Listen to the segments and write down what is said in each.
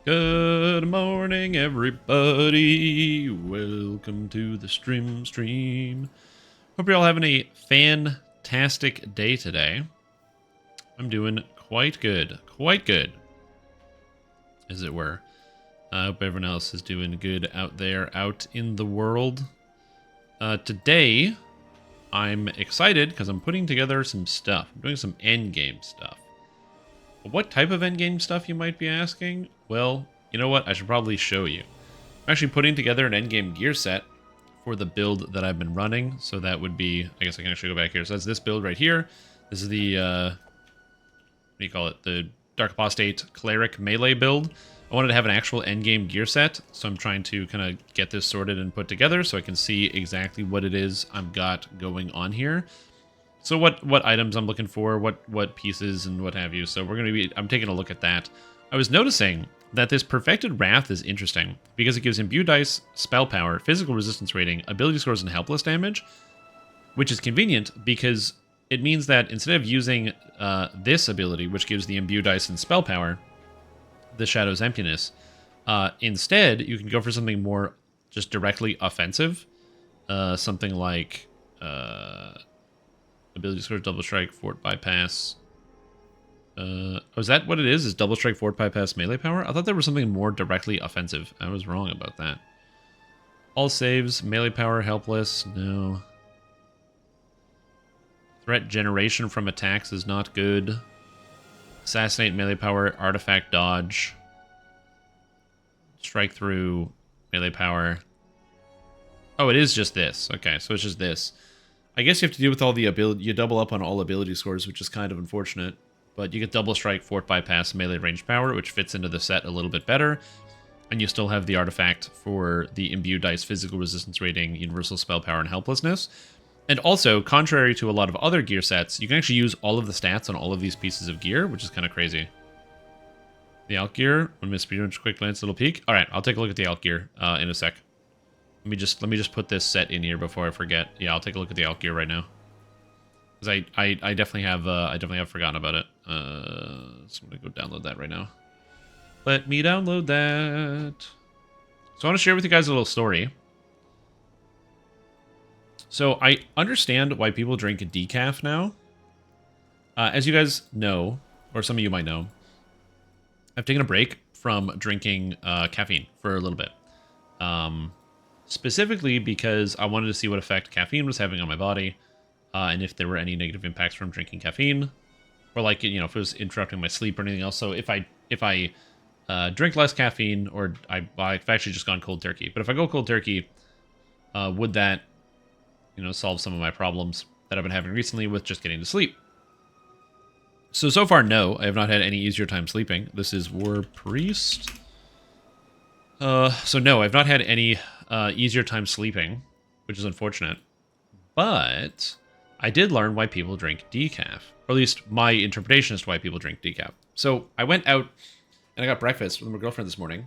Good morning, everybody. Welcome to the stream. Hope you're all having a fantastic day today. I'm doing quite good, as it were. I hope everyone else is doing good out there, out in the world. Today, I'm excited because I'm putting together some stuff. I'm doing some endgame stuff. What type of endgame stuff, you might be asking? Well, you know what? I should probably show you. I'm actually putting together an endgame gear set for the build that I've been running. So that would be, I guess I can actually go back here. So that's this build right here. This is the, what do you call it? The Dark Apostate Cleric melee build. I wanted to have an actual endgame gear set, so I'm trying to kind of get this sorted and put together so I can see exactly what it is I've got going on here. So what items I'm looking for, what pieces and what have you. So I'm taking a look at that. I was noticing that this Perfected Wrath is interesting because it gives imbue dice, spell power, physical resistance rating, ability scores, and helpless damage, which is convenient because it means that instead of using this ability, which gives the imbue dice and spell power, the Shadow's Emptiness, instead you can go for something more just directly offensive, something like ability scores, double strike, fort bypass. Is that what it is? Is double strike, fort bypass, melee power? I thought there was something more directly offensive. I was wrong about that. All saves, melee power, helpless. No. Threat generation from attacks is not good. Assassinate, melee power, artifact dodge. Strike through, melee power. Oh, it is just this. Okay, so it's just this. I guess you have to deal with all the ability. You double up on all ability scores, which is kind of unfortunate. But you get double strike, fort bypass, melee range power, which fits into the set a little bit better. And you still have the artifact for the imbue dice, physical resistance rating, universal spell power, and helplessness. And also, contrary to a lot of other gear sets, you can actually use all of the stats on all of these pieces of gear, which is kind of crazy. The alt gear, let me speed quick glance, little peek. All right, I'll take a look at the alt gear in a sec. Let me just put this set in here before I forget. Yeah, I'll take a look at the alt gear right now. Because I definitely have forgotten about it. So I'm gonna go download that right now. Let me download that. So I want to share with you guys a little story. So I understand why people drink decaf now. As you guys know, or some of you might know, I've taken a break from drinking caffeine for a little bit. Specifically because I wanted to see what effect caffeine was having on my body, and if there were any negative impacts from drinking caffeine, or like, you know, if it was interrupting my sleep or anything else. So if I drink less caffeine, or I've actually just gone cold turkey. But if I go cold turkey, would that, you know, solve some of my problems that I've been having recently with just getting to sleep? So far, no. I have not had any easier time sleeping. This is War Priest. So no, I've not had any easier time sleeping, which is unfortunate. But I did learn why people drink decaf, or at least my interpretation as to why people drink decaf. So I went out and I got breakfast with my girlfriend this morning,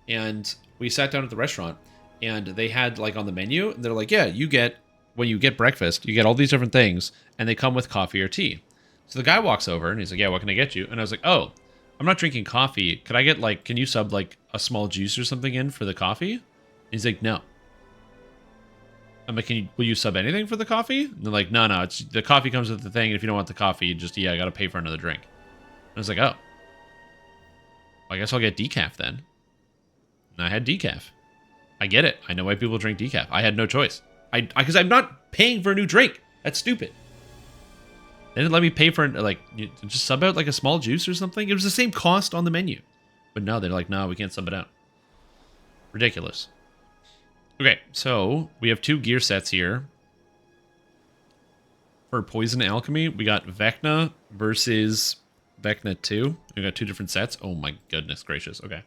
and we sat down at the restaurant, and they had, like, on the menu, and they're like, yeah, when you get breakfast, you get all these different things, and they come with coffee or tea. So the guy walks over, and he's like, yeah, what can I get you? And I was like, oh, I'm not drinking coffee. Could I get, like, can you sub, like, a small juice or something in for the coffee? And he's like, no. I'm like, will you sub anything for the coffee? And they're like, no, it's the coffee comes with the thing. And if you don't want the coffee, yeah, I got to pay for another drink. And I was like, oh, I guess I'll get decaf then. And I had decaf. I get it. I know why people drink decaf. I had no choice. Because I'm not paying for a new drink. That's stupid. They didn't let me pay for, like, just sub out like a small juice or something. It was the same cost on the menu. But no, they're like, no, we can't sub it out. Ridiculous. Okay, so we have two gear sets here. For Poison Alchemy, we got Vecna versus Vecna 2. We got two different sets. Oh my goodness gracious. Okay.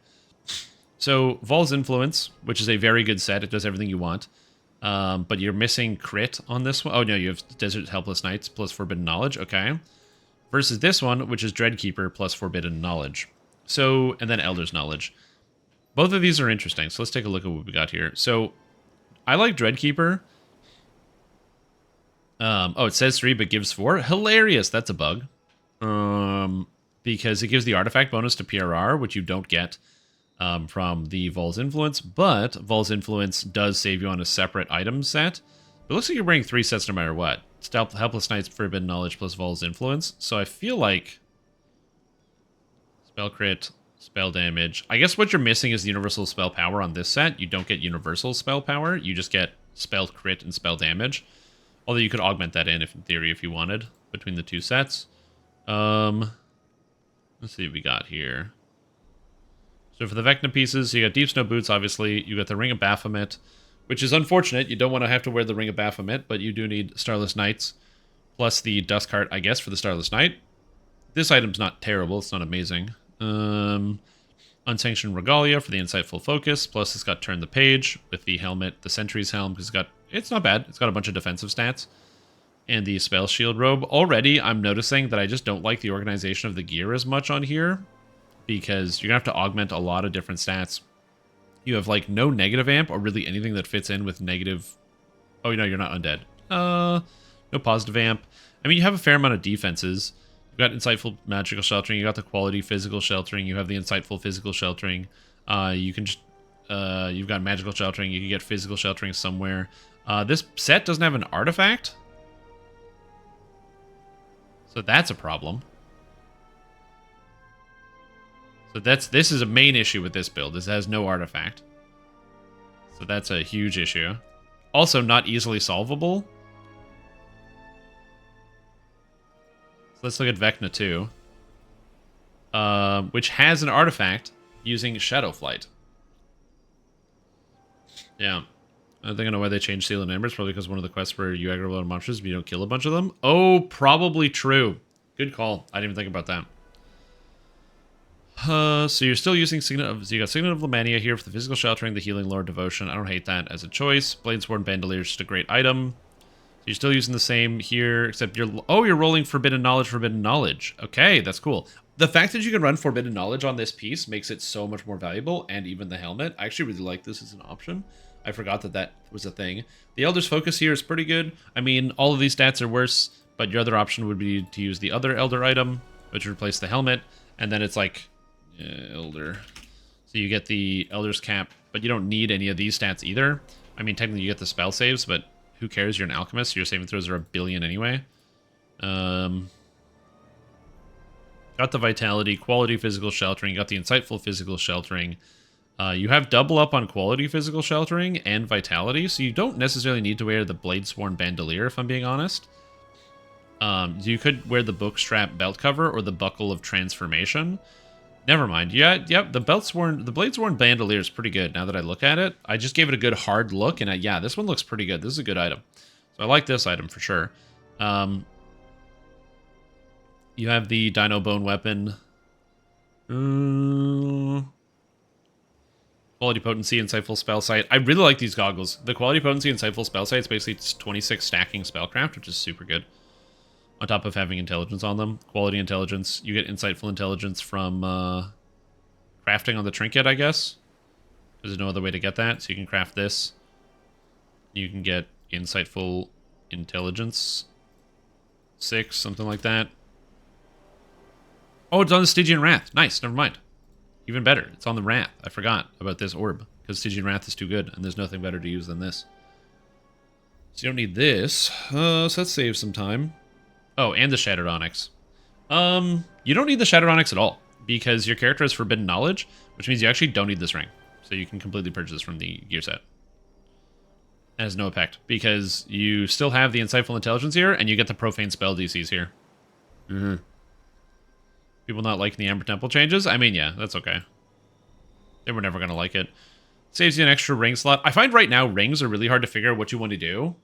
So Vol's Influence, which is a very good set. It does everything you want. But you're missing crit on this one. Oh no, you have Desert Helpless Knights plus Forbidden Knowledge. Okay. Versus this one, which is Dreadkeeper plus Forbidden Knowledge. So, and then Elder's Knowledge. Both of these are interesting, so let's take a look at what we got here. So, I like Dreadkeeper. Oh, it says 3 but gives 4. Hilarious, that's a bug. Because it gives the artifact bonus to PRR, which you don't get from the Vol's Influence, but Vol's Influence does save you on a separate item set. It looks like you're bringing 3 sets no matter what. Stealth, Helpless Knight's Forbidden Knowledge plus Vol's Influence. So I feel like spell crit, spell damage. I guess what you're missing is the universal spell power on this set. You don't get universal spell power. You just get spell crit and spell damage. Although you could augment that in theory if you wanted between the 2 sets. Let's see what we got here. So for the Vecna pieces, you got Deep Snow Boots, obviously. You got the Ring of Baphomet, which is unfortunate. You don't want to have to wear the Ring of Baphomet, but you do need Starless Knights. Plus the Dust Cart, I guess, for the Starless Knight. This item's not terrible. It's not amazing. Unsanctioned Regalia for the Insightful Focus. Plus it's got Turn the Page with the helmet, the Sentry's Helm, because it's not bad. It's got a bunch of defensive stats. And the Spell Shield Robe. Already, I'm noticing that I just don't like the organization of the gear as much on here, because you're going to have to augment a lot of different stats. You have, like, no negative amp, or really anything that fits in with negative... Oh, no, you're not undead. No positive amp. I mean, you have a fair amount of defenses. You've got Insightful Magical Sheltering, you got the Quality Physical Sheltering, you have the Insightful Physical Sheltering. You can just... you've got Magical Sheltering, you can get Physical Sheltering somewhere. This set doesn't have an artifact, so that's a problem. So this is a main issue with this build. This has no artifact. So that's a huge issue. Also not easily solvable. So let's look at Vecna 2. Which has an artifact using Shadow Flight. Yeah. I think I know why they changed Seal and Embers. Probably because one of the quests where you aggro a lot of monsters, but you don't kill a bunch of them. Oh, probably true. Good call. I didn't even think about that. So you're still using Signet of... So you got Signet of Lamania here for the Physical Sheltering, the Healing Lord Devotion. I don't hate that as a choice. Bladesworn Bandolier is just a great item. So you're still using the same here, except you're... Oh, you're rolling Forbidden Knowledge, Forbidden Knowledge. Okay, that's cool. The fact that you can run Forbidden Knowledge on this piece makes it so much more valuable, and even the helmet. I actually really like this as an option. I forgot that that was a thing. The Elder's Focus here is pretty good. I mean, all of these stats are worse, but your other option would be to use the other Elder item, which would replace the helmet, and then it's like... Elder. So you get the Elder's Cap, but you don't need any of these stats either. I mean, technically you get the spell saves, but who cares? You're an alchemist, so your saving throws are 1 billion anyway. Got the Vitality, Quality Physical Sheltering, you got the Insightful Physical Sheltering. You have double up on Quality Physical Sheltering and Vitality, so you don't necessarily need to wear the Bladesworn Bandolier, if I'm being honest. You could wear the Bookstrap Belt Cover or the Buckle of Transformation. Never mind. Yeah, yep. The Bladesworn Bandolier is pretty good now that I look at it. I just gave it a good hard look, and yeah, this one looks pretty good. This is a good item. So I like this item for sure. You have the Dino Bone Weapon. Quality Potency, Insightful Spell Sight. I really like these goggles. The Quality Potency, Insightful Spell Sight is basically 26 stacking Spellcraft, which is super good. On top of having intelligence on them. Quality intelligence. You get insightful intelligence from crafting on the trinket, I guess. There's no other way to get that. So you can craft this. You can get insightful intelligence 6, something like that. Oh, it's on the Stygian Wrath. Nice, never mind. Even better, it's on the Wrath. I forgot about this orb, because Stygian Wrath is too good, and there's nothing better to use than this. So you don't need this. So that saves some time. Oh, and the Shattered Onyx. You don't need the Shattered Onyx at all, because your character has Forbidden Knowledge, which means you actually don't need this ring. So you can completely purchase this from the gear set. It has no effect, because you still have the Insightful Intelligence here, and you get the Profane Spell DCs here. People not liking the Amber Temple changes? I mean, yeah, that's okay. They were never going to like it. Saves you an extra ring slot. I find right now rings are really hard to figure out what you want to do,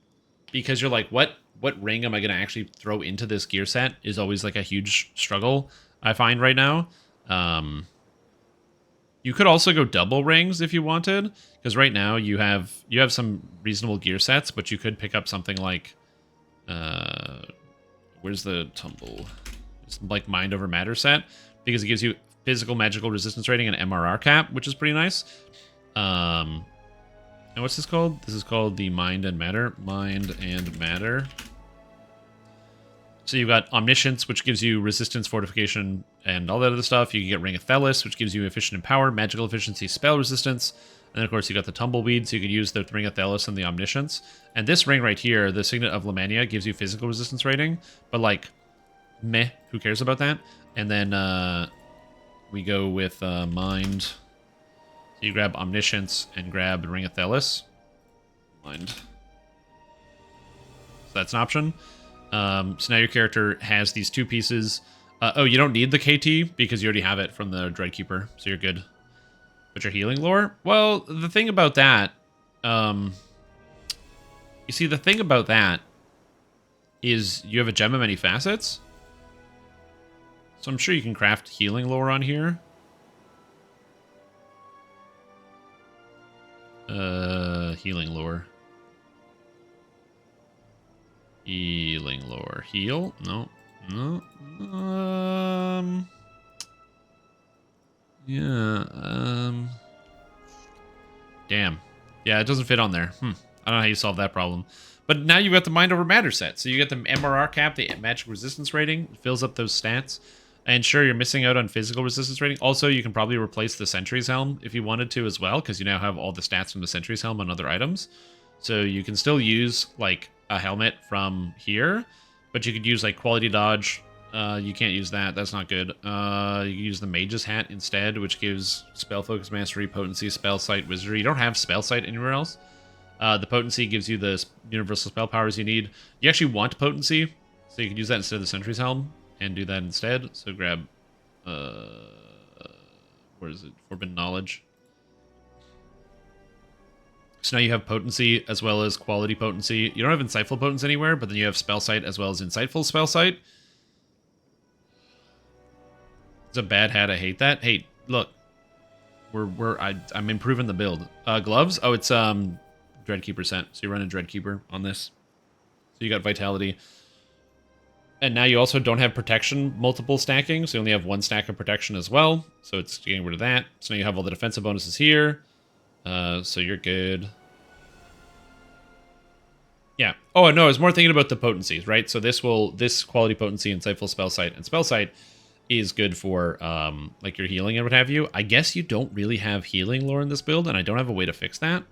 because you're like, what ring am I going to actually throw into this gear set is always like a huge struggle, I find right now. You could also go double rings if you wanted, because right now you have some reasonable gear sets, but you could pick up something like, where's the tumble? It's like Mind Over Matter set, because it gives you physical magical resistance rating and MRR cap, which is pretty nice. And what's this called? This is called the Mind and Matter. Mind and Matter. So you've got Omniscience, which gives you resistance, fortification, and all that other stuff. You can get Ring of Thelis, which gives you efficient and power, magical efficiency, spell resistance. And then, of course, you got the Tumbleweed, so you could use the Ring of Thelis and the Omniscience. And this ring right here, the Signet of Lamania, gives you physical resistance rating. But, like, meh, who cares about that? And then we go with Mind. So you grab Omniscience and grab Ring of Thelis. Mind. So that's an option. So now your character has these two pieces. Oh, you don't need the KT because you already have it from the Dreadkeeper, so you're good. But your healing lore? Well, the thing about that, you see, the thing about that is you have a gem of many facets. So I'm sure you can craft healing lore on here. Healing lore. Healing lore. Heal? No. No. Yeah. Damn. Yeah, it doesn't fit on there. I don't know how you solve that problem. But now you've got the Mind Over Matter set. So you get the MRR cap, the magic resistance rating. It fills up those stats. And sure, you're missing out on physical resistance rating. Also, you can probably replace the Sentry's Helm if you wanted to as well, because you now have all the stats from the Sentry's Helm on other items. So you can still use, like, a helmet from here, but you could use, like, Quality Dodge. You can't use that. That's not good. You can use the Mage's Hat instead, which gives Spell Focus Mastery, Potency, Spell Sight, Wizardry. You don't have Spell Sight anywhere else. The Potency gives you the universal spell powers you need. You actually want Potency, so you can use that instead of the Sentry's Helm and do that instead. So grab, where is it? Forbidden Knowledge. So now you have Potency as well as Quality Potency. You don't have Insightful Potency anywhere, but then you have Spell Sight as well as Insightful Spell Sight. It's a bad hat. I hate that. Hey, look, I'm improving the build. Gloves. Oh, it's Dreadkeeper set. So you run a Dreadkeeper on this. So you got Vitality. And now you also don't have Protection multiple stacking, so you only have one stack of Protection as well. So it's getting rid of that. So now you have all the defensive bonuses here. So you're good. Yeah. Oh, no, I was more thinking about the potencies, right? So this Quality Potency, Insightful Spell Sight, and Spell Sight is good for, like, your healing and what have you. I guess you don't really have healing lore in this build, and I don't have a way to fix that.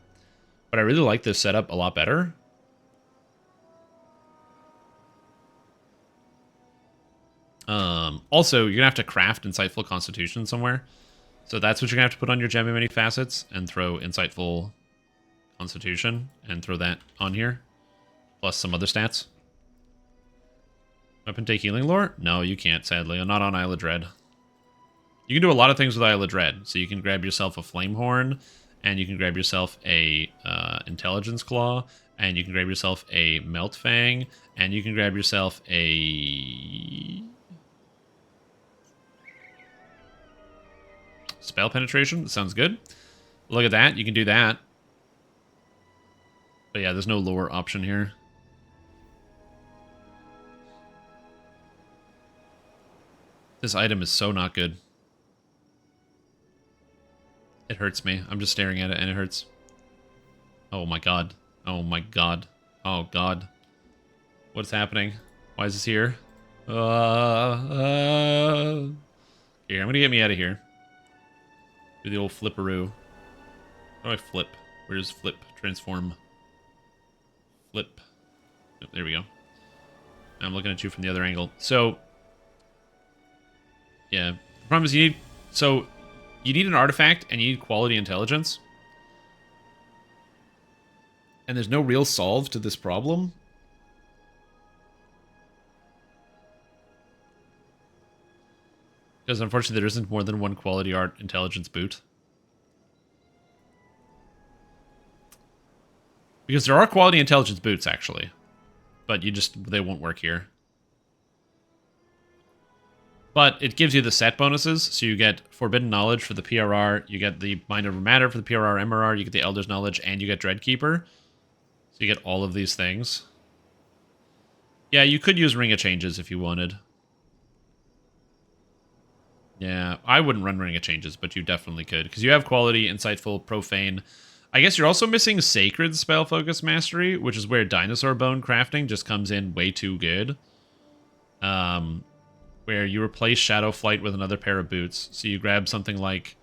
But I really like this setup a lot better. Also, you're gonna have to craft Insightful Constitution somewhere. So that's what you're gonna have to put on your Gem of Many Facets and throw Insightful Constitution and throw that on here. Plus some other stats. Weapon take healing lore? No, you can't, sadly. I'm not on Isle of Dread. You can do a lot of things with Isle of Dread. So you can grab yourself a Flamehorn, and you can grab yourself a Intelligence Claw, and you can grab yourself a Melt Fang, and you can grab yourself a Spell Penetration. That sounds good. Look at that. You can do that. But yeah, there's no lore option here. This item is so not good. It hurts me. I'm just staring at it and it hurts. Oh my god. Oh my god. Oh god. What's happening? Why is this here? Here, I'm gonna get me out of here. Do the old flipperoo. How do I flip? Where's flip? Transform. Flip. Oh, there we go. I'm looking at you from the other angle. So, yeah. The problem is you need an artifact and you need quality intelligence. And there's no real solve to this problem. Because unfortunately there isn't more than one quality art intelligence boot. Because there are quality intelligence boots, actually. But they won't work here. But it gives you the set bonuses, so you get Forbidden Knowledge for the PRR, you get the Mind Over Matter for the PRR MRR, you get the Elder's Knowledge, and you get Dreadkeeper. So you get all of these things. Yeah, you could use Ring of Changes if you wanted. Yeah, I wouldn't run Ring of Changes, but you definitely could. Because you have Quality, Insightful, Profane. I guess you're also missing Sacred Spell Focus Mastery, which is where Dinosaur Bone crafting just comes in way too good. where you replace Shadow Flight with another pair of boots. So you grab something like,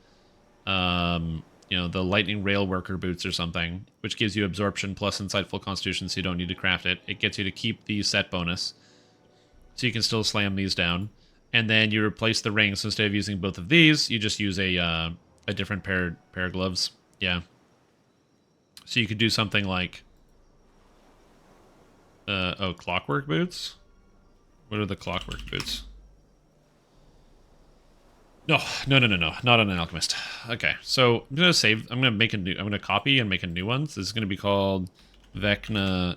the Lightning Rail Worker boots or something, which gives you Absorption plus Insightful Constitution, so you don't need to craft it. It gets you to keep the set bonus, so you can still slam these down. And then you replace the rings. So instead of using both of these, you just use a different pair of gloves. Yeah. So you could do something like, Clockwork boots. What are the Clockwork boots? No, not an alchemist. Okay, so I'm gonna save. I'm gonna copy and make a new one. So this is gonna be called Vecna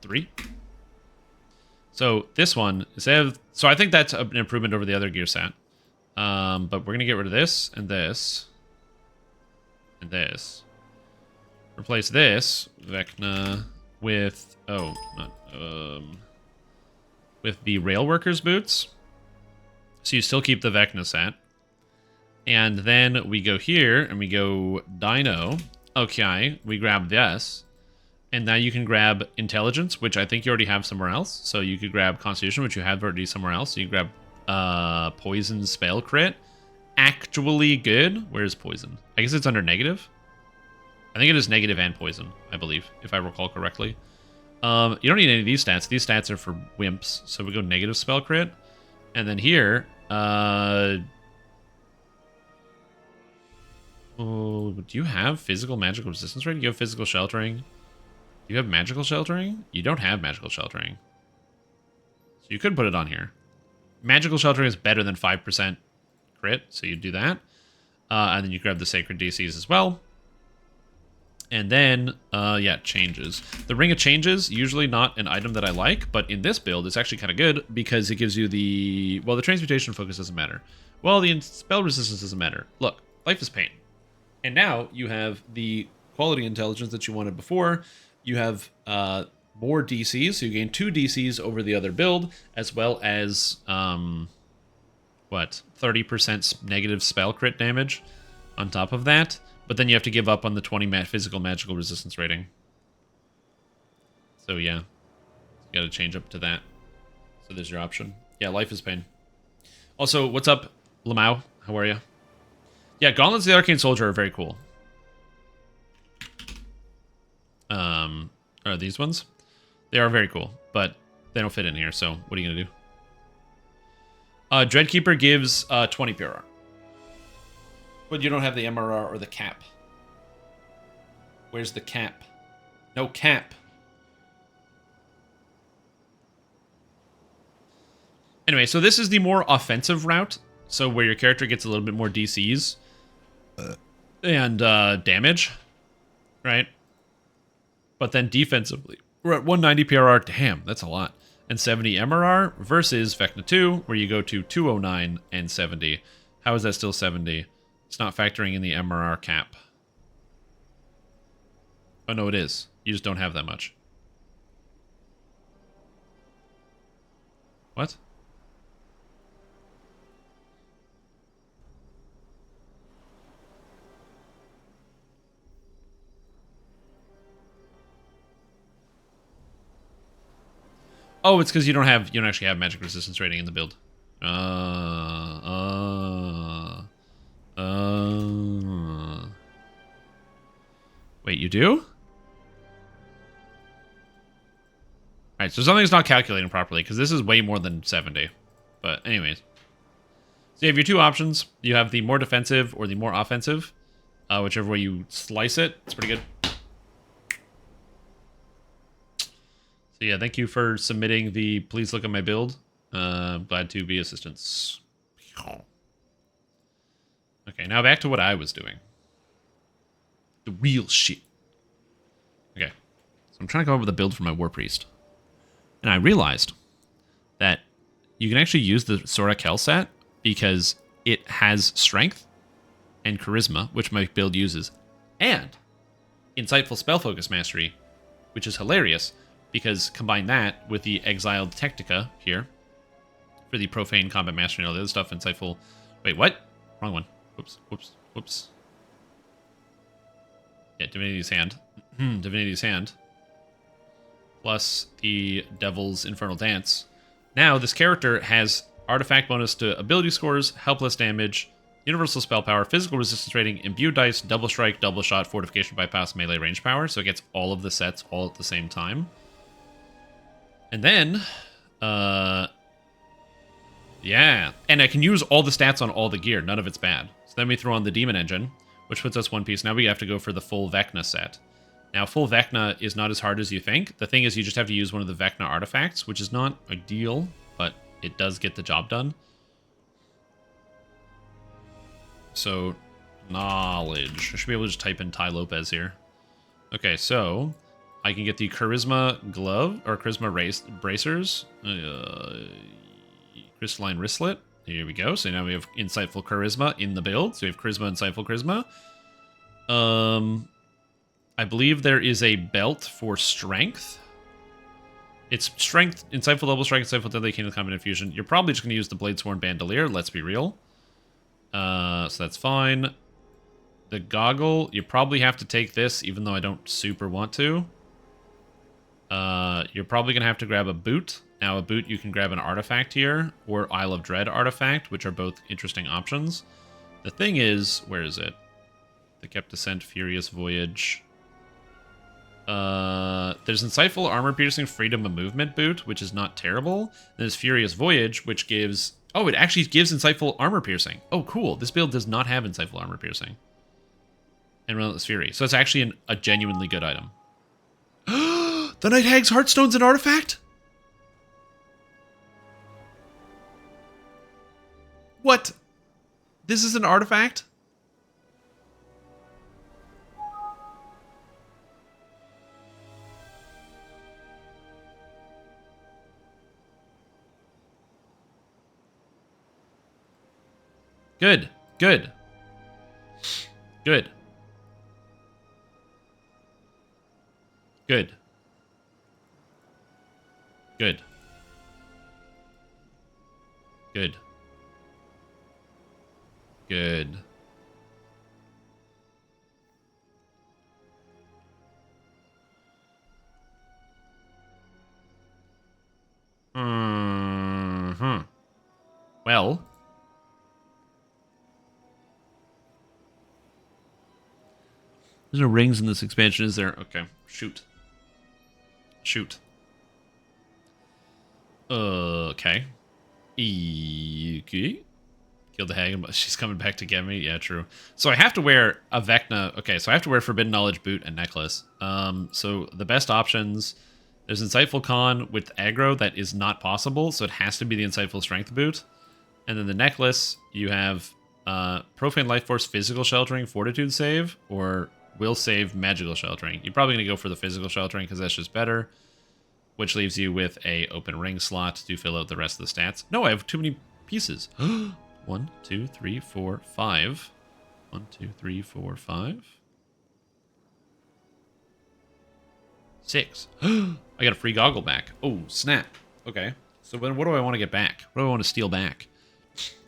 3. So this one, so I think that's an improvement over the other gear set. But we're gonna get rid of this and this and this. Replace this Vecna with with the Rail Workers boots. So you still keep the Vecna set. And then we go here and we go Dino. Okay, we grab this. And now you can grab Intelligence, which I think you already have somewhere else. So you could grab Constitution, which you have already somewhere else. So you grab Poison Spell Crit. Actually good. Where's Poison? I guess it's under negative. I think it is negative and Poison, I believe, if I recall correctly. You don't need any of these stats. These stats are for wimps. So we go negative Spell Crit. And then here, do you have physical magical resistance rating? You have physical sheltering. Do you have magical sheltering? You don't have magical sheltering. So you could put it on here. Magical sheltering is better than 5% crit, so you do that. And then you grab the sacred DCs as well. And then, changes. The Ring of Changes, usually not an item that I like, but in this build, it's actually kind of good because it gives you the transmutation focus doesn't matter. Well, the spell resistance doesn't matter. Look, life is pain. And now you have the quality intelligence that you wanted before. You have more DCs, so you gain 2 DCs over the other build, as well as, 30% negative spell crit damage on top of that. But then you have to give up on the 20 physical magical resistance rating. So yeah, you gotta change up to that. So there's your option. Yeah, life is pain. Also, what's up, Lamau? How are you? Yeah, Gauntlets of the Arcane Soldier are very cool. Are these ones? They are very cool, but they don't fit in here, so what are you gonna do? Dreadkeeper gives 20 PRR. But you don't have the MRR or the cap. Where's the cap? No cap. Anyway, so this is the more offensive route. So where your character gets a little bit more DCs and damage, right? But then defensively, we're at 190 PRR. Damn, that's a lot. And 70 MRR versus Vecna 2, where you go to 209 and 70. How is that still 70? It's not factoring in the MRR cap. Oh, no, it is. You just don't have that much. What? Oh, it's because you don't actually have magic resistance rating in the build. Wait, you do? Alright, so something's not calculating properly, because this is way more than 70. But anyways. So you have your 2 options. You have the more defensive or the more offensive. Whichever way you slice it, it's pretty good. So yeah, thank you for submitting the please look at my build. Glad to be assistance. Okay, now back to what I was doing. The real shit. Okay, so I'm trying to come up with a build for my War Priest. And I realized that you can actually use the Sora Kel set because it has strength and charisma, which my build uses, and insightful spell focus mastery, which is hilarious because combine that with the exiled Technica here for the profane combat mastery and all the other stuff. Insightful. Wait, what? Wrong one. Whoops. Yeah, Divinity's Hand. Divinity's Hand. Plus the Devil's Infernal Dance. Now, this character has artifact bonus to ability scores, helpless damage, universal spell power, physical resistance rating, imbued dice, double strike, double shot, fortification, bypass, melee range power. So it gets all of the sets all at the same time. And then, yeah. And I can use all the stats on all the gear. None of it's bad. So then we throw on the Demon Engine, which puts us one piece. Now we have to go for the full Vecna set. Now, full Vecna is not as hard as you think. The thing is, you just have to use one of the Vecna artifacts, which is not ideal, but it does get the job done. So, knowledge. I should be able to just type in Ty Lopez here. Okay, so I can get the Charisma Glove, or Charisma Bracers. Crystalline Wristlet. Here we go. So now we have Insightful Charisma in the build. So we have Charisma, Insightful Charisma. I believe there is a belt for Strength. It's Strength, Insightful Double Strike, Insightful Deadly Kingdom Combat Infusion. You're probably just going to use the Bladesworn Bandolier, let's be real. So that's fine. The Goggle, you probably have to take this, even though I don't super want to. You're probably going to have to grab a boot. Now, a boot, you can grab an artifact here, or Isle of Dread artifact, which are both interesting options. The thing is, where is it? The Kept Descent, Furious Voyage. There's Insightful Armor Piercing Freedom of Movement boot, which is not terrible. There's Furious Voyage, which gives... Oh, it actually gives Insightful Armor Piercing. Oh, cool. This build does not have Insightful Armor Piercing. And Relentless Fury. So it's actually a genuinely good item. The Night Hag's Heartstone's an artifact? What? This is an artifact? Good. Good. Good. Good. Good. Good. Good. Mm-hmm. Well... There's no rings in this expansion, is there? Okay. Shoot. Shoot. Okay. Okay. Killed the hag, but she's coming back to get me. Yeah, true. So I have to wear a Vecna. Okay, so I have to wear Forbidden Knowledge boot and necklace. So the best options... There's Insightful Con with aggro that is not possible, so it has to be the Insightful Strength boot. And then the necklace, you have Profane Life Force Physical Sheltering Fortitude save, or Will Save Magical Sheltering. You're probably going to go for the Physical Sheltering because that's just better, which leaves you with a open ring slot to fill out the rest of the stats. No, I have too many pieces. 1, 2, 3, 4, 5. 1, 2, 3, 4, 5. 6. I got a free goggle back. Oh, snap. Okay. So then what do I want to get back? What do I want to steal back?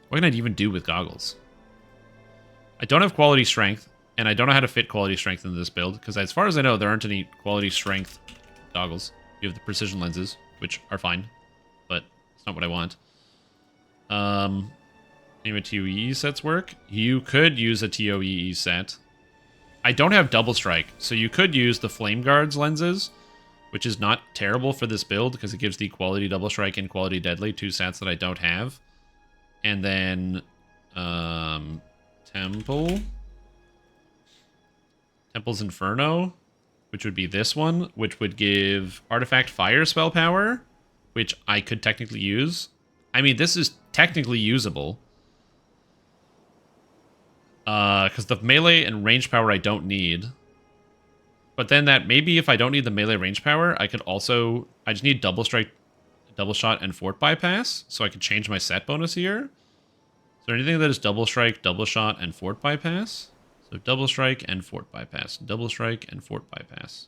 What can I even do with goggles? I don't have quality strength, and I don't know how to fit quality strength into this build, because as far as I know, there aren't any quality strength goggles. You have the precision lenses, which are fine, but it's not what I want. Any of TOEE sets work? You could use a TOEE set. I don't have double strike, so you could use the Flame Guards lenses, which is not terrible for this build, because it gives the quality double strike and quality deadly, 2 sets that I don't have. And then, Temple's Inferno, which would be this one, which would give Artifact Fire spell power, which I could technically use. I mean, this is technically usable. Because the melee and range power I don't need. But then that, maybe if I don't need the melee range power, I could also... I just need double strike, double shot, and fort bypass, so I could change my set bonus here. Is there anything that is double strike, double shot, and fort bypass? So double strike and fort bypass. Double strike and fort bypass.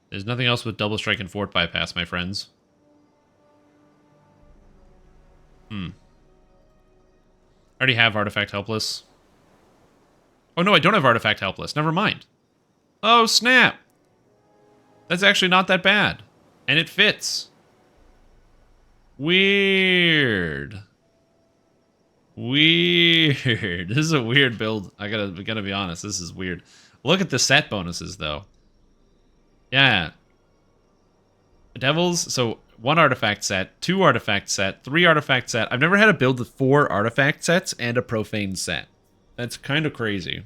There's nothing else with double strike and fort bypass, my friends. I already have Artifact Helpless. Oh no, I don't have Artifact Helpless. Never mind. Oh, snap! That's actually not that bad. And it fits. Weird. Weird. This is a weird build. I gotta be honest. This is weird. Look at the set bonuses, though. Yeah. Devils, so 1 artifact set, 2 artifact set, 3 artifact set. I've never had a build with 4 artifact sets and a profane set. That's kind of crazy.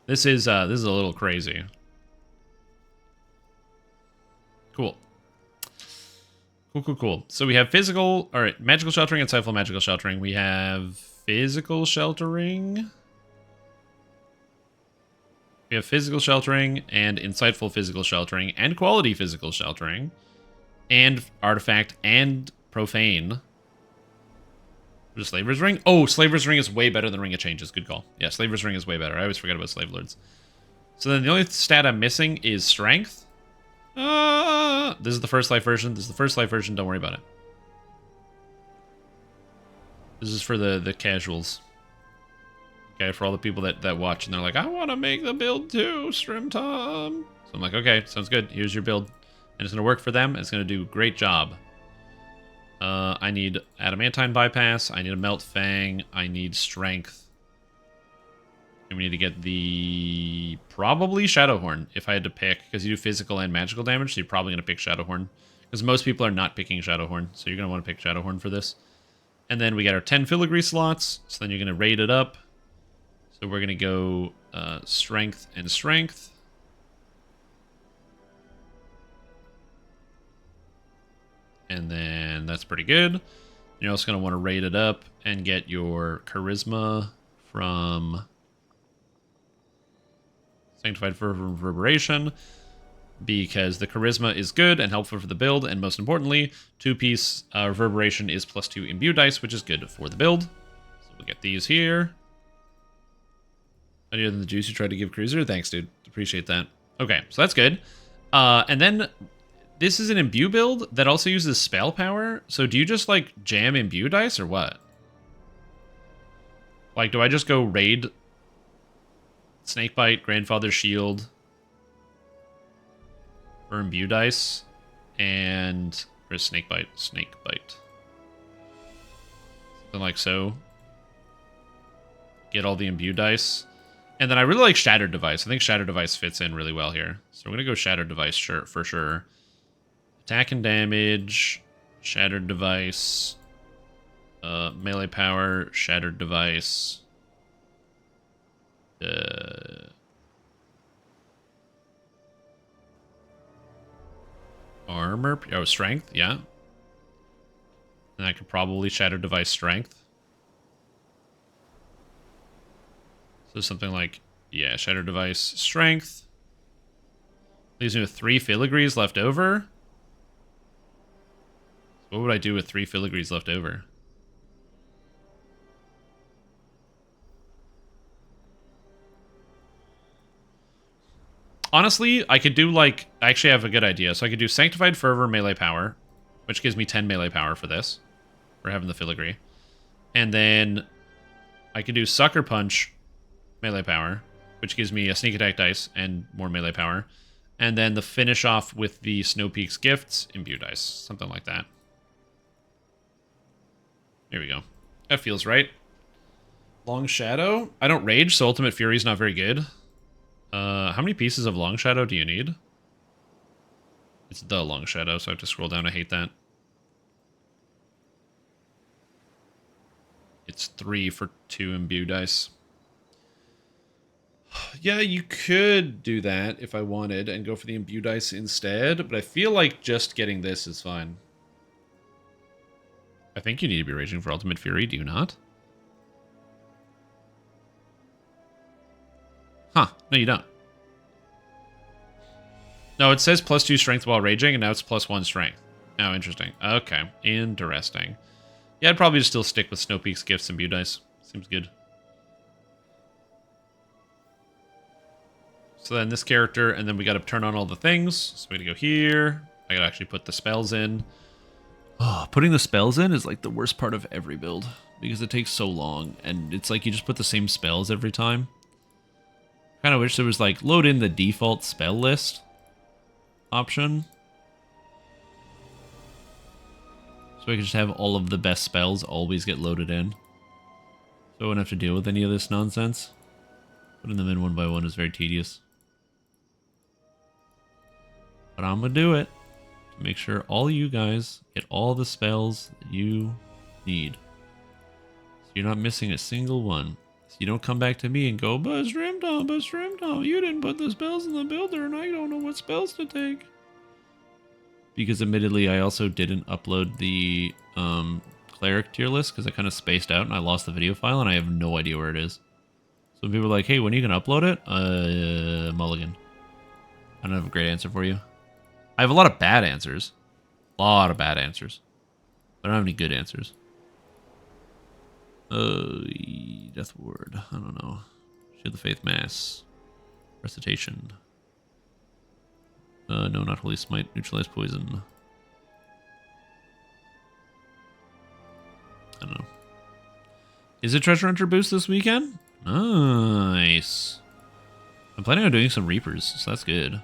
This is a little crazy. Cool. Cool. So we have physical, all right, magical sheltering and insightful magical sheltering. We have physical sheltering. We have physical sheltering and insightful physical sheltering and quality physical sheltering and artifact and profane. The Slaver's Ring? Oh, Slaver's Ring is way better than Ring of Changes. Good call. Yeah, Slaver's Ring is way better. I always forget about Slave Lords. So then the only stat I'm missing is Strength. This is the first life version. Don't worry about it. This is for the casuals. Okay, for all the people that watch and they're like, I want to make the build too, Strim Tom. So I'm like, okay, sounds good. Here's your build. And it's going to work for them. It's going to do a great job. I need Adamantine Bypass. I need a Melt Fang. I need Strength. And we need to get the... probably Shadowhorn, if I had to pick. Because you do physical and magical damage, so you're probably going to pick Shadowhorn. Because most people are not picking Shadowhorn, so you're going to want to pick Shadowhorn for this. And then we got our 10 filigree slots, so then you're going to raid it up. So we're going to go Strength and Strength. And then that's pretty good. You're also going to want to raid it up and get your Charisma from Sanctified Fervor and Reverberation, because the Charisma is good and helpful for the build, and most importantly, 2-piece Reverberation is +2 imbue dice, which is good for the build. So we'll get these here. Other than the juice you tried to give Cruiser? Thanks, dude. Appreciate that. Okay, so that's good. And then this is an imbue build that also uses spell power. So do you just, like, jam imbue dice or what? Like, do I just go raid Snakebite, Grandfather's Shield, or imbue dice, and... where's Snakebite? Snakebite. Something like so. Get all the imbue dice. And then I really like Shattered Device. I think Shattered Device fits in really well here. So we're going to go Shattered Device for sure. Attack and damage, Shattered Device, melee power, Shattered Device. Armor, oh, Strength, yeah. And I could probably Shattered Device Strength. So something like, yeah, Shattered Device Strength. Leaves me with 3 filigrees left over. What would I do with 3 filigrees left over? Honestly, I could do, like... I actually have a good idea. So I could do Sanctified Fervor melee power, which gives me 10 melee power for this. For having the filigree. And then I could do Sucker Punch melee power, which gives me a sneak attack dice and more melee power. And then the finish off with the Snow Peaks gifts, imbue dice. Something like that. There we go. That feels right. Long Shadow. I don't rage, so Ultimate Fury is not very good. How many pieces of Long Shadow do you need? It's the Long Shadow, so I have to scroll down. I hate that. It's 3 for 2 imbue dice. Yeah, you could do that if I wanted and go for the imbue dice instead, but I feel like just getting this is fine. I think you need to be raging for Ultimate Fury, do you not? Huh, no you don't. No, it says +2 strength while raging, and now it's +1 strength. Oh, interesting. Okay, interesting. Yeah, I'd probably just still stick with Snow Peaks gifts and imbue dice. Seems good. So then this character, and then we gotta turn on all the things. So we gotta go here. I gotta actually put the spells in. Oh, putting the spells in is like the worst part of every build, because it takes so long, and it's like you just put the same spells every time. Kind of wish there was like load in the default spell list option. So I could just have all of the best spells always get loaded in. So I wouldn't have to deal with any of this nonsense. Putting them in one by one is very tedious. But I'm going to do it to make sure all you guys get all the spells that you need. So you're not missing a single one. So you don't come back to me and go, but Strimtom, you didn't put the spells in the builder and I don't know what spells to take. Because admittedly, I also didn't upload the cleric tier list because I kind of spaced out and I lost the video file and I have no idea where it is. So people are like, hey, when are you going to upload it? Mulligan. I don't have a great answer for you. I have a lot of bad answers. A lot of bad answers. I don't have any good answers. Death Ward. I don't know. Shield the Faith Mass. Recitation. No, not Holy Smite. Neutralize Poison. I don't know. Is it Treasure Hunter boost this weekend? Nice. I'm planning on doing some Reapers, so that's good.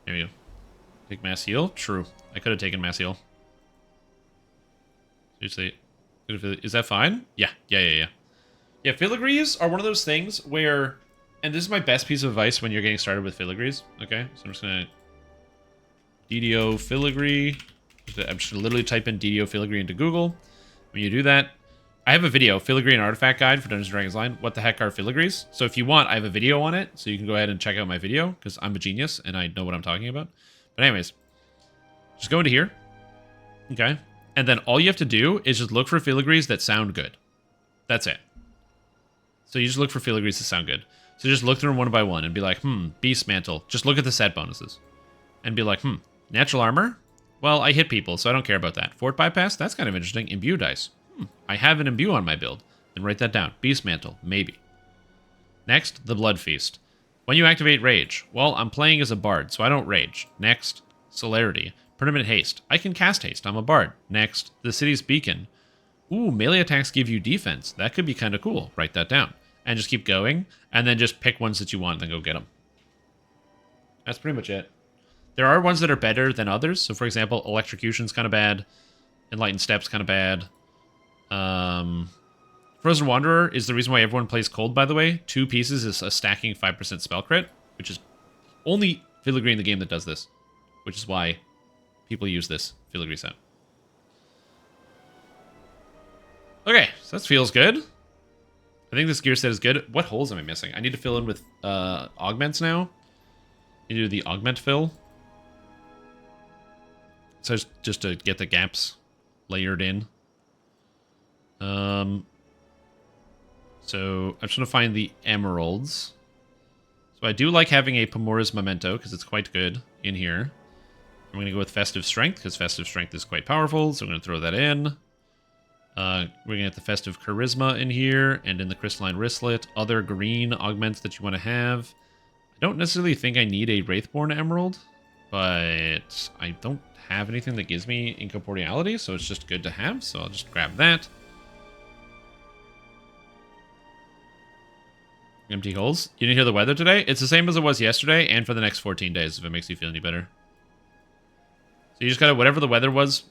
There we go. Take Mass Heal? True. I could have taken Mass Heal. Seriously. Is that fine? Yeah. Yeah, filigrees are one of those things where... And this is my best piece of advice when you're getting started with filigrees. Okay? So I'm just going to... DDO filigree. I'm just going to literally type in DDO filigree into Google. When you do that... I have a video, Filigree and Artifact Guide for Dungeons & Dragons Line. What the heck are filigrees? So if you want, I have a video on it, so you can go ahead and check out my video, because I'm a genius, and I know what I'm talking about. But anyways, just go into here, okay? And then all you have to do is just look for filigrees that sound good. That's it. So you just look for filigrees that sound good. So just look through them one by one and be like, Beast Mantle. Just look at the set bonuses. And be like, Natural Armor? Well, I hit people, so I don't care about that. Fort Bypass? That's kind of interesting. Imbue dice. I have an Imbue on my build. Then write that down. Beast Mantle, maybe. Next, the Blood Feast. When you activate Rage, well, I'm playing as a Bard, so I don't Rage. Next, Celerity. Permanent Haste. I can cast Haste, I'm a Bard. Next, the City's Beacon. Ooh, melee attacks give you defense. That could be kind of cool. Write that down. And just keep going, and then just pick ones that you want and then go get them. That's pretty much it. There are ones that are better than others. So, for example, Electrocution's kind of bad. Enlightened Step's kind of bad. Frozen Wanderer is the reason why everyone plays Cold, by the way. 2 pieces is a stacking 5% spell crit, which is only filigree in the game that does this, which is why people use this filigree set. Okay, so that feels good. I think this gear set is good. What holes am I missing? I need to fill in with augments now. I need to do the augment fill. So just to get the gaps layered in. So I'm just going to find the emeralds. So I do like having a Pomora's Memento because it's quite good in here. I'm going to go with Festive Strength because Festive Strength is quite powerful, so I'm going to throw that in. We're going to get the Festive Charisma in here and in the Crystalline Wristlet. Other green augments that you want to have. I don't necessarily think I need a Wraithborn Emerald, but I don't have anything that gives me Incorporeality, so it's just good to have, so I'll just grab that. Empty holes. You didn't hear the weather today? It's the same as it was yesterday and for the next 14 days, if it makes you feel any better. So you just gotta, whatever the weather was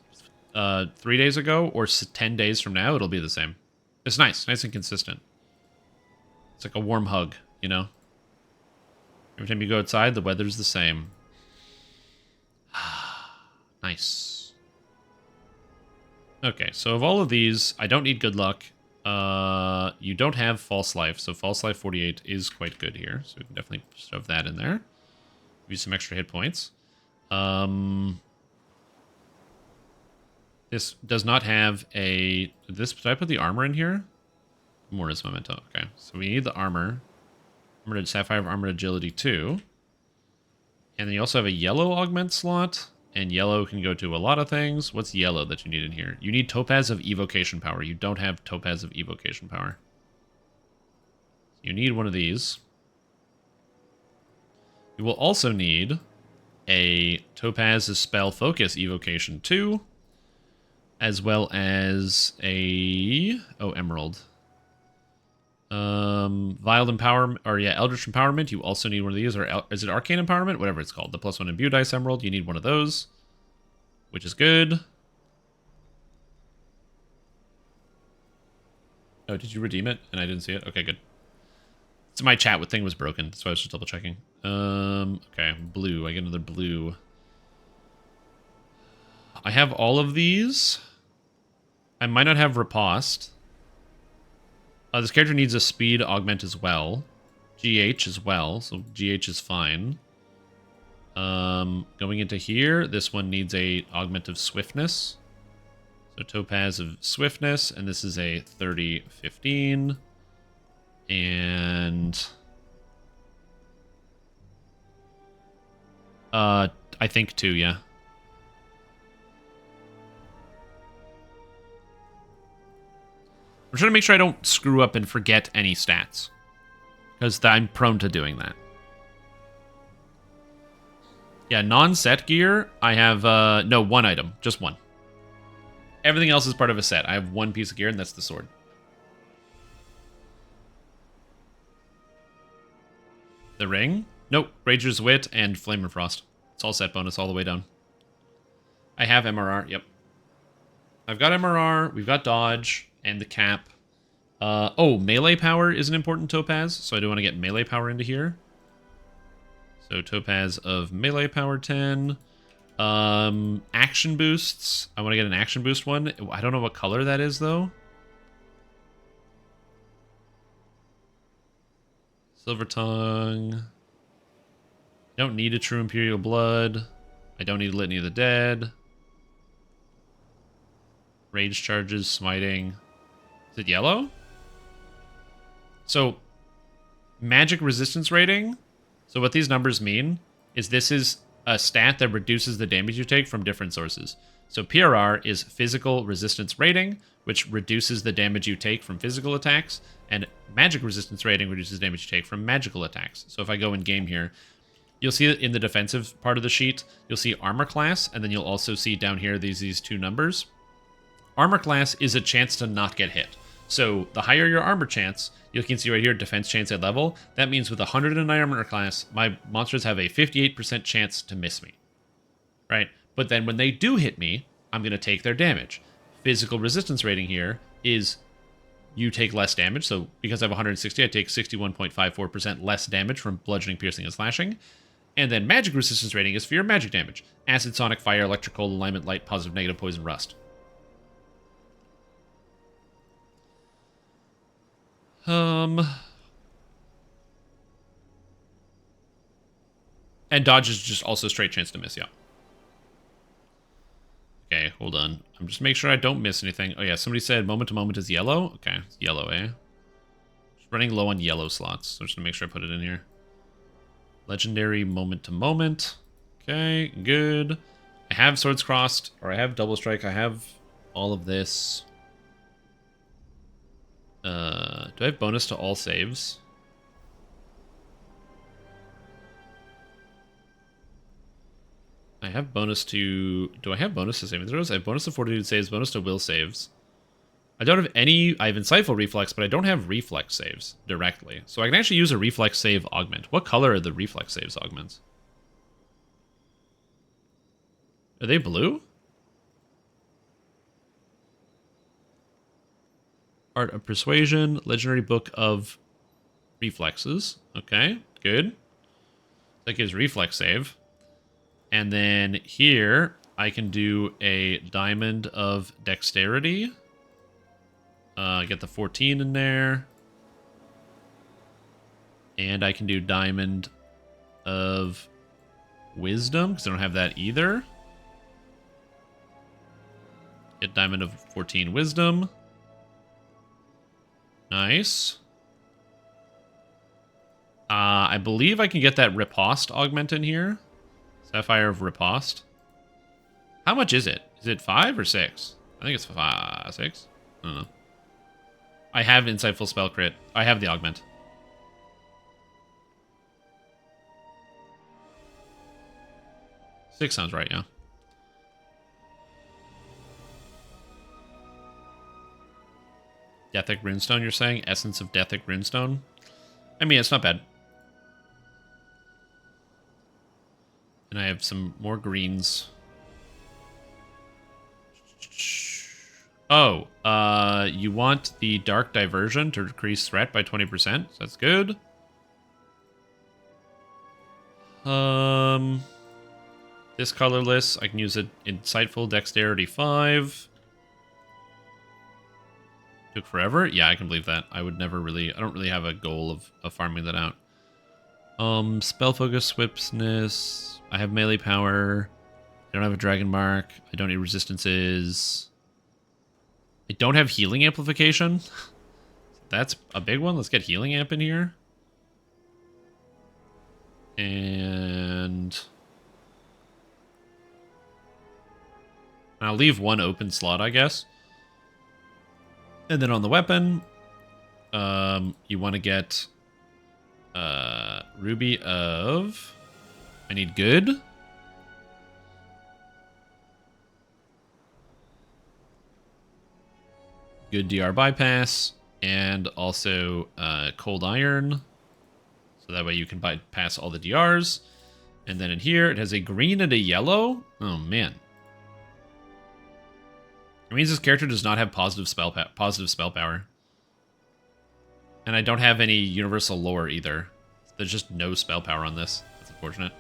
3 days ago or 10 days from now, it'll be the same. It's nice and consistent. It's like a warm hug, you know? Every time you go outside, the weather's the same. Nice. Okay, so of all of these, I don't need good luck. You don't have False Life, so False Life 48 is quite good here. So we can definitely shove that in there. Give you some extra hit points. This does not have a... Did I put the armor in here? Mora's Memento. Okay, so we need the armor. Armored Sapphire of Armored Agility 2. And then you also have a yellow augment slot. And yellow can go to a lot of things. What's yellow that you need in here? You need Topaz of Evocation Power. You don't have Topaz of Evocation Power. You need one of these. You will also need a Topaz's Spell Focus Evocation 2. As well as a... Oh, Emerald. Vial Empowerment, or yeah, Eldritch Empowerment. You also need one of these, or is it Arcane Empowerment? Whatever it's called. The +1 Imbue Dice Emerald. You need one of those, which is good. Oh, did you redeem it? And I didn't see it? Okay, good. So my chat thing was broken, so I was just double checking. Okay, blue. I get another blue. I have all of these. I might not have Riposte. This character needs a speed augment as well. GH as well, so GH is fine. Going into here, this one needs a augment of swiftness. So Topaz of swiftness, and this is a 30-15. And I think 2, yeah. I'm trying to make sure I don't screw up and forget any stats, because I'm prone to doing that. Yeah, non-set gear, I have, no, one item. Just one. Everything else is part of a set. I have one piece of gear, and that's the sword. The ring? Nope. Rager's Wit and Flame and Frost. It's all set bonus all the way down. I have MRR, yep. I've got MRR, we've got dodge, and the cap. Oh, melee power is an important topaz, so I do want to get melee power into here. So topaz of melee power 10. Action boosts. I want to get an action boost one. I don't know what color that is, though. Silver Tongue. I don't need a True Imperial Blood. I don't need Litany of the Dead. Rage charges, smiting. Is it yellow? So, magic resistance rating. So what these numbers mean is this is a stat that reduces the damage you take from different sources. So PRR is physical resistance rating, which reduces the damage you take from physical attacks, and magic resistance rating reduces damage you take from magical attacks. So if I go in game here, you'll see that in the defensive part of the sheet, you'll see armor class, and then you'll also see down here these two numbers. Armor class is a chance to not get hit. So the higher your armor chance, you can see right here, defense chance at level. That means with 109 armor class, my monsters have a 58% chance to miss me. Right? But then when they do hit me, I'm going to take their damage. Physical resistance rating here is you take less damage. So because I have 160, I take 61.54% less damage from bludgeoning, piercing, and slashing. And then magic resistance rating is for your magic damage. Acid, sonic, fire, electrical, alignment, light, positive, negative, poison, rust. And dodge is just also straight chance to miss, yeah. Okay, hold on. I'm just making sure I don't miss anything. Oh yeah, somebody said moment to moment is yellow. Okay, it's yellow, eh? Just running low on yellow slots, so I'm just gonna make sure I put it in here. Legendary moment to moment. Okay, good. I have swords crossed, or I have double strike. I have all of this. Do I have bonus to all saves? I have bonus to... Do I have bonus to saving throws? I have bonus to fortitude saves, bonus to will saves. I don't have any... I have insightful reflex, but I don't have reflex saves directly. So I can actually use a reflex save augment. What color are the reflex saves augments? Are they blue? Art of Persuasion, Legendary Book of Reflexes. Okay, good. That gives reflex save. And then here, I can do a Diamond of Dexterity. Get the 14 in there. And I can do Diamond of Wisdom, because I don't have that either. Get Diamond of 14 Wisdom. Nice. I believe I can get that Riposte augment in here. Sapphire of Riposte. How much is it? Is it 5 or 6? I think it's 5, 6. I don't know. I have Insightful Spell Crit. I have the augment. Six sounds right, yeah. Deathic Runestone, you're saying? Essence of Deathic Runestone? I mean, it's not bad. And I have some more greens. Oh, you want the Dark Diversion to decrease threat by 20%. So that's good. This colorless, I can use it. Insightful Dexterity 5. Took forever? Yeah, I can believe that. I don't really have a goal of farming that out. Spell Focus, Swiftness. I have melee power. I don't have a Dragon Mark. I don't need resistances. I don't have healing amplification. That's a big one. Let's get healing amp in here. And I'll leave one open slot, I guess. And then on the weapon, you want to get Ruby of... I need good. Good DR bypass. And also cold iron. So that way you can bypass all the DRs. And then in here, it has a green and a yellow. Oh, man. It means this character does not have positive spell power. And I don't have any universal lore either. There's just no spell power on this. That's unfortunate.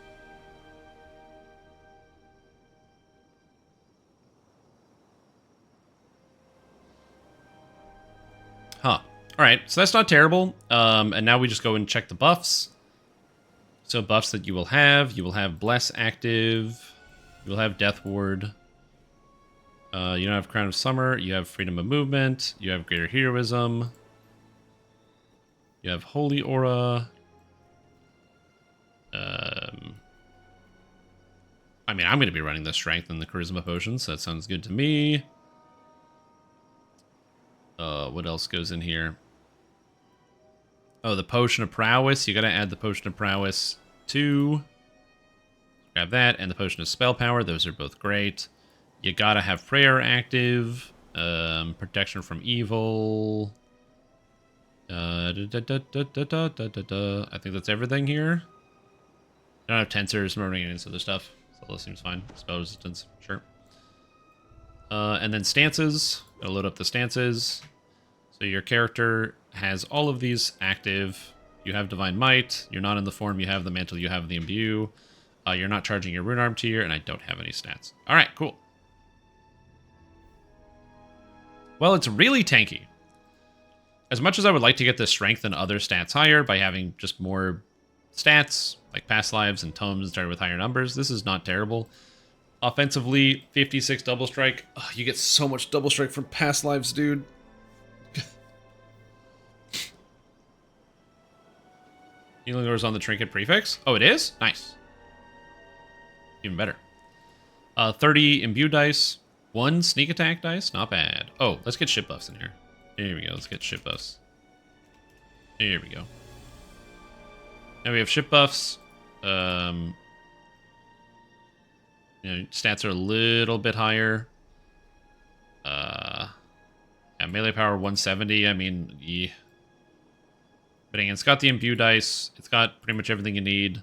Huh. Alright, so that's not terrible. And now we just go and check the buffs. So buffs that you will have Bless active. You will have Death Ward. You don't have Crown of Summer. You have Freedom of Movement. You have Greater Heroism. You have Holy Aura. I mean, I'm going to be running the Strength and the Charisma potions, so that sounds good to me. What else goes in here? Oh, the Potion of Prowess. You got to add the Potion of Prowess too. Grab that, and the Potion of Spell Power. Those are both great. You gotta have Prayer active, protection from evil. I think that's everything here. I don't have tensors, remembering any of this other stuff, so that seems fine. Spell resistance, sure. And then stances. Gotta load up the stances. So your character has all of these active. You have Divine Might. You're not in the form. You have the Mantle. You have the Imbue. You're not charging your Rune Arm tier, and I don't have any stats. All right, cool. Well, it's really tanky. As much as I would like to get the strength and other stats higher by having just more stats, like past lives and tomes started with higher numbers, this is not terrible. Offensively, 56 double strike. Oh, you get so much double strike from past lives, dude. Healing Lure is on the trinket prefix. Oh, it is? Nice. Even better. 30 imbue dice. 1 sneak attack dice. Not bad. Oh, let's get ship buffs in here. Here we go. Let's get ship buffs. Here we go. Now we have ship buffs. You know, stats are a little bit higher. Yeah, melee power 170. I mean, yeah. But again, it's got the imbue dice. It's got pretty much everything you need.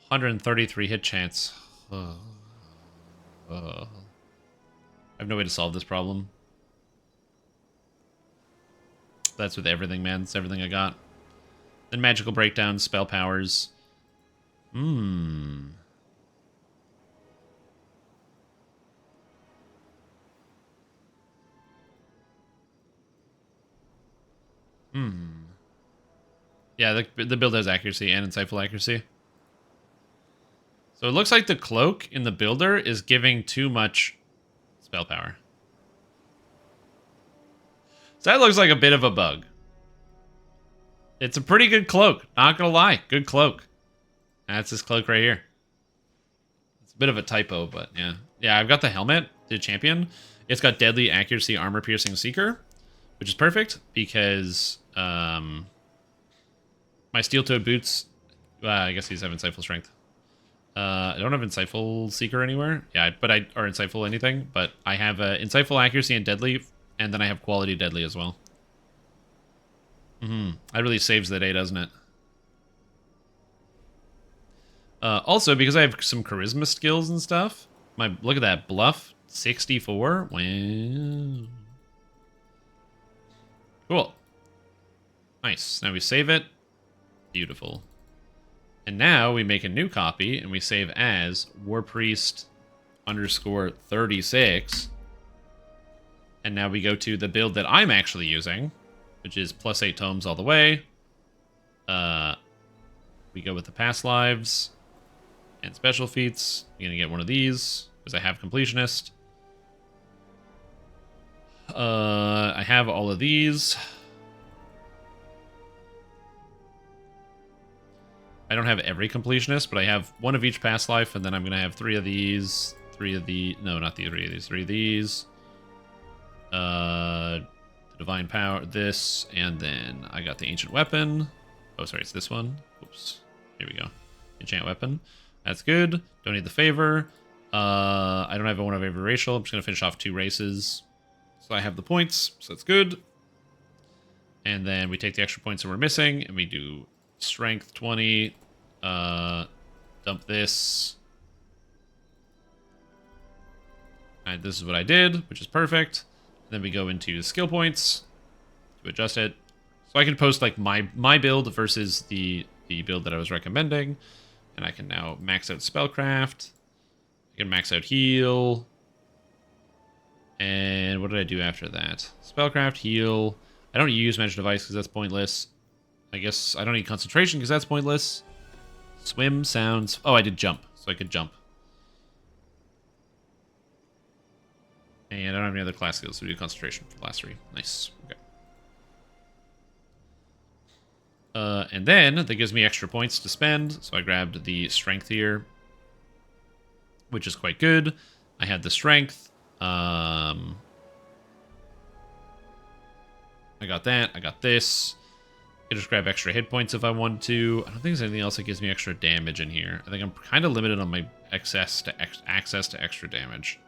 133 hit chance. I have no way to solve this problem. That's with everything, man. That's everything I got. Then magical breakdown, spell powers. Yeah, the build has accuracy and insightful accuracy. So it looks like the cloak in the builder is giving too much spell power. So that looks like a bit of a bug. It's a pretty good cloak, not gonna lie. Good cloak. That's this cloak right here. It's a bit of a typo, but yeah. Yeah, I've got the helmet, the champion. It's got deadly accuracy, armor piercing seeker, which is perfect because my steel-toed boots, I guess these have insightful strength. I don't have insightful seeker anywhere. Yeah, or insightful anything, but I have insightful accuracy and deadly, and then I have quality deadly as well. That really saves the day, doesn't it? Also, because I have some charisma skills and stuff, look at that bluff 64. Wow. Cool. Nice. Now we save it. Beautiful. And now we make a new copy and we save as warpriest underscore 36. And now we go to the build that I'm actually using, which is +8 tomes all the way. We go with the past lives and special feats. I'm gonna get one of these because I have completionist. I have all of these. I don't have every completionist, but I have one of each past life, and then I'm gonna have 3 of these, 3 of the no, not the 3 of these, 3 of these. The divine power, this, and then I got the ancient weapon. Oh, sorry, it's this one. Oops. Here we go. Enchant weapon. That's good. Don't need the favor. I don't have one of every racial. I'm just gonna finish off 2 races. So I have the points, so that's good. And then we take the extra points that we're missing, and we do strength 20. Dump this. Alright, this is what I did, which is perfect. Then we go into skill points to adjust it. So I can post like my build versus the build that I was recommending. And I can now max out spellcraft. I can max out heal. And what did I do after that? Spellcraft, heal. I don't use magic device because that's pointless. I guess I don't need concentration because that's pointless. Swim sounds... Oh, I did jump, so I could jump. And I don't have any other class skills, so we do concentration for the last 3. Nice. Okay. And then that gives me extra points to spend, so I grabbed the strength here, which is quite good. I had the strength. I got that. I got this. I could just grab extra hit points if I wanted to. I don't think there's anything else that gives me extra damage in here. I think I'm kind of limited on my access to extra damage.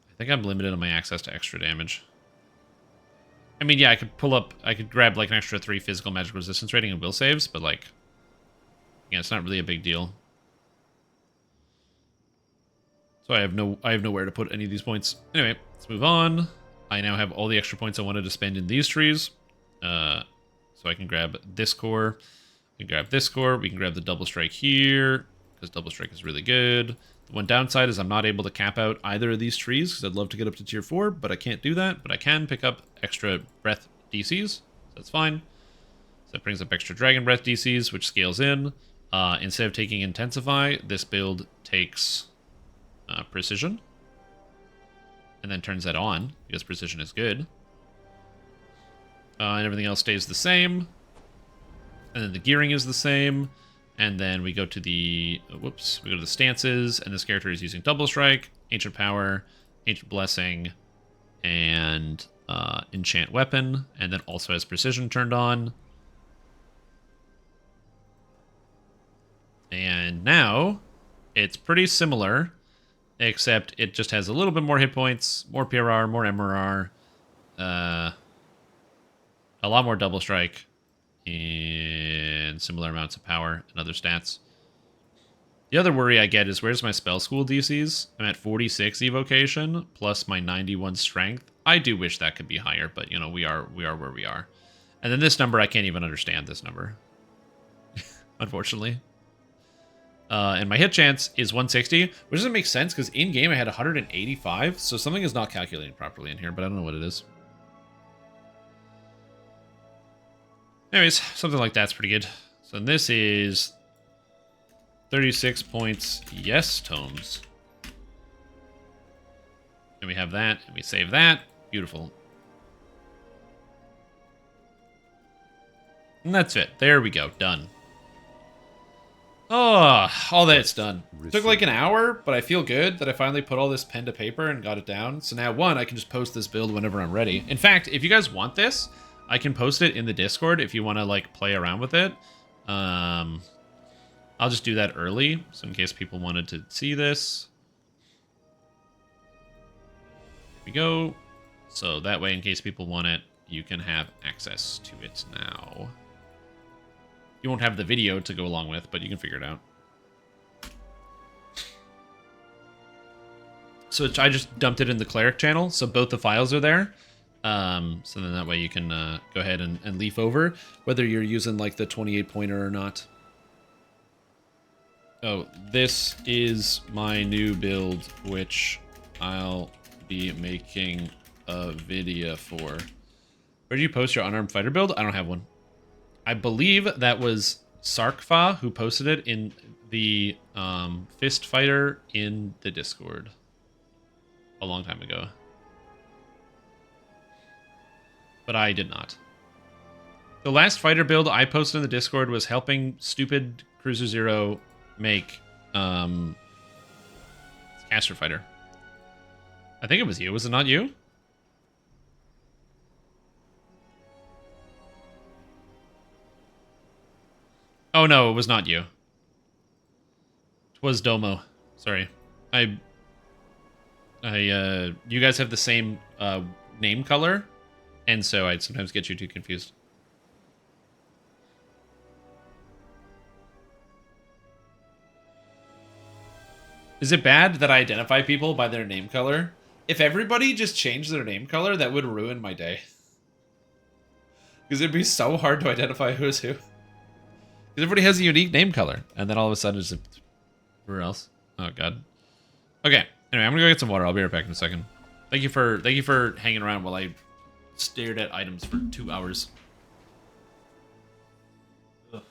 I think I'm limited on my access to extra damage. I mean, yeah, I could grab like an extra 3 physical magic resistance rating and will saves, but like, yeah, it's not really a big deal. So I have nowhere to put any of these points. Anyway, let's move on. I now have all the extra points I wanted to spend in these trees. So I can grab this core. We can grab this core. We can grab the double strike here, because double strike is really good. The one downside is I'm not able to cap out either of these trees, because I'd love to get up to tier 4, but I can't do that. But I can pick up extra breath DCs, so that's fine. So that brings up extra dragon breath DCs, which scales in. Instead of taking intensify, this build takes precision. And then turns that on, because precision is good. And everything else stays the same. And then the gearing is the same. And then we go to the... whoops. We go to the stances, and this character is using double strike, ancient power, ancient blessing, and enchant weapon. And then also has precision turned on. And now, it's pretty similar, except it just has a little bit more hit points, more PRR, more MRR, a lot more double strike, and similar amounts of power and other stats. The other worry I get is, where's my spell school DCs? I'm at 46 evocation, plus my 91 strength. I do wish that could be higher, but, you know, we are where we are. And then this number, I can't even understand this number, unfortunately. And my hit chance is 160, which doesn't make sense because in-game I had 185, so something is not calculating properly in here, but I don't know what it is. Anyways, something like that's pretty good. So this is 36 points, yes, tomes. And we have that, and we save that. Beautiful. And that's it. There we go. Done. Oh, all that's done. Took like an hour, but I feel good that I finally put all this pen to paper and got it down. So now, one, I can just post this build whenever I'm ready. In fact, if you guys want this, I can post it in the Discord if you want to like play around with it. I'll just do that early, so in case people wanted to see this. Here we go. So that way, in case people want it, you can have access to it now. You won't have the video to go along with, but you can figure it out. So I just dumped it in the cleric channel, so both the files are there. So then that way you can go ahead and leaf over, whether you're using like the 28 pointer or not. Oh, this is my new build, which I'll be making a video for. Where did you post your unarmed fighter build? I don't have one. I believe that was Sarkfa who posted it in the fist fighter in the Discord a long time ago. But I did not. The last fighter build I posted in the Discord was helping stupid Cruiser Zero make caster fighter. I think it was you. Was it not you? Oh no, it was not you. It was Domo. Sorry. You guys have the same name color, and so I sometimes get you two confused. Is it bad that I identify people by their name color? If everybody just changed their name color, that would ruin my day. Because it'd be so hard to identify who's who. Because everybody has a unique name color, and then all of a sudden it's where else? Oh god. Okay. Anyway, I'm gonna go get some water. I'll be right back in a second. Thank you for hanging around while I stared at items for 2 hours. Ugh.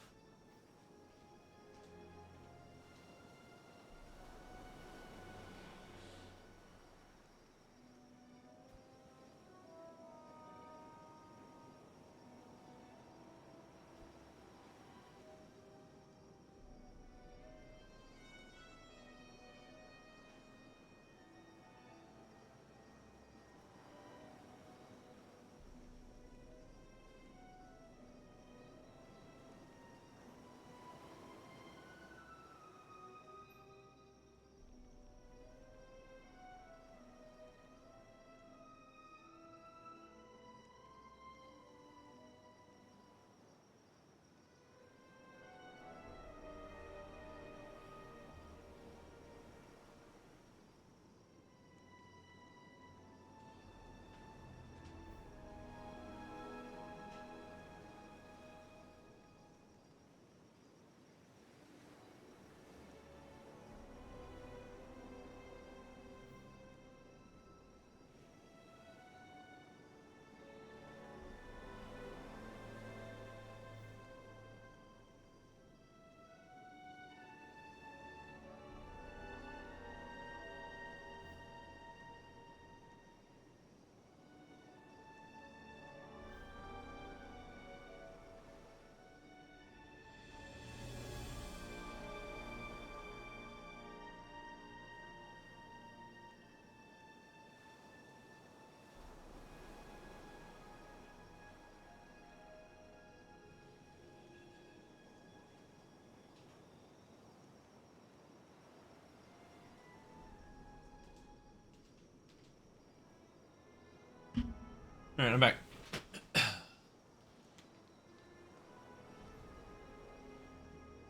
All right, I'm back.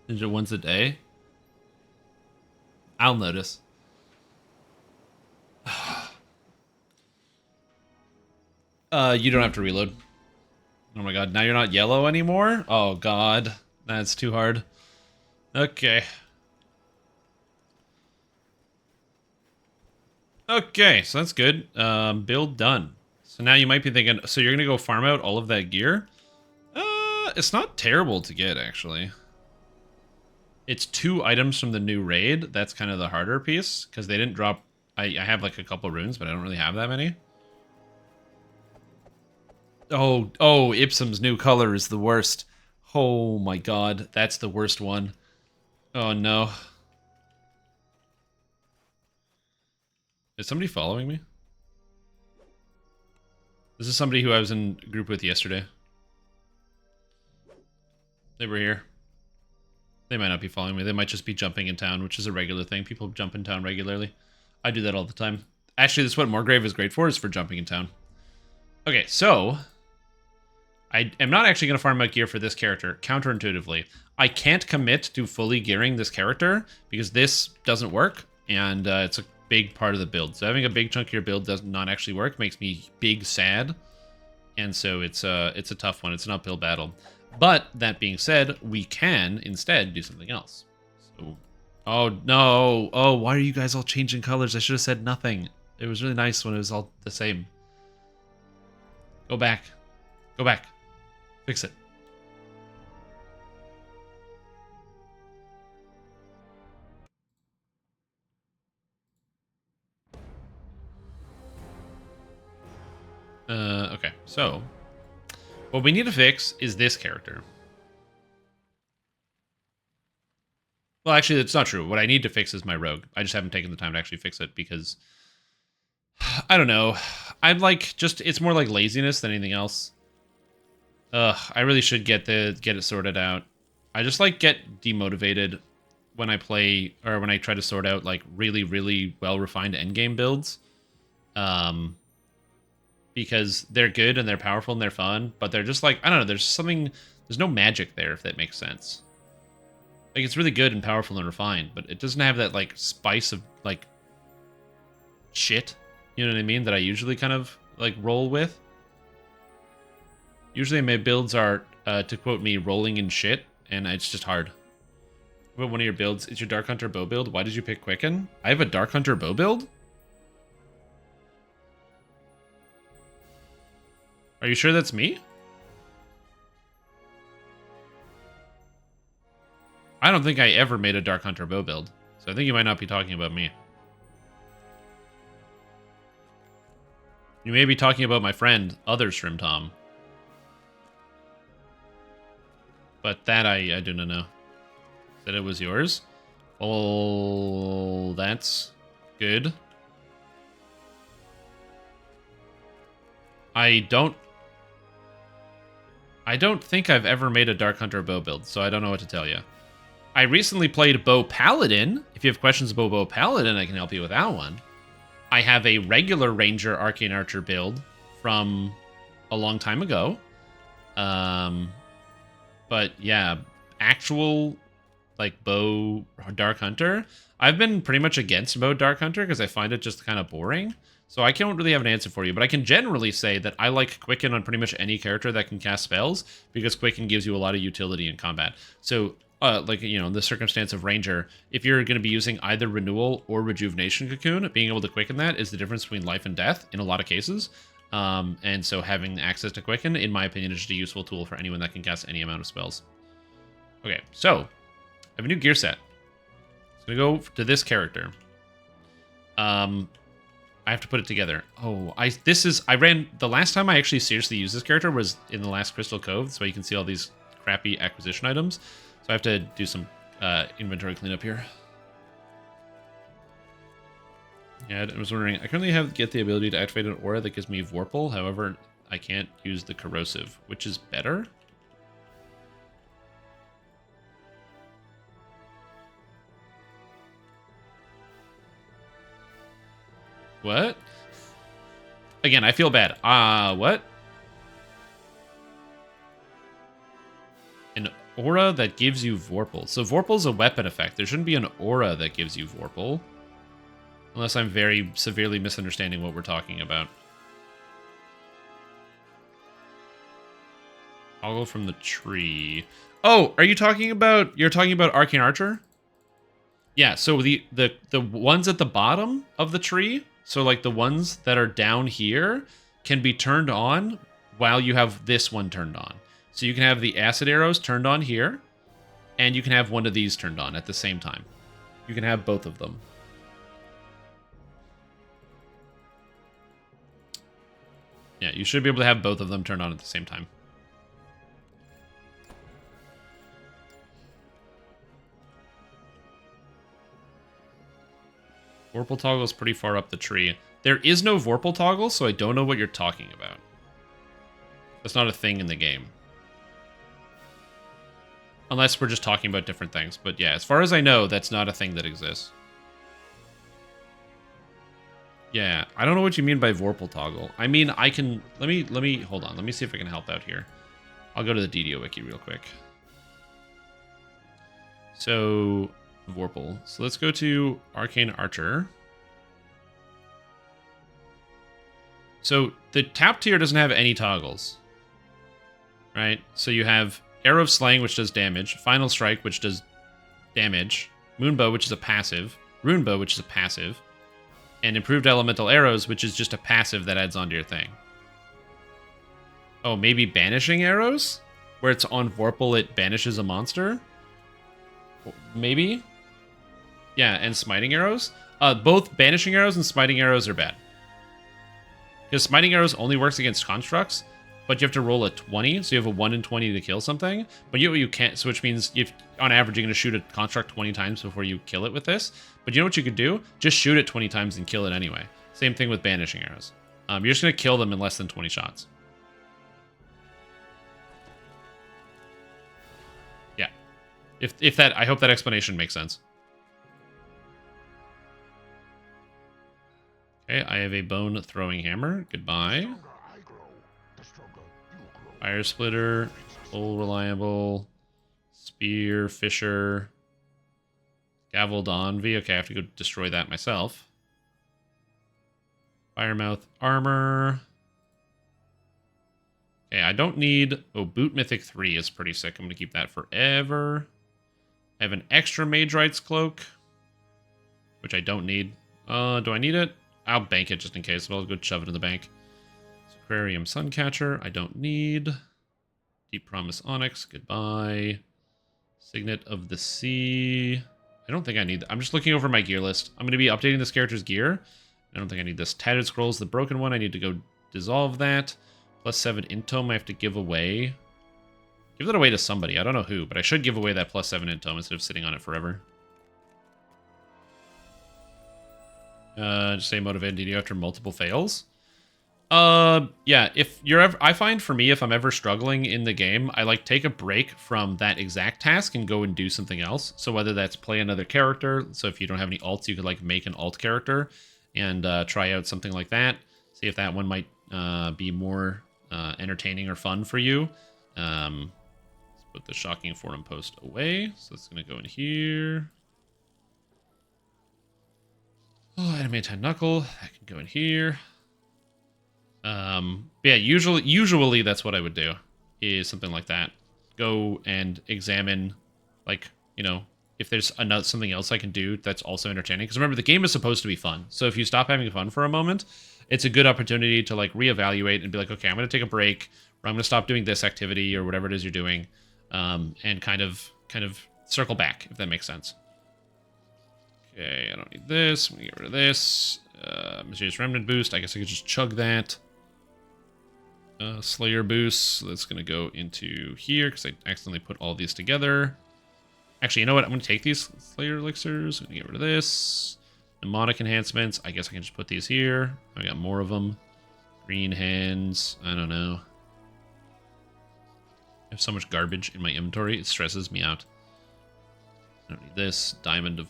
Ninja once a day? I'll notice. You don't have to reload. Oh my god, now you're not yellow anymore? Oh god, that's too hard. Okay. Okay, so that's good. Build done. So now you might be thinking, so you're gonna go farm out all of that gear? It's not terrible to get, actually. It's 2 items from the new raid. That's kind of the harder piece, because they didn't drop... I have like a couple runes, but I don't really have that many. Oh, Ipsum's new color is the worst. Oh my god, that's the worst one. Oh no. Is somebody following me? This is somebody who I was in a group with yesterday. They were here. They might not be following me. They might just be jumping in town, which is a regular thing. People jump in town regularly. I do that all the time. Actually, that's what Morgrave is great for, is for jumping in town. Okay, so I am not actually going to farm out gear for this character, counterintuitively. I can't commit to fully gearing this character because this doesn't work, and it's a big part of the build. So having a big chunk of your build does not actually work, makes me big sad, and so it's a tough one. It's an uphill battle. But that being said, we can instead do something else. So, oh no, oh why are you guys all changing colors? I should have said nothing. It was really nice when it was all the same. Go back, go back. Fix it. Okay, so what we need to fix is this character. Well, actually, that's not true. What I need to fix is my rogue. I just haven't taken the time to actually fix it because I don't know. I'm like it's more like laziness than anything else. I really should get it sorted out. I just like get demotivated when I play or when I try to sort out like really really well refined endgame builds. Because they're good and they're powerful and they're fun, but they're just like, I don't know, there's no magic there, if that makes sense. Like, it's really good and powerful and refined, but it doesn't have that, like, spice of, like, shit, you know what I mean, that I usually kind of, like, roll with. Usually my builds are, to quote me, rolling in shit, and it's just hard. What about one of your builds? It's your Dark Hunter bow build? Why did you pick Quicken? I have a Dark Hunter bow build? Are you sure that's me? I don't think I ever made a Dark Hunter bow build, so I think you might not be talking about me. You may be talking about my friend, other Shrimp Tom. But that I do not know. That it was yours? Oh, that's good. I don't think I've ever made a Dark Hunter bow build, so I don't know what to tell you. I recently played Bow Paladin. If you have questions about Bow Paladin, I can help you with that one. I have a regular Ranger Arcane Archer build from a long time ago. But yeah, actual like bow Dark Hunter. I've been pretty much against bow Dark Hunter because I find it just kind of boring. So I can't really have an answer for you, but I can generally say that I like Quicken on pretty much any character that can cast spells because Quicken gives you a lot of utility in combat. So, like, you know, in the circumstance of Ranger, if you're going to be using either Renewal or Rejuvenation Cocoon, being able to Quicken that is the difference between life and death in a lot of cases. And so having access to Quicken, in my opinion, is just a useful tool for anyone that can cast any amount of spells. Okay, so I have a new gear set. I'm gonna go to this character. I have to put it together. Oh, I ran the last time I actually seriously used this character was in the last Crystal Cove, so you can see all these crappy acquisition items. So I have to do some inventory cleanup here. Yeah, I was wondering. I currently get the ability to activate an aura that gives me Vorpal. However, I can't use the corrosive, which is better. What? Again, I feel bad. What? An aura that gives you Vorpal. So Vorpal's a weapon effect. There shouldn't be an aura that gives you Vorpal. Unless I'm very severely misunderstanding what we're talking about. Toggle from the tree. Oh, are you talking about... You're talking about Arcane Archer? Yeah, so the ones at the bottom of the tree... So, like, the ones that are down here can be turned on while you have this one turned on. So you can have the acid arrows turned on here, and you can have one of these turned on at the same time. You can have both of them. Yeah, you should be able to have both of them turned on at the same time. Vorpal toggle is pretty far up the tree. There is no Vorpal toggle, so I don't know what you're talking about. That's not a thing in the game. Unless we're just talking about different things. But yeah, as far as I know, that's not a thing that exists. Yeah, I don't know what you mean by Vorpal toggle. I mean, I can... Let me... Hold on. Let me see if I can help out here. I'll go to the DDO wiki real quick. So, Vorpal. So let's go to Arcane Archer. So the top tier doesn't have any toggles. Right? So you have Arrow of Slaying, which does damage. Final Strike, which does damage. Moonbow, which is a passive. Runebow, which is a passive. And Improved Elemental Arrows, which is just a passive that adds onto your thing. Oh, maybe Banishing Arrows? Where it's on Vorpal, it banishes a monster? Maybe? Yeah, and Smiting Arrows? Both Banishing Arrows and Smiting Arrows are bad. Because Smiting Arrows only works against constructs, but you have to roll a 20, so you have a 1 in 20 to kill something. But you can't, so which means if on average you're going to shoot a construct 20 times before you kill it with this. But you know what you could do? Just shoot it 20 times and kill it anyway. Same thing with Banishing Arrows. You're just going to kill them in less than 20 shots. Yeah. If that, I hope that explanation makes sense. Okay, I have a bone throwing hammer. Goodbye. Fire splitter, full reliable, spear, fisher, gavel Donvi. Okay, I have to go destroy that myself. Firemouth armor. Okay, I don't need... Oh, Boot Mythic 3 is pretty sick. I'm going to keep that forever. I have an extra Mage Rights cloak, which I don't need. Do I need it? I'll bank it just in case, but I'll go shove it in the bank. Aquarium Suncatcher, I don't need. Deep Promise Onyx, goodbye. Signet of the Sea. I don't think I need that. I'm just looking over my gear list. I'm going to be updating this character's gear. I don't think I need this. Tattered Scrolls, the broken one. I need to go dissolve that. +7 Intome I have to give away. Give that away to somebody. I don't know who, but I should give away that +7 Intome instead of sitting on it forever. Just say motivate DDO after multiple fails. Yeah, if you're ever, I find for me, if I'm ever struggling in the game, I like take a break from that exact task and go and do something else. So whether that's play another character, so if you don't have any alts, you could like make an alt character and try out something like that. See if that one might be more entertaining or fun for you. Let's put the Shocking Forum post away. So it's going to go in here. Oh, Adamantine Knuckle. That can go in here. Yeah, usually that's what I would do, is something like that. Go and examine, like, you know, if there's something else I can do that's also entertaining. Because remember, the game is supposed to be fun. So if you stop having fun for a moment, it's a good opportunity to, like, reevaluate and be like, okay, I'm going to take a break, or I'm going to stop doing this activity, or whatever it is you're doing, and kind of circle back, if that makes sense. Okay, I don't need this. I'm going to get rid of this. Mysterious Remnant boost. I guess I could just chug that. Slayer boost. So that's going to go into here because I accidentally put all these together. Actually, you know what? I'm going to take these Slayer elixirs. I'm going to get rid of this. Mnemonic enhancements. I guess I can just put these here. I got more of them. Green hands. I don't know. I have so much garbage in my inventory. It stresses me out. I don't need this. Diamond of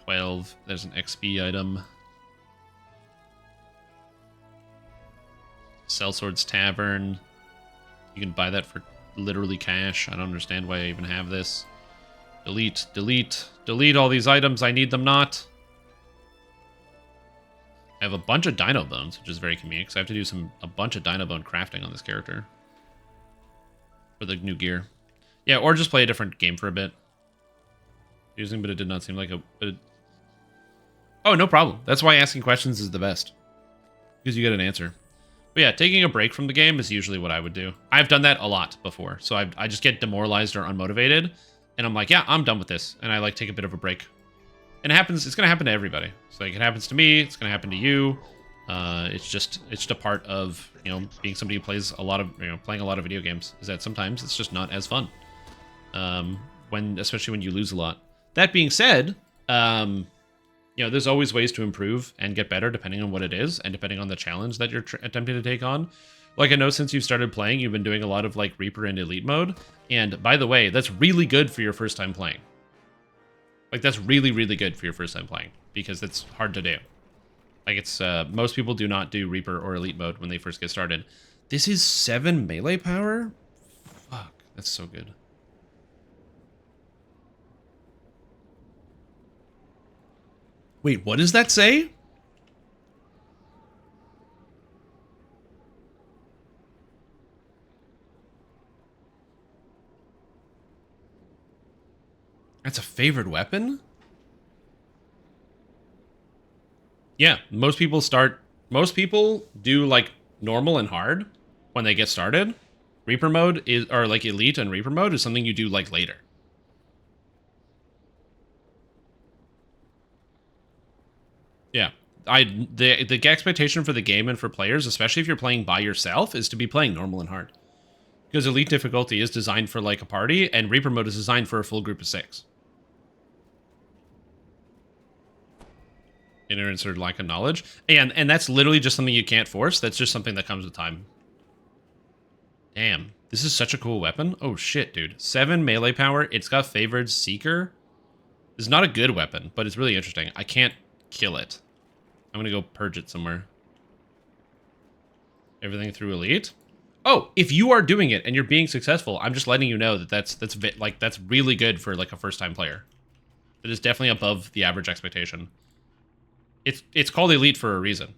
12. There's an XP item. Sellsword's Tavern. You can buy that for literally cash. I don't understand why I even have this. Delete, delete, delete all these items. I need them not. I have a bunch of dino bones, which is very convenient because I have to do a bunch of dino bone crafting on this character for the new gear. Yeah, or just play a different game for a bit. Using, but it did not seem like Oh, no problem. That's why asking questions is the best, because you get an answer. But yeah, taking a break from the game is usually what I would do. I've done that a lot before, so I just get demoralized or unmotivated, and I'm like, yeah, I'm done with this, and I like take a bit of a break. And it happens. It's gonna happen to everybody. So like, it happens to me. It's gonna happen to you. It's just a part of, you know, being somebody who plays a lot of, you know, playing a lot of video games. Is that sometimes it's just not as fun. Especially when you lose a lot. That being said, you know, there's always ways to improve and get better depending on what it is and depending on the challenge that you're attempting to take on. Like, I know since you've started playing, you've been doing a lot of like Reaper and Elite mode. And by the way, that's really good for your first time playing. Like, that's really, really good for your first time playing because it's hard to do. Like, it's, most people do not do Reaper or Elite mode when they first get started. This is 7 melee power? Fuck, that's so good. Wait, what does that say? That's a favored weapon? Yeah, most people do like normal and hard when they get started. Reaper mode is, or like Elite and Reaper mode is something you do like later. Yeah. The expectation for the game and for players, especially if you're playing by yourself, is to be playing normal and hard. Because Elite difficulty is designed for like a party, and Reaper mode is designed for a full group of 6. Ignorance or lack of knowledge. And that's literally just something you can't force. That's just something that comes with time. Damn. This is such a cool weapon. Oh shit, dude. 7 melee power. It's got favored Seeker. It's not a good weapon, but it's really interesting. I can't kill it. I'm gonna go purge it somewhere. Everything through Elite. Oh, if you are doing it and you're being successful, I'm just letting you know that that's really good for like a first time player. It is definitely above the average expectation. It's called Elite for a reason.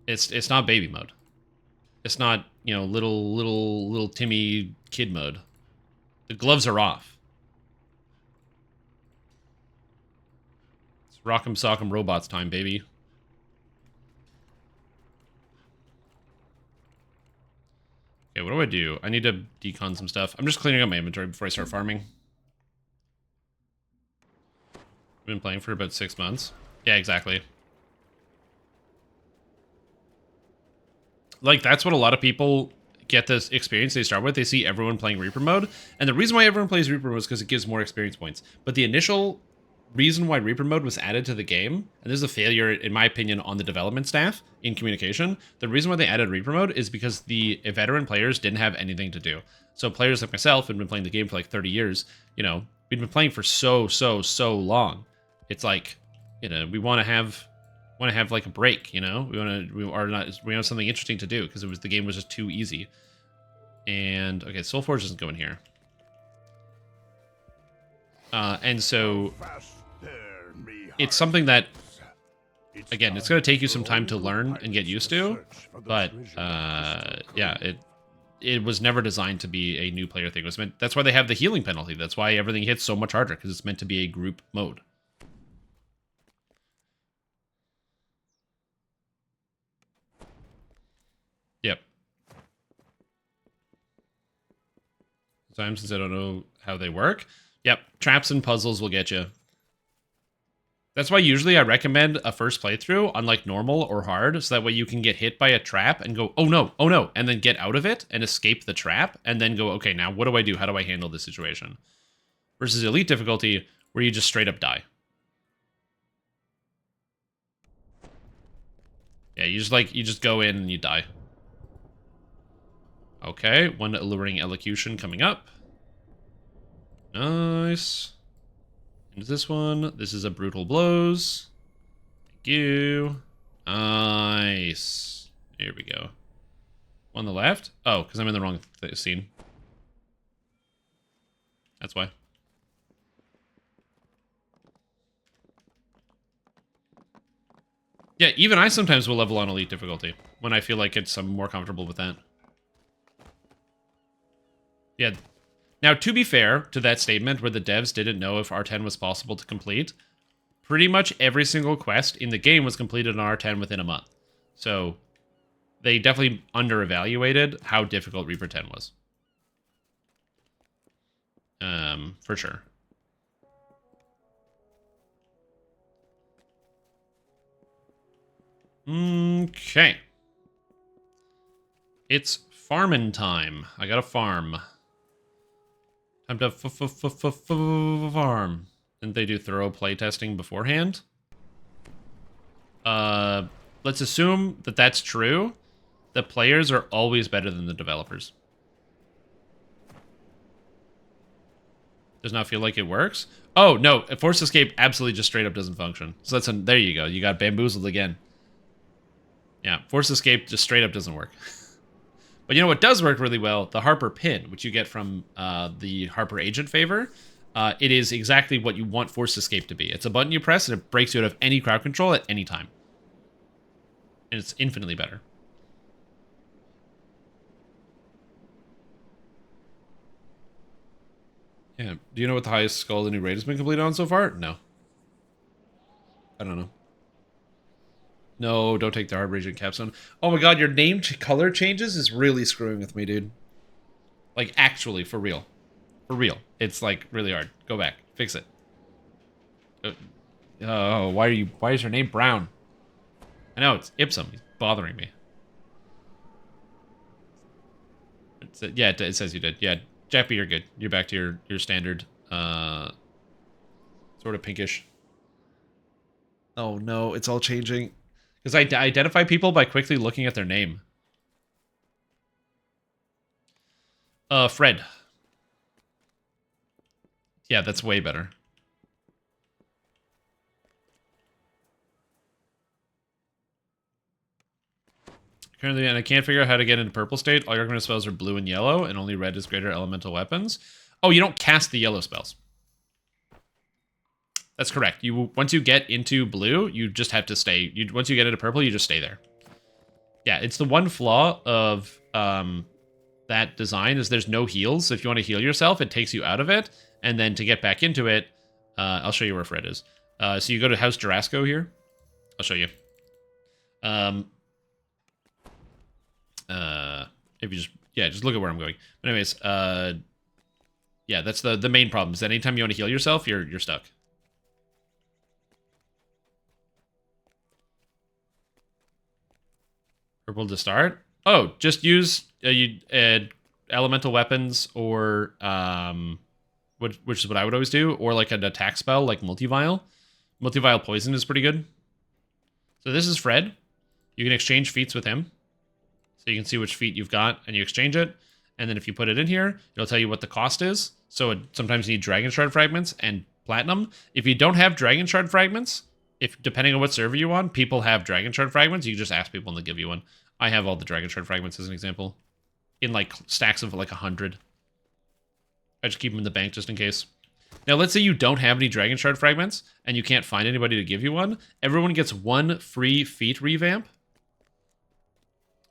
It's not baby mode. It's not, you know, little Timmy kid mode. The gloves are off. It's Rock'em Sock'em Robots time, baby. Okay, what do I do? I need to decon some stuff. I'm just cleaning up my inventory before I start farming. I've been playing for about 6 months. Yeah, exactly. Like, that's what a lot of people get this experience they start with. They see everyone playing Reaper mode. And the reason why everyone plays Reaper mode is because it gives more experience points. But the initial reason why Reaper mode was added to the game, and this is a failure, in my opinion, on the development staff in communication, the reason why they added Reaper mode is because the veteran players didn't have anything to do. So players like myself had been playing the game for like 30 years, you know, we'd been playing for so long. It's like, you know, we want to have like a break, you know? We want something interesting to do because the game was just too easy. And okay, Soulforge doesn't go in here. And so it's something that, again, it's going to take you some time to learn and get used to, but yeah, it was never designed to be a new player thing. It was meant, that's why they have the healing penalty. That's why everything hits so much harder, because it's meant to be a group mode. Yep. Sometimes, since I don't know how they work. Yep, traps and puzzles will get you. That's why usually I recommend a first playthrough on like normal or hard, so that way you can get hit by a trap and go, oh no, and then get out of it and escape the trap, and then go, okay, now what do I do? How do I handle this situation? Versus Elite difficulty, where you just straight up die. Yeah, you just go in and you die. Okay, one alluring elocution coming up. Nice. Into this one. This is a brutal blows. Thank you. Nice. Here we go. On the left? Oh, because I'm in the wrong scene. That's why. Yeah, even I sometimes will level on Elite difficulty when I feel like I'm more comfortable with that. Yeah. Now, to be fair to that statement where the devs didn't know if R10 was possible to complete, pretty much every single quest in the game was completed on R10 within a month. So they definitely under-evaluated how difficult Reaper 10 was. For sure. Okay. It's farming time. I gotta farm. Time to farm. Didn't they do thorough playtesting beforehand? Let's assume that that's true. The players are always better than the developers. Does not feel like it works. Oh, no. Force escape absolutely just straight up doesn't function. So there you go. You got bamboozled again. Yeah, force escape just straight up doesn't work. But you know what does work really well? The Harper pin, which you get from the Harper agent favor. It is exactly what you want force escape to be. It's a button you press and it breaks you out of any crowd control at any time. And it's infinitely better. Yeah. Do you know what the highest skull the new raid has been completed on so far? No. I don't know. No, don't take the Harbor Agent capstone. Oh my god, your name color changes is really screwing with me, dude. Like, actually, for real. For real. It's, like, really hard. Go back. Fix it. Oh, why is your name brown? I know, it's Ipsum. He's bothering me. Yeah, it says you did. Yeah, Jappy, you're good. You're back to your standard, sort of pinkish. Oh no, it's all changing. Because I identify people by quickly looking at their name. Fred. Yeah, that's way better. Currently, and I can't figure out how to get into purple state. All your recommended spells are blue and yellow, and only red is greater elemental weapons. Oh, you don't cast the yellow spells. That's correct. Once you get into blue, you just have to stay. Once you get into purple, you just stay there. Yeah, it's the one flaw of that design is there's no heals. So if you want to heal yourself, it takes you out of it, and then to get back into it, I'll show you where Fred is. So you go to House Jarasco here. I'll show you. If you just look at where I'm going. But anyways, yeah, that's the main problem. Is that anytime you want to heal yourself, you're stuck. Purple to start. Oh, just use elemental weapons or which is what I would always do, or like an attack spell like multivile. Multivile poison is pretty good. So this is Fred. You can exchange feats with him. So you can see which feat you've got, and you exchange it. And then if you put it in here, it'll tell you what the cost is. So sometimes you need Dragon Shard Fragments and Platinum. If you don't have Dragon Shard Fragments, depending on what server you're on, people have Dragon Shard Fragments, you can just ask people and they'll give you one. I have all the Dragon Shard Fragments as an example. In like stacks of like 100. I just keep them in the bank just in case. Now let's say you don't have any Dragon Shard Fragments, and you can't find anybody to give you one. Everyone gets one free feat revamp.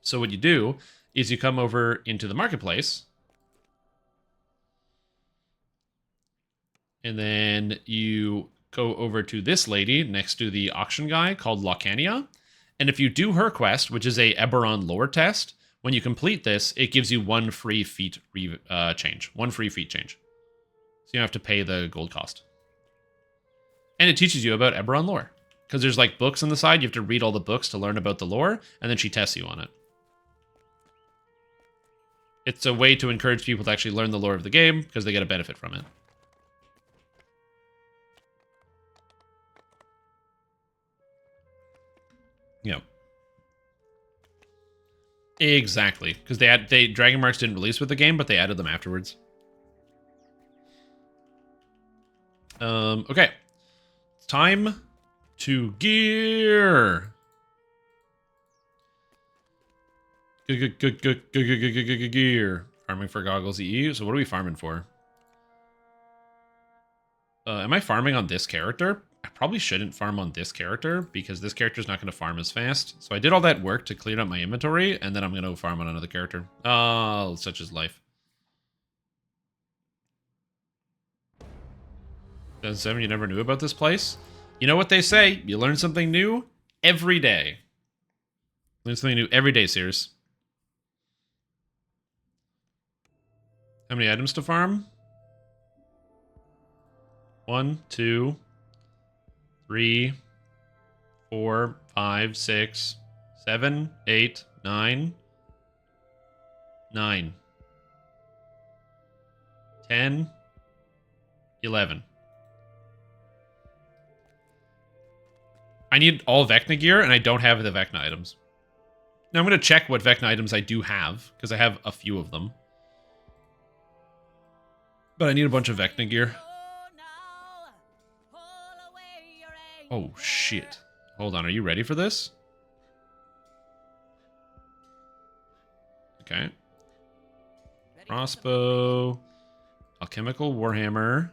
So what you do is you come over into the marketplace, and then you go over to this lady next to the auction guy called Locania. And if you do her quest, which is a Eberron lore test, when you complete this, it gives you one free feat change. One free feat change. So you don't have to pay the gold cost. And it teaches you about Eberron lore. Because there's like books on the side. You have to read all the books to learn about the lore, and then she tests you on it. It's a way to encourage people to actually learn the lore of the game, because they get a benefit from it. Yeah. Exactly. Because Dragon Marks didn't release with the game, but they added them afterwards. Okay. It's time to gear. Gear. Farming for goggles EE. So what are we farming for? Am I farming on this character? I probably shouldn't farm on this character because this character's not going to farm as fast. So I did all that work to clear up my inventory, and then I'm going to farm on another character. Oh, such is life. 2007, you never knew about this place? You know what they say? You learn something new every day. Learn something new every day, Sears. How many items to farm? 1, 2, 3, 4, 5, 6, 7, 8, 9, 9, 10, 11. I need all Vecna gear, and I don't have the Vecna items. Now I'm going to check what Vecna items I do have, because I have a few of them. But I need a bunch of Vecna gear. Oh, shit. Hold on, are you ready for this? Okay. Crossbow. Alchemical Warhammer.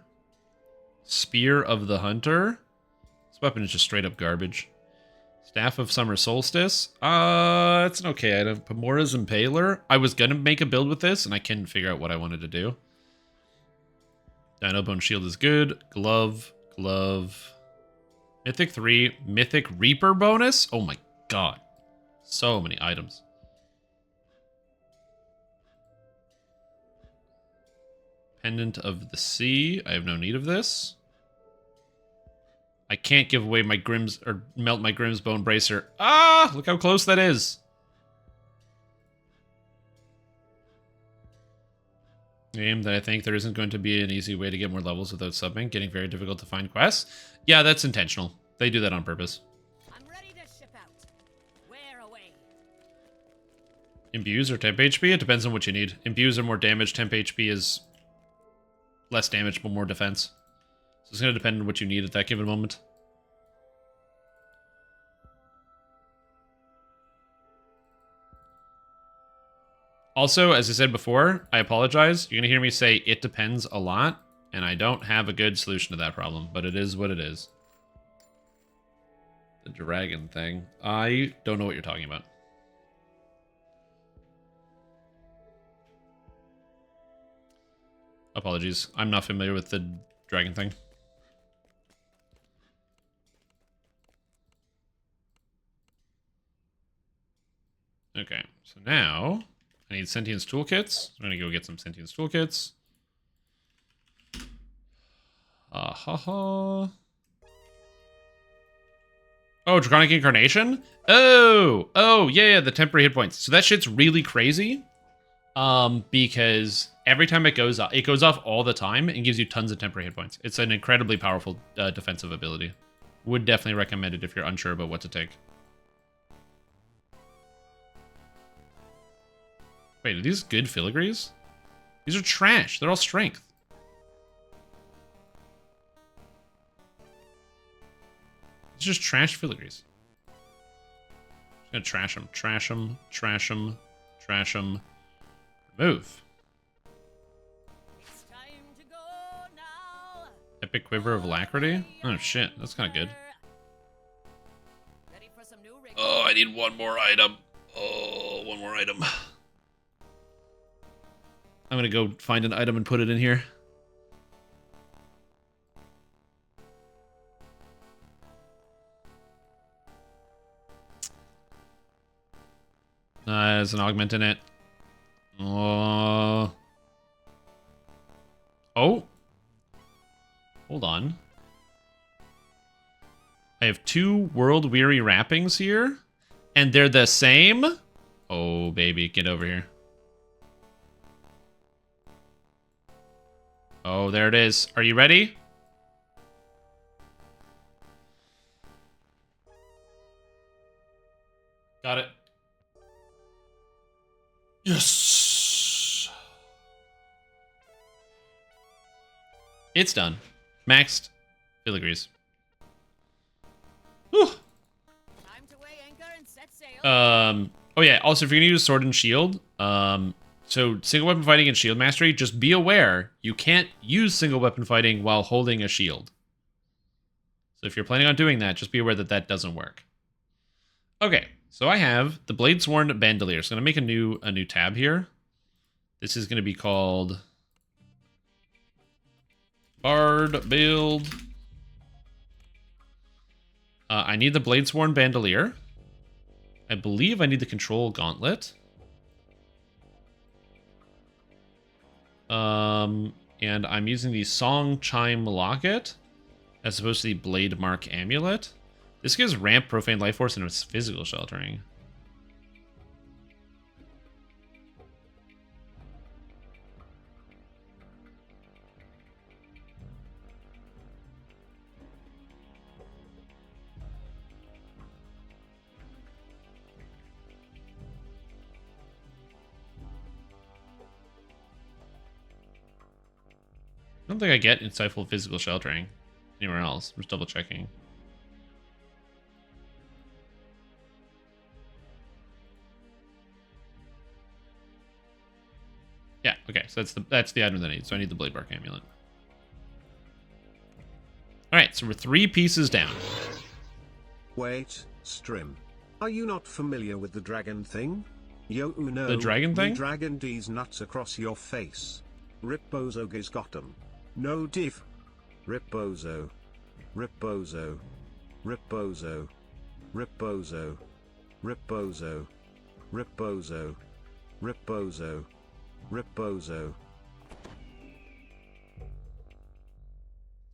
Spear of the Hunter. This weapon is just straight up garbage. Staff of Summer Solstice. It's an okay item. Pamora's Impaler. I was gonna make a build with this, and I couldn't figure out what I wanted to do. Dino Bone Shield is good. Glove. Mythic 3. Mythic Reaper bonus? Oh my god. So many items. Pendant of the Sea. I have no need of this. I can't give away my Grimm's, or melt my Grimm's Bone Bracer. Ah! Look how close that is. Game that I think there isn't going to be an easy way to get more levels without subbing. Getting very difficult to find quests. Yeah, that's intentional. They do that on purpose. I'm ready to ship out. Where away? Imbues or temp HP? It depends on what you need. Imbues are more damage. Temp HP is less damage, but more defense. So it's going to depend on what you need at that given moment. Also, as I said before, I apologize. You're going to hear me say it depends a lot, and I don't have a good solution to that problem, but it is what it is. The dragon thing. I don't know what you're talking about. Apologies. I'm not familiar with the dragon thing. Okay, so now I need sentience toolkits. I'm gonna go get some sentience toolkits. Oh, Draconic Incarnation? Oh, yeah, the temporary hit points. So that shit's really crazy. Because every time it goes off all the time and gives you tons of temporary hit points. It's an incredibly powerful defensive ability. Would definitely recommend it if you're unsure about what to take. Wait, are these good filigrees? These are trash. They're all strength. These are just trash filigrees. Just gonna trash them, trash them, trash them, trash them. Remove. It's time to go now. Epic Quiver of Alacrity? Oh shit, that's kind of good. Ready for some new rig. Oh, I need one more item. Oh, one more item. I'm gonna go find an item and put it in here. There's an augment in it. Oh. Hold on. I have 2 World Weary wrappings here, and they're the same? Oh, baby, get over here. Oh, there it is. Are you ready? Got it. Yes. It's done. Maxed filigrees. Whew. Time to weigh anchor and set sail. Oh yeah, also if you're gonna use sword and shield, so single weapon fighting and shield mastery, just be aware you can't use single weapon fighting while holding a shield. So if you're planning on doing that, just be aware that that doesn't work. Okay, so I have the Bladesworn Bandolier. So I'm gonna make a new tab here. This is gonna be called Bard Build. I need the Bladesworn Bandolier. I believe I need the Control Gauntlet. And I'm using the Song Chime Locket as opposed to the Blade Mark Amulet. This gives ramp, profane life force, and its physical sheltering. don't think I get insightful physical sheltering anywhere else. I'm just double checking. Yeah, okay, so that's the item that I need. So I need the blade bark amulet. Alright, so we're 3 pieces down. Wait, Strim. Are you not familiar with the dragon thing? Yo no. The dragon thing? Dragon D's nuts across your face. Rip Bozo Giz got 'em. No diff. Rip Bozo. Rip Bozo. Rip Bozo. Rip Bozo. Rip Bozo. Rip Bozo. Rip Bozo. Rip Bozo.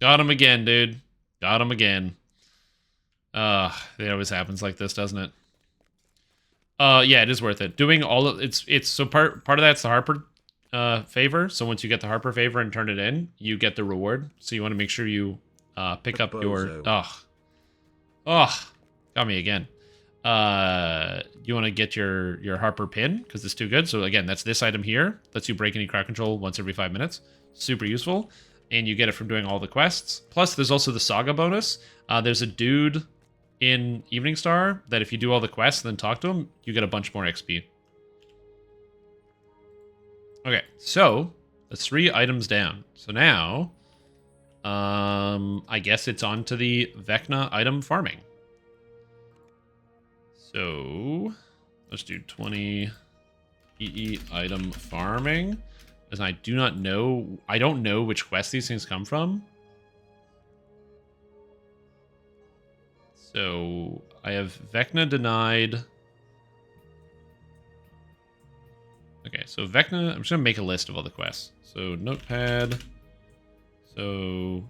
Got him again, dude. Got him again. It always happens like this, doesn't it? Yeah, it is worth it. Doing all of it's so part of that's the Harper favor. So once you get the Harper favor and turn it in, you get the reward. So you want to make sure you pick up your got me again. You want to get your Harper pin because it's too good. So again, that's this item here. Lets you break any crowd control once every 5 minutes. Super useful. And you get it from doing all the quests. Plus, there's also the Saga bonus. There's a dude in Evening Star that if you do all the quests and then talk to him, you get a bunch more XP. Okay, so that's 3 items down. So now, I guess it's on to the Vecna item farming. So let's do 20 EE item farming. As I do not know, I don't know which quest these things come from. So I have Vecna denied. Okay, so Vecna, I'm just gonna make a list of all the quests. So notepad. So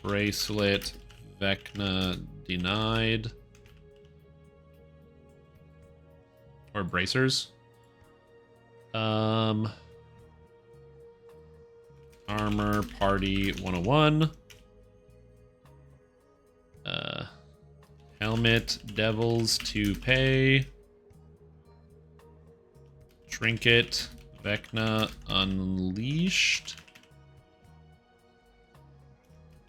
bracelet, Vecna denied. Or bracers. Armor Party 101. Helmet Devils to pay. Trinket Vecna Unleashed.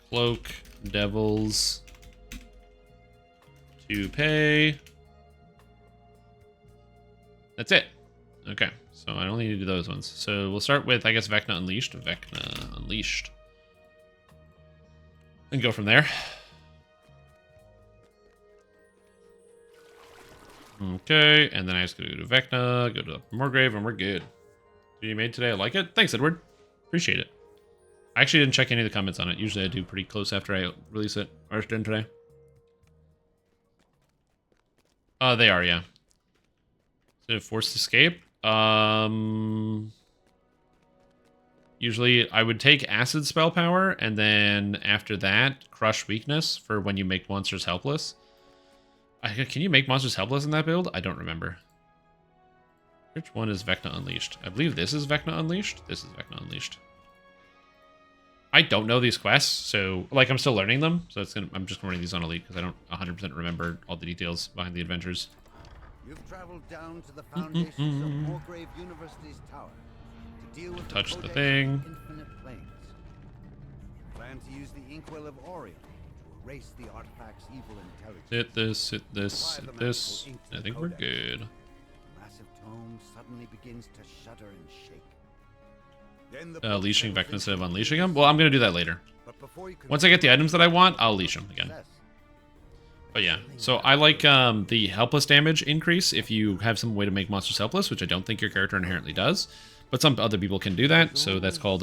Cloak Devils to pay. That's it. Okay, so I only need to do those ones. So we'll start with, I guess, Vecna Unleashed. Vecna Unleashed. And go from there. Okay, and then I just go to Vecna, go to Morgrave, and we're good. You made today, I like it. Thanks, Edward. Appreciate it. I actually didn't check any of the comments on it. Usually I do pretty close after I release it. Or didn't today. They are, yeah. So forced escape. Usually I would take acid spell power, and then after that, crush weakness for when you make monsters helpless. Can you make monsters helpless in that build? I don't remember. Which one is Vecna Unleashed? I believe this is Vecna Unleashed. This is Vecna Unleashed. I don't know these quests, so like I'm still learning them. So I'm just running these on Elite because I don't 100% remember all the details behind the adventures. You've traveled down to the foundations of Morgrave University's tower to deal with Touch the Codex thing. of Infinite Planes. You plan to use the Inkwell of Orion to erase the artifact's evil intelligence. Hit this, hit this, hit this. I think we're good. The massive tome suddenly begins to shudder and shake. Then the Leashing Vecna instead of unleashing him? Well, I'm going to do that later. But before you can Once I get the items that I want, I'll leash them again. But yeah, so I like the helpless damage increase if you have some way to make monsters helpless, which I don't think your character inherently does. But some other people can do that, so that's called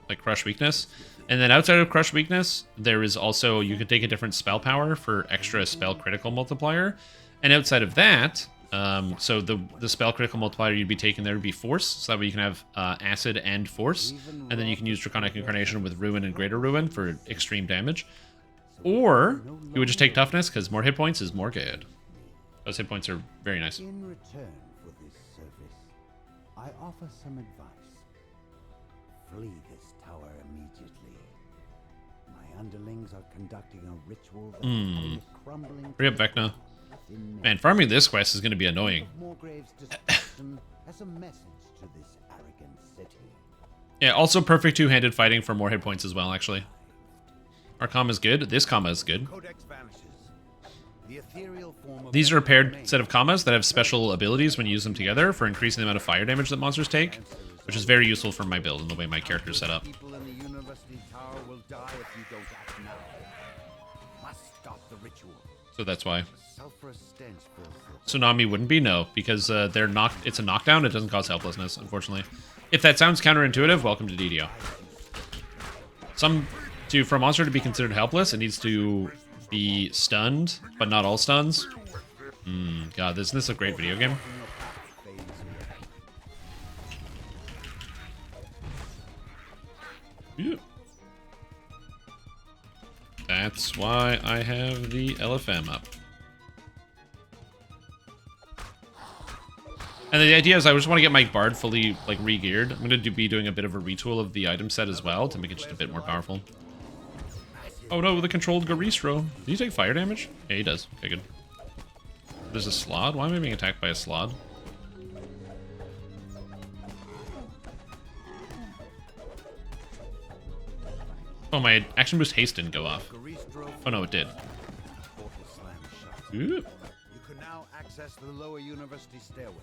like Crush Weakness. And then outside of Crush Weakness, there is also, you can take a different spell power for extra spell critical multiplier. And outside of that, so the spell critical multiplier you'd be taking there would be Force, so that way you can have Acid and Force, and then you can use Draconic Incarnation with Ruin and Greater Ruin for extreme damage. Or you would just take Toughness, because more hit points is more good. Those hit points are very nice. In return for this service, I offer some advice. Flee this tower immediately. My underlings are conducting a ritual that is having a crumbling. Hurry up, Vecna. Man, farming this quest is going to be annoying. Morgrave's destruction as a message to this arrogant city. Yeah, also perfect two-handed fighting for more hit points as well, actually. Our comma is good. This comma is good. Codex vanishes. The ethereal form of These are a paired remains. set of commas that have special abilities when you use them together for increasing the amount of fire damage that monsters take, which is very useful for my build and the way my character is set up. People in the university tower will die if you don't act now. Must stop the ritual. So that's why. Sulfurous stench fills the Tsunami wouldn't be, no, because they're knocked. It's a knockdown. It doesn't cause helplessness, unfortunately. If that sounds counterintuitive, welcome to DDO. For a monster to be considered helpless, it needs to be stunned, but not all stuns. God, isn't this a great video game? Yeah. That's why I have the LFM up. And the idea is I just want to get my Bard fully, like, re-geared. I'm going to be doing a bit of a retool of the item set as well to make it just a bit more powerful. Oh no, the controlled Garistro. Did he take fire damage? Yeah, he does. Okay, good. There's a Slod? Why am I being attacked by a Slod? Oh, my action boost haste didn't go off. Oh no, it did. Ooh. You can now access the lower university stairway.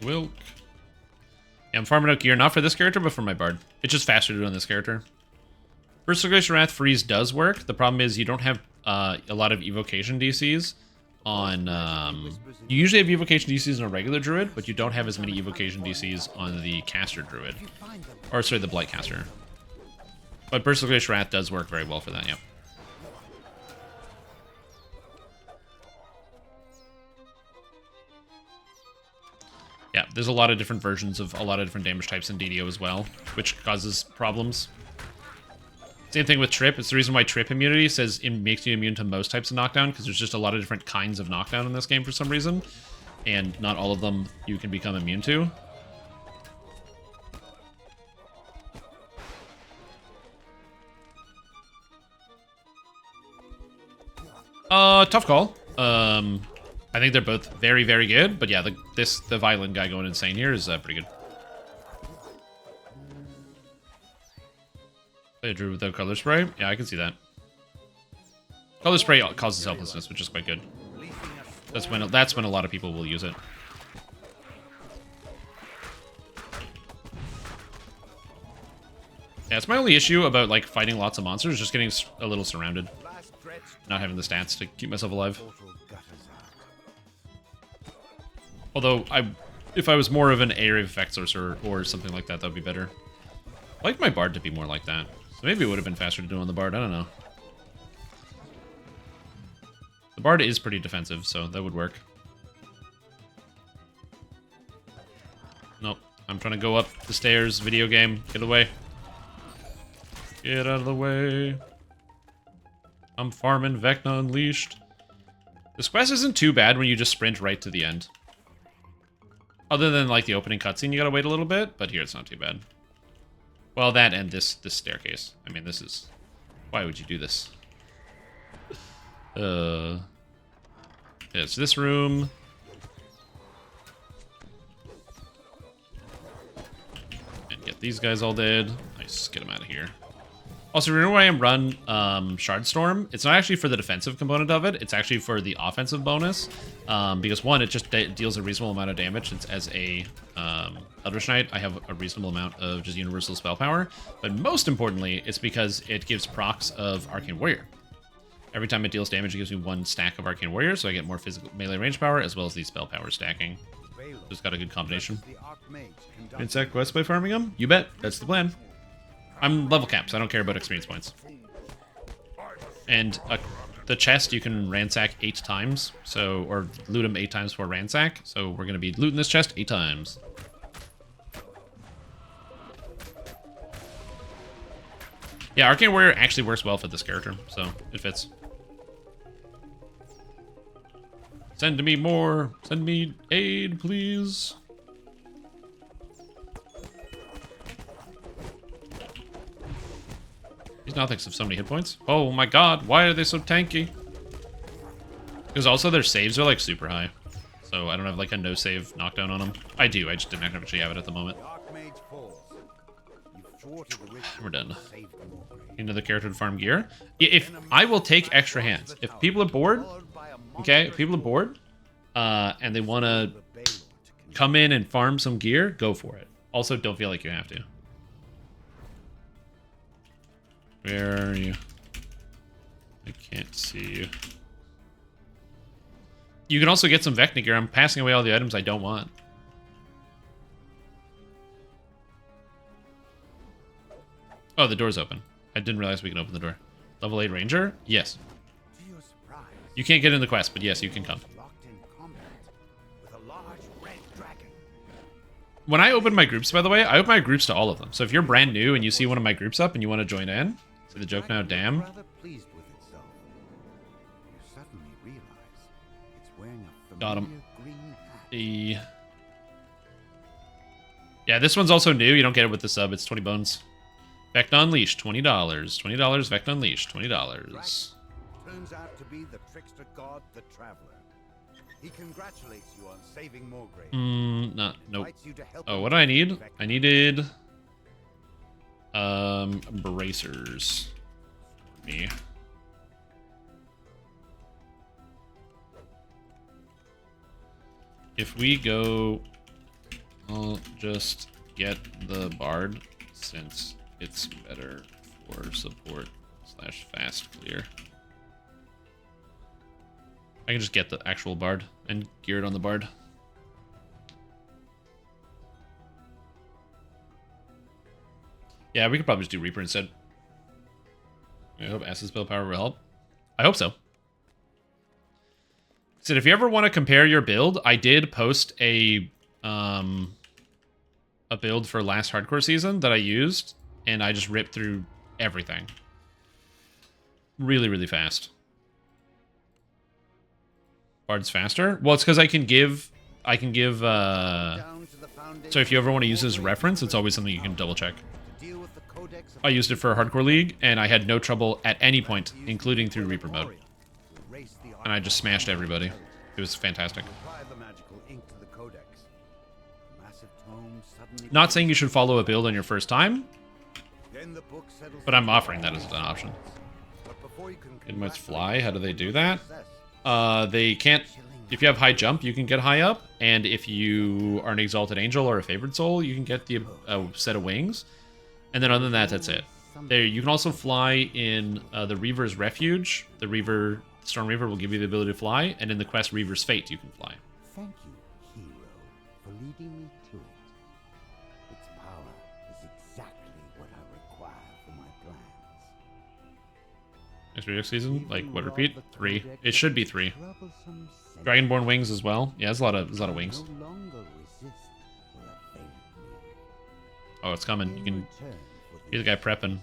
Wilk. Yeah, I'm farming out gear, not for this character, but for my Bard. It's just faster to do on this character. Burst of Glacial Wrath freeze does work. The problem is you don't have a lot of evocation DCs on... you usually have evocation DCs on a regular druid, but you don't have as many evocation DCs on the caster druid. Or, sorry, the blight caster. But Burst of Glacial Wrath does work very well for that, yeah. Yeah, there's a lot of different versions of a lot of different damage types in DDO as well, which causes problems. Same thing with Trip. It's the reason why Trip immunity says it makes you immune to most types of knockdown, because there's just a lot of different kinds of knockdown in this game for some reason, and not all of them you can become immune to. Tough call. I think they're both very, very good, but yeah, the violent guy going insane here is pretty good. Play a druid without color spray? Yeah, I can see that. Color spray causes helplessness, which is quite good. That's when a lot of people will use it. Yeah, it's my only issue about like fighting lots of monsters, just getting a little surrounded. Not having the stats to keep myself alive. Although, if I was more of an area of effect sorcerer or something like that, that would be better. I'd like my Bard to be more like that. So maybe it would have been faster to do on the Bard, I don't know. The Bard is pretty defensive, so that would work. Nope, I'm trying to go up the stairs, video game, get away. Get out of the way. I'm farming Vecna Unleashed. This quest isn't too bad when you just sprint right to the end. Other than, like, the opening cutscene, you gotta wait a little bit, but here it's not too bad. Well, that and this staircase. I mean, this is... Why would you do this? It's this room. And get these guys all dead. Nice, get them out of here. Also, remember why I run Shardstorm? It's not actually for the defensive component of it. It's actually for the offensive bonus. Because one, it just deals a reasonable amount of damage. It's as a Eldritch Knight, I have a reasonable amount of just universal spell power. But most importantly, it's because it gives procs of Arcane Warrior. Every time it deals damage, it gives me 1 stack of Arcane Warrior, so I get more physical melee range power, as well as the spell power stacking. Just got a good combination. Insect quest by farming them? You bet. That's the plan. I'm level capped, so I don't care about experience points. And the chest you can ransack 8 times, so, or loot them 8 times for ransack. So we're gonna be looting this chest 8 times. Yeah, Arcane Warrior actually works well for this character, so it fits. Send me more. Send me aid, please. These Nothics have so many hit points. Oh my god, why are they so tanky? Because also their saves are like super high. So I don't have like a no save knockdown on them. I do, I just didn't actually have it at the moment. We're done. Another character to farm gear. If I will take extra hands. If people are bored, okay, if people are bored, and they want to come in and farm some gear, go for it. Also, don't feel like you have to. Where are you? I can't see you. You can also get some Vecna gear. I'm passing away all the items I don't want. Oh, the door's open. I didn't realize we can open the door. Level 8 Ranger? Yes. You can't get in the quest, but yes, you can come. When I open my groups, by the way, I open my groups to all of them. So if you're brand new and you see one of my groups up and you want to join in, see the joke now, damn. Got him. Yeah, this one's also new. You don't get it with the sub. It's 20 bones. Vecna Unleashed, $20. $20. Vecna Unleashed, $20. Turns out to be the trickster god, the traveler. He congratulates you on saving Morgrave. Nope. Oh, what do I need? I needed bracers. Me. If we go, I'll just get the bard since it's better for support / fast clear. I can just get the actual bard and gear it on the bard. Yeah, we could probably just do Reaper instead. I hope Acid Spell Power will help. I hope so. So if you ever want to compare your build, I did post a build for last hardcore season that I used, and I just ripped through everything. Really, really fast. Bard's faster? Well, it's because I can give, so if you ever want to use this as a reference, it's always something you can double check. I used it for Hardcore League, and I had no trouble at any point, including through Reaper mode. And I just smashed everybody. It was fantastic. Not saying you should follow a build on your first time, but I'm offering that as an option. Inmates fly, how do they do that? They can't, if you have high jump, you can get high up, and if you are an Exalted Angel or a Favored Soul, you can get the set of wings. And then other than that, that's it. There, you can also fly in the Reaver's Refuge. The Storm Reaver will give you the ability to fly, and in the quest Reaver's Fate, you can fly. Thank you, hero, for leading me to it. Its power is exactly what I require for my plans. Next season, like what? Repeat 3. It should be 3. Dragonborn wings as well. Yeah, there's a lot of wings. Oh, it's coming. You can be the guy prepping.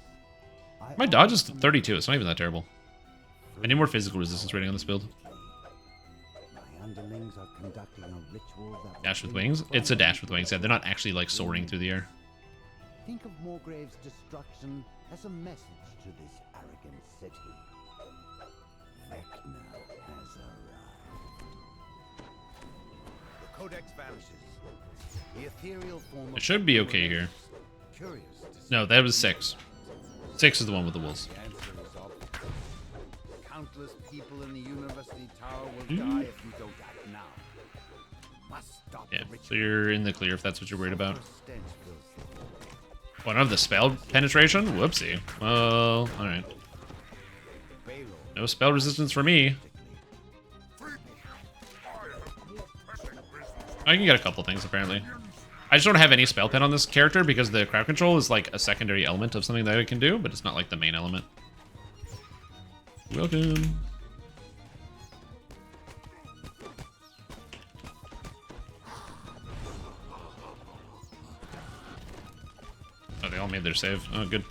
My dodge is 32. It's not even that terrible. I need more physical resistance rating on this build. Dash with wings? It's a dash with wings. Yeah, they're not actually like soaring through the air. Think of Morgrave's destruction as a message to this arrogant city. Vecna has arrived. The codex vanishes. The ethereal form It should be okay here. No, that was 6. 6 is the one with the wolves. Countless people in the university tower will die if you don't act now. Must stop. Yeah, so you're in the clear if that's what you're worried about. Well, I don't have the spell penetration? Whoopsie. Well, alright. No spell resistance for me. I can get a couple things, apparently. I just don't have any spell pen on this character because the crowd control is like a secondary element of something that I can do, but it's not like the main element. Welcome. Oh, they all made their save. Oh, good.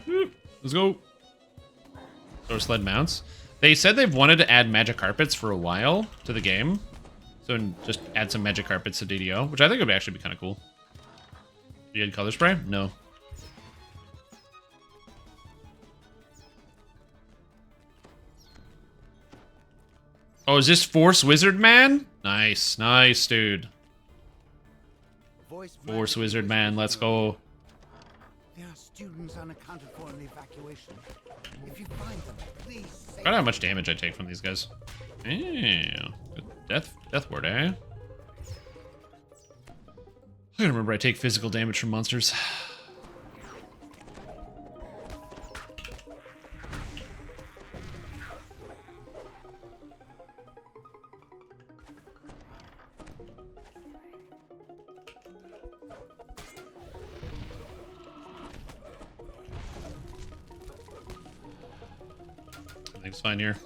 Woo. Let's go. Door sled mounts. They said they've wanted to add magic carpets for a while to the game. So just add some magic carpets to DDO, which I think would actually be kind of cool. You had color spray? No. Oh, is this Force Wizard Man? Nice, nice, dude. Force Wizard Man, let's go. There are students unaccounted for in the evacuation. If you find them, please save Forgot how much damage I take from these guys. Yeah, death ward, eh? I gotta remember I take physical damage from monsters. Everything's fine here.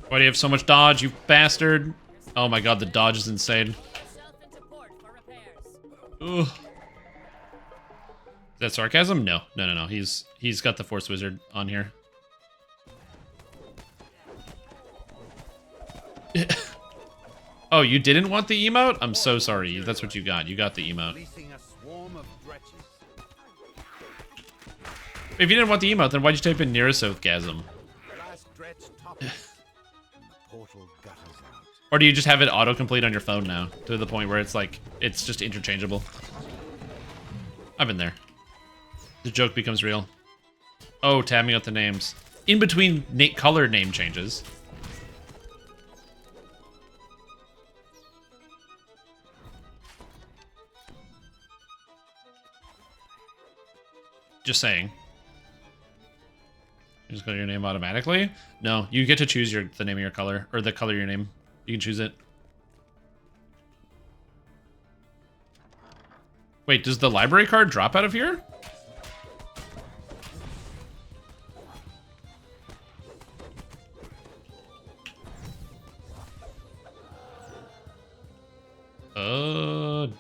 Why do you have so much dodge, you bastard? Oh my god, the dodge is insane. Yourself into port for repairs. Ugh. Is that sarcasm? No. No. He's got the Force Wizard on here. Oh, you didn't want the emote? I'm so sorry. That's what you got. You got the emote. releasing a swarm of dretches. If you didn't want the emote, then why'd you type in Neurosothgasm? Last dretch toppled. Portal gutters out. Or do you just have it autocomplete on your phone now? To the point where it's like, it's just interchangeable. I've been there. The joke becomes real. Oh, tabbing out the names. In between color name changes. Just saying. You just go to your name automatically? No, you get to choose the name of your color, or the color of your name. You can choose it. Wait, does the library card drop out of here?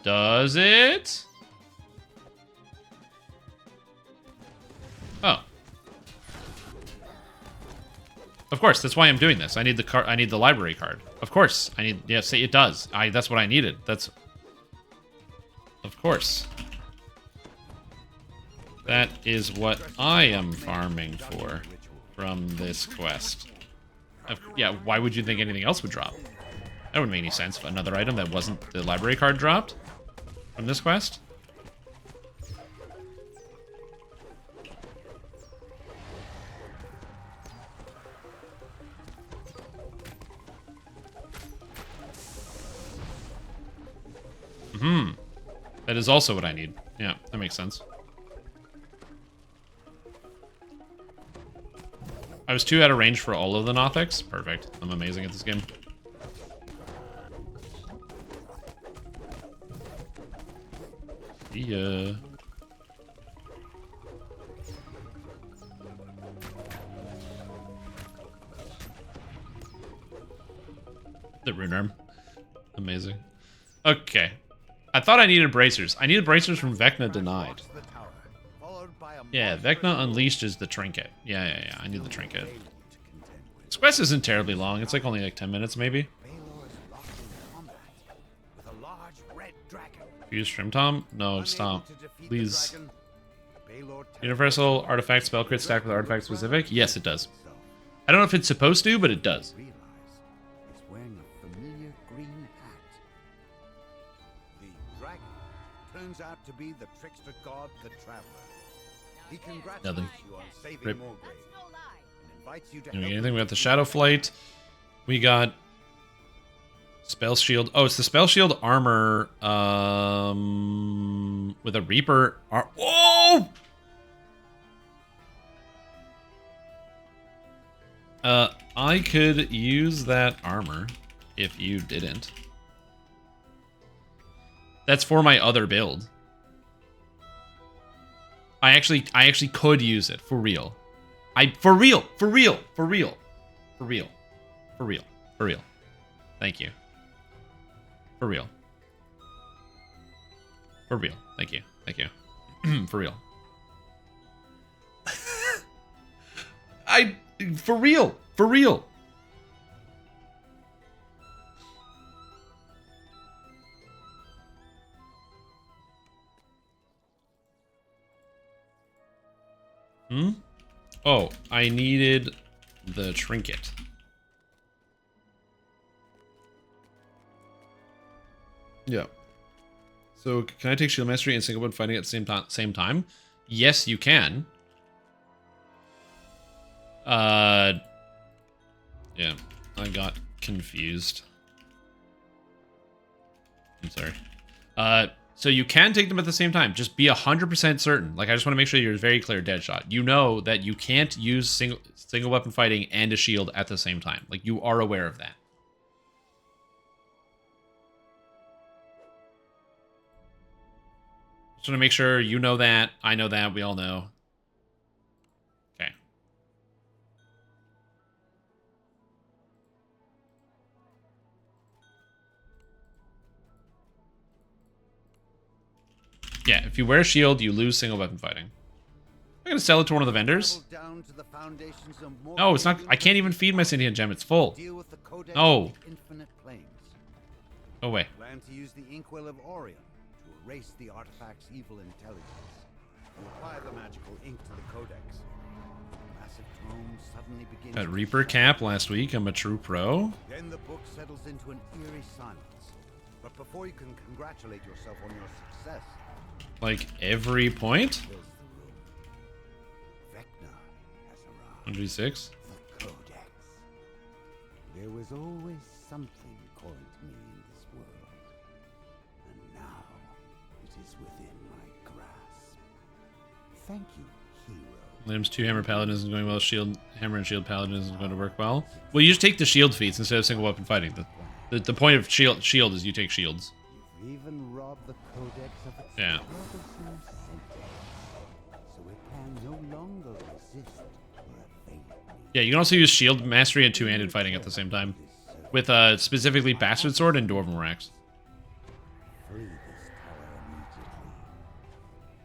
Does it? Oh. Of course, that's why I'm doing this. I need the library card. Of course. Yes, it does. That's what I needed. That's of course. That is what I am farming for from this quest. Yeah, why would you think anything else would drop? That wouldn't make any sense if another item that wasn't the library card dropped from this quest. That is also what I need. Yeah, that makes sense. I was 2 out of range for all of the Nothics. Perfect. I'm amazing at this game. Yeah. The rune arm. Amazing. Okay. I thought I needed bracers. I needed bracers from Vecna Denied. Yeah, Vecna Unleashed is the trinket. Yeah. I need the trinket. This quest isn't terribly long. It's like only like 10 minutes, maybe. Use Trim Tom? No, Stomp. Please. Universal artifact spell crit stack with artifact specific? Yes, it does. I don't know if it's supposed to, but it does. Turns out to be the trickster god, the Traveler. He congratulates Nothing. you on saving Rip. Morgrave That's no lie. and invites you to Doing help anything? him We got the Shadow Flight. We got Spell Shield. Oh, it's the Spell Shield armor with a Reaper. Whoa! I could use that armor if you didn't. That's for my other build. I actually could use it for real. For real. Thank you. For real. Thank you. For real. For real. Oh, I needed the trinket. Yeah. So can I take shield mastery and single weapon fighting at the same time? Yes, you can. Yeah, I got confused. I'm sorry. So you can take them at the same time. Just be 100% certain. Like, I just want to make sure you're very clear, Deadshot. You know that you can't use single weapon fighting and a shield at the same time. Like, you are aware of that. Just want to make sure you know that. I know that. We all know. Okay. Yeah, if you wear a shield, you lose single weapon fighting. I'm gonna sell it to one of the vendors. No, it's not. I can't even feed my Sentient Gem. It's full. No. Go away. Plan to use the inkwell of Orion to erase the artifact's evil intelligence and apply the magical ink to the codex. The massive tome suddenly begins. Got Reaper cap last week. I'm a true pro. Then the book settles into an eerie silence. But before you can congratulate yourself on your success, Like every point? there's the room. Vecna has arrived. 126. The codex. There was always something calling to me in this world. And now it is within my grasp. Thank you, hero. Limbs 2 hammer paladin isn't going well. Shield hammer and shield paladin isn't going to work well. Well, you just take the shield feats instead of single weapon fighting. The point of shield is you take shields. You've even robbed the codex of its Yeah. troublesome sentence, so it can no longer resist or evade me. Yeah, you can also use shield mastery and two-handed fighting at the same time. With specifically Bastard Sword and Dwarven Rax. Flee this tower immediately.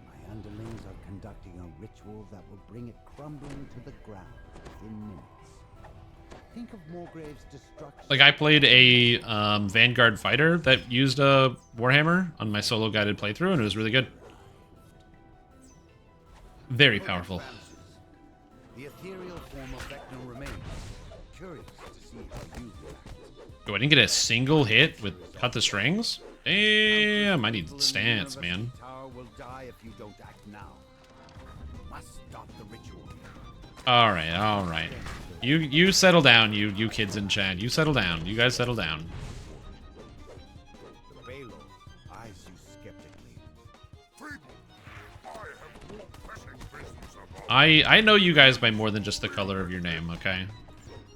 My underlings are conducting a ritual that will bring it crumbling to the ground within minutes. Think of Morgrave's destruction. Like, I played a Vanguard fighter that used a Warhammer on my solo guided playthrough, and it was really good. Very powerful. The ethereal form of Vecna remains. Curious to see how you react. Oh, I didn't get a single hit with Cut the Strings? Damn, I need stance, man. Tower will die if you don't act now. Must stop the ritual. Alright, alright. You settle down, you kids in chat. You settle down. You guys settle down. The Balo eyes you skeptically. I know you guys by more than just the color of your name, okay?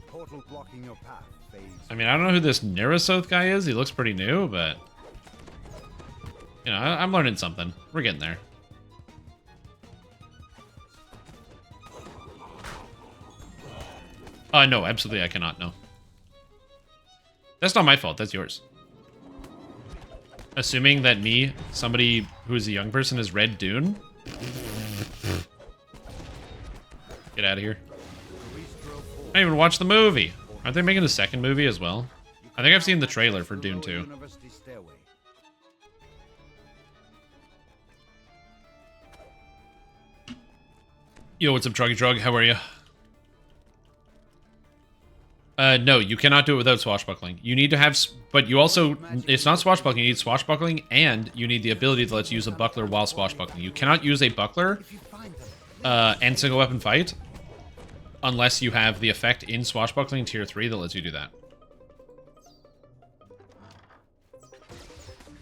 Portal blocking your path fades. I mean, I don't know who this Nerasoth guy is. He looks pretty new, but... You know, I'm learning something. We're getting there. No, absolutely I cannot, no. That's not my fault, that's yours. Assuming that me, somebody who is a young person, has read Dune? Get out of here. I didn't even watch the movie. Aren't they making a second movie as well? I think I've seen the trailer for Dune 2. University stairway. Yo, what's up, Truggy Trug? How are you? No, you cannot do it without swashbuckling. You need to have, but you also, it's not swashbuckling, you need swashbuckling, and you need the ability to let you use a buckler while swashbuckling. You cannot use a buckler and single weapon fight unless you have the effect in swashbuckling tier 3 that lets you do that.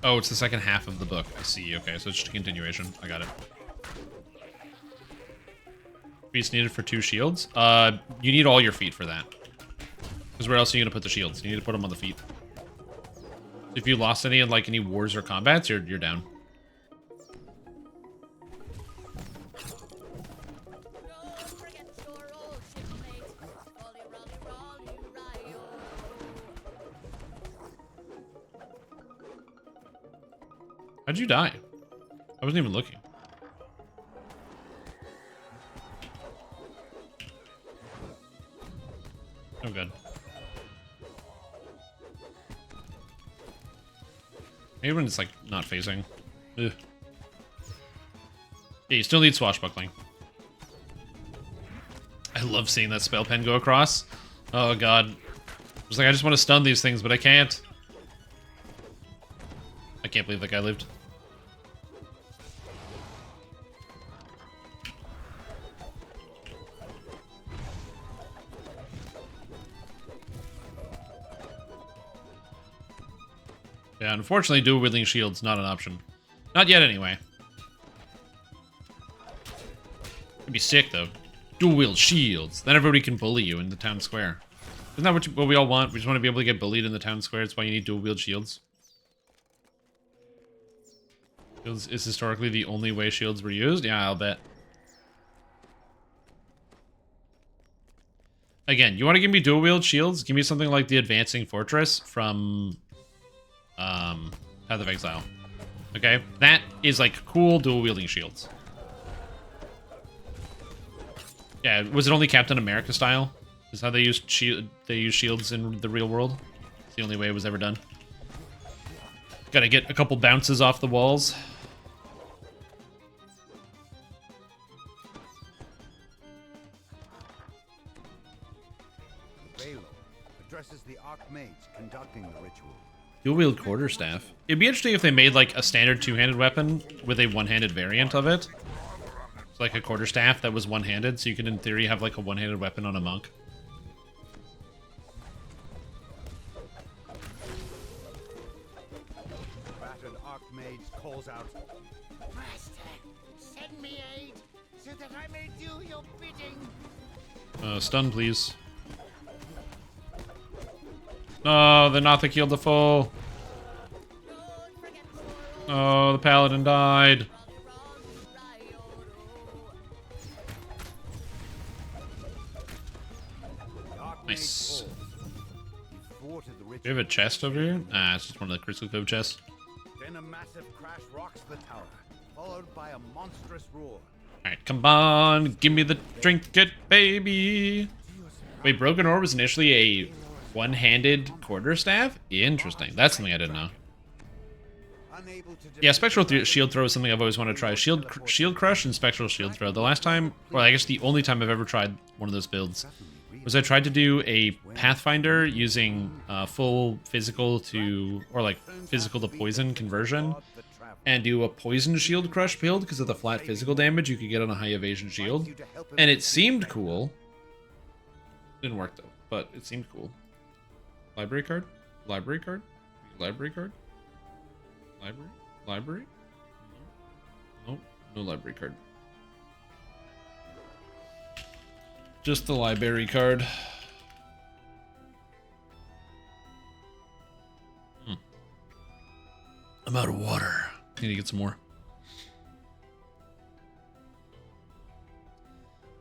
Oh, it's the second half of the book. I see. Okay, so it's just a continuation. I got it. Feats needed for 2 shields. You need all your feet for that. Because where else are you going to put the shields? You need to put them on the feet. If you lost any in like any wars or combats, you're down. Don't forget your old shipmate. Rolly, rolly, rolly, ryo. How'd you die? I wasn't even looking. Oh, good. Maybe when it's like not facing. Ugh. Yeah, you still need swashbuckling. I love seeing that spell pen go across. Oh god. It's like I just want to stun these things, but I can't. I can't believe that guy lived. Yeah, unfortunately, dual wielding shields not an option. Not yet, anyway. It'd be sick though. Dual wield shields. Then everybody can bully you in the town square. Isn't that what we all want? We just want to be able to get bullied in the town square. That's why you need dual wield shields. Shields is historically the only way shields were used. Yeah, I'll bet. Again, you want to give me dual wield shields? Give me something like the Advancing Fortress from Path of Exile. Okay, that is like cool dual wielding shields. Yeah, was it only Captain America style? Is how they use shields in the real world? It's the only way it was ever done. Gotta get a couple bounces off the walls. Velo addresses the Archmage conducting the ritual. Dual wield quarterstaff. It'd be interesting if they made like a standard two-handed weapon with a one-handed variant of it. It's like a quarterstaff that was one-handed, so you could in theory have like a one-handed weapon on a monk. Battered Archmage calls out, Master, send me aid so that I may do your bidding. Stun, please. No, they're not the Kill the Full. Don't forget sorrow. Oh, the paladin died. the Archmage Nice. calls. He thwarted the Do we ritual. have a chest over here? Ah, it's just one of the Crystal Cove chests. Then a massive crash rocks the tower, followed by a monstrous roar. Alright, come on. Give me the trinket, baby. Wait, Broken Ore was initially a one-handed quarterstaff? Interesting. That's something I didn't know. Unable to Yeah, Spectral Shield Throw is something I've always wanted to try. Shield Crush and Spectral Shield Throw. The last time, or I guess the only time I've ever tried one of those builds, was I tried to do a Pathfinder using full physical to, or like physical to poison conversion, and do a Poison Shield Crush build because of the flat physical damage you could get on a high evasion shield. And it seemed cool. Didn't work though, but it seemed cool. Library card? Library card? Library card? Library? Library? Nope, no library card. Just the library card. I'm out of water. Need to get some more.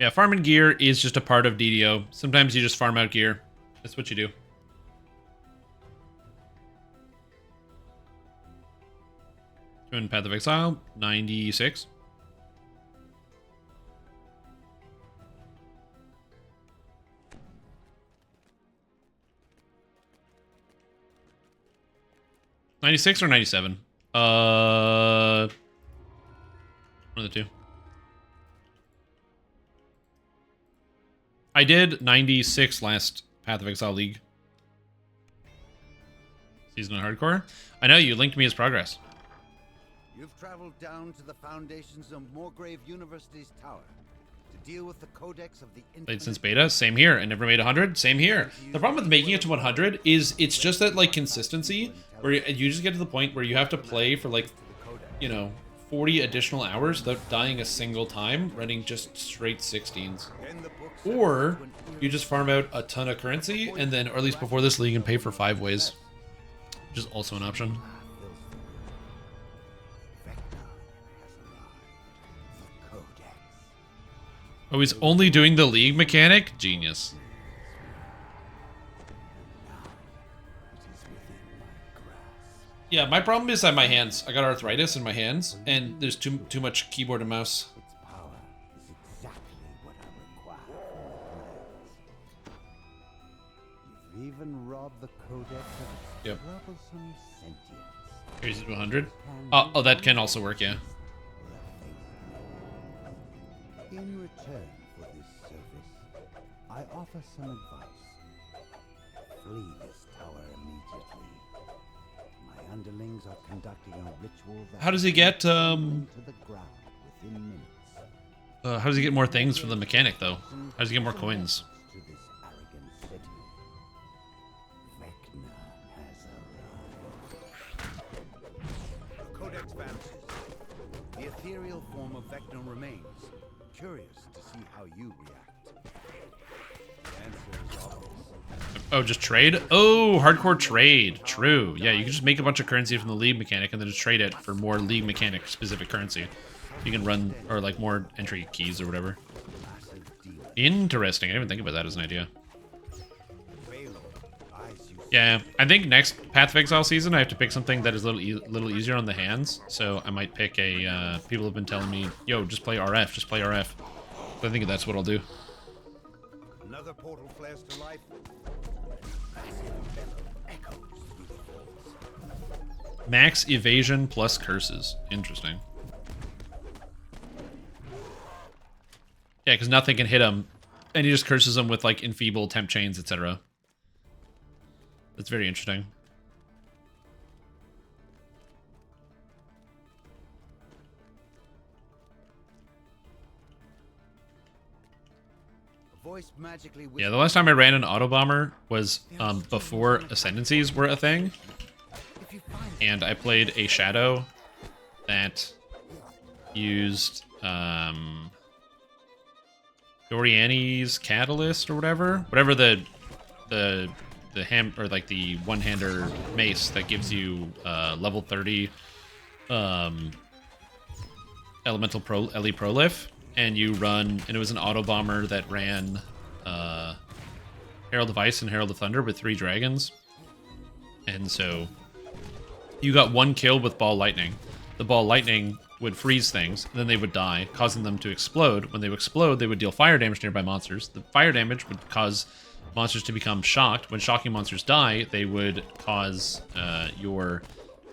Yeah, farming gear is just a part of DDO. Sometimes you just farm out gear. That's what you do. Doing Path of Exile, 96. $96 or 97? One of the two. I did 96 last Path of Exile League. Season on Hardcore. I know, you linked me as progress. You've traveled down to the foundations of Moorgrave University's tower to deal with the codex of the Played since infinite. beta. Same here. I never made 100. Same here. The problem with making it to 100 is it's just that like consistency where you just get to the point where you have to play for like, you know, 40 additional hours without dying a single time, running just straight 16s. In the books Or you just farm out a ton of currency and then, or at least before this league, and pay for 5 ways, which is also an option. Oh, he's only doing the league mechanic? Genius. Yeah, my problem is that my hands. I got arthritis in my hands, and there's too much keyboard and mouse. Its power is exactly what I require for my plans. You've even robbed the codex of its Yep. troublesome sentience. Here's 100. Oh, that can also work, yeah. In return for this service, offer some advice. Flee this tower immediately. My underlings are conducting a ritual that How does he get, to the ground within minutes. how does he get more things from the mechanic, though? How does he get more coins? To this arrogant city. Vecna has arrived. The codex vanishes. The ethereal form of Vecna remains. Curious to see how you react. The answer is obvious. Oh, just trade? Oh, hardcore trade. True. Yeah, you can just make a bunch of currency from the league mechanic and then just trade it for more league mechanic specific currency. You can run, or like more entry keys or whatever. Interesting. I didn't even think about that as an idea. Yeah, I think next Path of Exile season I have to pick something that is a little easier on the hands. So I might pick a, people have been telling me, yo, just play RF, just play RF. So I think that's what I'll do. Another portal flares to life. Max evasion plus curses. Interesting. Yeah, because nothing can hit him, and he just curses him with, like, enfeeble, temp chains, etc. That's very interesting. Voice magically Yeah, the last time I ran an auto bomber was before ascendancies were a thing, and I played a shadow that used Doriani's catalyst or whatever the ham or like the one-hander mace that gives you level 30 elemental LE prolif, and you run, and it was an auto bomber that ran Herald of Ice and Herald of Thunder with 3 dragons, and so you got 1 kill with ball lightning. The ball lightning would freeze things, and then they would die, causing them to explode. When they would explode, they would deal fire damage to nearby monsters. The fire damage would cause monsters to become shocked. When shocking monsters die, they would cause your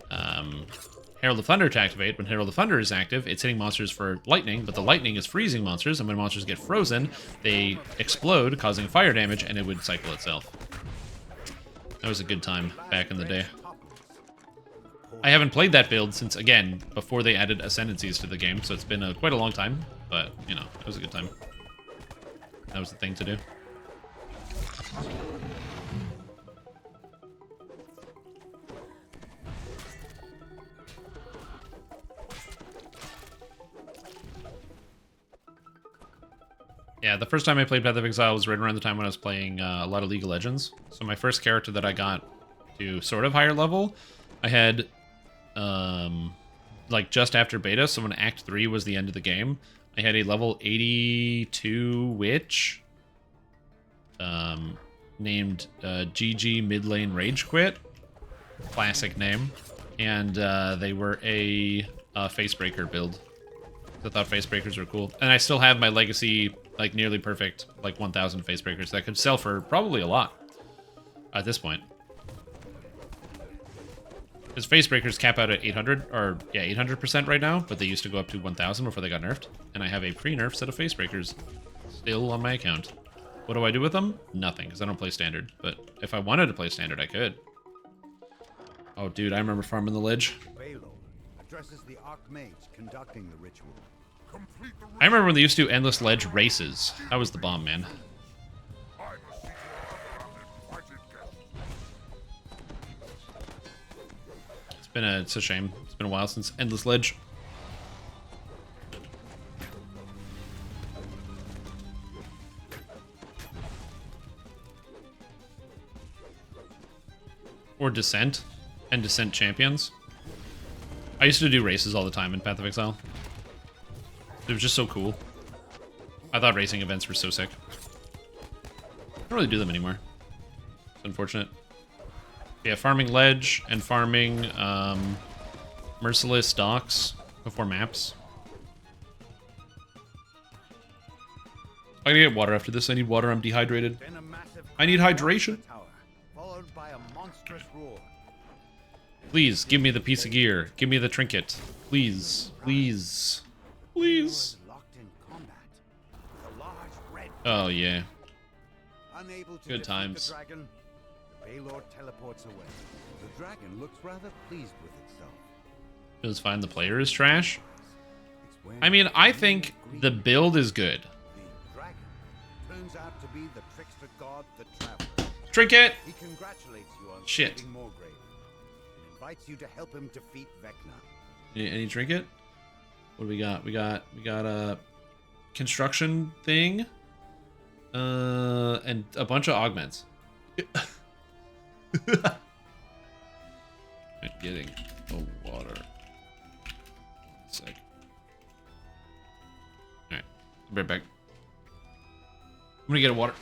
Herald of Thunder to activate. When Herald of Thunder is active, it's hitting monsters for lightning, but the lightning is freezing monsters, and when monsters get frozen, they explode, causing fire damage, and it would cycle itself. That was a good time back in the day. I haven't played that build since, again, before they added Ascendancies to the game, so it's been quite a long time, but, you know, it was a good time. That was the thing to do. Yeah, the first time I played Path of Exile was right around the time when I was playing a lot of League of Legends. So my first character that I got to sort of higher level, I had... like just after beta, so when Act 3 was the end of the game, I had a level 82 witch named GG Mid Lane Rage Quit. Classic name. And they were a Facebreaker build. I thought Facebreakers were cool. And I still have my legacy, like nearly perfect, like 1,000 Facebreakers that could sell for probably a lot at this point. Because Facebreakers cap out at 800, or yeah, 800% right now, but they used to go up to 1,000 before they got nerfed. And I have a pre-nerf set of Facebreakers still on my account. What do I do with them? Nothing, because I don't play Standard. But if I wanted to play Standard, I could. Oh, dude, I remember farming the ledge. Addresses the Archmage conducting the ritual. I remember when they used to do endless ledge races. That was the bomb, man. It's a shame. It's been a while since endless ledge. Or Descent and Descent Champions. I used to do races all the time in Path of Exile. It was just so cool. I thought racing events were so sick. I don't really do them anymore. It's unfortunate. Yeah, farming ledge and farming merciless docks before maps. I gotta get water after this. I need water. I'm dehydrated. I need hydration. Followed by a monstrous roar. Please, give me the piece of gear. Give me the trinket. Please. Please. Please. Locked in combat. The large red Oh, yeah. Unable to Good defeat times. The dragon, the Baylord teleports away. The dragon looks rather pleased with itself. Feels fine. The player is trash. It's when I mean, I you think agree the build is good. the dragon turns out to be the trickster god, the Traveler. Trinket! He congratulates you on Shit. saving Morgrave and invites you to help him defeat Vecna. Any trinket? What do we got? We got a construction thing. And a bunch of augments. I'm getting a water. One sec. Alright. Be right back. I'm gonna get a water.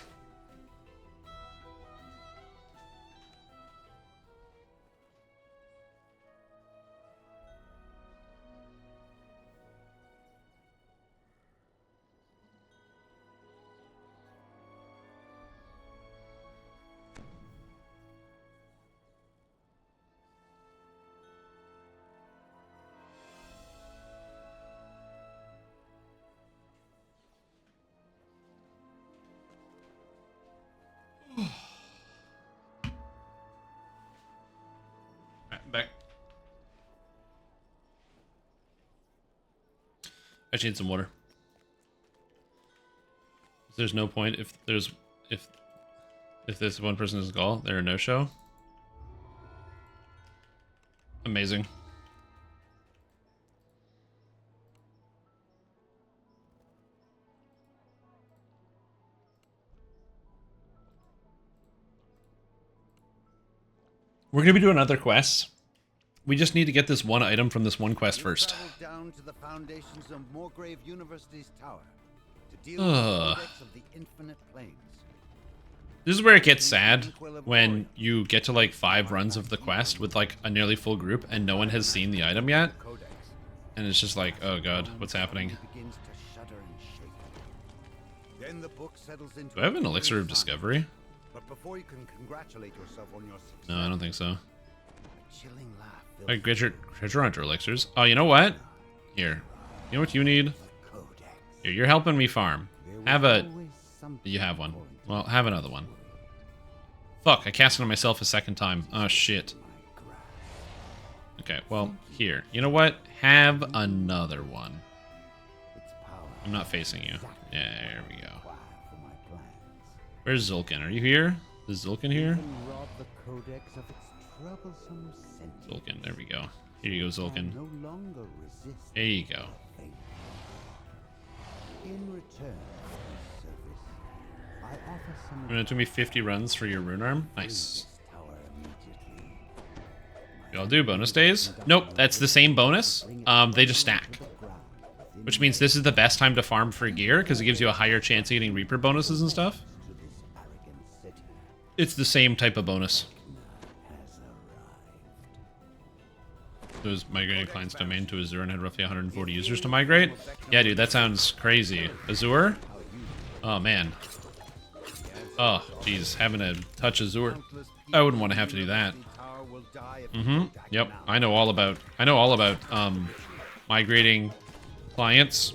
Back. I just need some water. There's no point if this one person is gall, they're a no-show. Amazing. We're gonna be doing other quests. We just need to get this one item from this one quest You first. travel down to the foundations of Morgrave University's tower to deal with the codex of the infinite planes. This is where it gets sad when you get to like 5 runs of the quest with like a nearly full group and no one has seen the item yet. Codex. And it's just like, oh god, what's happening? Begins to shudder and shake. Then the book settles into Do I have an a elixir of silence. discovery? But before you can congratulate yourself on your success, No, I don't think so. a chilling laugh fills Alright, treasure hunter elixirs. Oh, you know what? Here. You know what you need? the codex. Here, you're helping me farm. There was Have a... always something You have one. important Well, have another one. Fuck, I cast it on myself a second time. Oh, shit. in my grasp. Okay, well, here. You know what? Have another one. Its power I'm not facing you. Yeah, there we go. required for my plans. Where's Zulkin? Are you here? Is Zulkin here? Even rob the codex of its troublesome sentience. Zulkin, there we go. Here you go, Zulkin. Can no longer resist There you go. fate. In return for this service, I offer some It took me 50 runs for your rune arm. Nice. this tower immediately. Y'all do bonus days? Nope, that's the same bonus. They just stack. Which means this is the best time to farm for gear, because it gives you a higher chance of getting Reaper bonuses and stuff. To this arrogant city It's the same type of bonus. has arrived. Those migrating client's domain to Azure and had roughly 140 users to migrate. Yeah, dude, that sounds crazy. Azure? Oh, man. Oh, jeez, having to touch Azure. I wouldn't want to have to do that. Yep, I know all about migrating clients.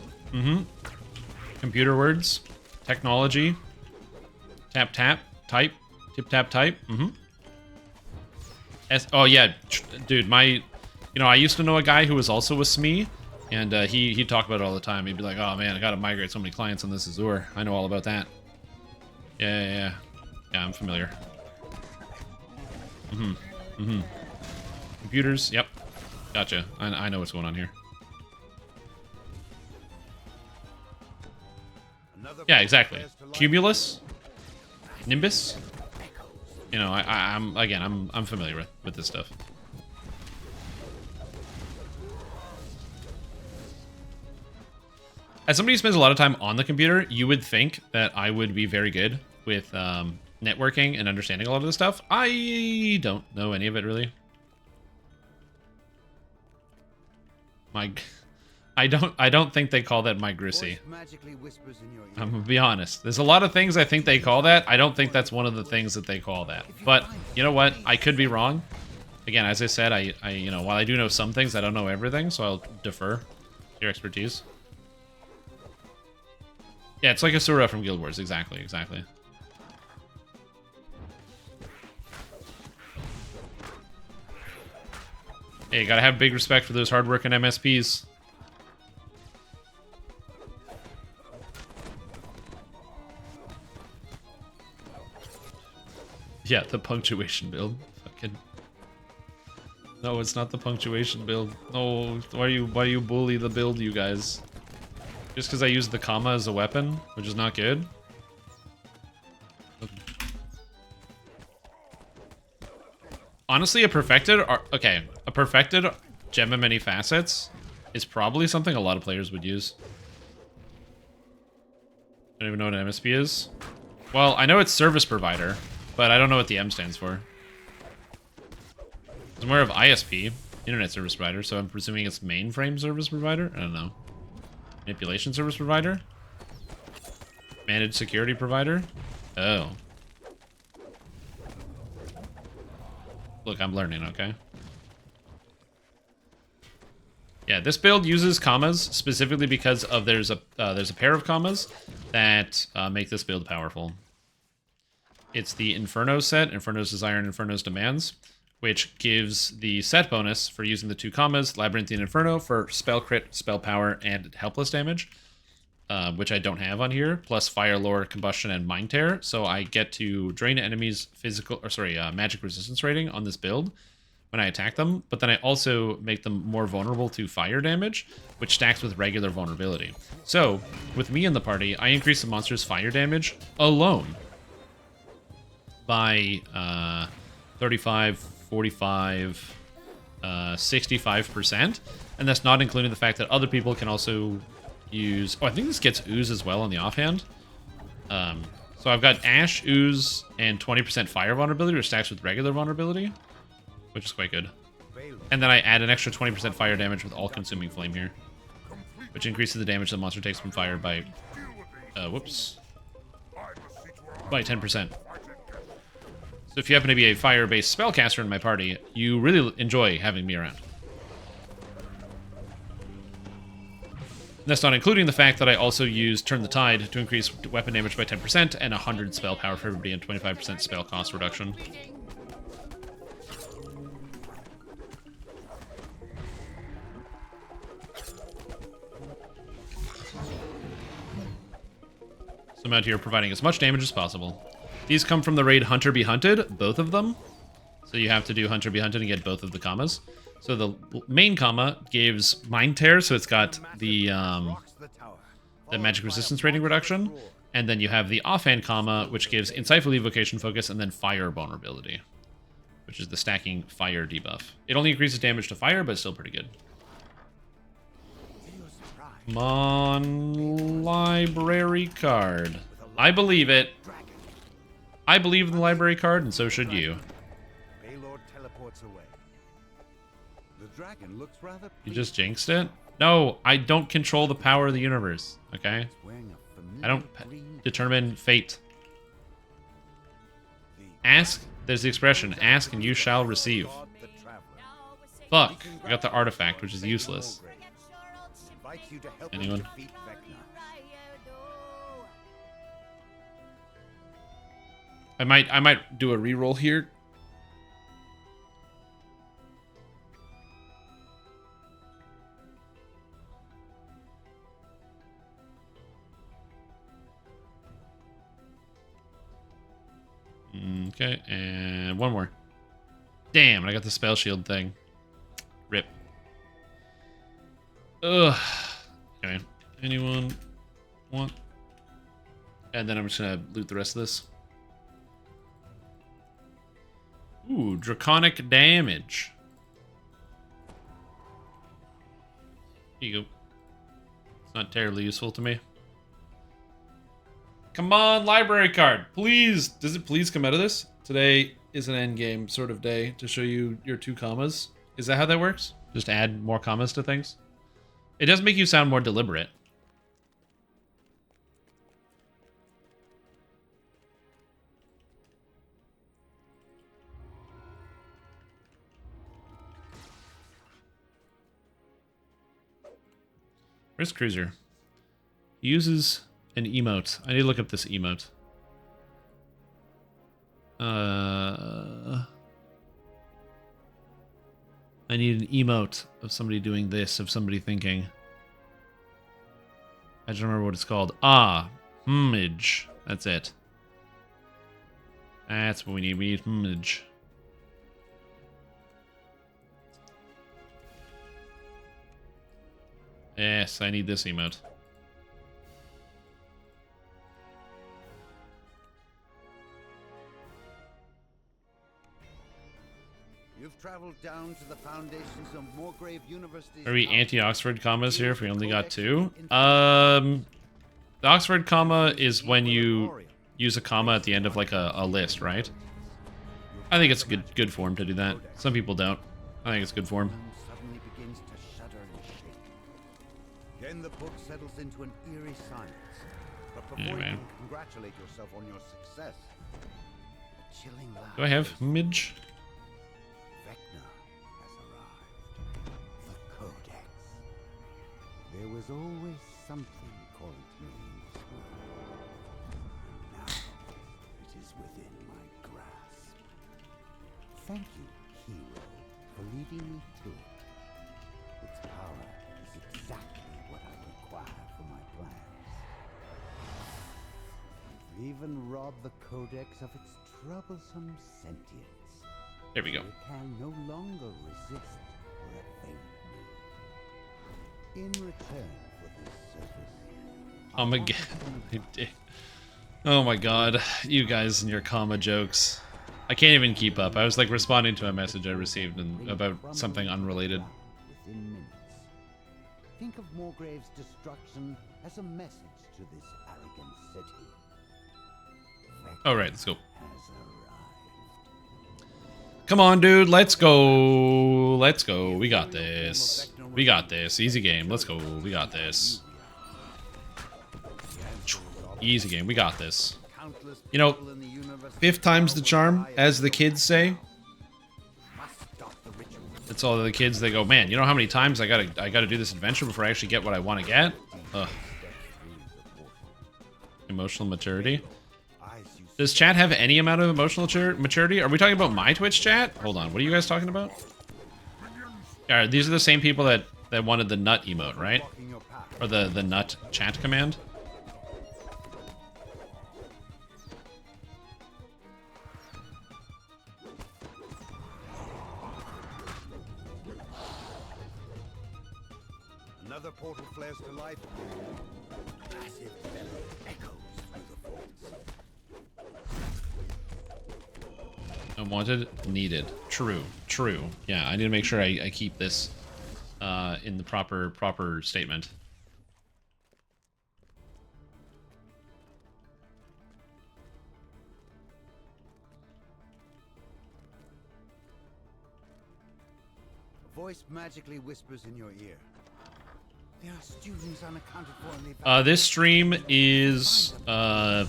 Computer words, technology, tap tap, type, tip tap type. Oh yeah, dude, I used to know a guy who was also a SME, and he'd talk about it all the time. He'd be like, "Oh man, I gotta migrate so many clients on this Azure. I know all about that." Yeah, I'm familiar. Computers, yep. Gotcha. I know what's going on here. Yeah, exactly. Cumulus, Nimbus. You know, I'm familiar with this stuff. As somebody who spends a lot of time on the computer, you would think that I would be very good with networking and understanding a lot of this stuff. I don't know any of it really. I don't think they call that migrussy. I'm gonna be honest. There's a lot of things I think they call that. I don't think that's one of the things that they call that. But you know what? I could be wrong. Again, as I said, I while I do know some things, I don't know everything, so I'll defer your expertise. Yeah, it's like a Sura from Guild Wars. Exactly. Hey, gotta have big respect for those hardworking MSPs. Yeah, the punctuation build. Fucking. No, it's not the punctuation build. No, why do you bully the build, you guys? Just because I use the comma as a weapon, which is not good. Honestly, a perfected gem of many facets is probably something a lot of players would use. I don't even know what an MSP is. Well, I know it's service provider, but I don't know what the M stands for. It's more of ISP, internet service provider, so I'm presuming it's mainframe service provider? I don't know. Manipulation service provider? Managed security provider? Oh. Look, I'm learning, okay? Yeah, this build uses commas specifically because of there's a pair of commas that make this build powerful. It's the Inferno set, Inferno's Desire and Inferno's Demands, which gives the set bonus for using the two commas, Labyrinthian Inferno for spell crit, spell power, and helpless damage, which I don't have on here, plus Fire Lore, Combustion, and Mind Tear. So I get to drain enemies' magic resistance rating on this build when I attack them, but then I also make them more vulnerable to fire damage, which stacks with regular vulnerability. So, with me in the party, I increase the monster's fire damage alone by 35, 45, 65%, and that's not including the fact that other people can also use... Oh, I think this gets ooze as well on the offhand. So I've got Ash, ooze, and 20% fire vulnerability, which stacks with regular vulnerability, which is quite good. And then I add an extra 20% fire damage with all-consuming flame here, which increases the damage the monster takes from fire by... by 10%. So if you happen to be a fire-based spellcaster in my party, you really enjoy having me around. That's not including the fact that I also use Turn the Tide to increase weapon damage by 10% and 100 spell power for everybody and 25% spell cost reduction. So I'm out here providing as much damage as possible. These come from the raid Hunter Be Hunted, both of them. So you have to do Hunter Be Hunted and get both of the commas. So the main comma gives Mind Tear, so it's got the magic resistance rating reduction. And then you have the offhand comma, which gives Insightful Evocation Focus and then Fire Vulnerability, which is the stacking fire debuff. It only increases damage to fire, but it's still pretty good. Come on, library card. I believe it. I believe in the library card, and so should you. Baylord teleports away. The dragon looks rather You just jinxed it? No, I don't control the power of the universe, okay? I don't determine fate. Ask, there's the expression, ask and you shall receive. Fuck, I got the artifact, which is useless. Anyone? I might do a reroll here. Okay, and one more. Damn, I got the spell shield thing. Rip. Ugh. Okay, anyone want? And then I'm just gonna loot the rest of this. Ooh, draconic damage. Here you go. It's not terribly useful to me. Come on, library card. Please. Does it please come out of this? Today is an endgame sort of day to show you your two commas. Is that how that works? Just add more commas to things? It does make you sound more deliberate. Where's Cruiser? He uses an emote. I need to look up this emote. I I need an emote of somebody doing this, of somebody thinking. I don't remember what it's called. Ah, image. That's it. That's what we need. We need image. Yes, I need this emote. You've traveled down to the foundations of Moorgrave University's... Are we anti-Oxford commas here if we only got 2? The Oxford comma is when you use a comma at the end of like a list, right? I think it's a good form to do that. Some people don't. I think it's good form. Suddenly begins to shudder and shake. Then the book settles into an eerie silence. But before you can congratulate yourself on your success, a chilling laugh. Do I have Midge? Vecna has arrived. The Codex. There was always something calling to me in this world. And now it is within my grasp. Thank you, hero, for leading me to it. Its power is exactly what I require for my plans. You've even robbed the Codex of its troublesome sentience. There we go. It can no longer resist or evade me. In return for this service, Oh my god. Oh my god. You guys and your comma jokes. I can't even keep up. I was like responding to a message I received about something unrelated. within minutes. Think of Moorgrave's destruction as a message to this arrogant city. Alright, let's go. Has arrived. Come on, dude. Let's go. Let's go. We got this. We got this. Easy game. Let's go. We got this. Easy game. We got this. Countless You know, people in the universe 5th time's the charm, as the kids say. must stop the ritual. That's all the kids, they go, man, you know how many times I gotta do this adventure before I actually get what I want to get? Ugh. Emotional maturity. Does chat have any amount of emotional maturity? Are we talking about my Twitch chat? Hold on, what are you guys talking about? Alright, these are the same people that wanted the nut emote, right? Or the nut chat command? Another portal flares to life. Massive bellow echoes through the vaults. Unwanted, needed. True, true. Yeah, I need to make sure I keep this in the proper statement. A voice magically whispers in your ear. There are students unaccounted for in the This stream is I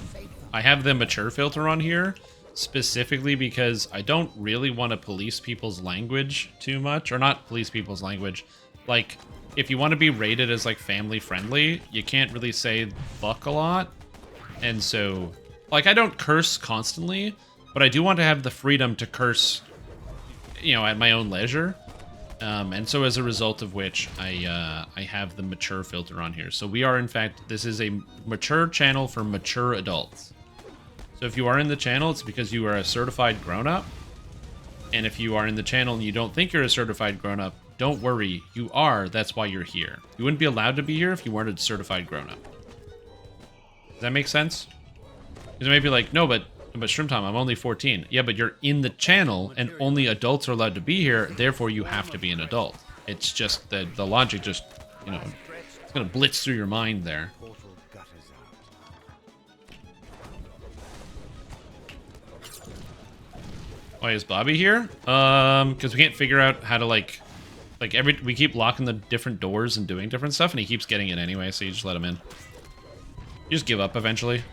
have the mature filter on here specifically because I don't really want to police people's language too much, or not police people's language. Like, if you want to be rated as like family friendly, you can't really say fuck a lot. And so, like, I don't curse constantly, but I do want to have the freedom to curse, you know, at my own leisure. And so as a result of which, I have the mature filter on here. So we are, in fact, this is a mature channel for mature adults. So if you are in the channel, it's because you are a certified grown-up. And if you are in the channel and you don't think you're a certified grown-up, don't worry, you are. That's why you're here. You wouldn't be allowed to be here if you weren't a certified grown-up. Does that make sense? Because it may be like, no, but Shrimp Tom, I'm only 14. Yeah, but you're in the channel, and only adults are allowed to be here, therefore you have to be an adult. It's just that the logic just, you know, it's gonna blitz through your mind there. portal gutters out. Why is Bobby here? Because we can't figure out how to, like we keep locking the different doors and doing different stuff, and he keeps getting it anyway, so you just let him in. You just give up eventually.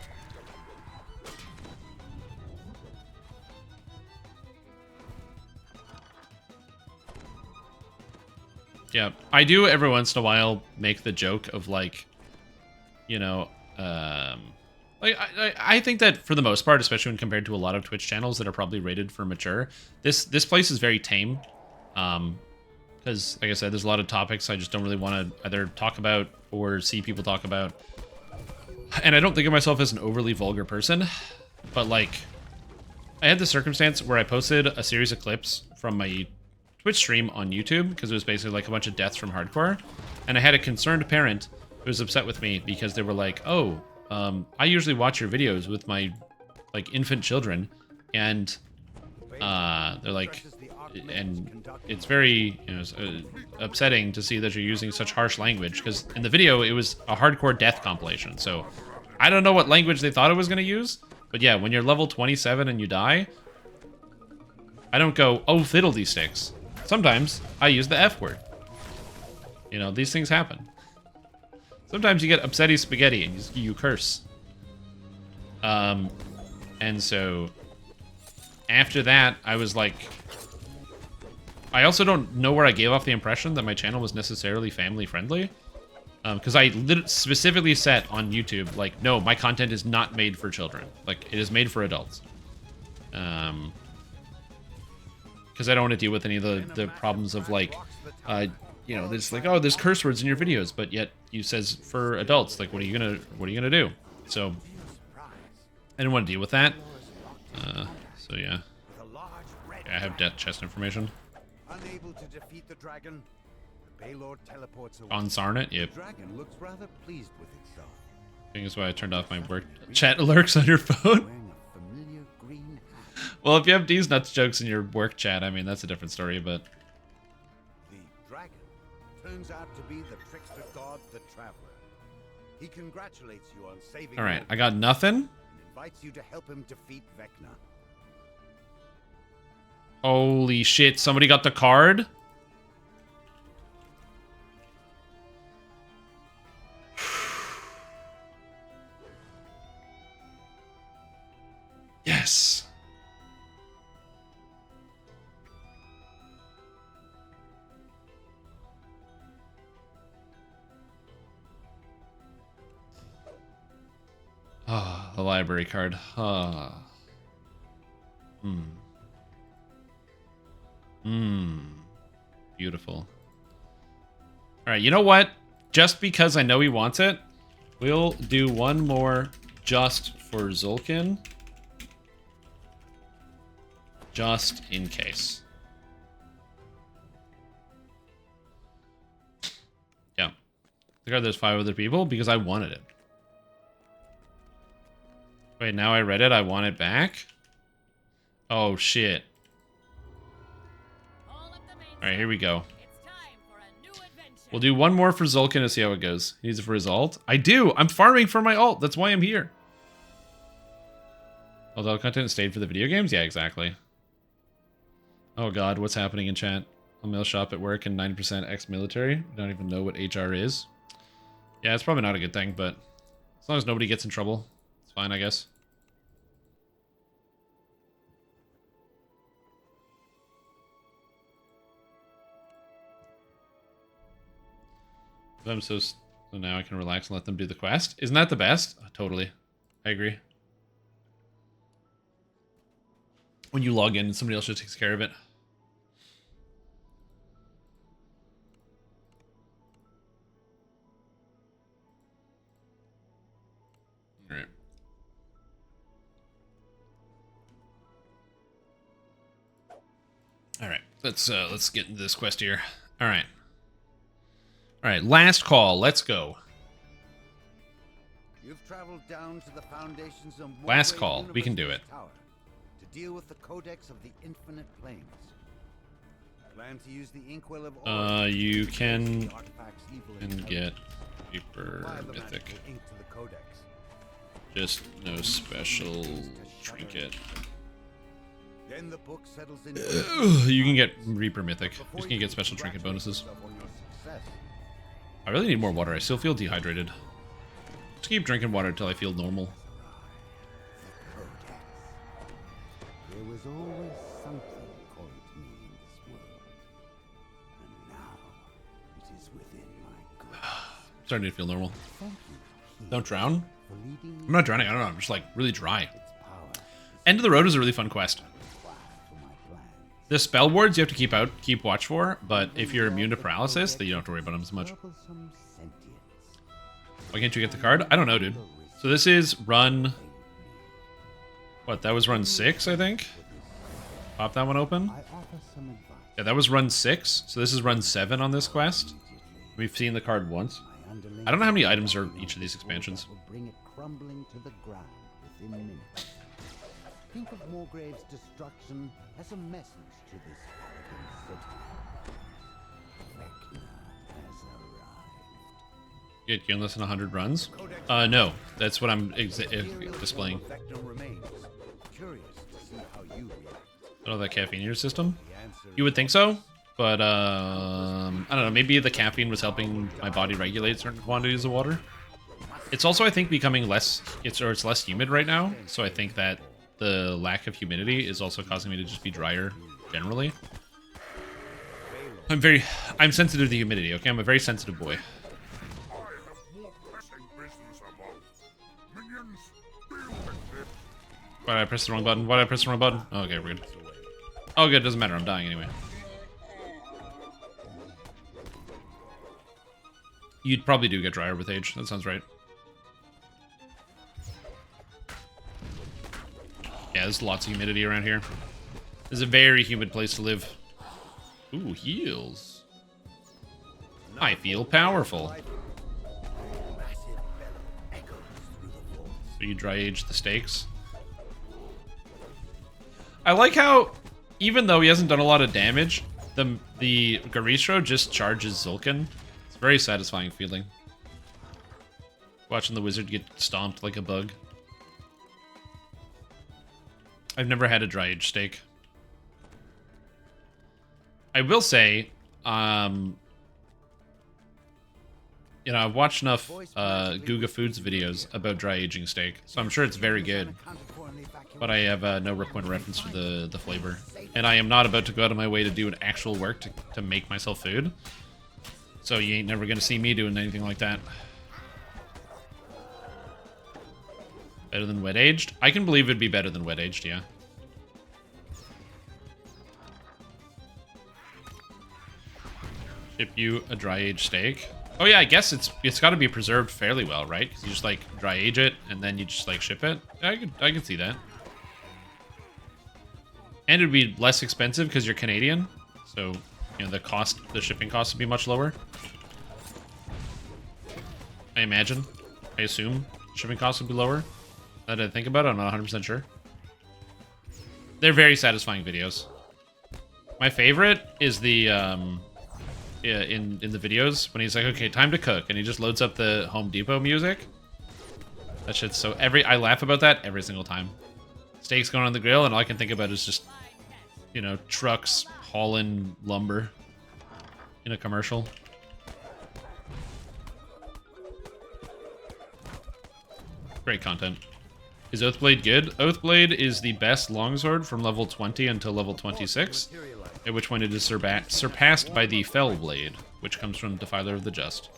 Yeah, I do every once in a while make the joke of, like, you know, like I think that for the most part, especially when compared to a lot of Twitch channels that are probably rated for mature, this place is very tame. Because, like I said, there's a lot of topics I just don't really want to either talk about or see people talk about. And I don't think of myself as an overly vulgar person, but like, I had the circumstance where I posted a series of clips from my Twitch stream on YouTube, because it was basically like a bunch of deaths from hardcore, and I had a concerned parent who was upset with me because they were like, oh, I usually watch your videos with my like infant children, and they're like, and it's very, you know, upsetting to see that you're using such harsh language, because in the video it was a hardcore death compilation. So I don't know what language they thought it was going to use, but yeah, when you're level 27 and you die, I don't go, oh, fiddledy sticks. Sometimes I use the F word. You know, these things happen. Sometimes you get upsetty spaghetti and you curse. And so after that, I was like, I also don't know where I gave off the impression that my channel was necessarily family friendly. Because I specifically said on YouTube, like, no, my content is not made for children. Like, it is made for adults. Because I don't want to deal with any of the problems of, like, you know, there's like, oh, there's curse words in your videos, but yet you says for adults. Like, what are you gonna do? So I didn't want to deal with that. So yeah. I have death chest information. Unable to defeat the dragon, the Baylord teleports away. On Sarnet, yep. The dragon looks rather pleased with itself. I think that's why I turned off my work chat alerts on your phone. Wearing a familiar green hat. Well, if you have these nuts jokes in your work chat, I mean, that's a different story, but... The dragon turns out to be the trickster god, the Traveler. He congratulates you on saving Alright, your I got nothing. and invites you to help him defeat Vecna. Holy shit, somebody got the card? Yes. Ah, the library card. Ah. Beautiful. Alright, you know what? Just because I know he wants it, we'll do one more just for Zulkin. Just in case. Yeah. I got there's 5 other people because I wanted it. Wait, now I read it, I want it back? Oh, shit. Alright, here we go. We'll do one more for Zulkin to see how it goes. He needs it for his ult. I do! I'm farming for my ult! That's why I'm here. Although content stayed for the video games? Yeah, exactly. Oh god, what's happening in chat? A mail shop at work and 9% ex-military. Don't even know what HR is. Yeah, it's probably not a good thing, but as long as nobody gets in trouble, it's fine, I guess. So now I can relax and let them do the quest. Isn't that the best? Totally. I agree. When you log in and somebody else just takes care of it. Alright. Alright, let's get into this quest here. Alright. Alright, last call. Let's go. You've traveled down to the foundations of Last call. We can do it. Tower to deal with the Codex of the Infinite Planes. Plan to use the Inkwell of You can the artifact's evil and intelligence. get Reaper Apply the Mythic. magical ink to the Codex. Just no special trinket. Then the book settles in. You can get Reaper Mythic. You just can get special trinket bonuses. I really need more water. I still feel dehydrated. Just keep drinking water until I feel normal. There was always something calling to me in this world, and now it is within my grasp. Starting to feel normal. Thank you, Don't drown? for leading I'm not drowning. I don't know. I'm just like really dry. its power. End of the Road is a really fun quest. For my plans. The spell wards you have to keep watch for, but if you're immune to paralysis, then you don't have to worry about them as much. Troublesome sentience. Why can't you get the card? I don't know, dude. So this is run... What, that was run 6, I think? Pop that one open. I offer some advice. Yeah, that was run 6. So this is run 7 on this quest. We've seen the card once. My underlings I don't know how many items are each of these expansions. will bring it crumbling to the ground within minutes. Think of Morgrave's destruction as a message to this arrogant city. Vecna has arrived. Get you in less than 100 runs? No. That's what I'm displaying. Vecna remains. Curious to see how you react. I don't know that caffeine in your system. The answer You would think so, but I don't know. Maybe the caffeine was helping my body regulate certain quantities of water. It's also, I think, becoming less. It's less humid right now, so I think that the lack of humidity is also causing me to just be drier generally. I'm sensitive to humidity. Okay, I'm a very sensitive boy. Why did I press the wrong button? Why did I press the wrong button? Oh, okay, we're good. Oh, good. Doesn't matter. I'm dying anyway. You'd probably do get drier with age. That sounds right. Yeah, there's lots of humidity around here. This is a very humid place to live. Ooh, heals. I feel powerful. So you dry age the stakes. I like how, even though he hasn't done a lot of damage, the Garishro just charges Zulkin. It's a very satisfying feeling. Watching the wizard get stomped like a bug. I've never had a dry age steak. I will say, you know, I've watched enough Guga Foods videos about dry aging steak, so I'm sure it's very good. But I have no point of reference for the flavor. And I am not about to go out of my way to do an actual work to make myself food. So you ain't never gonna see me doing anything like that. Better than wet aged? I can believe it'd be better than wet aged, yeah. Ship you a dry aged steak. Oh yeah, I guess it's got to be preserved fairly well, right? 'Cause you just like dry age it and then you just like ship it. I could see that. And it'd be less expensive because you're Canadian, so you know the shipping cost would be much lower. I imagine. I assume shipping costs would be lower. Now that I think about it, I'm not 100% sure. They're very satisfying videos. My favorite is the in the videos when he's like, okay, time to cook, and he just loads up the Home Depot music. That shit's so I laugh about that every single time. Steaks going on the grill, and all I can think about is just, you know, trucks hauling lumber in a commercial. Great content. Is Oathblade good? Oathblade is the best longsword from level 20 until level 26, at which point it is surpassed by the Fellblade, which comes from Defiler of the Just.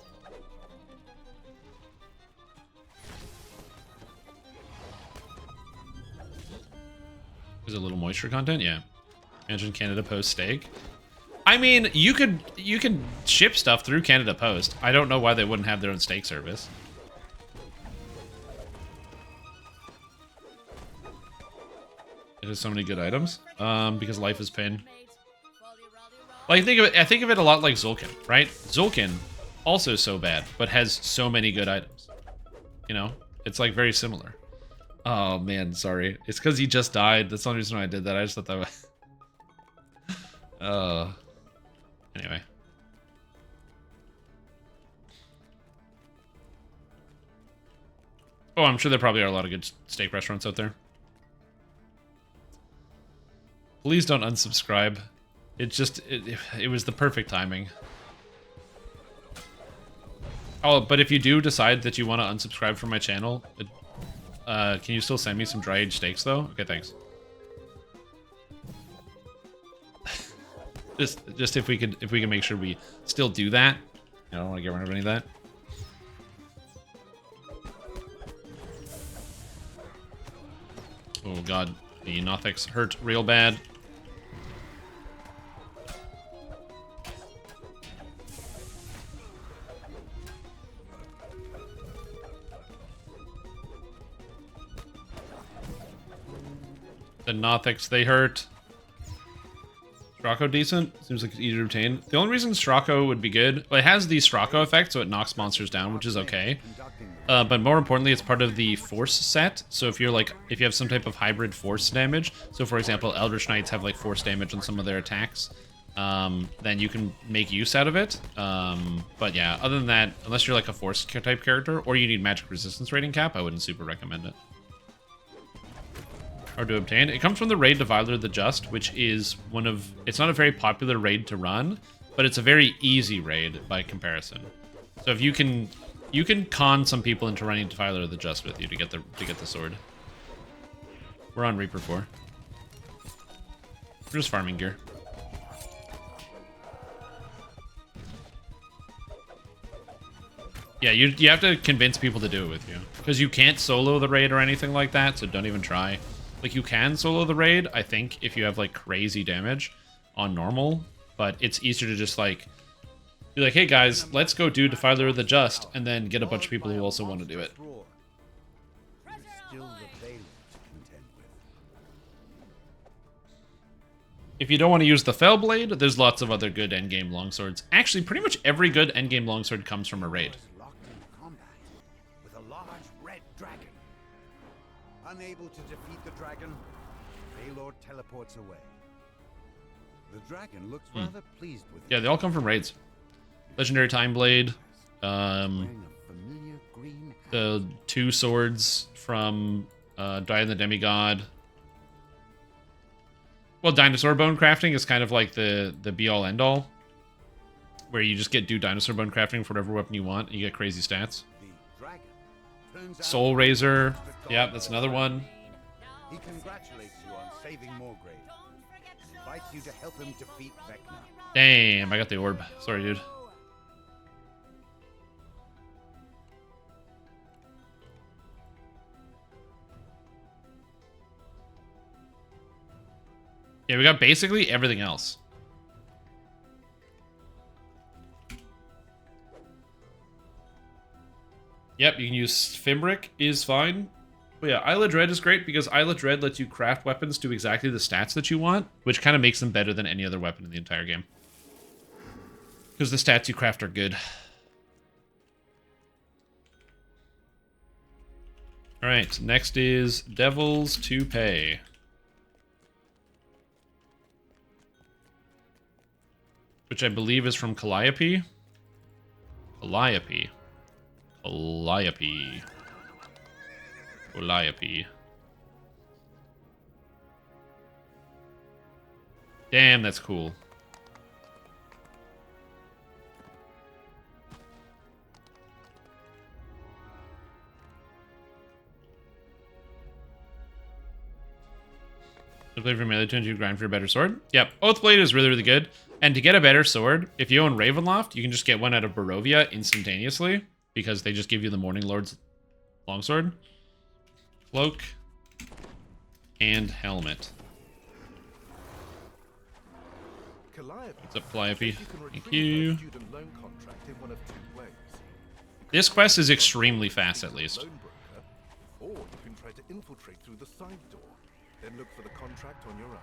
Is it a little moisture content? Yeah. Imagine Canada Post steak. I mean, you could ship stuff through Canada Post. I don't know why they wouldn't have their own steak service. It has so many good items. Because life is pain. Like I think of it a lot like Zulkin, right? Zulkin, also so bad, but has so many good items. You know? It's like very similar. Oh man, sorry. It's because he just died. That's the only reason why I did that. I just thought that was... Anyway. Oh, I'm sure there probably are a lot of good steak restaurants out there. Please don't unsubscribe. It was the perfect timing. Oh, but if you do decide that you want to unsubscribe from my channel, can you still send me some dry-aged steaks, though? Okay, thanks. just if we can make sure we still do that. I don't want to get rid of any of that. Oh god, the Nothics hurt real bad. Nothics, they hurt. Strako decent. Seems like it's easier to obtain. The only reason Strako would be good, well, it has the Strako effect, so it knocks monsters down, which is okay. But more importantly, it's part of the force set. So if you have some type of hybrid force damage, so for example, Eldritch Knights have like force damage on some of their attacks, then you can make use out of it. But yeah, other than that, unless you're like a force type character or you need magic resistance rating cap, I wouldn't super recommend it. Hard to obtain. It comes from the raid Defiler the Just, which is it's not a very popular raid to run, but it's a very easy raid by comparison. So if you can con some people into running Defiler the Just with you to get the sword. We're on Reaper 4. We're just farming gear. Yeah, you have to convince people to do it with you. Because you can't solo the raid or anything like that, so don't even try. Like, you can solo the raid, I think, if you have, like, crazy damage on normal. But it's easier to just, like, be like, hey, guys, let's go do Defiler of the Just, and then get a bunch of people who also want to do it. If you don't want to use the Fellblade, there's lots of other good endgame longswords. Actually, pretty much every good endgame longsword comes from a raid. Unable to defeat the dragon, Baylord teleports away. The dragon looks rather pleased with it. Yeah, they all come from raids. Legendary Time Blade, the 2 swords from Die of the Demigod. Well, Dinosaur Bone crafting is kind of like the be-all end-all, where you just do Dinosaur Bone crafting for whatever weapon you want, and you get crazy stats. Soul Razor, yeah, that's another one. He congratulates you on saving Morgrave and invites you to help him defeat Vecna. Damn, I got the orb. Sorry, dude. Yeah, we got basically everything else. Yep, you can use Fimbrick is fine. But yeah, Isla Dread is great because Isla Dread lets you craft weapons to exactly the stats that you want, which kind of makes them better than any other weapon in the entire game. Because the stats you craft are good. Alright, next is Devil's Toupee. Which I believe is from Calliope. Calliope. Calliope. Calliope. Damn, that's cool. To play for melee turns, you grind for a better sword. Yep, Oathblade is really, really good. And to get a better sword, if you own Ravenloft, you can just get one out of Barovia instantaneously, because they just give you the Morning Lord's longsword. Cloak. And helmet. What's up, Calliope? Thank you. This quest is extremely fast, at least. Or you can try to infiltrate through the side door, then look for the contract on your own.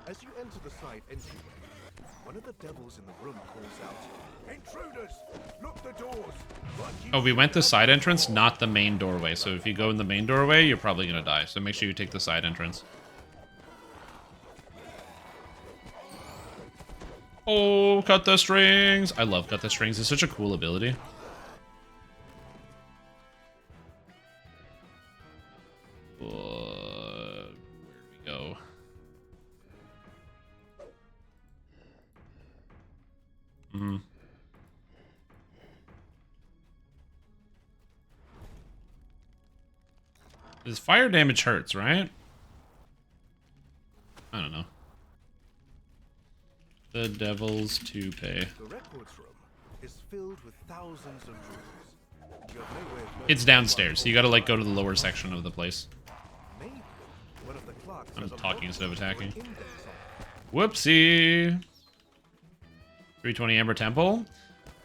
As you enter the side entryway, one of the devils in the room calls out, "Intruders! Lock the doors!" Oh, we went the side entrance, not the main doorway. So if you go in the main doorway, you're probably gonna die. So make sure you take the side entrance. Oh, cut the strings! I love cut the strings. It's such a cool ability. Where'd we go? This fire damage hurts, right? I don't know. The Devil's Toupee. The records room is filled with thousands of drawers. You have no way of knowing It's downstairs, so you gotta like go to the lower section of the place. maybe one of the clerks I'm has a talking instead of logbook or an attacking. index on it. Whoopsie. 320 Ember Temple?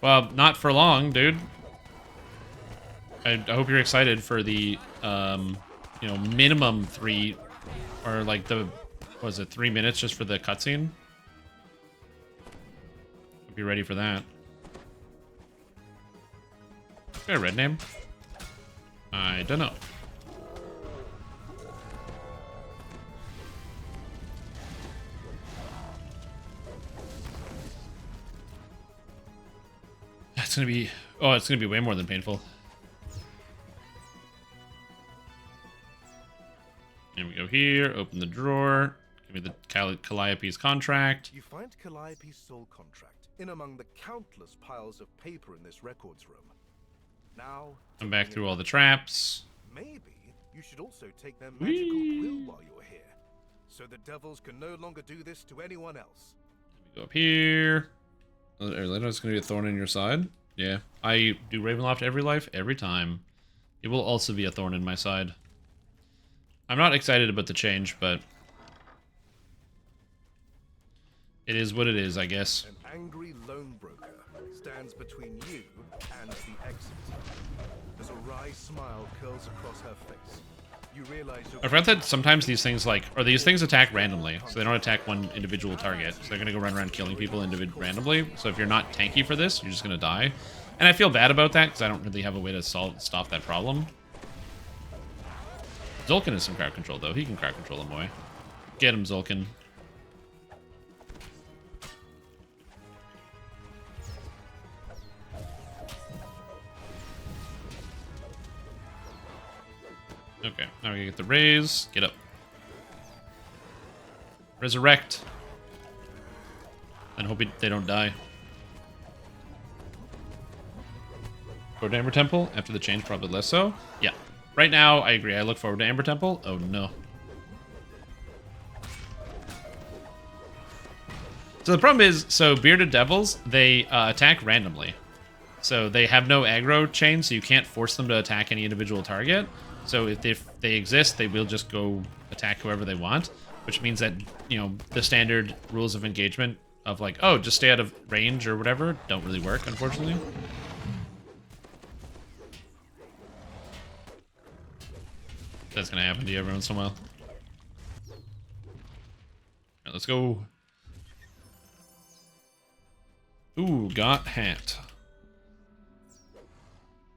Well, not for long, dude. I hope you're excited for the, you know, minimum 3, or like the, what was it, 3 minutes just for the cutscene? Hope you're ready for that. Got a red name? I don't know. It's gonna be, oh, it's gonna be way more than painful. Here we go here, open the drawer, give me the Calliope's contract. You find Calliope's soul contract in among the countless piles of paper in this records room. Now, Come back through all the traps. maybe you should also take their magical quill while you're here, so the devils can no longer do this to anyone else. Go up here. Orlando's gonna be a thorn in your side. Yeah, I do Ravenloft every life, every time. It will also be a thorn in my side. I'm not excited about the change, but it is what it is, I guess. An angry lone broker stands between you and the exit. As a wry smile curls across her face, you realize I forgot that sometimes these things these things attack randomly, so they don't attack one individual target. So they're gonna go run around killing people randomly. So if you're not tanky for this, you're just gonna die. And I feel bad about that because I don't really have a way to stop that problem. Zulkin has some crowd control though. He can crowd control them away. Get him, Zulkin. Okay, now we get the raise. Get up. Resurrect. And hope they don't die. Go to Amber Temple. After the change, probably less so. Yeah. Right now, I agree. I look forward to Amber Temple. Oh, no. So the problem is, so Bearded Devils, they attack randomly. So they have no aggro chain, so you can't force them to attack any individual target. So if they exist, they will just go attack whoever they want, which means that, you know, the standard rules of engagement of like, oh, just stay out of range or whatever, don't really work, unfortunately. That's gonna happen to you every once in a while. All right, let's go. Ooh, got hat.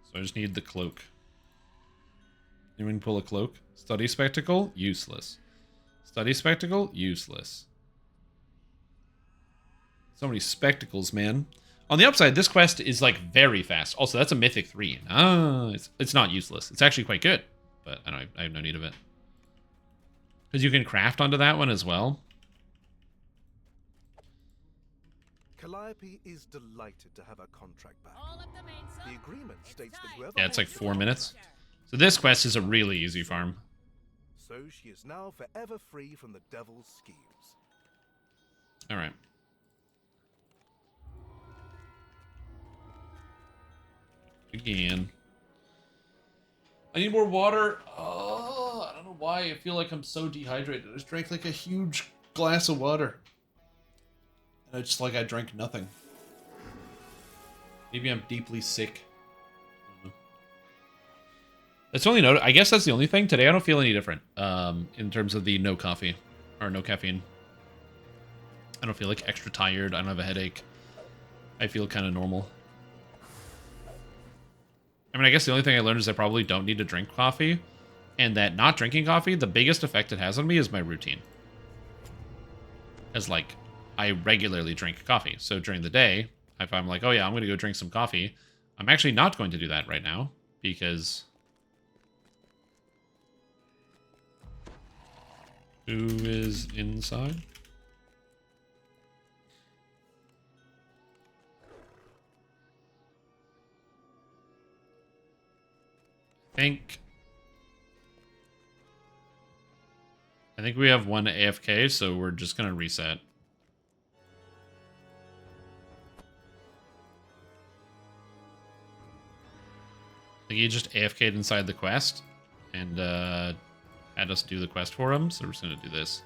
So I just need the cloak. Anyone pull a cloak? Study spectacle? Useless. Study spectacle? Useless. So many spectacles, man. On the upside, this quest is like very fast. Also, that's a mythic 3. Ah, it's not useless. It's actually quite good, but I have no need of it. Because you can craft onto that one as well. Calliope is delighted to have her contract back. All up the main The agreement states that whoever Yeah, it's like holds 4 the minutes. contract, So this quest is a really easy farm. so she is now forever free from the devil's schemes. All right. Again. I need more water. Oh, I don't know why. I feel like I'm so dehydrated. I just drank like a huge glass of water. And it's just like I drank nothing. Maybe I'm deeply sick. That's the only note. I guess that's the only thing. Today I don't feel any different in terms of the no coffee or no caffeine. I don't feel like extra tired. I don't have a headache. I feel kind of normal. I mean, I guess the only thing I learned is I probably don't need to drink coffee, and that not drinking coffee, the biggest effect it has on me is my routine. As like, I regularly drink coffee. So during the day, if I'm like, oh yeah, I'm going to go drink some coffee, I'm actually not going to do that right now because... Who is inside? I think we have one AFK, so we're just gonna reset. I think he just AFK'd inside the quest and had us do the quest for him, so we're just gonna do this.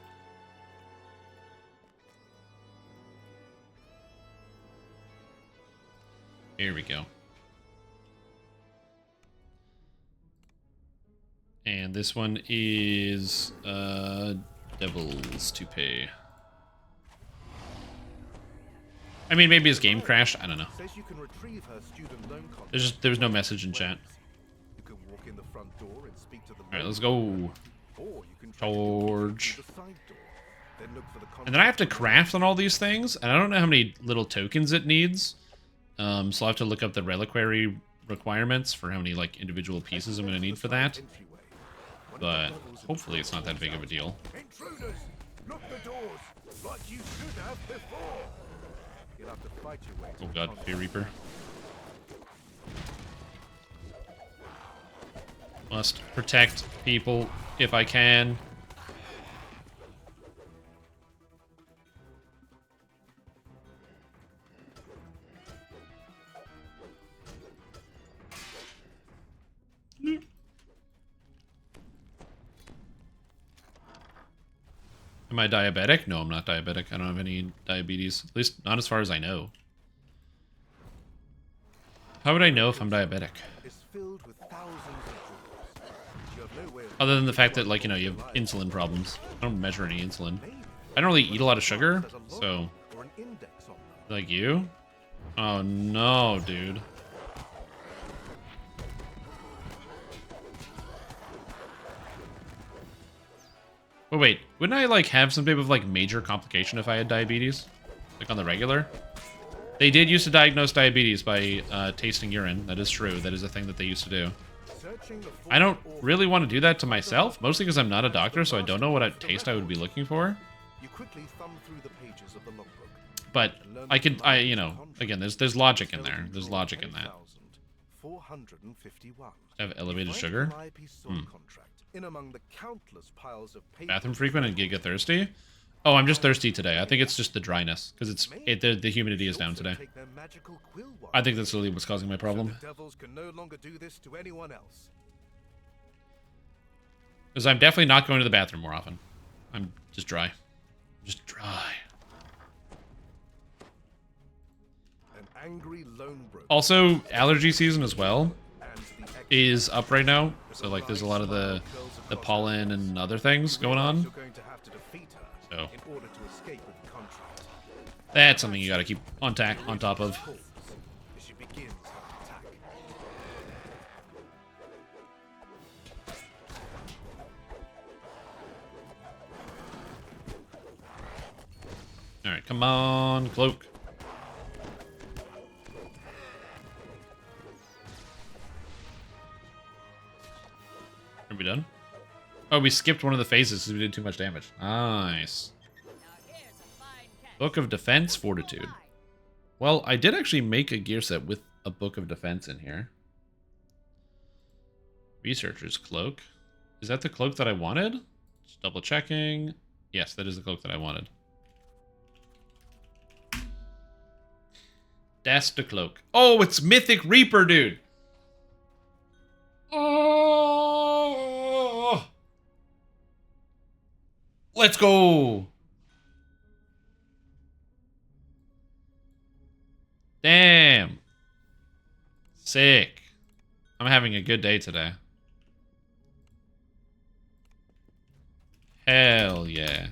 Here we go. And this one is Devil's Toupee. I mean, maybe his game crashed. I don't know. Says you can retrieve her student loan contract. There was no message in chat. You can walk in the front door and speak to the All right, let's go. or you can try to George. through the side door. Then look for the And then I have to craft on all these things, and I don't know how many little tokens it needs. So I'll have to look up the reliquary requirements for how many like individual pieces I'm going to need for that. But hopefully it's not that big of a deal. Intruders! Lock the doors like you should have before. You'll have to fight your way to Oh the god, contact. Fear Reaper. Must protect people if I can. Am I diabetic? No, I'm not diabetic. I don't have any diabetes. At least not as far as I know. How would I know if I'm diabetic? Is filled with thousands of drawers. You have no way of Other than the fact that, like, you know, you have insulin problems. I don't measure any insulin. I don't really eat a lot of sugar, so... or an index on them. Like you? Oh no, dude. Wait, wouldn't I, like, have some type of, like, major complication if I had diabetes? Like, on the regular? They did used to diagnose diabetes by tasting urine. That is true. That is a thing that they used to do. Searching the I don't really want to do that to myself, mostly because I'm not a doctor, so I don't know what taste I would be looking for. You quickly thumb through the pages of the logbook. But you know, again, there's logic in there. There's logic in that. 451. Have elevated Find sugar? an IP sword contract in among the countless piles of paper. Bathroom frequent and Giga thirsty? Oh, I'm just thirsty today. I think it's just the dryness, because the humidity is down today. Take their magical quill wand, I think that's really what's causing my problem. so the devils can no longer do this to anyone else. Because I'm definitely not going to the bathroom more often. I'm just dry. Just dry. An angry lone broker Also, allergy season as well and the ex- is up right now. So, like, there's a lot of the pollen and other things going on. You're going to have to defeat her So, in order to escape with the contract. that's something you gotta keep on top of. Pulls as she begins her attack. Alright, come on, cloak. Are we done? Oh, we skipped one of the phases because we did too much damage. Nice. Now here's a fine catch. Book of Defense, Fortitude. Well, I did actually make a gear set with a Book of Defense in here. Researcher's Cloak. Is that the cloak that I wanted? Just double checking. Yes, that is the cloak that I wanted. That's the cloak. Oh, it's Mythic Reaper, dude. Oh. Let's go. Damn. Sick. I'm having a good day today. Hell yeah.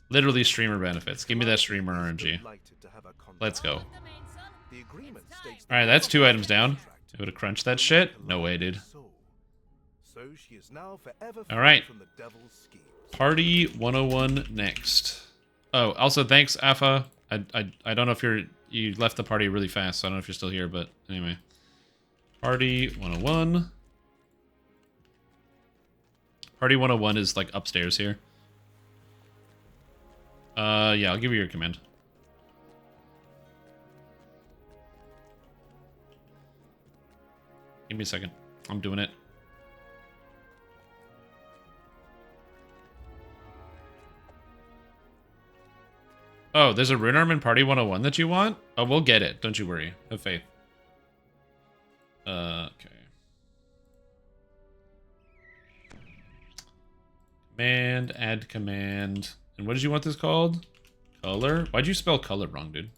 Literally streamer benefits. Give me that streamer RNG. Delighted to have her contract. Let's go. The main son. The agreement states Alright, that's 2 items down. Would have crunched that shit? No way, dude. So she is now forever free Alright. from the devil's schemes. Party 101 next. Oh, also thanks, Afa. I don't know if you left the party really fast, so I don't know if you're still here, but anyway. Party 101. Party 101 is like upstairs here. Yeah, I'll give you your command. Give me a second. I'm doing it. Oh, there's a Rune Arm in Party 101 that you want? Oh, we'll get it. Don't you worry. Have faith. Okay. Command, add command. And what did you want this called? Color? Why'd you spell color wrong, dude?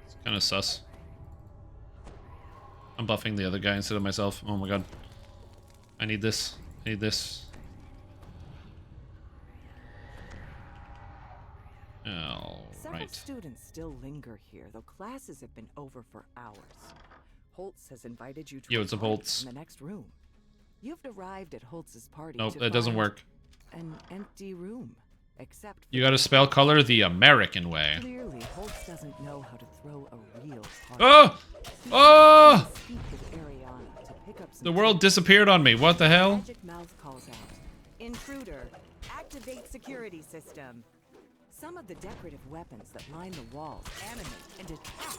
It's kind of sus. I'm buffing the other guy instead of myself. Oh my god. I need this. I need this. Several Alright. students still linger here, though classes have been over for hours. Holtz has invited you to Yo, a it's a party Holtz. in the next room. You've arrived at Holtz's party. Nope, to that doesn't find work. An empty room, except for You gotta spell color the American way. clearly Holtz doesn't know how to throw a real party. Oh! Oh! Speak with Ariana to pick up some The world tips. disappeared on me. What the hell? Magic mouth calls out. Intruder, activate security system. Some of the decorative weapons that line the walls animate and attack.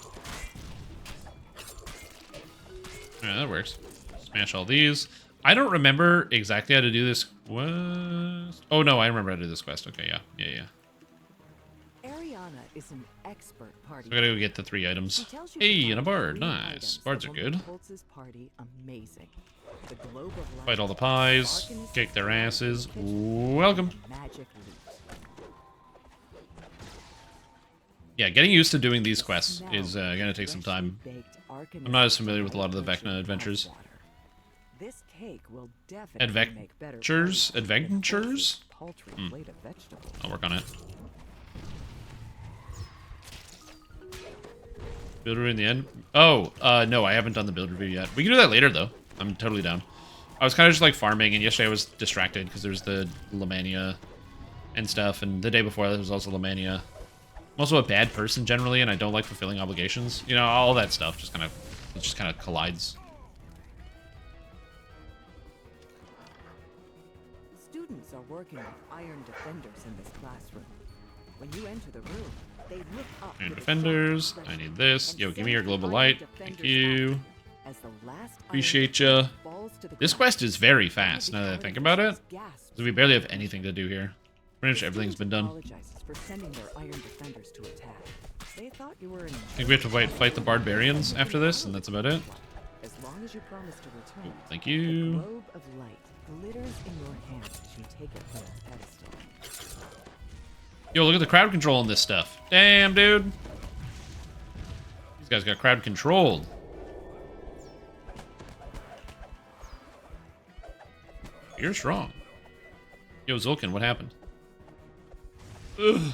Yeah, that works. Smash all these. I don't remember exactly how to do this quest. Oh no, I remember how to do this quest. Okay, yeah. Ariana is an expert party. So I gotta go get the 3 items. She tells you Hey, to and a find bard. 3 Nice. items Bards that are will good. make Holtz's party amazing. The globe of light, Fight all the pies. darkness, Kick their asses. kitchen, Welcome. and magic loot. Yeah, getting used to doing these quests is gonna take some time. I'm not as familiar with a lot of the Vecna adventures. This cake will definitely make better Adventures? party than Adventures? Holtz's paltry plate of vegetables. I'll work on it. Build review in the end? Oh, no, I haven't done the build review yet. We can do that later, though. I'm totally down. I was kind of just, like, farming, and yesterday I was distracted because there's the Lamania and stuff, and the day before there was also Lamania. I'm also a bad person, generally, and I don't like fulfilling obligations. You know, all that stuff just kind of collides. Students are working with iron defenders in this classroom. When you enter the room, they look up Iron with a defenders. shocked I expression need this. and Yo, give send me your the global iron light. defenders Thank you. after as the last iron Appreciate defender ya. falls to the This ground. quest is very One of fast, the now that I iron think about it. defenders gasps. So we barely have anything to do here. Pretty much The everything's been student done. apologizes for sending their iron defenders to attack. They thought you were an I think we have to fight the barbarians after this, and that's about it. As long as you promise to return. Thank The you. globe of light glitters in your hand as you take it from its pedestal. Yo, look at the crowd control in this stuff. Damn, dude. These guys got crowd controlled. You're strong. Yo, Zulkin, what happened? Ugh.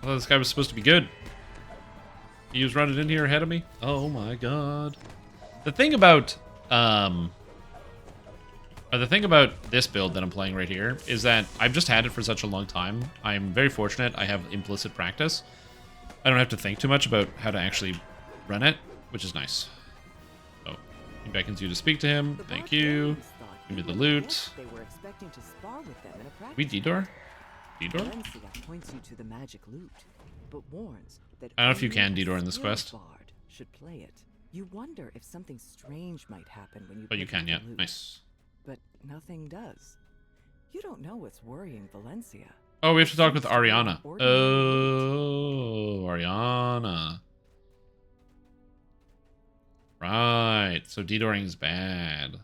I thought this guy was supposed to be good. He was running in here ahead of me. Oh my god. The thing about the thing about this build that I'm playing right here is that I've just had it for such a long time. I'm very fortunate I have implicit practice. I don't have to think too much about how to actually run it, which is nice. Oh, he beckons you to speak to him. The Thank you. barbarians thought Give me the you were loot. guests They were expecting to spar with them in a practice. We D-door? D-door? Valencia points you to the magic loot, but warns that I don't know if you only can a D-door in this skilled quest. bard should play it. You wonder if something strange might happen when you Oh, you pick up can, the yeah. loot, Nice. but nothing does. You don't know what's worrying Valencia. Oh, we have to talk with Ariana. Ordinary Oh, Ariana. Right. So D-dooring's bad.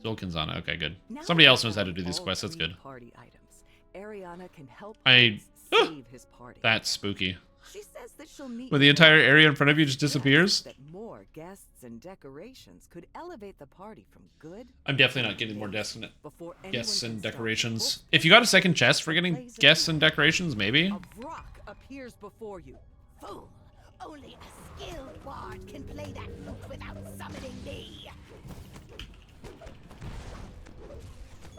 Zulkin's on it. Okay, good. Now Somebody that else you knows how to have do these all quests. That's 3 good. Party items. Ariana can help I- Holtz save his party. That's spooky. She says that she'll meet When the you entire there. area in front of you just disappears? That more guests and decorations could elevate the party from good. I'm definitely not getting more guests and Before anyone guests can and stop decorations. Holtz, If you got a second chest for getting guests and decorations, maybe. a rock appears before you. Fool! Only a skilled bard can play that flute without summoning me.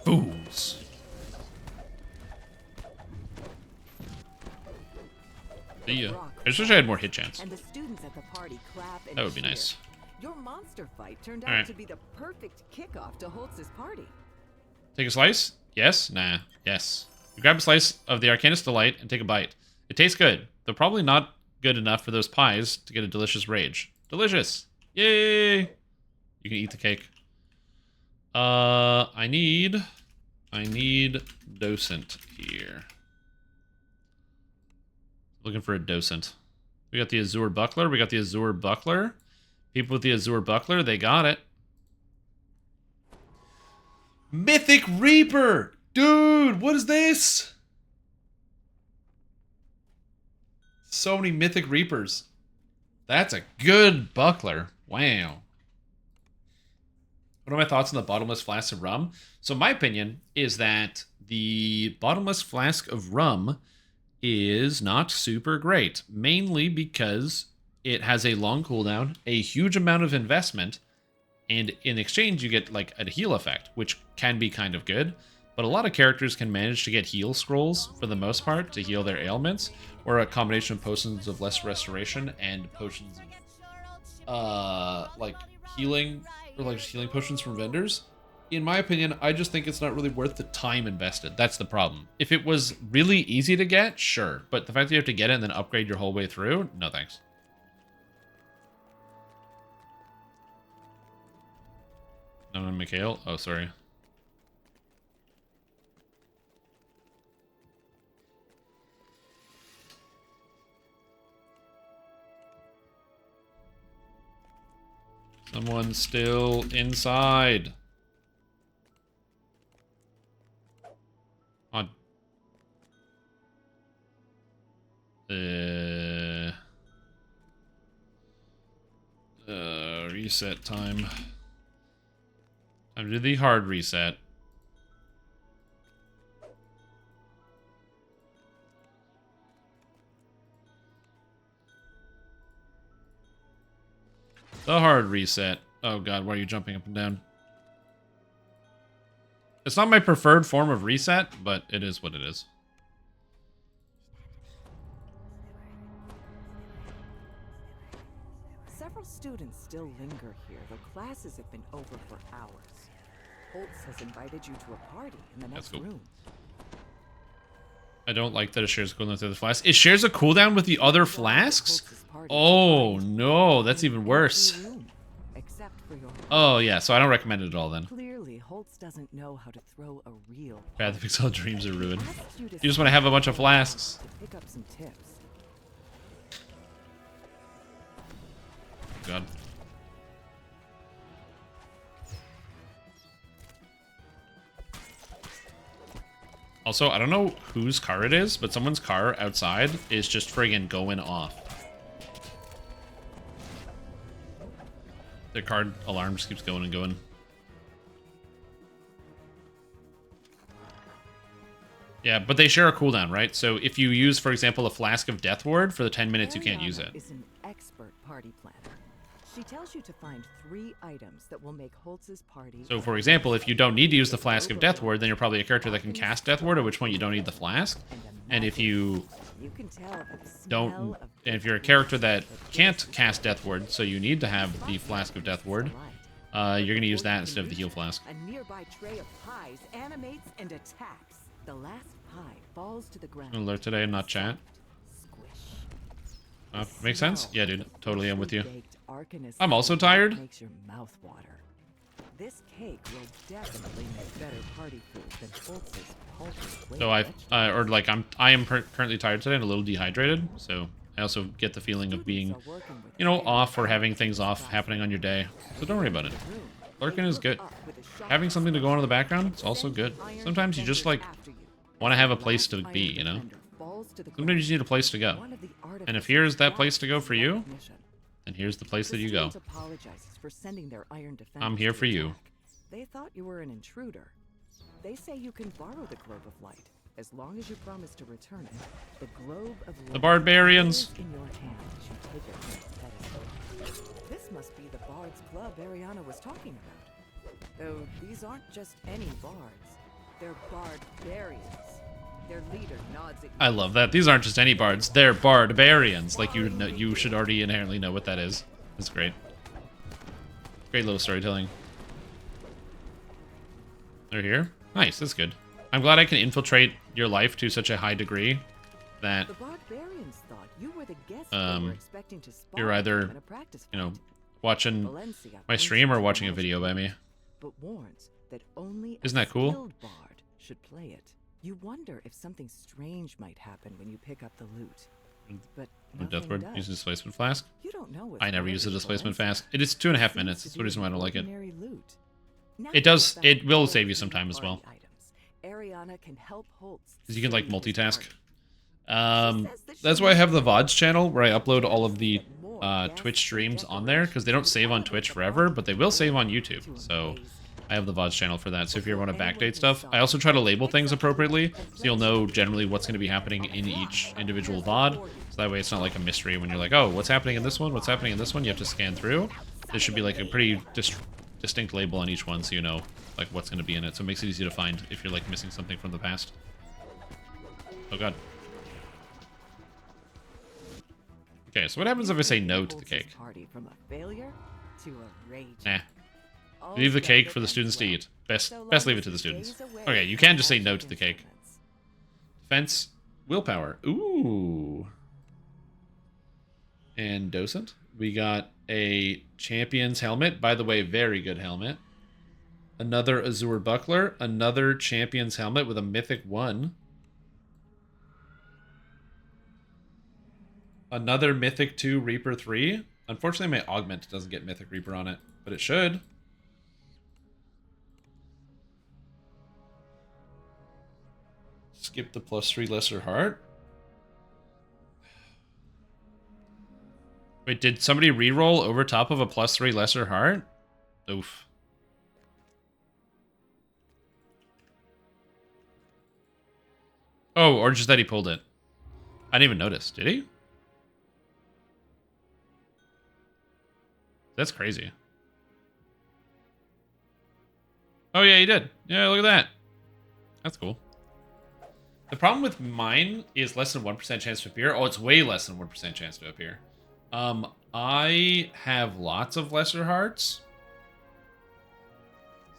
Fools. See ya. I just wish I had more hit chance. And the students at the party clap and That would be cheer. nice. Your monster fight turned All out right. to be the perfect kickoff to Holtz's party. Take a slice? Yes? Nah. Yes. You grab a slice of the Arcanist Delight and take a bite. It tastes good, though probably not good enough for those pies to get a delicious rage. Delicious! Yay! You can eat the cake. I need docent here. Looking for a docent. We got the Azure Buckler. We got the Azure Buckler. People with the Azure Buckler, they got it. Mythic Reaper! Dude, what is this? So many Mythic Reapers. That's a good buckler. Wow. What are my thoughts on the bottomless flask of rum? So my opinion is that the bottomless flask of rum is not super great, mainly because it has a long cooldown, a huge amount of investment, and in exchange you get like a heal effect, which can be kind of good, but a lot of characters can manage to get heal scrolls for the most part to heal their ailments, or a combination of potions of less restoration and potions of like healing, or like just healing potions from vendors. In my opinion, I just think it's not really worth the time invested. That's the problem. If it was really easy to get, sure. But the fact that you have to get it and then upgrade your whole way through, no thanks. No, Mikhail? Oh, sorry. Someone's still inside. On. Reset time. Time to do the hard reset. The hard reset. Oh god, why are you jumping up and down? It's not my preferred form of reset, but it is what it is. Several students still linger here, though classes have been over for hours. Holtz has invited you to a party in the That's next cool. room. I don't like that it shares a cooldown with the other flasks. It shares a cooldown with the other flasks? Oh no, that's even worse. Except for your Oh yeah, so I don't recommend it at all then. Clearly, Holtz doesn't know how to throw a real Bad that makes all dreams are ruined. Asked you to You just want to have a bunch of flasks. to pick up some tips. God. Also, I don't know whose car it is, but someone's car outside is just friggin' going off. Their car alarm just keeps going and going. Yeah, but they share a cooldown, right? So if you use, for example, a flask of Death Ward for the 10 minutes, you can't use it. Ariana is an expert party planner. She tells you to find 3 items that will make Holtz's party. So, for example, if you don't need to use the Flask of Death Ward, then you're probably a character that can cast Death Ward, at which point you don't need the Flask. And if you You can tell by the don't, smell of and if you're a character that can't cast Death Ward, so you need to have the Flask of Death Ward, you're going to use that instead of the Heal Flask. A nearby tray of pies animates and attacks. The last pie falls to the ground. Alert today and not chat. Makes sense? Yeah, dude. Totally, I'm with you. I'm also tired. Makes your mouth water. This cake will definitely make better party food than Holtz's paltry So I am currently tired today and a little dehydrated. So I also get the feeling of being, you know, off or having things off happening on your day. So don't worry about it. Lurking is good. Having something to go on in the background is also good. Sometimes you just like want to have a place to be, you know? Sometimes you just need a place to go. And if here's that place to go for you, then here's the place that you go. I'm here for you. They thought you were an intruder. They say you can borrow the Globe of Light as long as you promise to return it. The Globe of Light. The barbarians. is in your hand as you take it from its pedestal. This must be the Bard's Club Ariana was talking about. Though these aren't just any bards. They're barbarians. Their leader nods at you. I love that. These aren't just any bards. They're barbarians. Like, you know, you should already inherently know what that is. That's great. Great little storytelling. They're here? Nice, that's good. I'm glad I can infiltrate your life to such a high degree that The barbarians thought you were the guest they were expecting to spot you're either, in a practice you know, fight. watching Valencia my owns stream or the watching a technology, video by me. but warns that only Isn't a that cool? skilled bard should play it. You wonder if something strange might happen when you pick up the loot. But No Death nothing Ward. does. Use a displacement flask. You don't know what's I never use a guarded displacement Valencia. flask. It is 2.5 Seems minutes. to That's the be reason why I don't like it. ordinary loot. Now It does. that you've It will found save you all some the time as well. party items, Ariana can help Holtz Because you can like save this multitask. party. That's why I have the VODs channel where I upload all of the Twitch streams on there, because they don't save on Twitch forever, but they will save on YouTube. So I have the VODs channel for that. So if you ever want to backdate stuff, I also try to label things appropriately, so you'll know generally what's going to be happening in each individual VOD. So that way it's not like a mystery when you're like, oh, what's happening in this one? What's happening in this one? You have to scan through. There should be like a pretty distinct label on each one, so you know like what's going to be in it. So it makes it easy to find if you're like missing something from the past. Oh god. Okay, so what happens if I say no to the cake? Party from a failure to a rage. Nah. Leave the cake for the students to eat. Best leave it to the students. Okay, you can just say no to the cake. Defense, willpower. Ooh. And docent. We got a champion's helmet. By the way, very good helmet. Another Azure buckler. Another champion's helmet with a mythic 1. Another mythic 2 Reaper 3. Unfortunately, my augment doesn't get mythic Reaper on it, but it should. Skip the +3 lesser heart. Wait, did somebody reroll over top of a +3 lesser heart? Oof. Oh, or just that he pulled it. I didn't even notice. Did he? That's crazy. Oh yeah, he did. Yeah, look at that. That's cool. The problem with mine is less than 1% chance to appear. Oh, it's way less than 1% chance to appear. I have lots of lesser hearts.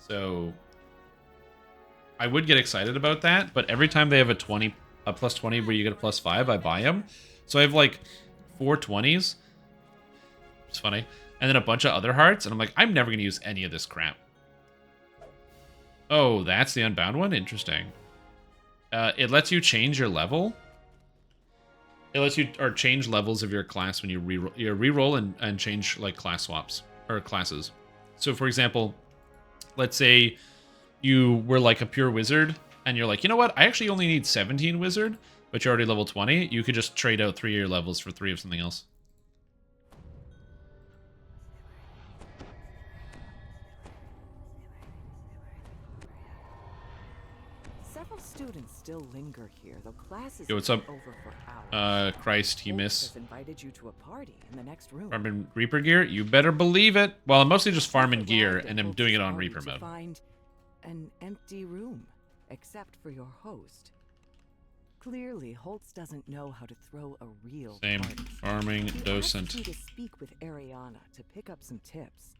So I would get excited about that, but every time they have a +20 where you get a +5, I buy them. So I have like 4 20s. It's funny. And then a bunch of other hearts, and I'm like, I'm never going to use any of this crap. Oh, that's the unbound one? Interesting. It lets you change your level. It lets you change levels of your class when you reroll and change like class swaps or classes. So for example, let's say you were like a pure wizard and you're like, you know what? I actually only need 17 wizard, but you're already level 20. You could just trade out 3 of your levels for 3 of something else. Students still linger here, though classes Yo, what's up? over for hours. Christ, you Holtz miss. has invited you to a party in the next room. Farming Reaper gear? You better believe it. Well, I'm mostly just farming gear, and I'm doing it on Reaper mode. Find an empty room, except for your host. Clearly, Holtz doesn't know how to throw a real Same. party. Farming He docent. asked me to speak with Ariana to pick up some tips.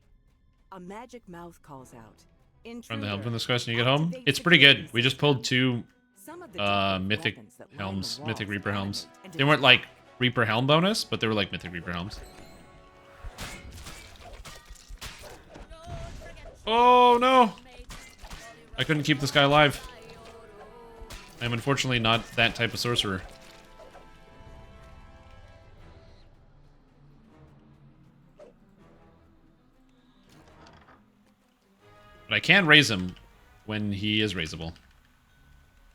A magic mouth calls out. From the helm from this quest when you get home? It's pretty good. We just pulled 2 mythic helms, mythic Reaper helms. They weren't like Reaper helm bonus, but they were like mythic Reaper helms. Oh no! I couldn't keep this guy alive. I'm unfortunately not that type of sorcerer. But I can raise him when he is raisable.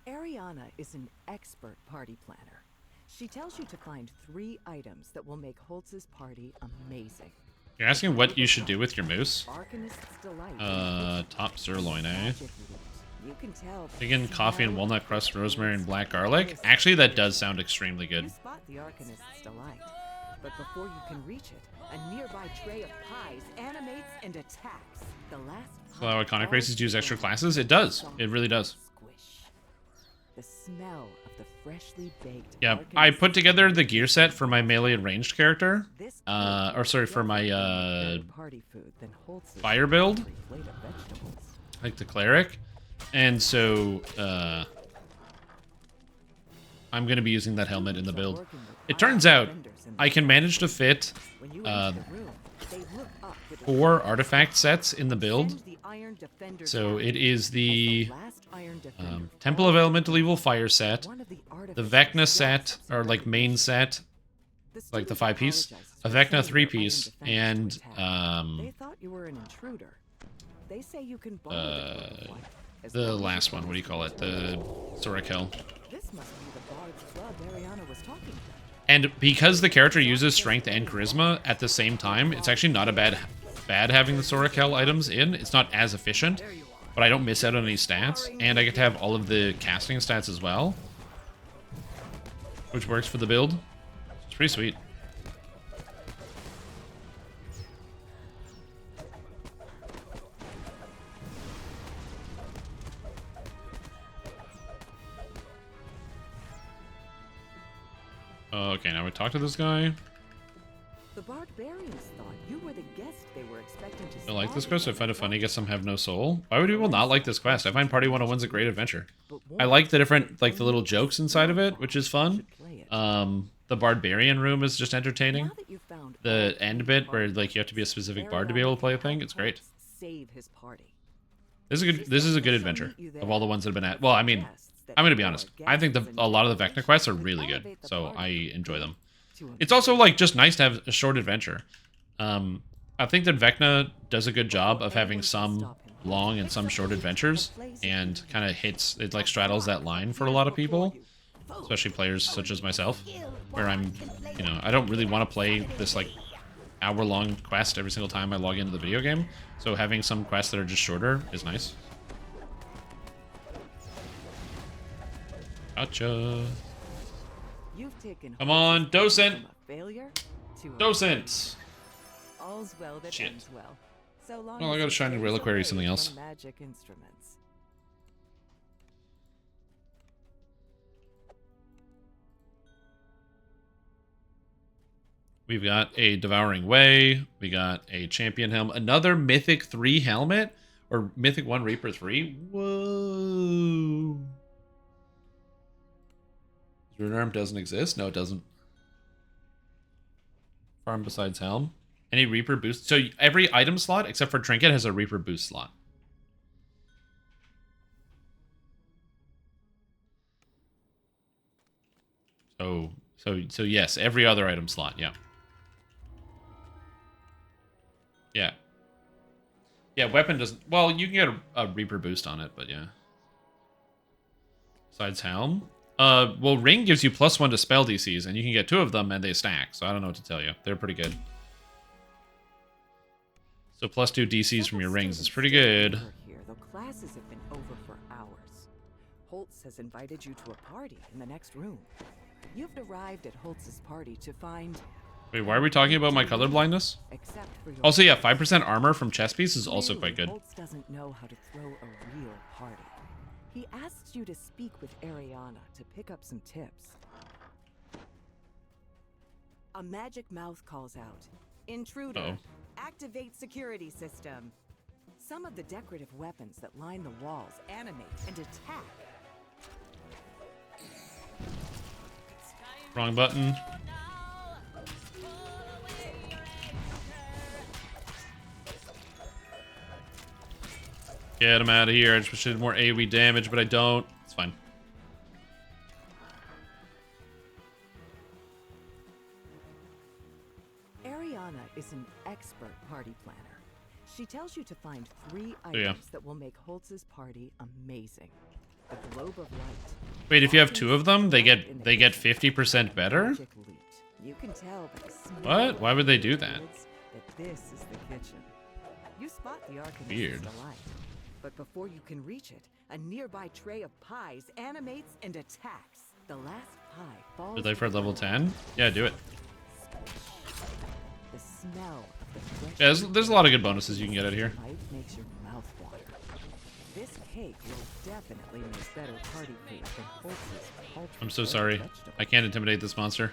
Ariana is an expert party planner. She tells you to find 3 items that will make Holtz's party amazing. You're asking what you should do with your moose? Arcanist's delight. Top sirloin, eh? Magic moves. You can tell. Chicken, coffee, and walnut crust, rosemary, and black garlic. Actually, that does sound extremely good. You spot the Arcanist's delight, but before you can reach it, a nearby tray of pies animates and attacks. The last. So how iconic races use extra classes? It does. It really does. Squish. The smell of the freshly baked. Yeah, I put together the gear set for my melee and ranged character. Or sorry, for my fire build, like the cleric. And so I'm going to be using that helmet in the build. It turns out I can manage to fit 4 artifact sets in the build. So it is the Temple of Elemental Evil fire set, the Vecna set, or like main set, like the 5-piece, a Vecna 3-piece, and they thought you were an intruder. They say you can the last one, what do you call it? The Sorakel. This must be the bard's Bard's Club Ariana was talking about. And because the character uses strength and charisma at the same time, it's actually not a bad having the Sorakel items in. It's not as efficient, but I don't miss out on any stats, and I get to have all of the casting stats as well, which works for the build. It's pretty sweet. Okay, now we talk to this guy. The barbarians thought you were the guest they were expecting to I like this spot quest. I find it funny. Guess some have no soul. Why would people not like this quest? I find Party 101's a great adventure. I like the different, like the little jokes inside of it, which is fun. The barbarian room is just entertaining. Now that you've found The end bit where like you have to be a specific bard to be able to play a thing, it's great. Save his party. This is a good adventure of all the ones that have been at. Well, I mean, I'm gonna be honest. I think a lot of the Vecna quests are really good, so I enjoy them. It's also like just nice to have a short adventure. I think that Vecna does a good job of having some long and some short adventures, and kind of it like straddles that line for a lot of people, especially players such as myself, where I'm, you know, I don't really want to play this like hour-long quest every single time I log into the video game. So having some quests that are just shorter is nice. Gotcha. You've taken Come on, docent. from a failure to a Docent. all's well that Shit. ends well. So long Oh, I as got a you shiny stay reliquary, away something else. from magic instruments. We've got a Devouring Way. We got a Champion Helm. Another Mythic 3 helmet? Or Mythic 1 Reaper 3? Whoa. Rune Arm doesn't exist? No, it doesn't. Farm besides Helm. Any Reaper boost? So every item slot, except for Trinket, has a Reaper boost slot. So yes, every other item slot, yeah. Yeah. Yeah, weapon doesn't... Well, you can get a Reaper boost on it, but yeah. Besides Helm? Well, Ring gives you +1 to spell DCs, and you can get 2 of them, and they stack, so I don't know what to tell you. They're pretty good. So +2 DCs from your rings is pretty good. Here, though classes have been over for hours. Holtz has invited you to a party in the next room. You've arrived at Holtz's party to find... Wait, why are we talking about my color blindness? Except for your Also, yeah, 5% armor from chest piece is also quite good. Holtz doesn't know how to throw a real party. He asks you to speak with Ariana to pick up some tips. A magic mouth calls out, "Intruder, Uh-oh. activate security system." Some of the decorative weapons that line the walls animate and attack. Wrong button. Get him out of here. I just wish I did more AoE damage, but I don't. It's fine. Ariana is an expert party planner. She tells you to find 3 items yeah. that will make Holtz's party amazing. The globe of light. Wait, if you have 2 of them, they get 50% better? Magic loot. You can tell by the smell What? Why would they do that? that this is the kitchen. You spot the R10s Weird. delight. But before you can reach it, a nearby tray of pies animates and attacks. The last pie falls. Did they for level 10? Yeah, do it. The smell of the fresh Yeah, there's a lot of good bonuses you can get out here. light makes your mouth water. This cake will definitely make better party food than Holtz's paltry I'm so red sorry. vegetable. I can't intimidate this monster.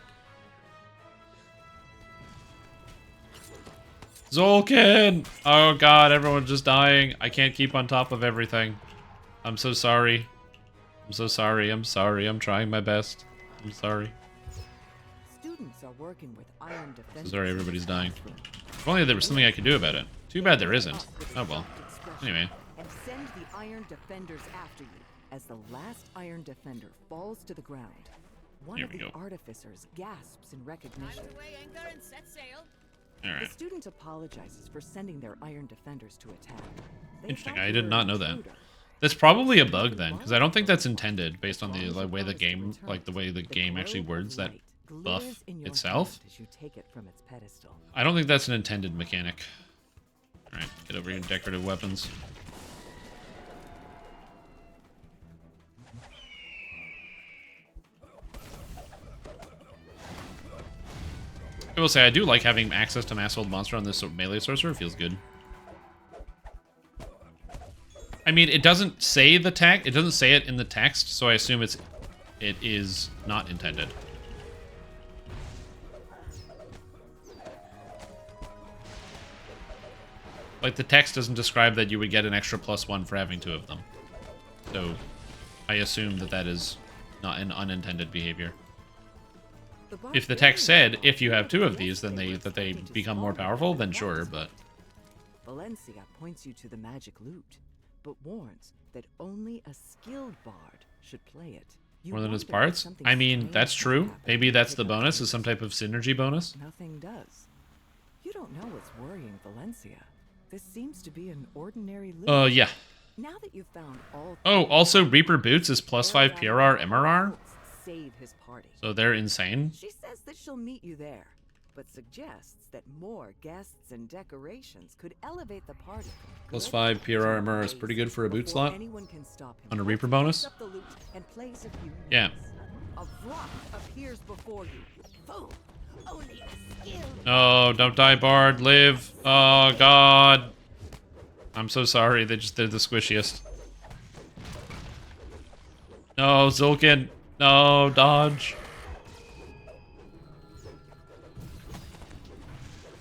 Zolkin! Oh god, everyone's just dying. I can't keep on top of everything. I'm so sorry. I'm so sorry. I'm sorry. I'm trying my best. I'm sorry. Students are working with iron defense. Sorry, everybody's dying. If only there was something I could do about it. Too bad there isn't. Oh well. Anyway. And send the iron defenders after you. As the last iron defender falls to the ground, one Here of we the go. artificers gasps in recognition. Either way, anchor and set sail. The Alright. student apologizes for sending their iron defenders to attack. They Interesting. thought I you did were not an know that. intruder. That's probably a bug then, because I don't think that's intended based on the way the game, like the way the game actually words that buff itself. As you take it from its pedestal. I don't think that's an intended mechanic. All right, get over here, decorative weapons. I will say I do like having access to Mass Old Monster on this melee sorcerer. It feels good. I mean, it doesn't say the text. It doesn't say it in the text, so I assume it is not intended. Like, the text doesn't describe that you would get an extra +1 for having 2 of them. So, I assume that that is not an unintended behavior. If the text said, if you have 2 of these, then they become more powerful, then sure, but... Valencia points you to the magic lute, but warns that only a skilled bard should play it. More than his parts? I mean, that's true. Maybe that's the bonus, is some type of synergy bonus. Nothing does. You don't know what's worrying Valencia. This seems to be an ordinary lute. Yeah. Now that you've found all... Oh, also Reaper Boots is +5 PRR MRR? Save his party. So they're insane? She says that she'll meet you there, but suggests that more guests and decorations could elevate the party. +5 PRR MRR is pretty good for a boot slot. Anyone can stop him. On a Reaper bonus? Up the loot and place a few Yeah. notes. A rock appears before you. Fool! Only a skill. No, don't die, Bard. Live. Oh, God. I'm so sorry. They're the squishiest. No, Zulkin. No, dodge.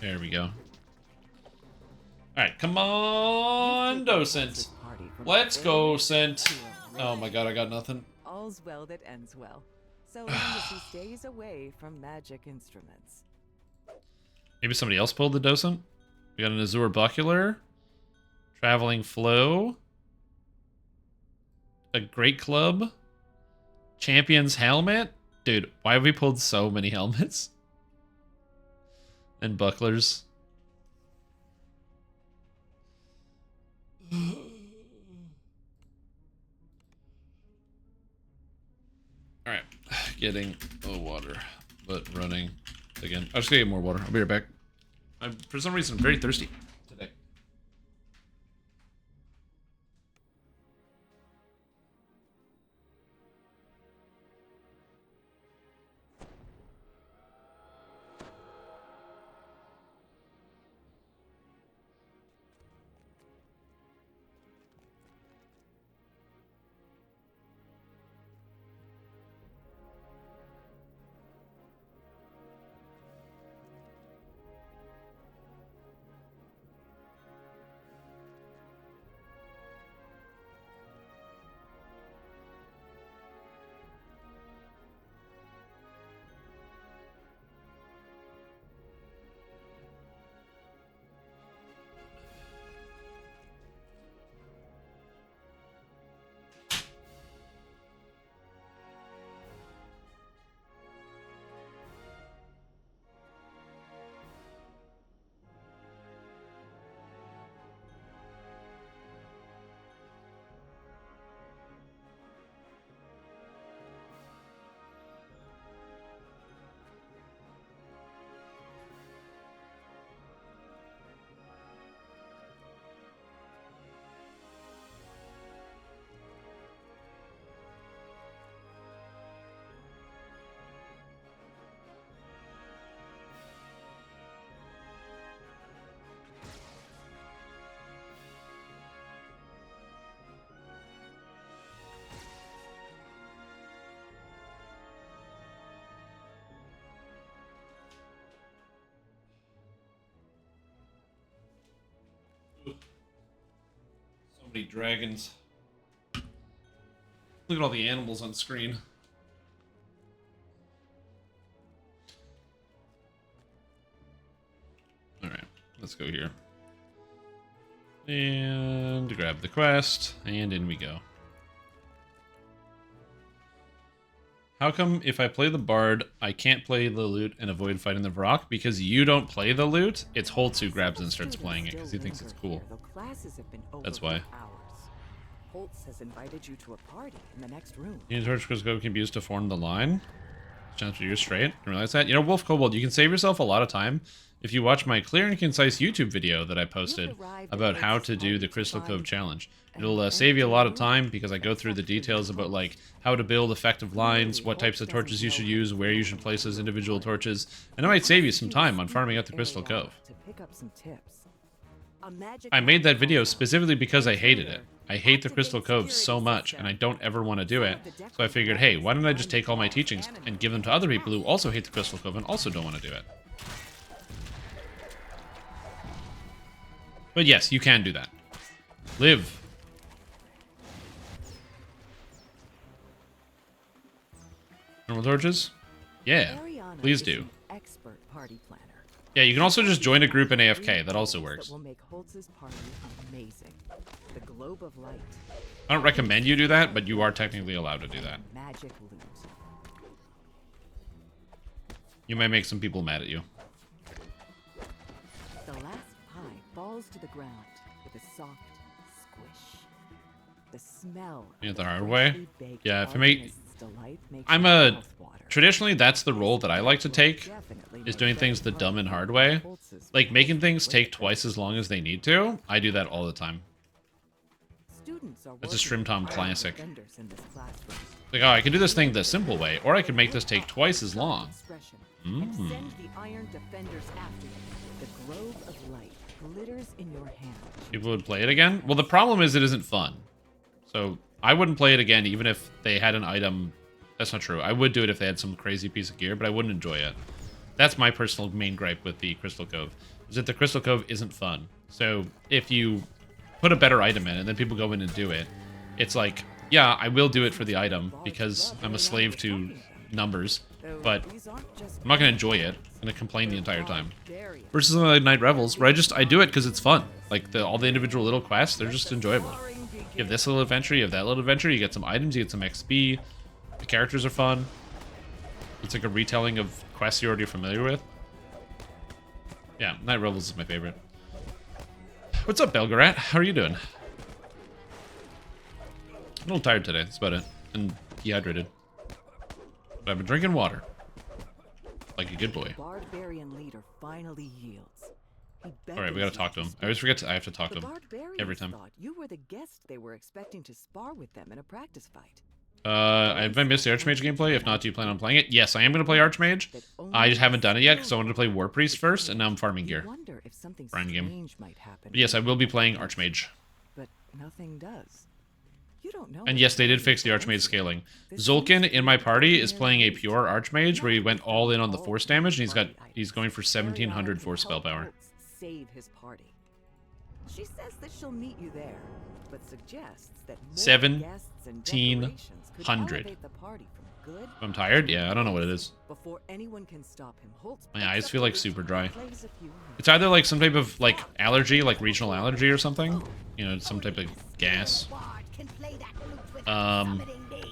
There we go. Alright, come on, Docent. Let's go, Cent. Oh my god, I got nothing. All's well that ends well. So long as he stays away from magic instruments. Maybe somebody else pulled the Docent? We got an Azure Buckler. Traveling Flow. A Great Club. Champion's Helmet? Dude, why have we pulled so many helmets? And bucklers. Alright, getting water, but running again. I'll just get more water. I'll be right back. I'm, for some reason, very thirsty today. So many dragons. Look at all the animals on screen. Alright, let's go here. And grab the quest, and in we go. How come if I play the Bard, I can't play the lute and avoid fighting the Varrock? Because you don't play the lute, it's Holtz who grabs and starts playing it because he thinks it's cool. That's why. Holtz has invited you to a party in the next room. Unit torch crystal cove can be used to form the line. Chance for you straight. Didn't realize that. You know, Wolf Kobold, you can save yourself a lot of time if you watch my clear and concise YouTube video that I posted about how to do the Crystal Cove challenge. It'll save you a lot of time because I go through the details about like how to build effective lines, what types of torches you should use, where you should place those individual torches, and it might save you some time on farming out the Crystal Cove. To pick up some tips. A magic I made that video compound. specifically because I hated it. I hate the Crystal Cove so much, and I don't ever want to do it. So I figured, hey, why don't I just take all my teachings and give them to other people who also hate the Crystal Cove and also don't want to do it. But yes, you can do that. Live. Normal torches? Yeah, Ariana please is do. an expert party planner. Yeah, you can also just join a group in AFK. That also That works. will make Holtz's party amazing. The globe of light. I don't recommend you do that, but you are technically allowed to do that. Magic loot. You may make some people mad at you. The last pie falls to the ground with a soft squish. The smell. Yeah, of the hard way? freshly baked Yeah, if I make- alchemist's delight makes I'm your a... mouth water. Traditionally, that's the role that I like to take, Definitely is make doing things the better dumb and party hard than way. Holtz's Like, making things way. take twice as long as they need to. I do that all the time. Students are That's a working Shrim Tom with classic. vendors in this classroom. Like, oh, I can do this thing the simple way, or I can make this take twice as long. Expression, Mm. and send the iron defenders after you. The globe of light glitters in your hand. People would play it again? Well, the problem is it isn't fun. So, I wouldn't play it again even if they had an item... That's not true. I would do it if they had some crazy piece of gear, but I wouldn't enjoy it. That's my personal main gripe with the Crystal Cove, is that the Crystal Cove isn't fun. So, if you put a better item in and then people go in and do it, it's like, yeah, I will do it for the item because I'm a slave to numbers, but These aren't just I'm not going to enjoy it. I'm going to complain the entire time. barbarians. Versus something like Night Revels, where I do it because it's fun. Like, all the individual little quests, they're just enjoyable. You have this little adventure, you have that little adventure, you get some items, you get some XP. The characters are fun. It's like a retelling of quests you're already familiar with. Yeah, Night Revels is my favorite. What's up, Belgarat? How are you doing? I'm a little tired today, that's about it. And dehydrated. But I've been drinking water. Like a good boy. Barbarian leader finally yields. Alright, we gotta talk to him. I always forget I have to talk to him every time. Thought you were the guest they were expecting to spar with them in a practice fight. Have I missed the Archmage gameplay? If not, do you plan on playing it? Yes, I am going to play Archmage. I just haven't done it yet because I wanted to play War Priest first, and now I'm farming gear. Wonder if something Grind game. strange might happen. But yes, I will be playing Archmage. But nothing does. You don't know. And yes, they did fix the Archmage scaling. Zulkin in my party is playing a pure Archmage where he went all in on the force damage, and he's going for 1700 force spell power. Save his party. She says that she'll meet you there, but suggests that more 1700. guests and decorations could elevate the party from good I'm tired? Yeah, I don't know what it is. before anyone can stop him. Holtz My picks eyes up feel the like loot super and dry. plays a few notes. It's either like some type of like allergy, like regional allergy or something. You know, some type of gas. Bard can play that flute with Um, summoning me.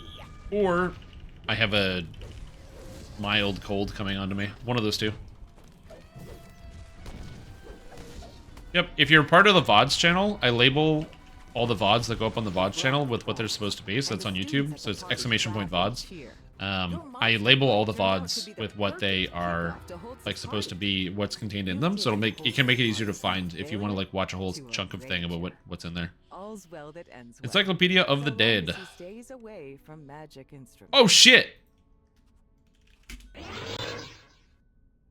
Or I have a mild cold coming onto me. One of those two. Yep, if you're part of the VODs channel, I label all the VODs that go up on the VODs channel with what they're supposed to be, so that's on YouTube, so it's exclamation point VODs. I label all the VODs with what they are like supposed to be, what's contained in them, so it can make it easier to find if you want to like watch a whole chunk of thing about what's in there. All's well that ends well. Encyclopedia of the So long as Dead. he stays away from magic instruments. Oh shit!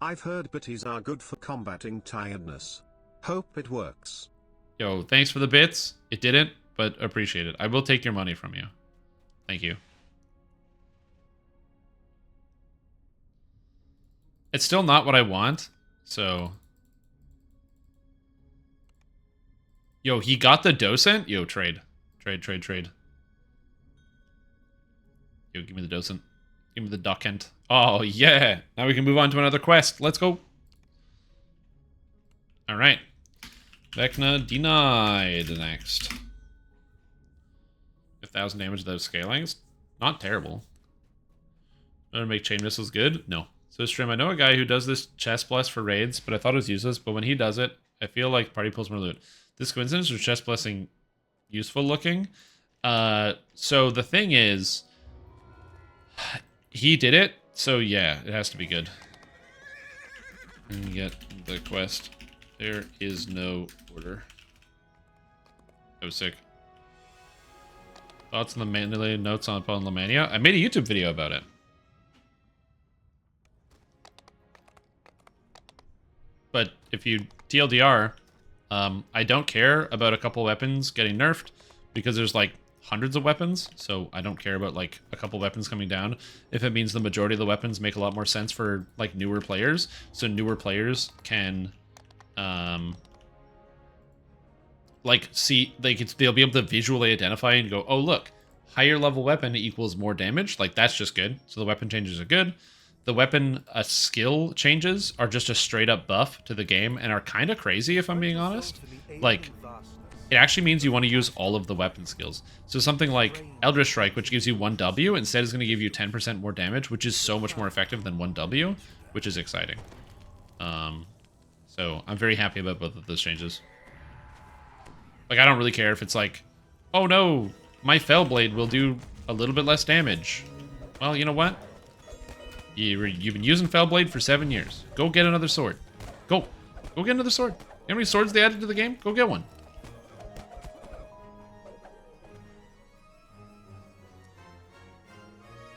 I've heard bits are good for combating tiredness. Hope it works. Yo, thanks for the bits. It didn't, but appreciate it. I will take your money from you. Thank you. It's still not what I want, so... Yo, he got the docent? Yo, trade. Trade. Yo, give me the docent. Give me the docent. Oh, yeah! Now we can move on to another quest. Let's go! Alright. Vecna denied next. 1,000 damage without scaling. It's not terrible. Want to make chain missiles good? No. So Stream, I know a guy who does this chest bless for raids, but I thought it was useless, but when he does it, I feel like party pulls more loot. This coincidence or chest blessing useful looking? So the thing is, he did it, so yeah, it has to be good. And get the quest. There is no order. Oh, sick. Thoughts on the Mandalay notes on Lamania? I made a YouTube video about it. But if you TLDR, I don't care about a couple weapons getting nerfed because there's like hundreds of weapons, so I don't care about like a couple weapons coming down if it means the majority of the weapons make a lot more sense for like newer players, so newer players can like see they'll be able to visually identify and go, oh look, higher level weapon equals more damage. Like that's just good. So the weapon changes are good. The weapon skill changes are just a straight up buff to the game and are kind of crazy if I'm being honest. Like it actually means you want to use all of the weapon skills. So something like Eldritch Strike, which gives you 1W, instead is going to give you 10% more damage, which is so much more effective than 1W, which is exciting. So I'm very happy about both of those changes. Like, I don't really care if it's like, oh no, my Fellblade will do a little bit less damage. Well, you know what? You've been using Fellblade for 7 years. Go get another sword. Go get another sword. You know how many swords they added to the game? Go get one.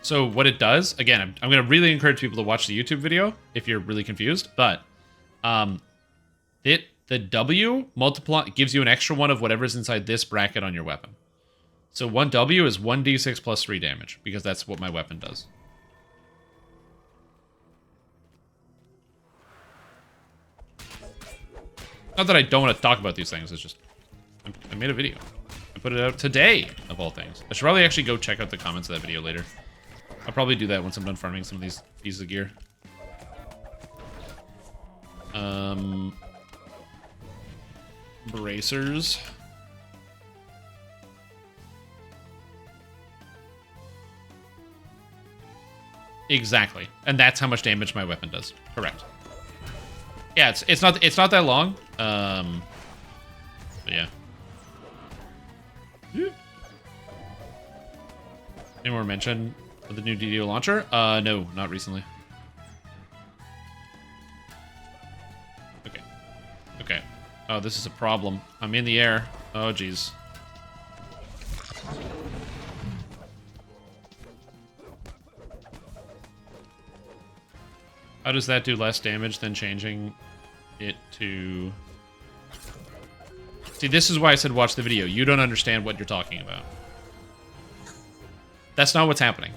So what it does, again, I'm going to really encourage people to watch the YouTube video if you're really confused, but the W multiply gives you an extra one of whatever's inside this bracket on your weapon. So 1W is 1d6 plus 3 damage, because that's what my weapon does. Not that I don't want to talk about these things, it's just I made a video. I put it out today, of all things. I should probably actually go check out the comments of that video later. I'll probably do that once I'm done farming some of these pieces of gear. Bracers. Exactly. And that's how much damage my weapon does. Correct. Yeah, it's not that long. But yeah. Any more mention of the new DDO launcher? No, not recently. Okay. Oh, this is a problem. I'm in the air. Oh, jeez. How does that do less damage than changing it to... See, this is why I said watch the video. You don't understand what you're talking about. That's not what's happening.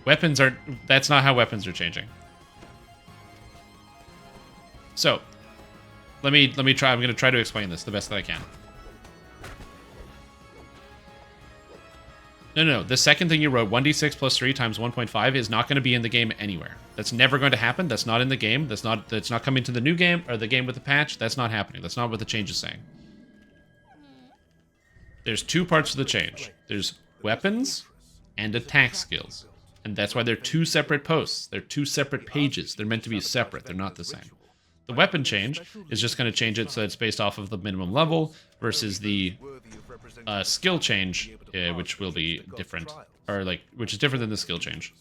Weapons are... That's not how weapons are changing. So, let me try. I'm going to try to explain this the best that I can. No. The second thing you wrote, 1d6 plus 3 times 1.5, is not going to be in the game anywhere. That's never going to happen. That's not in the game. That's not coming to the new game or the game with the patch. That's not happening. That's not what the change is saying. There's two parts to the change. There's weapons and attack skills. And that's why they're two separate posts. They're two separate pages. They're meant to be separate. They're not the same. The weapon change is just going to change it so it's based off of the minimum level versus the skill change, which will be different, or like which is different than the skill change.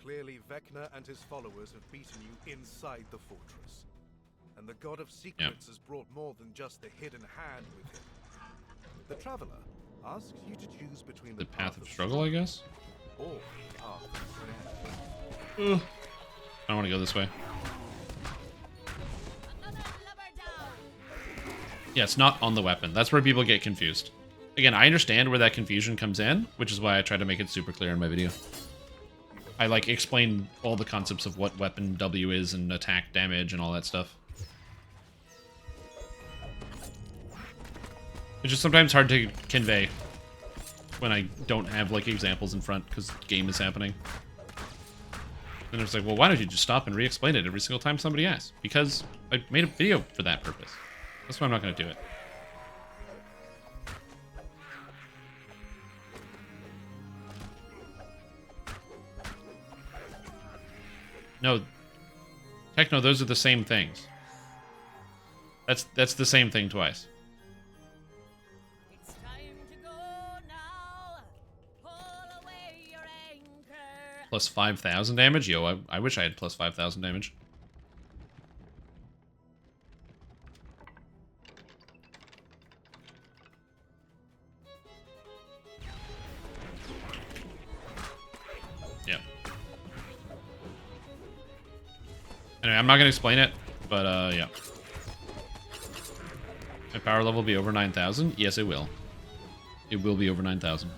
Clearly, Vecna and his followers have beaten you inside the fortress, and the God of Secrets has brought more than just the hidden hand with him. The Traveler asks you to choose between The path of struggle, I guess. or the path of I strength. don't want to go this way. Yeah, it's not on the weapon. That's where people get confused. Again, I understand where that confusion comes in, which is why I try to make it super clear in my video. I like explain all the concepts of what weapon W is and attack damage and all that stuff. It's just sometimes hard to convey when I don't have like examples in front because the game is happening. And it's like, well, why don't you just stop and re-explain it every single time somebody asks? Because I made a video for that purpose. That's why I'm not going to do it. No. Techno, those are the same things. That's the same thing twice. It's time to go now. Pull away your anchor. Plus 5,000 damage? Yo, I wish I had plus 5,000 damage. Yep. Anyway, I'm not going to explain it, but yeah. My power level will be over 9,000? Yes, it will. It will be over 9,000.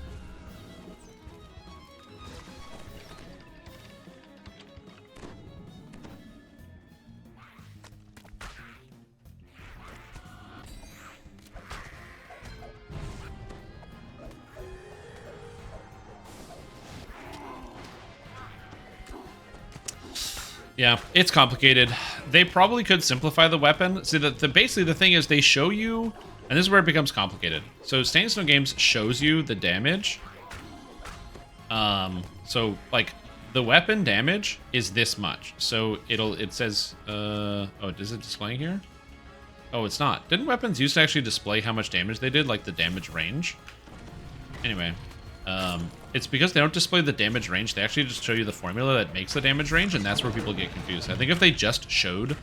Yeah, it's complicated. They probably could simplify the weapon. See, basically the thing is they show you, and this is where it becomes complicated. So Standing Stone Games shows you the damage. So like the weapon damage is this much. So it says, oh, is it displaying here? Oh, it's not. Didn't weapons used to actually display how much damage they did, like the damage range? Anyway, it's because they don't display the damage range. They actually just show you the formula that makes the damage range, and that's where people get confused. I think if they just showed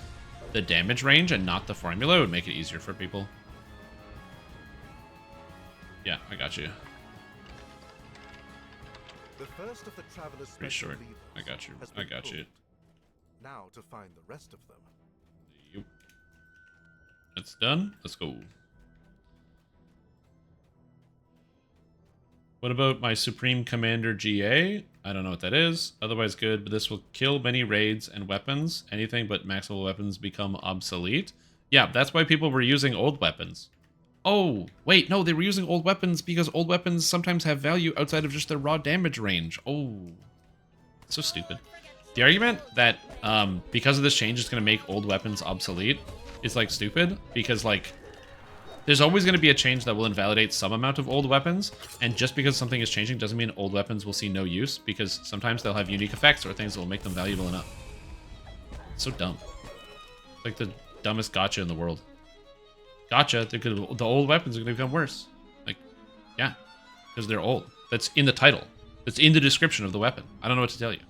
the damage range and not the formula, it would make it easier for people. Yeah, I got you. The first of the traveler's Pretty special short. levers I got you. has I been got you. pulled. Now to find the rest of them. Yep. That's done. Let's go. What about my Supreme Commander GA? I don't know what that is. Otherwise good, but this will kill many raids and weapons. Anything but max level weapons become obsolete. Yeah, that's why people were using old weapons. Oh, wait, no, they were using old weapons because old weapons sometimes have value outside of just their raw damage range. Oh, so stupid. The argument that because of this change it's going to make old weapons obsolete is like stupid because like there's always going to be a change that will invalidate some amount of old weapons, and just because something is changing doesn't mean old weapons will see no use, because sometimes they'll have unique effects or things that will make them valuable enough. It's so dumb. It's like the dumbest gotcha in the world. Gotcha, the old weapons are going to become worse. Like, yeah, because they're old. That's in the title. That's in the description of the weapon. I don't know what to tell you.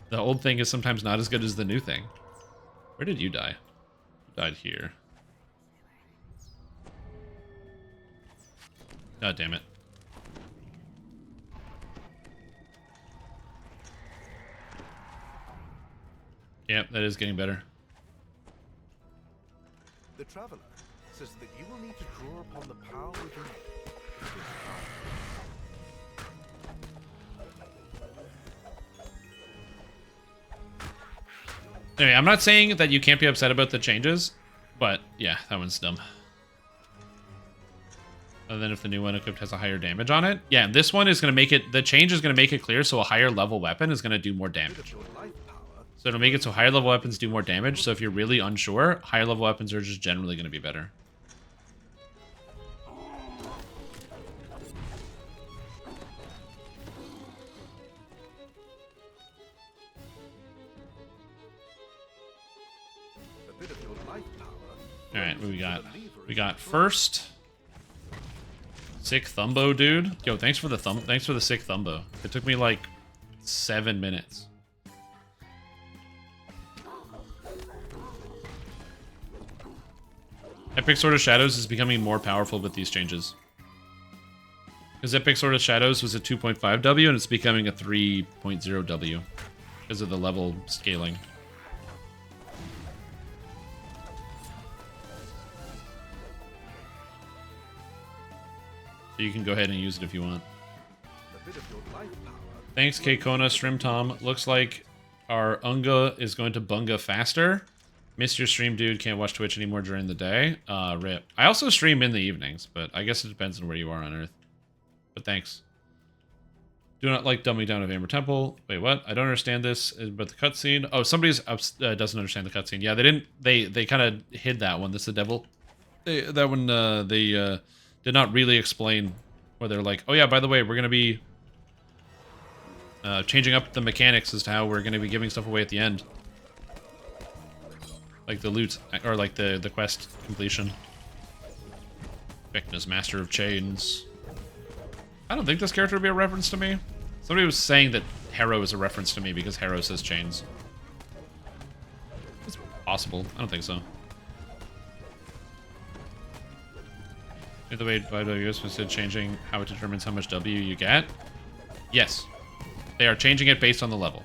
The old thing is sometimes not as good as the new thing. Where did you die? Died here. God damn it. Yep, that is getting better. The traveler says that you will need to draw upon the power within you. Anyway, I'm not saying that you can't be upset about the changes, but yeah, that one's dumb. Other than if the new one equipped has a higher damage on it. Yeah, this one is going to make it, the change is going to make it clear, so a higher level weapon is going to do more damage. So it'll make it so higher level weapons do more damage, so if you're really unsure, higher level weapons are just generally going to be better. Alright, what we got? We got first. Sick thumbo, dude. Yo, thanks for the sick thumbo. It took me like 7 minutes. Epic Sword of Shadows is becoming more powerful with these changes. Because Epic Sword of Shadows was a 2.5 W and it's becoming a 3.0 W. Because of the level scaling. So you can go ahead and use it if you want. Thanks, Kona Stream Tom. Looks like our Unga is going to bunga faster. Missed your stream, dude. Can't watch Twitch anymore during the day. Rip. I also stream in the evenings, but I guess it depends on where you are on Earth. But thanks. Do not like dumbing down of Amber Temple. Wait, what? I don't understand this, but the cutscene. Oh, somebody's doesn't understand the cutscene. Yeah, they didn't. They kind of hid that one. That's the devil. That one. They did not really explain. Where they're like, oh yeah, by the way, we're gonna be changing up the mechanics as to how we're gonna be giving stuff away at the end. Like the loot, or like the quest completion. Vecna's Master of Chains. I don't think this character would be a reference to me. Somebody was saying that Harrow is a reference to me because Harrow says chains. It's possible. I don't think so. The way WS was changing how it determines how much W you get. Yes. They are changing it based on the level.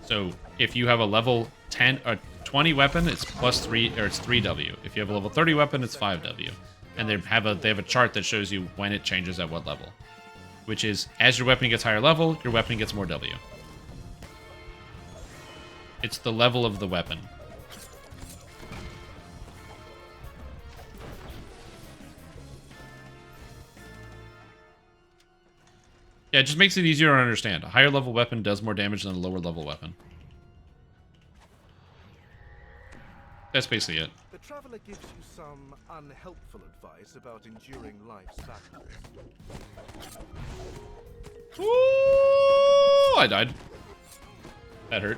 So if you have a level 10 or 20 weapon, it's +3 or it's 3W. If you have a level 30 weapon, it's 5W. And they have a chart that shows you when it changes at what level. Which is as your weapon gets higher level, your weapon gets more W. It's the level of the weapon. Yeah, it just makes it easier to understand. A higher level weapon does more damage than a lower level weapon. That's basically it. The traveler gives you some unhelpful advice about enduring life's battles. Ooh, I died. That hurt.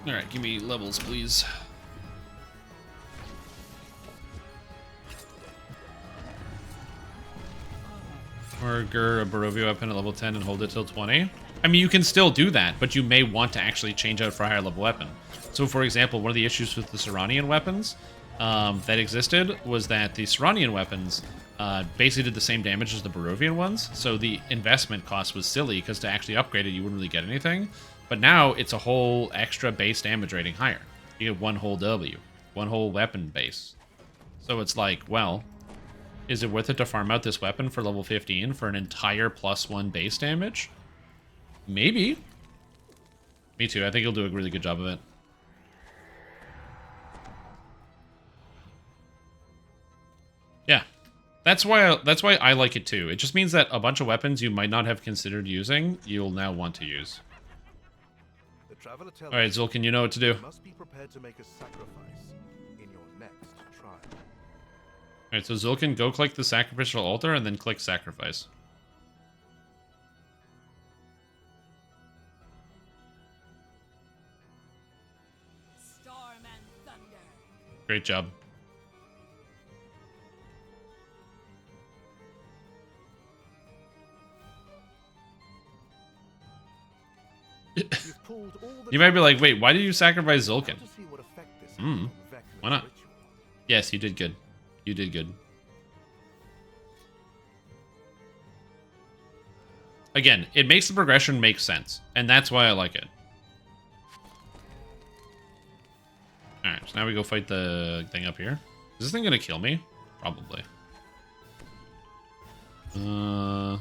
Alright, give me levels, please. Or a Barovia weapon at level 10 and hold it till 20. I mean, you can still do that, but you may want to actually change out for a higher level weapon. So, for example, one of the issues with the Seranian weapons that existed was that the Seranian weapons basically did the same damage as the Barovian ones, so the investment cost was silly, because to actually upgrade it, you wouldn't really get anything. But now, it's a whole extra base damage rating higher. You get one whole W, one whole weapon base. So it's like, well, is it worth it to farm out this weapon for level 15 for an entire +1 base damage? Maybe. Me too. I think he'll do a really good job of it. Yeah. That's why I like it too. It just means that a bunch of weapons you might not have considered using, you'll now want to use. All right, Zulkin, you know what to do. You must be prepared to make a sacrifice in your next trial. All right, so Zulkin, go click the sacrificial altar and then click sacrifice. Storm and thunder. Great job. You might be like, wait, why did you sacrifice Zulkin? Why not? Yes, you did good. You did good. Again, it makes the progression make sense, and that's why I like it. Alright, so now we go fight the thing up here. Is this thing gonna kill me? Probably. Oh,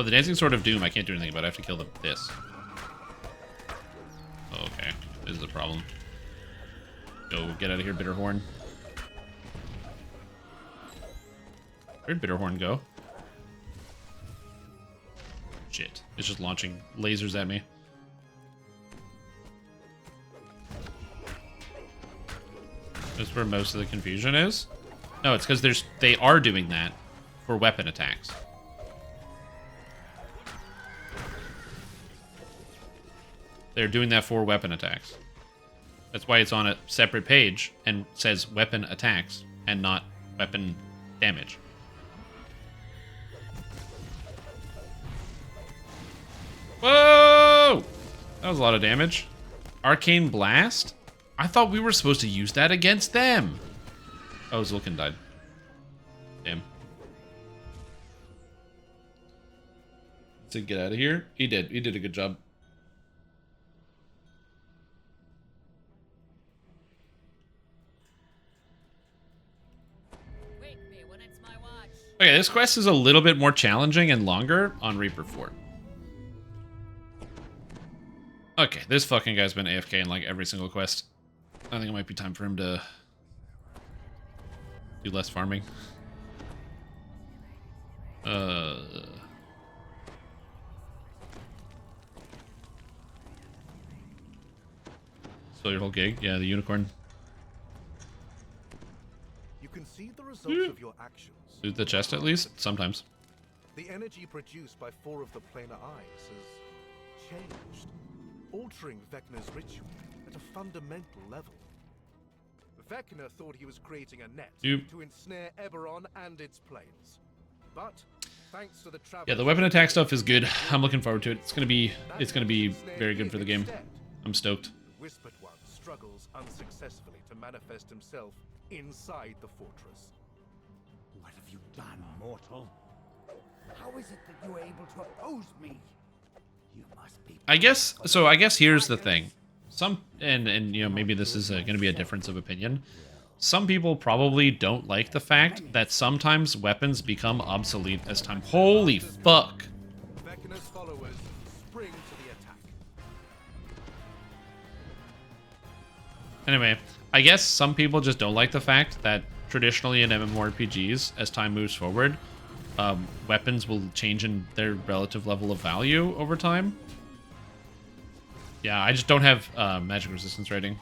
the Dancing Sword of Doom, I can't do anything about. I have to kill this. Oh, okay. This is a problem. Go, get out of here, Bitterhorn. Where'd Bitterhorn go? Shit. It's just launching lasers at me. That's where most of the confusion is? No, it's because they are doing that for weapon attacks. They're doing that for weapon attacks. That's why it's on a separate page and says weapon attacks and not weapon damage. Whoa! That was a lot of damage. Arcane Blast? I thought we were supposed to use that against them. Oh, Zulkin died. Damn. To get out of here? He did. He did a good job. Wake me when it's my watch. Okay, this quest is a little bit more challenging and longer on Reaper Fort. Okay, this fucking guy's been AFK in like every single quest. I think it might be time for him to do less farming. So your whole gig? Yeah, the unicorn. You can see the results of your actions. Loot the chest at least? Sometimes. The energy produced by 4 of the planar eyes has changed, altering Vecna's ritual at a fundamental level. Vecna thought he was creating a net to ensnare Eberron and its planes. But thanks to the yeah, the weapon attack stuff is good. I'm looking forward to it. It's gonna be very good for the game. I'm stoked. The Whispered One struggles unsuccessfully to manifest himself inside the fortress. What have you done, mortal? How is it that you are able to oppose me? You must be... I guess here's the thing. And you know, maybe this is going to be a difference of opinion. Some people probably don't like the fact that sometimes weapons become obsolete as time. Holy fuck! Vecna's followers spring to the attack. Anyway, I guess some people just don't like the fact that traditionally in MMORPGs, as time moves forward, weapons will change in their relative level of value over time. Yeah, I just don't have magic resistance rating.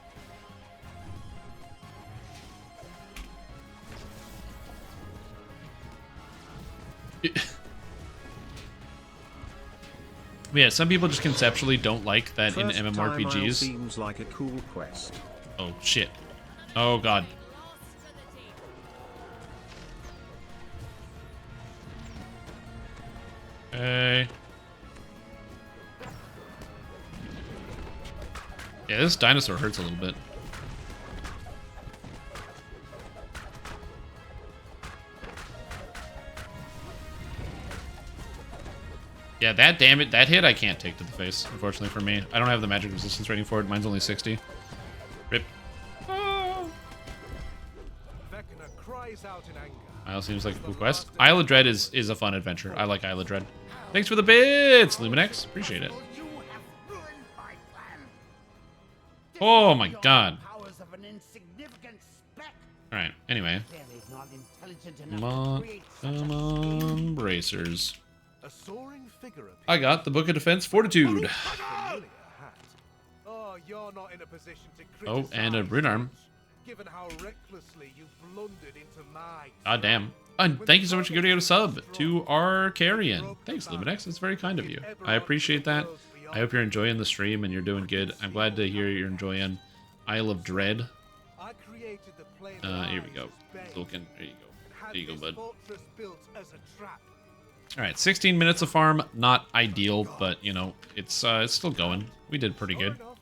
Yeah, some people just conceptually don't like that in MMORPGs. Seems like a cool quest. Oh shit! Oh god! Hey. Yeah, this dinosaur hurts a little bit. Yeah, that hit I can't take to the face, unfortunately for me. I don't have the magic resistance rating for it. Mine's only 60. Rip. Oh. Vecna cries out in anger. Isle seems like a cool quest. Isle of Dread is a fun adventure. I like Isle of Dread. Thanks for the bits, Luminex. Appreciate it. You have ruined my plan. Oh my god. Powers of an insignificant speck. Alright, anyway. Clearly not intelligent Come enough to on. create such a Come on, bracers. A soaring figure appears. I got the Book of Defense Fortitude. Familiar hat. Oh, you're not in a position to Oh, and a criticize rune arm. much, given how recklessly you blundered into my... God damn. And thank you so much for giving a sub to our Carrion. Thanks, Luminex. That's very kind of you. I appreciate that. I hope you're enjoying the stream and you're doing good. I'm glad to hear you're enjoying Isle of Dread. I created the planar Here we go. eyes bay Looking. There you go. and had There you go, this bud. fortress built as a trap. Alright, 16 minutes of farm. Not ideal, but, you know, it's still going. We did pretty good. Sure enough,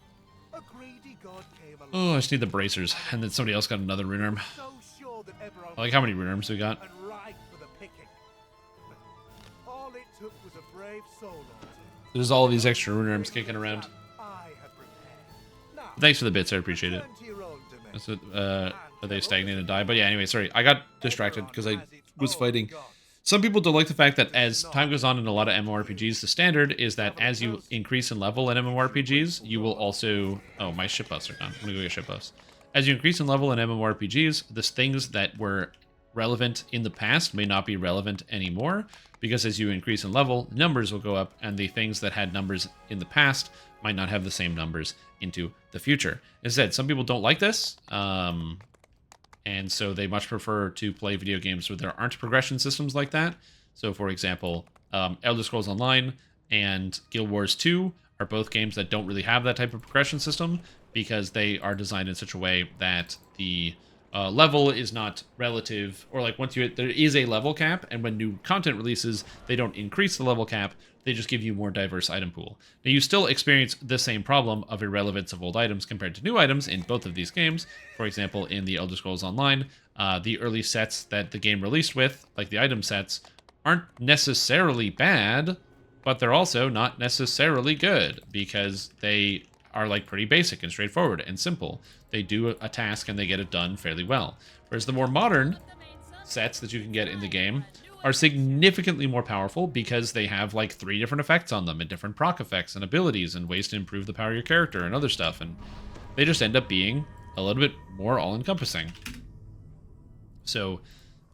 a greedy god came along, Oh, I just need the bracers. And then somebody else got another rune arm. so sure that Eberron I like how many rune arms we got. and ripe for the picking. All it took was a brave soul or two. There's all these extra rune arms kicking around. I have prepared. Now, Thanks for the bits, I appreciate it. turn to your own domain. That's what, are they stagnate and die? But yeah, anyway, sorry. I got distracted because I was fighting. Some people don't like the fact that as time goes on in a lot of MMORPGs, the standard is that as you increase in level in MMORPGs, you will also... Oh, my ship buffs are gone. I'm going to go get ship buffs. As you increase in level in MMORPGs, the things that were relevant in the past may not be relevant anymore, because as you increase in level, numbers will go up, and the things that had numbers in the past might not have the same numbers into the future. As I said, some people don't like this, and so they much prefer to play video games where there aren't progression systems like that. So, for example, Elder Scrolls Online and Guild Wars 2 are both games that don't really have that type of progression system because they are designed in such a way that the level is not relative, or like once you hit, there is a level cap, and when new content releases, they don't increase the level cap, they just give you more diverse item pool. Now, you still experience the same problem of irrelevance of old items compared to new items in both of these games. For example, in the Elder Scrolls Online, the early sets that the game released with, like the item sets, aren't necessarily bad, but they're also not necessarily good because they are like pretty basic and straightforward and simple. They do a task and they get it done fairly well. Whereas the more modern sets that you can get in the game are significantly more powerful because they have like 3 different effects on them and different proc effects and abilities and ways to improve the power of your character and other stuff. And they just end up being a little bit more all-encompassing. So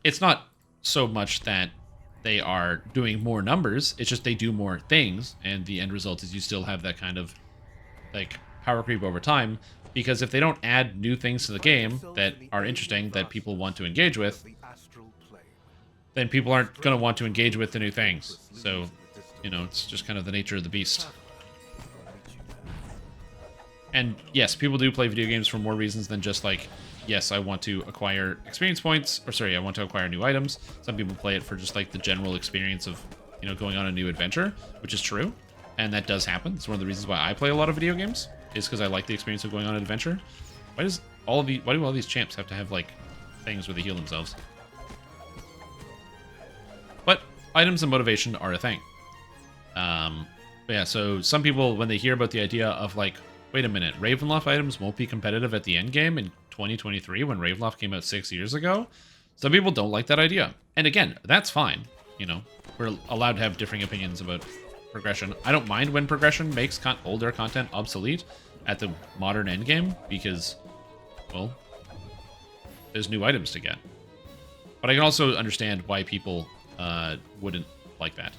it's not so much that they are doing more numbers. It's just they do more things, and the end result is you still have that kind of like power creep over time. Because if they don't add new things to the game that are interesting that people want to engage with, then people aren't going to want to engage with the new things. So, you know, it's just kind of the nature of the beast. And yes, people do play video games for more reasons than just like, yes, I want to acquire experience points, or sorry, I want to acquire new items. Some people play it for just like the general experience of, you know, going on a new adventure, which is true. And that does happen. It's one of the reasons why I play a lot of video games, is because I like the experience of going on an adventure. Why do all these champs have to have like things where they heal themselves? But items and motivation are a thing. But yeah, so some people, when they hear about the idea of like, wait a minute, Ravenloft items won't be competitive at the end game in 2023 when Ravenloft came out 6 years ago, some people don't like that idea. And again, that's fine. You know, we're allowed to have differing opinions about progression. I don't mind when progression makes older content obsolete at the modern endgame because, well, there's new items to get. But I can also understand why people wouldn't like that.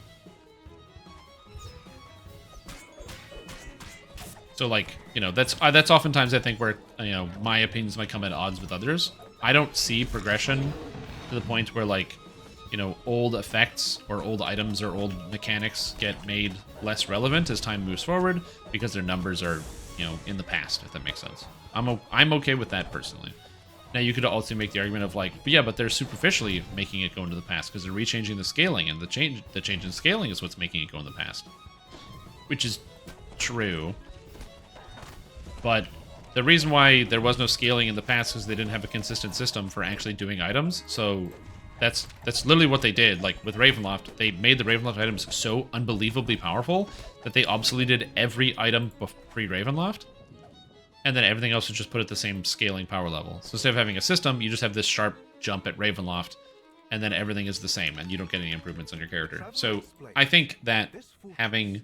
So, like, you know, that's oftentimes, I think, where, you know, my opinions might come at odds with others. I don't see progression to the point where, like, you know, old effects or old items or old mechanics get made less relevant as time moves forward because their numbers are, you know, in the past, if that makes sense. I'm okay with that personally. Now, you could also make the argument of like, but yeah, but they're superficially making it go into the past because they're rechanging the scaling, and the change in scaling is what's making it go in the past, which is true. But the reason why there was no scaling in the past is they didn't have a consistent system for actually doing items. So that's literally what they did. Like with Ravenloft, they made the Ravenloft items so unbelievably powerful that they obsoleted every item pre-Ravenloft. And then everything else was just put at the same scaling power level. So instead of having a system, you just have this sharp jump at Ravenloft, and then everything is the same, and you don't get any improvements on your character. So I think that having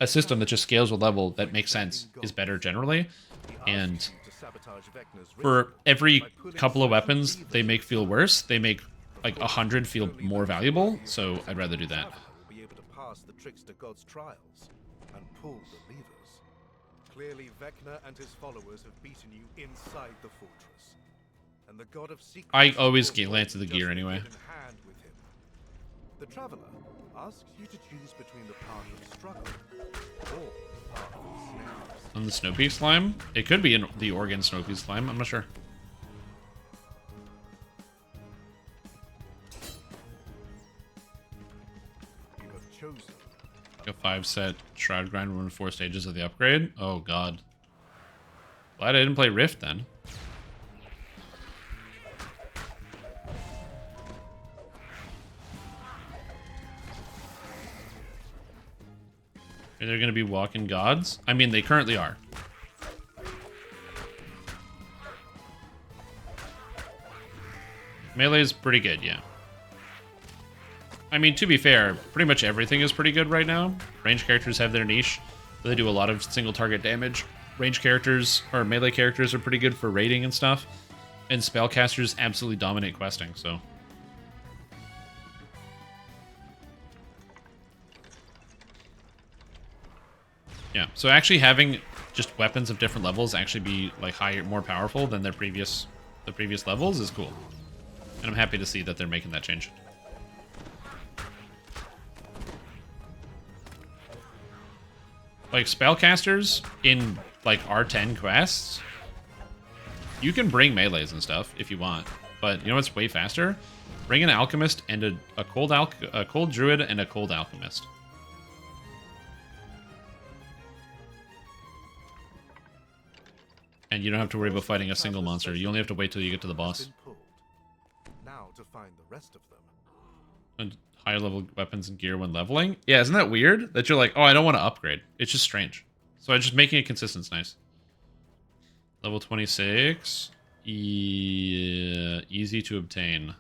a system that just scales with level that makes sense is better generally. And for every couple of weapons they make feel worse, they make like 100 feel more valuable. So I'd rather do that. Will be able to pass the trickster god's trials and pull the levers. Clearly, Vecna and his followers have beaten you inside the fortress, and the god of secrets. I always glance at the gear anyway. The traveler asks you to choose between the path of struggle or the path of snares. On the Snow Peak slime? It could be in the Oregon Snow Peak slime, I'm not sure. You have chosen A 5-set Shroud Grind, 1 of 4 stages of the upgrade. Oh god. Glad I didn't play Rift then. Are they going to be walking gods? I mean, they currently are. Melee is pretty good, yeah. I mean, to be fair, pretty much everything is pretty good right now. Range characters have their niche. They do a lot of single target damage. Range characters, or melee characters, are pretty good for raiding and stuff. And spellcasters absolutely dominate questing, so... Yeah, so actually having just weapons of different levels actually be like higher, more powerful than the previous levels is cool. And I'm happy to see that they're making that change. Like spellcasters in like R10 quests, you can bring melees and stuff if you want, but you know what's way faster? Bring an alchemist and a cold druid and a cold alchemist. And you don't have to worry about fighting a single monster. You only have to wait till you get to the boss. Now to find the rest of them. And higher level weapons and gear when leveling. Yeah, isn't that weird? That you're like, oh, I don't want to upgrade. It's just strange. So just making it consistent is nice. Level 26. Easy to obtain.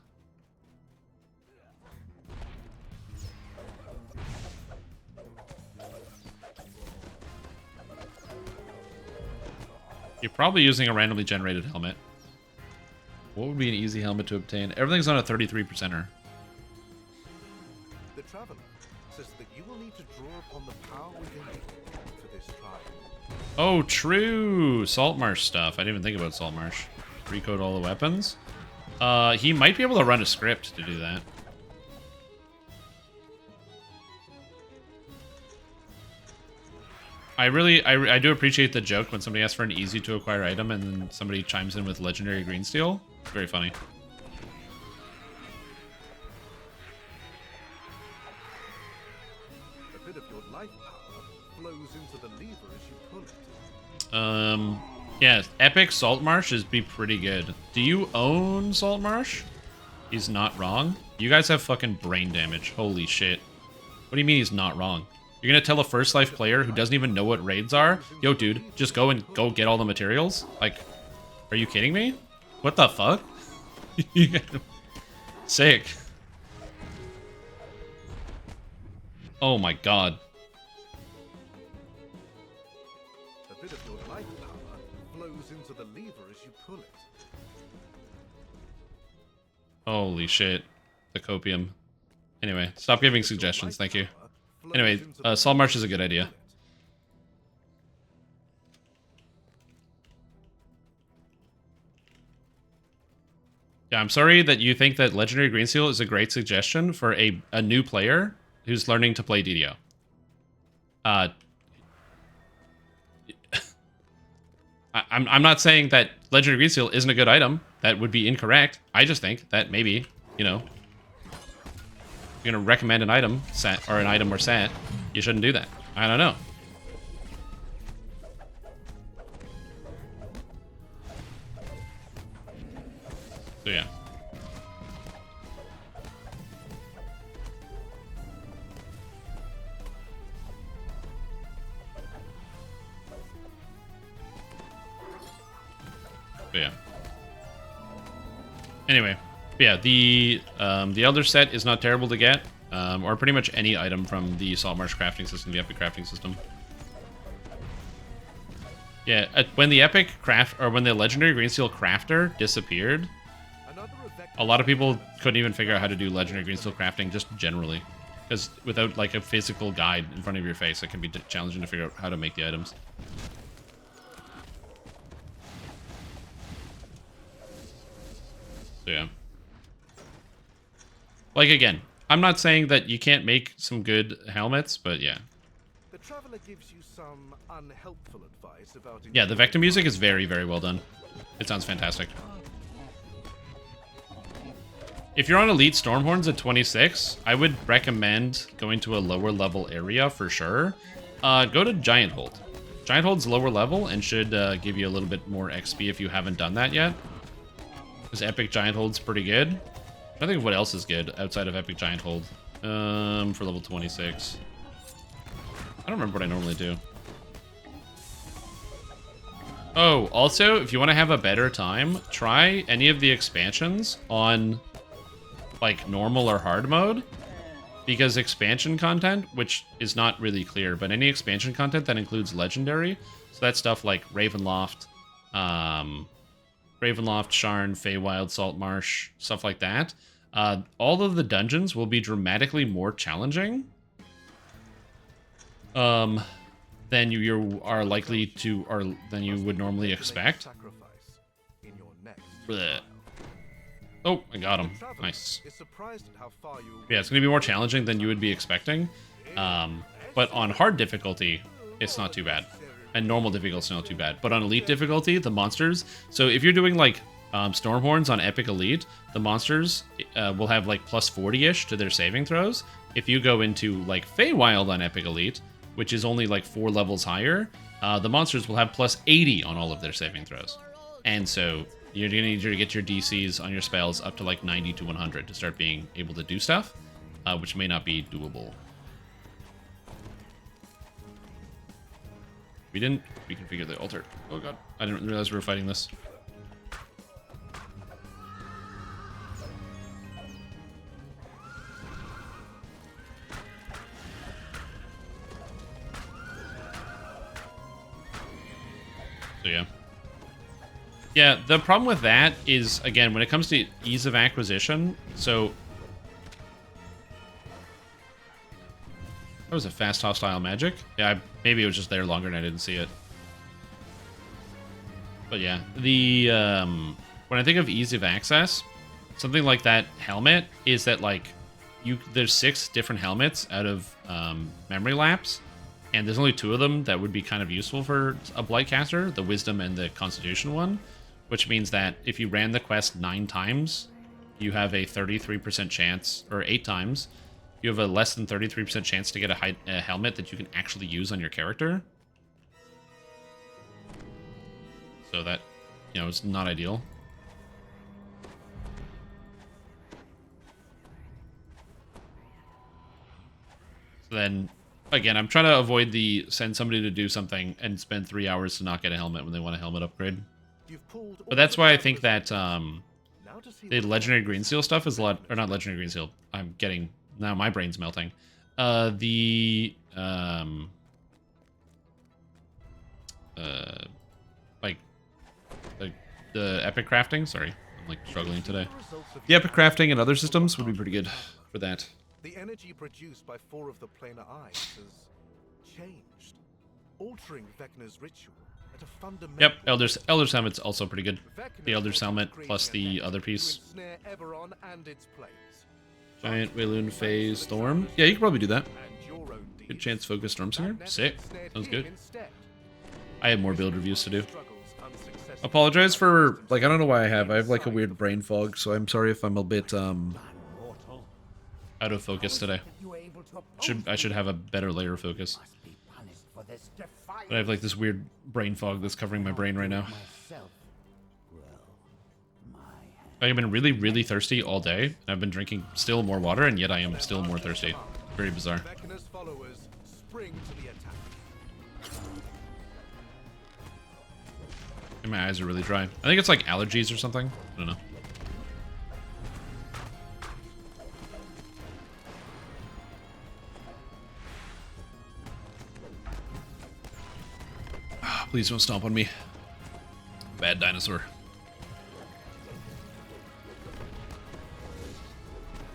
You're probably using a randomly generated helmet. What would be an easy helmet to obtain? Everything's on a 33%er. Traveler says that you will need to draw upon the power within you for this trial. Oh, true. Saltmarsh stuff. I didn't even think about Saltmarsh. Recode all the weapons. He might be able to run a script to do that. I do appreciate the joke when somebody asks for an easy to acquire item and then somebody chimes in with legendary green steel. It's very funny. A bit of your life power flows into the lever as you pull it. Yeah, Epic Saltmarsh is be pretty good. Do you own Saltmarsh? He's not wrong. You guys have fucking brain damage. Holy shit. What do you mean he's not wrong? You're gonna tell a First Life player who doesn't even know what raids are, yo dude, just go get all the materials? Like, are you kidding me? What the fuck? Sick. Oh my god. A bit of your life power flows into the lever as you pull it. Holy shit. The copium. Anyway, stop giving suggestions, thank you. Anyway, Saltmarsh is a good idea. Yeah, I'm sorry that you think that Legendary Greensteel is a great suggestion for a new player who's learning to play DDO. I'm not saying that Legendary Greensteel isn't a good item. That would be incorrect. I just think that maybe, you know, if you're gonna recommend an item set or an item or set, you shouldn't do that. I don't know. So yeah. So yeah. Anyway, yeah, the Elder set is not terrible to get, or pretty much any item from the Saltmarsh crafting system, the Epic crafting system. Yeah, when the Epic craft or when the Legendary Greensteel crafter disappeared, a lot of people couldn't even figure out how to do Legendary Greensteel crafting just generally, because without like a physical guide in front of your face, it can be challenging to figure out how to make the items. So yeah. Like, again, I'm not saying that you can't make some good helmets, but yeah. The Traveler gives you some unhelpful advice about... Yeah, the Vector music is very, very well done. It sounds fantastic. If you're on Elite Stormhorns at 26, I would recommend going to a lower level area for sure. Go to Giant Hold. Giant Hold's lower level and should give you a little bit more XP if you haven't done that yet. Because Epic Giant Hold's pretty good. I think what else is good outside of Epic Giant Hold for level 26. I don't remember what I normally do. Oh, also, if you want to have a better time, try any of the expansions on like normal or hard mode, because expansion content, which is not really clear, but any expansion content that includes legendary, so that's stuff like Ravenloft, Sharn, Feywild, Saltmarsh, stuff like that. All of the dungeons will be dramatically more challenging than you are likely to, or than you would normally expect. Blech. Oh, I got him. Nice. Yeah, it's going to be more challenging than you would be expecting. But on hard difficulty, it's not too bad. And normal difficulty is not too bad. But on Elite difficulty, the monsters... So if you're doing, like, Stormhorns on Epic Elite, the monsters will have, like, plus 40-ish to their saving throws. If you go into, like, Feywild on Epic Elite, which is only, like, 4 levels higher, the monsters will have plus 80 on all of their saving throws. And so... You're going to need to get your DCs on your spells up to like 90 to 100 to start being able to do stuff, which may not be doable. We didn't reconfigure the altar. Oh god, I didn't realize we were fighting this. So yeah. Yeah, the problem with that is, again, when it comes to ease of acquisition, so That was a fast hostile magic. Yeah, maybe it was just there longer and I didn't see it. But yeah, the when I think of ease of access, something like that helmet is that like there's 6 different helmets out of memory lapse, and there's only 2 of them that would be kind of useful for a Blightcaster, the Wisdom and the Constitution one, which means that if you ran the quest 9 times, you have a 33% chance, or 8 times, you have a less than 33% chance to get a helmet that you can actually use on your character. So that, you know, it's not ideal. So then, again, I'm trying to avoid the send somebody to do something and spend 3 hours to not get a helmet when they want a helmet upgrade. But that's why I think that the Legendary Green Seal stuff is a lot, or not Legendary Green Seal. I'm getting, now my brain's melting. Like the epic crafting. Sorry, I'm like struggling today. The epic crafting and other systems would be pretty good for that. The energy produced by 4 of the planar eyes has changed, altering Vecna's ritual at a fundamental. Yep, Elder's Helmet's also pretty good. The Elder's Helmet plus the other piece. Giant Wayloon Phase Storm. Yeah, you could probably do that. Good chance Focus Storm Singer. Sick. Sounds good. I have more build reviews to do. Apologize for, like, I don't know why I have like a weird brain fog, so I'm sorry if I'm a bit out of focus today. I should have a better layer of focus. But I have like this weird brain fog that's covering my brain right now. I've been really, really thirsty all day, and I've been drinking still more water, and yet I am still more thirsty. Very bizarre. And my eyes are really dry. I think it's like allergies or something. I don't know. Please don't stomp on me. Bad dinosaur.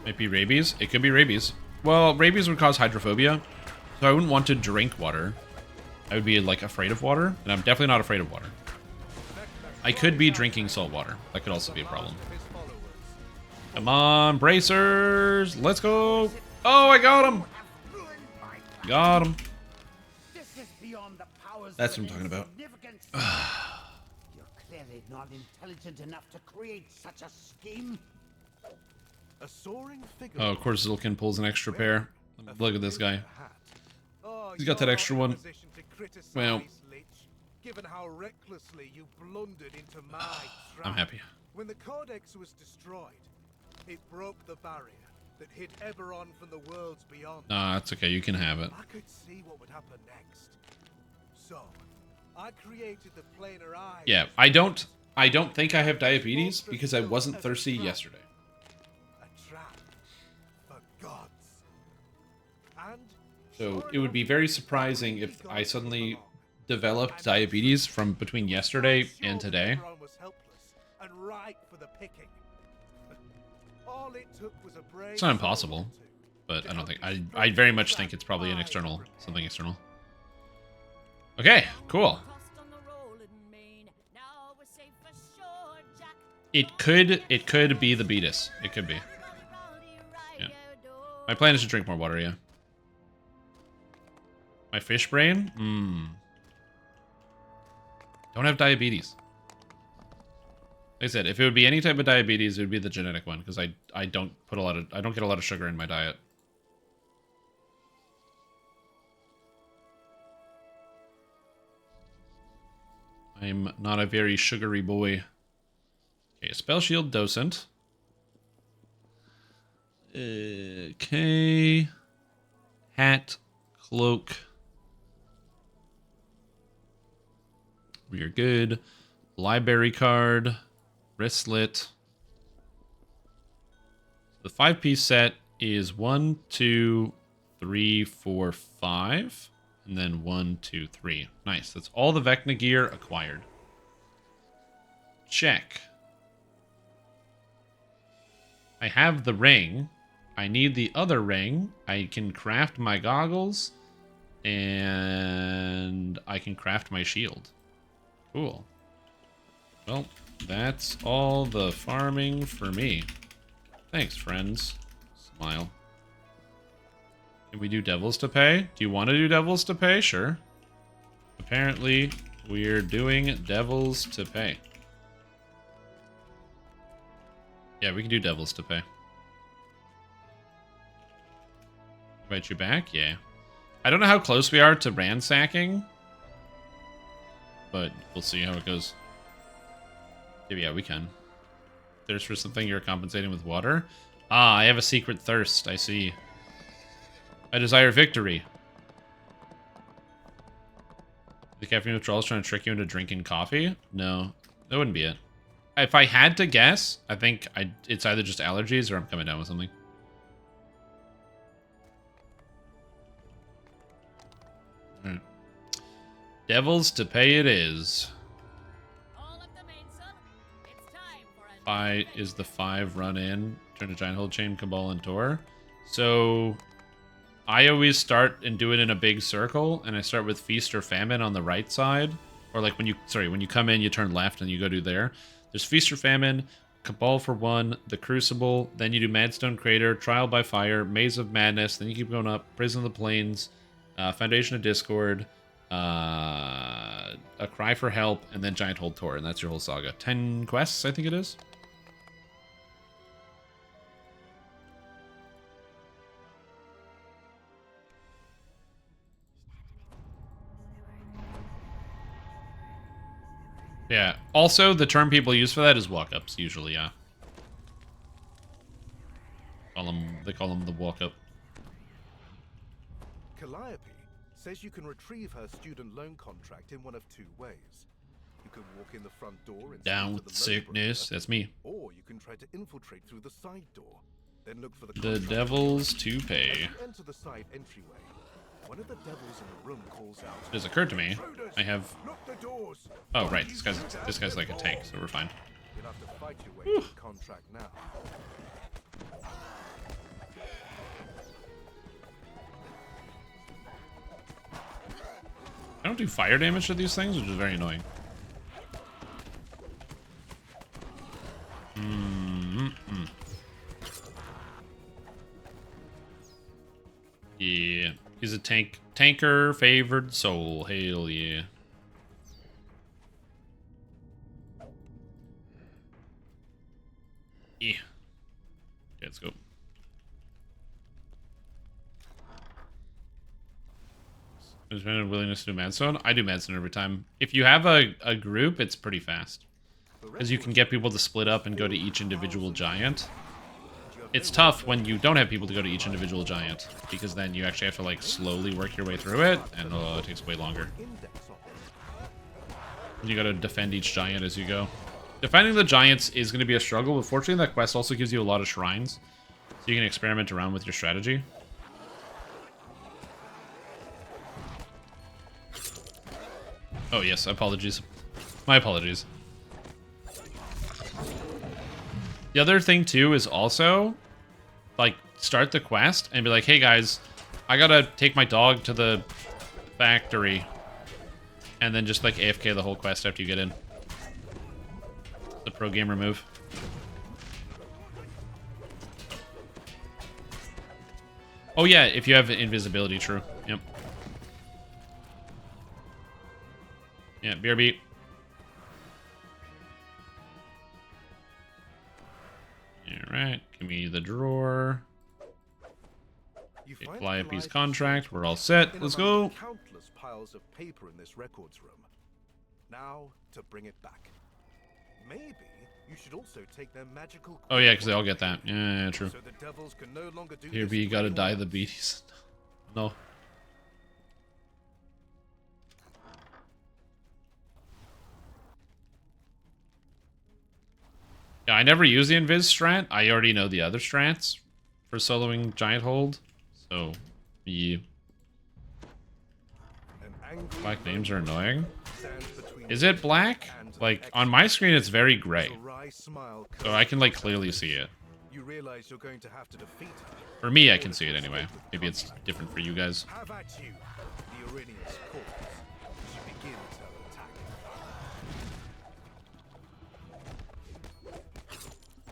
Might be rabies. It could be rabies. Well, rabies would cause hydrophobia, so I wouldn't want to drink water. I would be like afraid of water, and I'm definitely not afraid of water. I could be drinking salt water. That could also be a problem. Come on, bracers! Let's go! Oh, I got him! Got him. That's what I'm talking about. You're clearly not intelligent enough to create such a scheme. A soaring figure. Oh, of course Zilkin pulls an extra pair. Look at this guy. He's got that extra one. Well, given how recklessly you blundered into my trap. I'm happy. When the Codex was destroyed, it broke the barrier that hid Eberron from the worlds beyond. Nah, it's okay. You can have it. I could see what would happen next. So, I created the planar eyes. Yeah, I don't think I have diabetes because I wasn't thirsty yesterday. A trap for gods. And So it would be very surprising if I suddenly developed diabetes from between yesterday and today. It's not impossible, but I don't think I very much think it's probably an external, something external. Okay, cool. It could be the Beatus. It could be. Yeah. My plan is to drink more water, yeah. My fish brain? Don't have diabetes. Like I said, if it would be any type of diabetes, it would be the genetic one, because I don't get a lot of sugar in my diet. I'm not a very sugary boy. Okay, spell shield docent. Okay. Hat, cloak. We are good. Library card. Wristlet. The 5-piece set is 1, 2, 3, 4, 5. And then 1, 2, 3. Nice. That's all the Vecna gear acquired. Check. I have the ring. I need the other ring. I can craft my goggles. And I can craft my shield. Cool. Well, that's all the farming for me. Thanks, friends. Smile. Can we do devils to pay? Do you want to do devils to pay? Sure. Apparently, we're doing devils to pay. Yeah, we can do devils to pay. Invite you back? Yeah. I don't know how close we are to ransacking, but we'll see how it goes. Yeah, we can. Thirst for something, you're compensating with water? Ah, I have a secret thirst, I see. I desire victory. The caffeine withdrawal is trying to trick you into drinking coffee? No, that wouldn't be it. If I had to guess, I think it's either just allergies or I'm coming down with something. Alright. Devils to pay it is. All of the mainsail. It's time for a I is the 5 run in, turn to giant hold chain, cabal, and door. So I always start and do it in a big circle, and I start with feast or famine on the right side. Or like when you come in, you turn left and you go do there. There's feast or famine, cabal for 1, the crucible, then you do madstone crater, trial by fire, maze of madness, then you keep going up, prison of the plains, foundation of discord, a cry for help, and then giant hold tour, and that's your whole saga. 10 quests, I think it is. Yeah. Also, the term people use for that is walk-ups, usually, yeah. They call them the walk-up. Calliope says you can retrieve her student loan contract in one of 2 ways. You can walk in the front door and Down speak with to the the loan sickness. broker, That's me. or you can try to infiltrate through the side door. Then look for the The contract. devils to As pay. you enter the side entryway, one of the devils in the room calls out. It has occurred to me. I have... Lock the doors. Oh, right. This guy's like a tank, so we're fine. You'll have to fight your way to the contract now. I don't do fire damage to these things, which is very annoying. Yeah. He's a tanker favored soul. Hell yeah. Yeah. Okay, let's go. There's been a willingness to do Madstone. I do Madstone every time. If you have a group, it's pretty fast. Because you can get people to split up and go to each individual giant. It's tough when you don't have people to go to each individual giant, because then you actually have to like slowly work your way through it, and it takes way longer. You gotta defend each giant as you go. Defending the giants is going to be a struggle, but fortunately that quest also gives you a lot of shrines, so you can experiment around with your strategy. Oh yes, apologies. My apologies. The other thing too is also, like, start the quest and be like, hey guys, I gotta take my dog to the factory. And then just like AFK the whole quest after you get in. The pro gamer move. Oh yeah, if you have invisibility, true. Yep. Yeah, BRB. Alright, give me the drawer. Get Calliope's contract. We're all set. Let's go. Countless piles of paper in this records room. Now to bring it back. Maybe you should also take their magical. Oh yeah, because they all get that. Yeah, true. So the devils can no longer do Here, this you gotta to die anyone the else. beasts. No. Yeah, I never use the invis strat. I already know the other strats for soloing giant hold. So, yeah. An angry Black names are annoying. stands between Is it black? and Like, an on my screen, it's very gray. wry smile So I can, like, clearly see it. You realize you're going to have to defeat her. For me, I can see it anyway. Maybe it's different for you guys. Have at you, the Irinian's corpse. She begins her attack.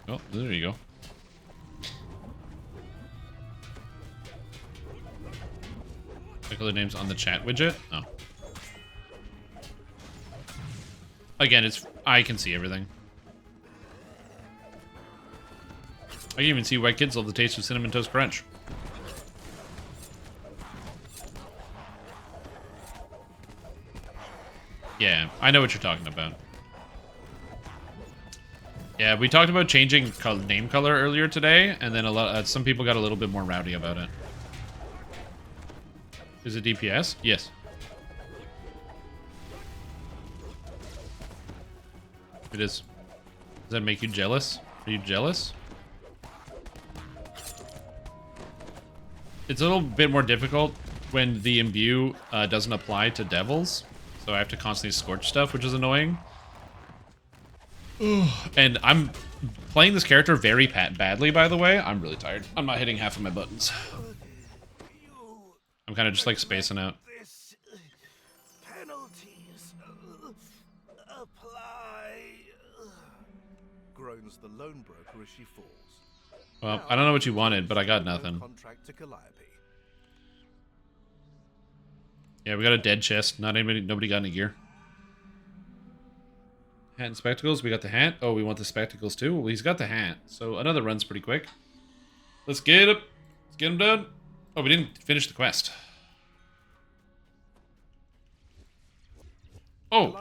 Oh, there you go. Check other names on the chat widget. Oh. Again, I can see everything. I can even see why kids love the taste of Cinnamon Toast Crunch. Yeah, I know what you're talking about. Yeah, we talked about changing name color earlier today, and then some people got a little bit more rowdy about it. Is it DPS? Yes. It is. Does that make you jealous? Are you jealous? It's a little bit more difficult when the imbue doesn't apply to devils, so I have to constantly scorch stuff, which is annoying. And I'm playing this character very badly, by the way. I'm really tired. I'm not hitting half of my buttons. I'm kind of just like spacing out. This penalties apply. Groans the lone broker as she falls. Well, I don't know what you wanted, but I got nothing. Contract to Calliope. Yeah, we got a dead chest. Nobody got any gear. Hat and spectacles. We got the hat. Oh, we want the spectacles too. Well, he's got the hat, so another run's pretty quick. Let's get him. Let's get him done. Oh, we didn't finish the quest. Oh,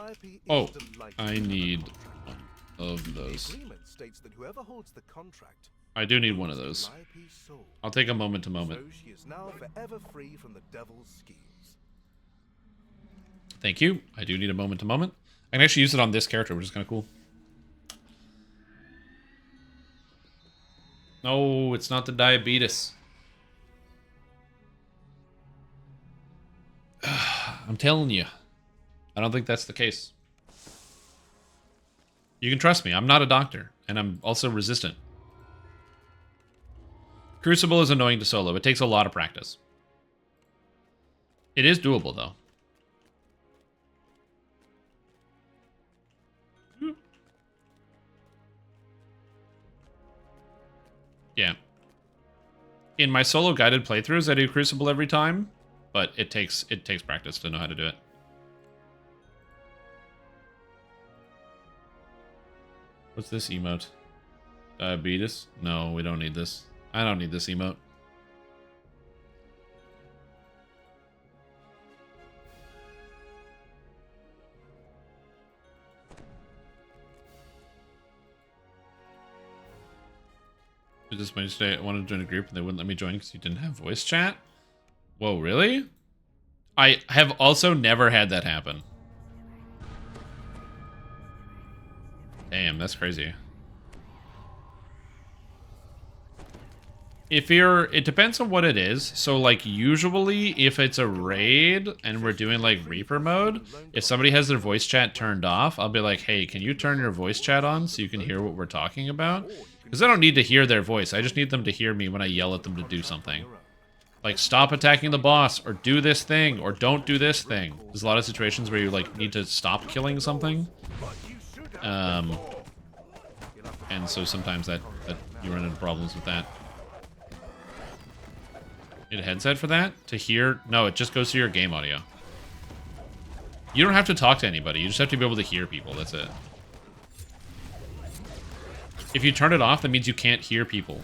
I need one of those. The agreement states that whoever holds the contract, I do need one of those. Calliope's soul. I'll take a moment to moment. So she is now forever free from the devil's schemes. Thank you. I do need a moment to moment. I can actually use it on this character, which is kind of cool. No, it's not the diabetes. I'm telling you. I don't think that's the case. You can trust me. I'm not a doctor, and I'm also resistant. Crucible is annoying to solo. It takes a lot of practice. It is doable, though. Yeah. In my solo guided playthroughs, I do Crucible every time, but it takes practice to know how to do it. What's this emote? Diabetes? No, we don't need this. I don't need this emote. Just today, I wanted to join a group and they wouldn't let me join because you didn't have voice chat. Whoa, really? I have also never had that happen. Damn, that's crazy. It depends on what it is. So, like, usually if it's a raid and we're doing, like, Reaper mode, if somebody has their voice chat turned off, I'll be like, hey, can you turn your voice chat on so you can hear what we're talking about? Because I don't need to hear their voice. I just need them to hear me when I yell at them to do something. Like, stop attacking the boss, or do this thing, or don't do this thing. There's a lot of situations where you, like, need to stop killing something. And so sometimes that you run into problems with that. Need a headset for that? To hear? No, it just goes to your game audio. You don't have to talk to anybody. You just have to be able to hear people. That's it. If you turn it off, that means you can't hear people.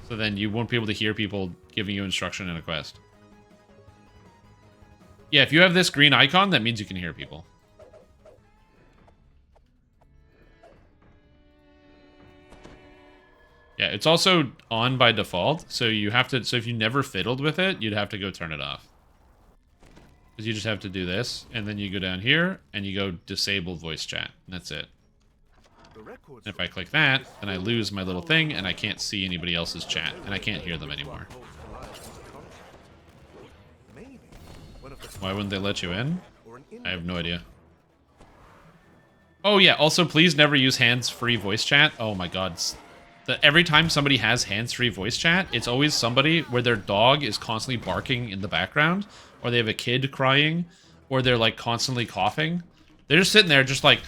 So then you won't be able to hear people giving you instruction in a quest. Yeah, if you have this green icon, that means you can hear people. Yeah, it's also on by default, so you have to. So if you never fiddled with it, you'd have to go turn it off. Because you just have to do this, and then you go down here and you go disable voice chat, and that's it. And if I click that, then I lose my little thing, and I can't see anybody else's chat, and I can't hear them anymore. Why wouldn't they let you in? I have no idea. Oh yeah, also please never use hands-free voice chat. Oh my god. every time somebody has hands-free voice chat, it's always somebody where their dog is constantly barking in the background, or they have a kid crying, or they're like constantly coughing. They're just sitting there just like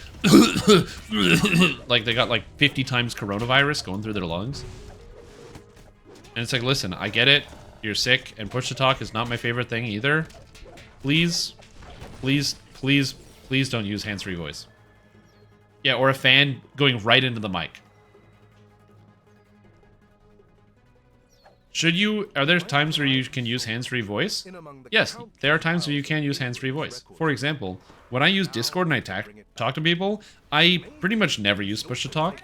like they got like 50 times coronavirus going through their lungs. And it's like, listen, I get it. You're sick, and push-to-talk is not my favorite thing either. Please, please, please, please don't use hands-free voice. Yeah, or a fan going right into the mic. Should you... Are there times where you can use hands-free voice? Yes, there are times where you can use hands-free voice. For example, when I use Discord and I talk to people, I pretty much never use push-to-talk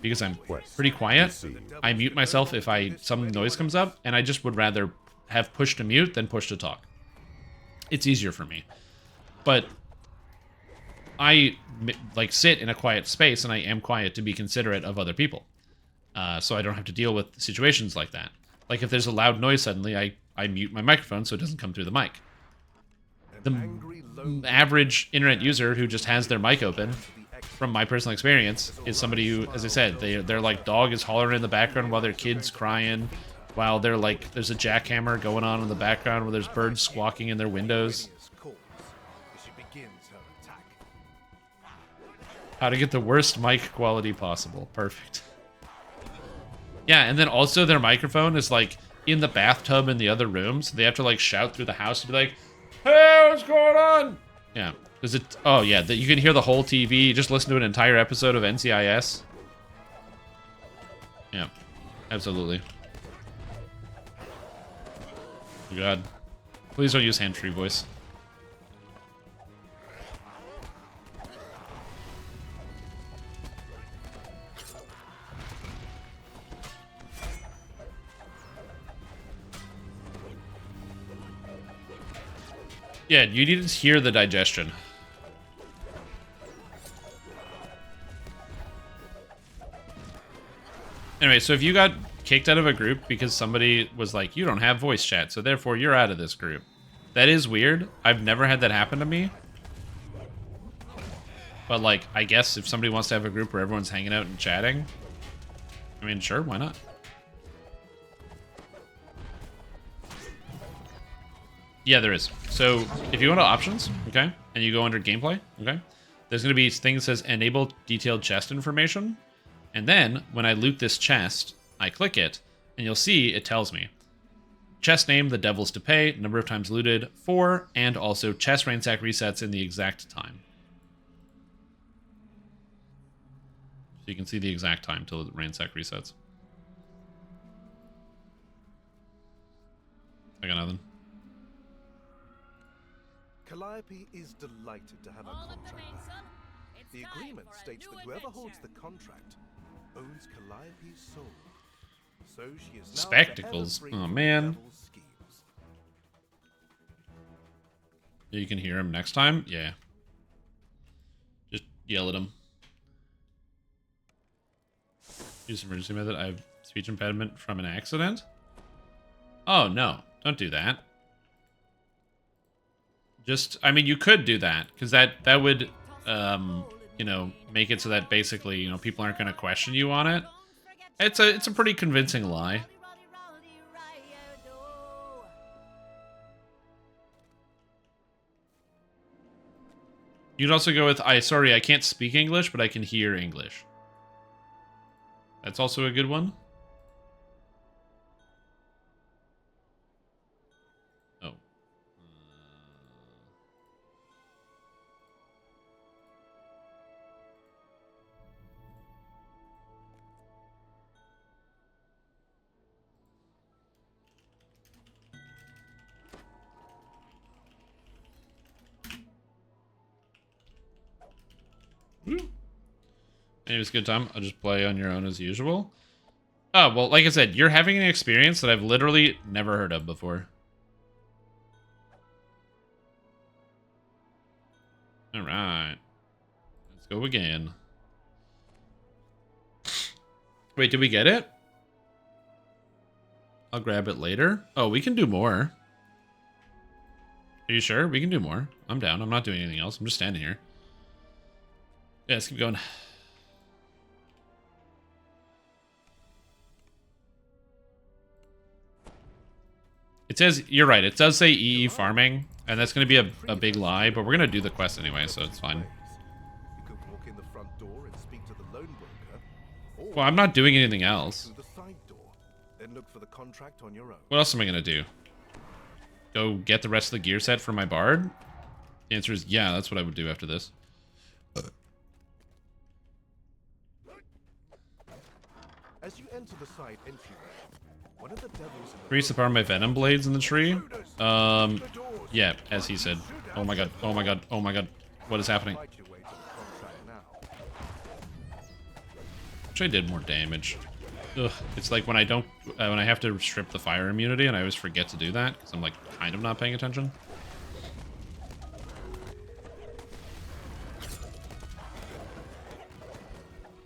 because I'm pretty quiet. I mute myself if some noise comes up, and I just would rather have push-to-mute than push-to-talk. It's easier for me. But I like sit in a quiet space, and I am quiet to be considerate of other people. So I don't have to deal with situations like that. Like if there's a loud noise suddenly, I mute my microphone so it doesn't come through the mic. The average internet user who just has their mic open, from my personal experience, is somebody who, as I said, their like dog is hollering in the background while their kid's crying, while they're like there's a jackhammer going on in the background where there's birds squawking in their windows. How to get the worst mic quality possible. Perfect. Yeah, and then also their microphone is like in the bathtub in the other room, so they have to like shout through the house to be like, "Hey, what's going on?" Yeah, is it? Oh yeah, that you can hear the whole TV. Just listen to an entire episode of NCIS. Yeah, absolutely. Oh God, please don't use hand-free voice. Yeah, you need to hear the digestion. Anyway, so if you got kicked out of a group because somebody was like, you don't have voice chat, so therefore you're out of this group. That is weird. I've never had that happen to me. But, like, I guess if somebody wants to have a group where everyone's hanging out and chatting, I mean, sure, why not? Yeah, there is. So if you go to options, okay, and you go under gameplay, okay, there's going to be a thing that says enable detailed chest information. And then when I loot this chest, I click it, and you'll see it tells me chest name, the devil's to pay, number of times looted, 4, and also chest ransack resets in the exact time. So you can see the exact time till the ransack resets. I got nothing. Calliope is delighted to have a All of the contract main back. son. It's The time agreement for a states new that whoever holds adventure. the contract owns Calliope's soul. So she is now Spectacles. forever free Oh, from man. the devil's schemes. You can hear him next time? Yeah. Just yell at him. Use emergency method. I have speech impediment from an accident? Oh, no. Don't do that. Just, I mean, you could do that, because that would, you know, make it so that basically, you know, people aren't going to question you on it. It's a pretty convincing lie. You'd also go with, sorry, I can't speak English, but I can hear English. That's also a good one. Oh. Anyways, good time. I'll just play on your own as usual. Oh, well, like I said, you're having an experience that I've literally never heard of before. Alright. Let's go again. Wait, did we get it? I'll grab it later. Oh, we can do more. Are you sure? We can do more. I'm down. I'm not doing anything else. I'm just standing here. Yeah, let's keep going. It says, you're right, it does say EE farming, and that's going to be a big lie, but we're going to do the quest anyway, so it's fine. You could walk in the front door and speak to the loan broker, or Well, I'm not doing anything else. through the side door, then look for the contract on your own. What else am I going to do? Go get the rest of the gear set for my bard? The answer is yeah, that's what I would do after this. As you enter the side entryway, one of the devils in the Increase the power of my venom blades in the tree? Yeah, as he said. Oh my god, oh my god, oh my god. What is happening? fight your way to the contract now. Wish I did more damage. Ugh, it's like when I don't, when I have to strip the fire immunity, and I always forget to do that, because I'm like kind of not paying attention.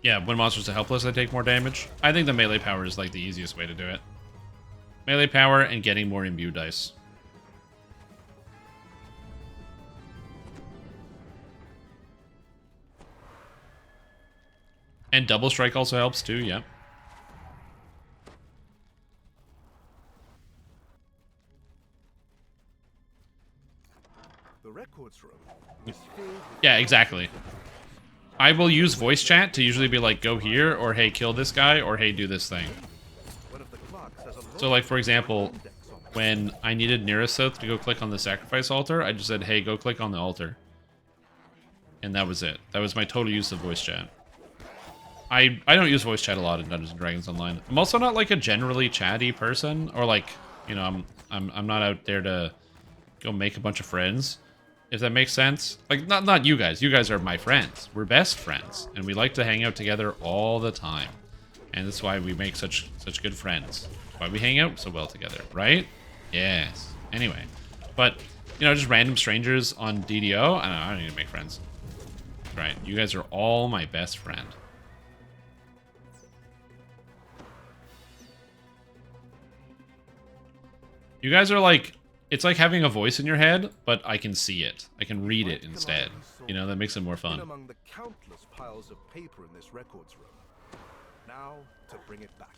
Yeah, when monsters are helpless, they take more damage. I think the melee power is like the easiest way to do it. Melee power and getting more imbue dice. And double strike also helps too, yeah. The records room is filled with Yeah, exactly. I will use voice chat to usually be like, go here, or hey, kill this guy, or hey, do this thing. one of the clerks has a So like, for example, index on it. when I needed Neresoth to go click on the sacrifice altar, I just said, hey, go click on the altar. And that was it. That was my total use of voice chat. I don't use voice chat a lot in Dungeons & Dragons Online. I'm also not like a generally chatty person, or like, you know, I'm not out there to go make a bunch of friends, if that makes sense. Like, not you guys. You guys are my friends. We're best friends, and we like to hang out together all the time. And that's why we make such good friends. That's why we hang out so well together, right? Yes. Anyway, but you know, just random strangers on DDO. I don't need to make friends. Right? You guys are all my best friend. You guys are like, it's like having a voice in your head, but I can see it. I can read it instead. You know, that makes it more In fun. among the countless piles of paper in this records room. Now to bring it back.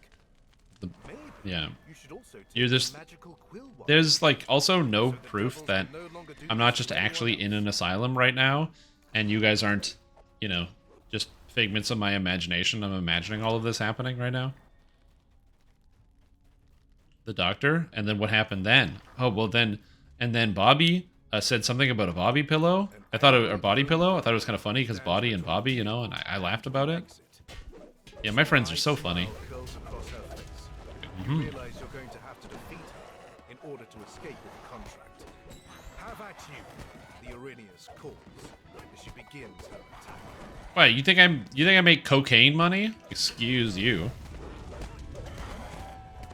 The- Maybe yeah. you should also You're take just- the magical quill wand. There's like also no So the proof devils that can no longer do I'm not this just to anyone actually in else. an asylum right now, and you guys aren't, you know, just figments of my imagination. I'm imagining all of this happening right now. The doctor, and then what happened then? Oh, well then, and then Bobby said something about a Bobby pillow. I thought it, or body pillow. I thought it was kind of funny because Body and Bobby, you know, and I laughed about it. Yeah, my friends are so funny. Curls across her face. Mm-hmm. You realize you're going to have to defeat her in order to escape with the contract. Have at you, the Arrhenius calls, as she begins her attack. Wait, you think I make cocaine money? Excuse you.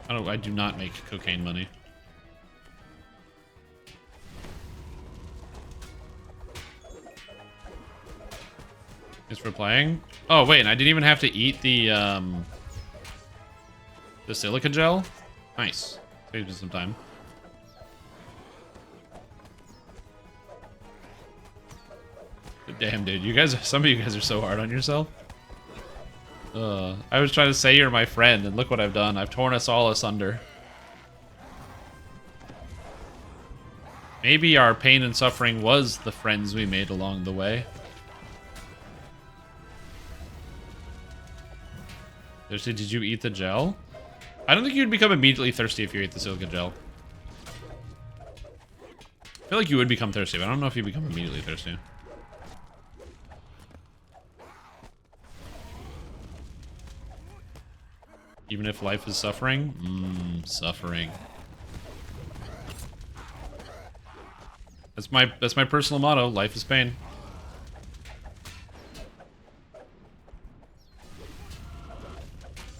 I do not make cocaine money. Thanks for playing. Oh wait, and I didn't even have to eat the silica gel. Nice. Saved me some time. Damn, dude, you guys, some of you guys are so hard on yourself. I was trying to say you're my friend, and look what I've done. I've torn us all asunder. Maybe our pain and suffering was the friends we made along the way. Thirsty, did you eat the gel? I don't think you'd become immediately thirsty if you ate the silica gel. I feel like you would become thirsty, but I don't know if you become immediately thirsty. Even if life is suffering? Suffering. That's my personal motto. Life is pain.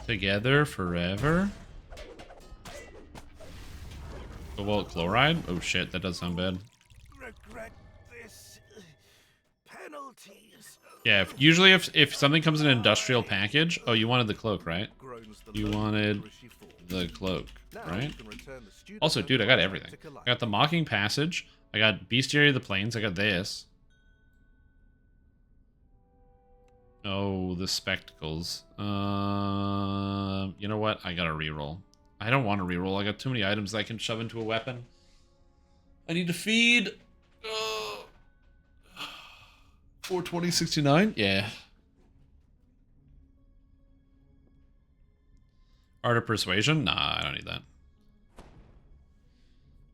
Together forever. Cobalt chloride? Oh shit, that does sound bad. Regret this. Penalties. Yeah, usually if something comes in an industrial package, oh, you wanted the cloak, right? Groans the You lone wanted broker as she falls. the cloak, Now right? you can return the student Also, dude, I got everything. to Goliath. I got the Mocking Passage. I got Bestiary of the Plains. I got this. Oh, the spectacles. You know what? I gotta reroll. I don't want to reroll. I got too many items that I can shove into a weapon. I need to feed. 420.69? Yeah. Art of Persuasion? Nah, I don't need that.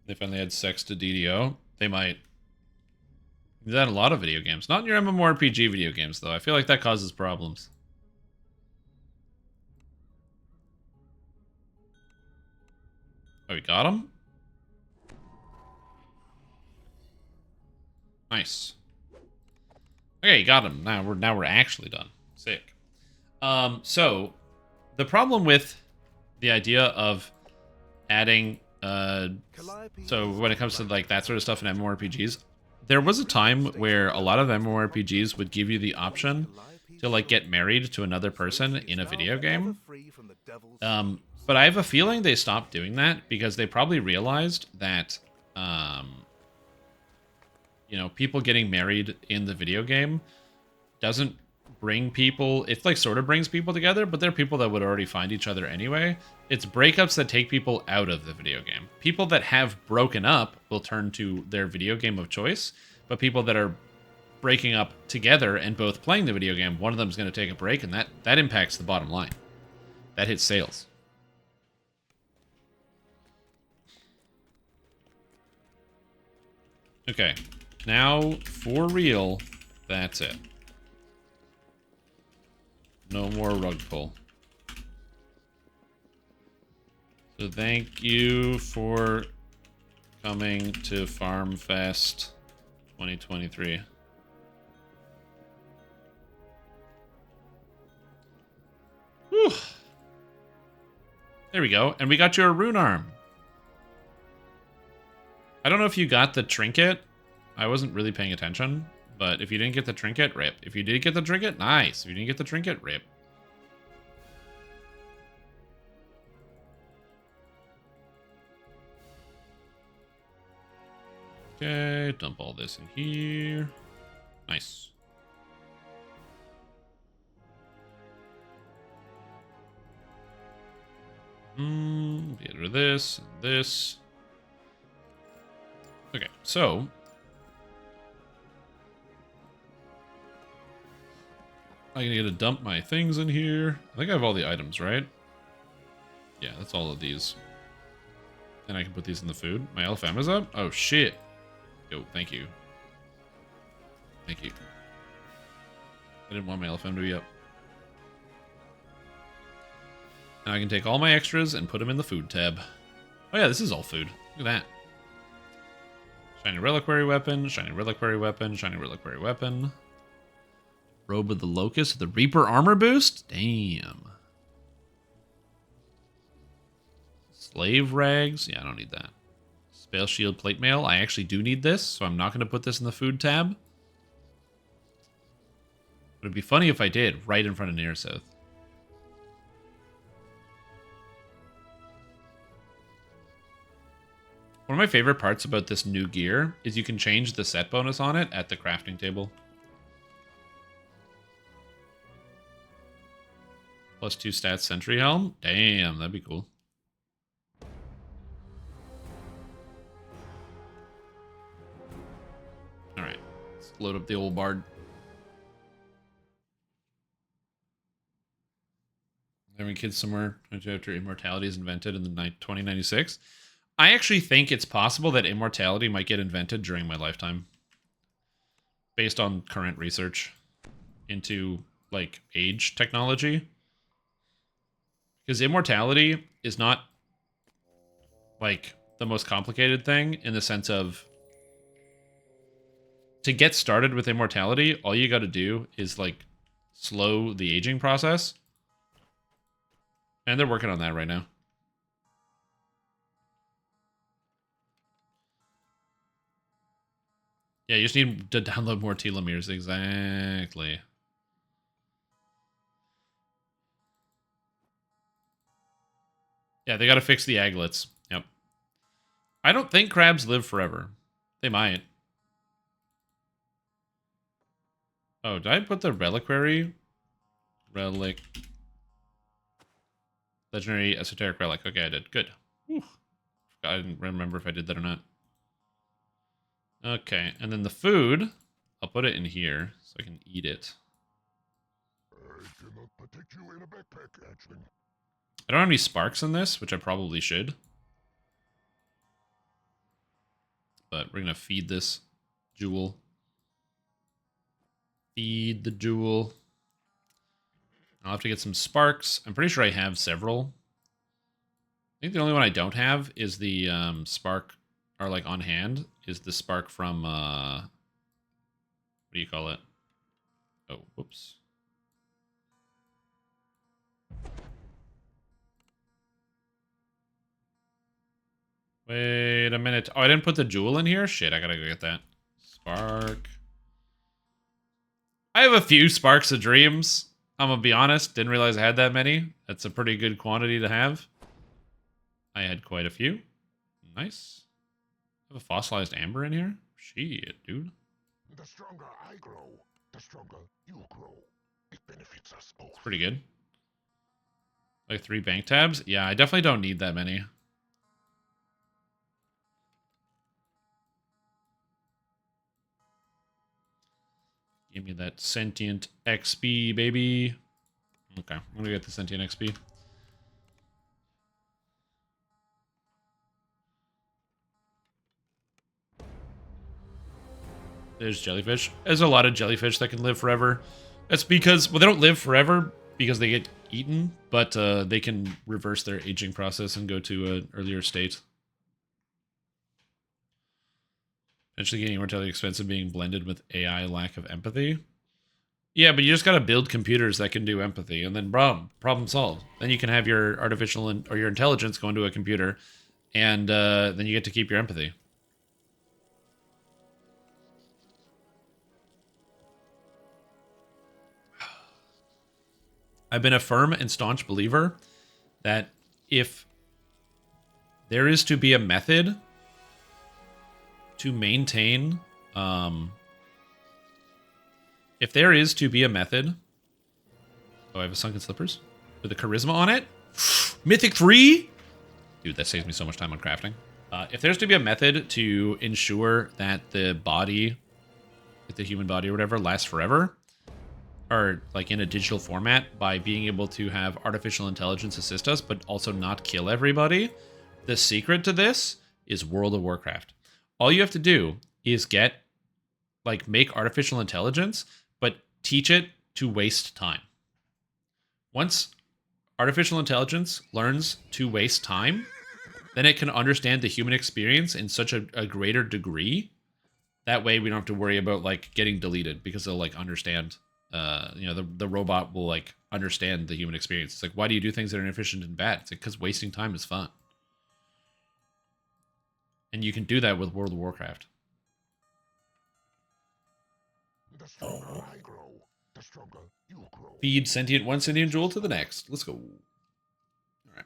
They finally had sex to DDO. They might. Do that in a lot of video games. Not in your MMORPG video games, though. I feel like that causes problems. Oh, we got him? Nice. Okay, got him. Now we're actually done. Sick. So the problem with the idea of adding so when it comes to like that sort of stuff in MMORPGs, there was a time where a lot of MMORPGs would give you the option to like get married to another person in a video game. But I have a feeling they stopped doing that because they probably realized that you know, people getting married in the video game doesn't bring people, it like sort of brings people together, but they're people that would already find each other anyway. It's breakups that take people out of the video game. People that have broken up will turn to their video game of choice, but people that are breaking up together and both playing the video game, one of them is going to take a break, and that impacts the bottom line. That hits sales. Okay, now for real, that's it. No more rug pull. So thank you for coming to Farm Fest 2023. Whew. There we go. And we got your rune arm. I don't know if you got the trinket. I wasn't really paying attention. But if you didn't get the trinket, rip. If you did get the trinket, nice. If you didn't get the trinket, rip. Okay, dump all this in here. Nice. Get rid of this and this. Okay, so I'm gonna get to dump my things in here. I think I have all the items, right? Yeah, that's all of these. And I can put these in the food. My LFM is up? Oh, shit. Yo, thank you. Thank you. I didn't want my LFM to be up. Now I can take all my extras and put them in the food tab. Oh yeah, this is all food. Look at that. Shiny reliquary weapon, shiny reliquary weapon, shiny reliquary weapon. Robe of the Locust, the Reaper armor boost? Damn. Slave rags? Yeah, I don't need that. Spell shield plate mail. I actually do need this, so I'm not going to put this in the food tab. But it'd be funny if I did, right in front of Near South. One of my favorite parts about this new gear is you can change the set bonus on it at the crafting table. Plus 2 stats sentry helm? Damn, that'd be cool. Alright, let's load up the old bard. Having kids somewhere after immortality is invented in the 2096. I actually think it's possible that immortality might get invented during my lifetime. Based on current research into, like, age technology. Because immortality is not, like, the most complicated thing in the sense of to get started with immortality, all you got to do is, like, slow the aging process. And they're working on that right now. Yeah, you just need to download more telomeres. Exactly. Yeah, they got to fix the aglets. Yep. I don't think crabs live forever. They might. Oh, did I put the reliquary? Relic. Legendary esoteric relic. Okay, I did. Good. Whew. I didn't remember if I did that or not. Okay, and then the food, I'll put it in here so I can eat it. I cannot protect you in a backpack, hatchling. I don't have any sparks in this, which I probably should. But we're going to feed this jewel. Feed the jewel. I'll have to get some sparks. I'm pretty sure I have several. I think the only one I don't have is the spark, or like on hand, is the spark from, what do you call it? Oh, whoops. Wait a minute. Oh, I didn't put the jewel in here? Shit, I gotta go get that. Spark. I have a few sparks of dreams. I'm gonna be honest. Didn't realize I had that many. That's a pretty good quantity to have. I had quite a few. Nice. I have a fossilized amber in here? Shit, dude. The stronger I grow, the stronger you grow. It benefits us both. It's pretty good. Like 3 bank tabs? Yeah, I definitely don't need that many. Give me that sentient XP, baby. Okay, I'm gonna get the sentient XP. There's jellyfish. There's a lot of jellyfish that can live forever. That's because, well, they don't live forever because they get eaten, but they can reverse their aging process and go to an earlier state. Eventually getting mortality expensive being blended with AI lack of empathy. Yeah, but you just gotta build computers that can do empathy, and then problem solved. Then you can have your artificial or your intelligence go into a computer, and then you get to keep your empathy. I've been a firm and staunch believer that if there is to be a method to maintain, if there is to be a method, oh, I have a sunken slippers with a charisma on it. Mythic 3? Dude, that saves me so much time on crafting. If there's to be a method to ensure that the body, like the human body or whatever, lasts forever, or like in a digital format, by being able to have artificial intelligence assist us, but also not kill everybody, the secret to this is World of Warcraft. All you have to do is make artificial intelligence, but teach it to waste time. Once artificial intelligence learns to waste time, then it can understand the human experience in such a greater degree. That way we don't have to worry about like getting deleted, because they'll like understand, the robot will like understand the human experience. It's like, why do you do things that are inefficient and bad? It's like, because wasting time is fun. And you can do that with World of Warcraft. The stronger I grow, the stronger you grow. Feed one sentient jewel to the next. Let's go. All right.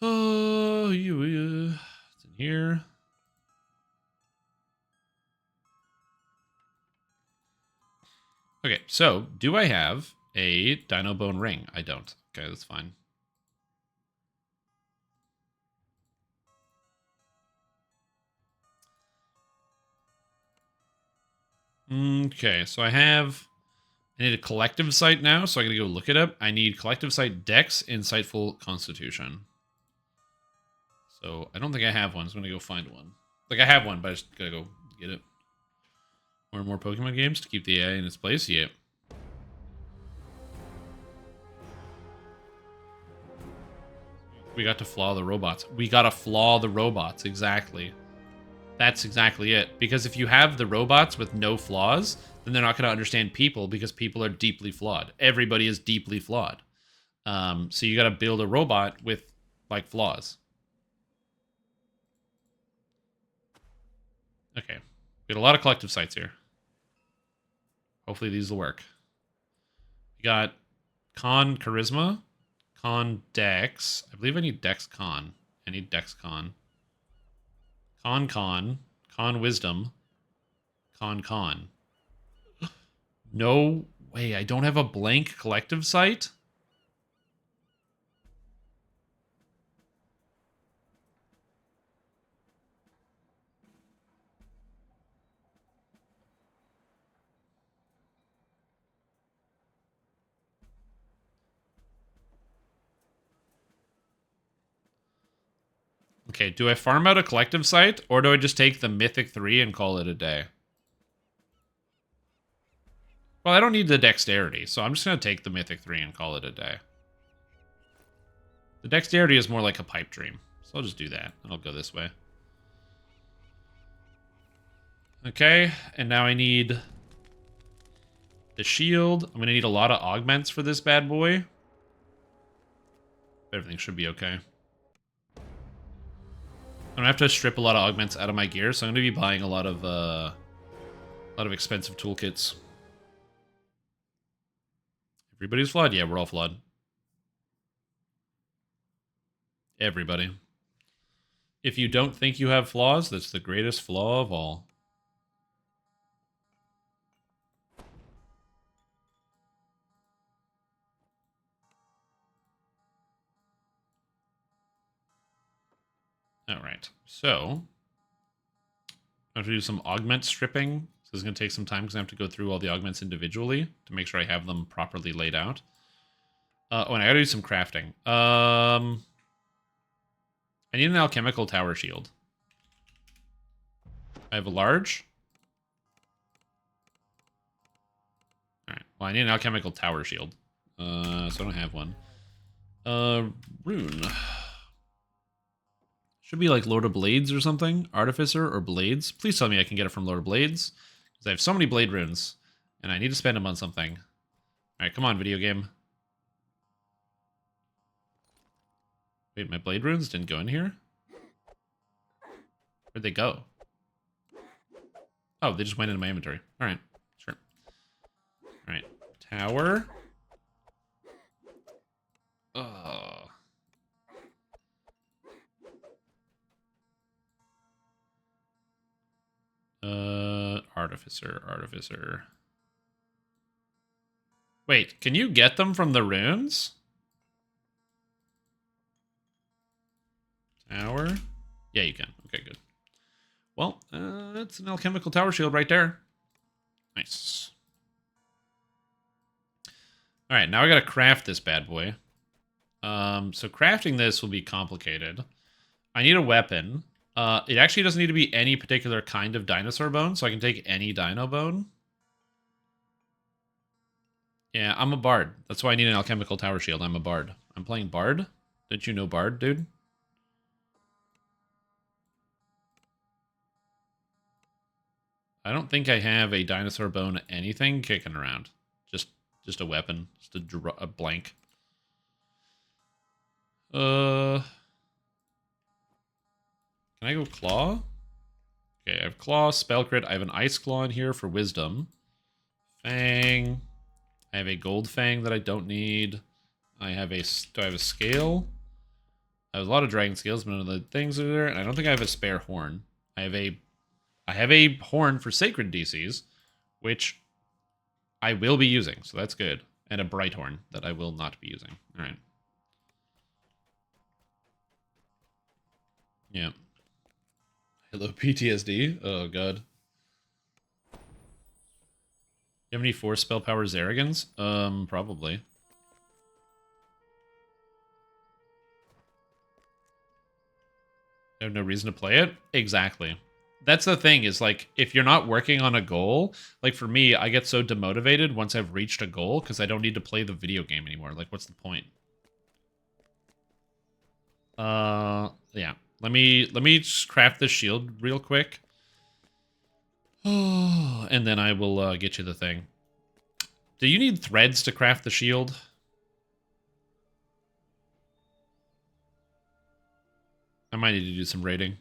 Oh, it's in here. Okay, so do I have a dino bone ring? I don't. Okay, that's fine. Okay, so I need a collective sight now, so I gotta go look it up. I need collective sight Dex, Insightful, Constitution. So I don't think I have one, so I'm gonna go find one. Like, I have one, but I just gotta go get it. More and more Pokemon games to keep the AI in its place? Yep. We got to flaw the robots. We gotta flaw the robots, exactly. That's exactly it. Because if you have the robots with no flaws, then they're not going to understand people, because people are deeply flawed. Everybody is deeply flawed. So you got to build a robot with like flaws. Okay. We got a lot of collective sites here. Hopefully these will work. We got Con Charisma, Con Dex. I believe I need Dex Con. I need Dex Con. Con Wisdom, Con. No, Wait, I don't have a blank collective site? Okay, do I farm out a collective site, or do I just take the Mythic 3 and call it a day? Well, I don't need the dexterity, so I'm just going to take the Mythic 3 and call it a day. The dexterity is more like a pipe dream, so I'll just do that, and I'll go this way. Okay, and now I need the shield. I'm going to need a lot of augments for this bad boy. Everything should be okay. I don't have to strip a lot of augments out of my gear, so I'm going to be buying a lot of expensive toolkits. Everybody's flawed? Yeah, we're all flawed. Everybody. If you don't think you have flaws, that's the greatest flaw of all. Alright, so I have to do some augment stripping. So this is going to take some time because I have to go through all the augments individually to make sure I have them properly laid out. Oh, and I got to do some crafting. I need an alchemical tower shield. I have a large. Alright, well I need an alchemical tower shield. So I don't have one. Rune. Should be like Lord of Blades or something. Artificer or Blades. Please tell me I can get it from Lord of Blades. Because I have so many blade runes. And I need to spend them on something. Alright, come on, video game. Wait, my blade runes didn't go in here? Where'd they go? Oh, they just went into my inventory. Alright, sure. Alright, tower. Artificer. Wait, can you get them from the runes? Tower? Yeah, you can. Okay, good. Well, that's an alchemical tower shield right there. Nice. Alright, now I gotta craft this bad boy. So crafting this will be complicated. I need a weapon. It actually doesn't need to be any particular kind of dinosaur bone, so I can take any dino bone. Yeah, I'm a bard. That's why I need an alchemical tower shield. I'm a bard. I'm playing bard. Didn't you know bard, dude? I don't think I have a dinosaur bone anything kicking around. Just a weapon. Just a blank. Can I go claw? Okay, I have claw, spell crit. I have an ice claw in here for wisdom. Fang. I have a gold fang that I don't need. Do I have a scale? I have a lot of dragon scales, but none of the things are there. And I don't think I have a spare horn. I have a horn for sacred DCs, which I will be using, so that's good. And a bright horn that I will not be using. All right. Yeah. Hello, PTSD. Oh, God. You have any 4 spell power Zaragans? Probably. I have no reason to play it? Exactly. That's the thing, is like, if you're not working on a goal, like for me, I get so demotivated once I've reached a goal because I don't need to play the video game anymore. Like, what's the point? Yeah. Let me just craft this shield real quick. Oh, and then I will get you the thing. Do you need threads to craft the shield? I might need to do some raiding.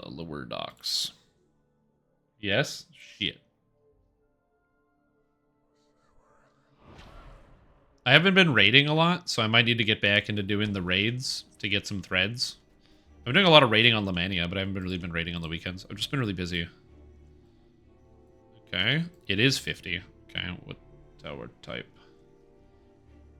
Lower docks. Yes? Shit. I haven't been raiding a lot, so I might need to get back into doing the raids to get some threads. I'm doing a lot of raiding on Lamania, but I haven't really been raiding on the weekends. I've just been really busy. Okay. It is 50. Okay, what tower type?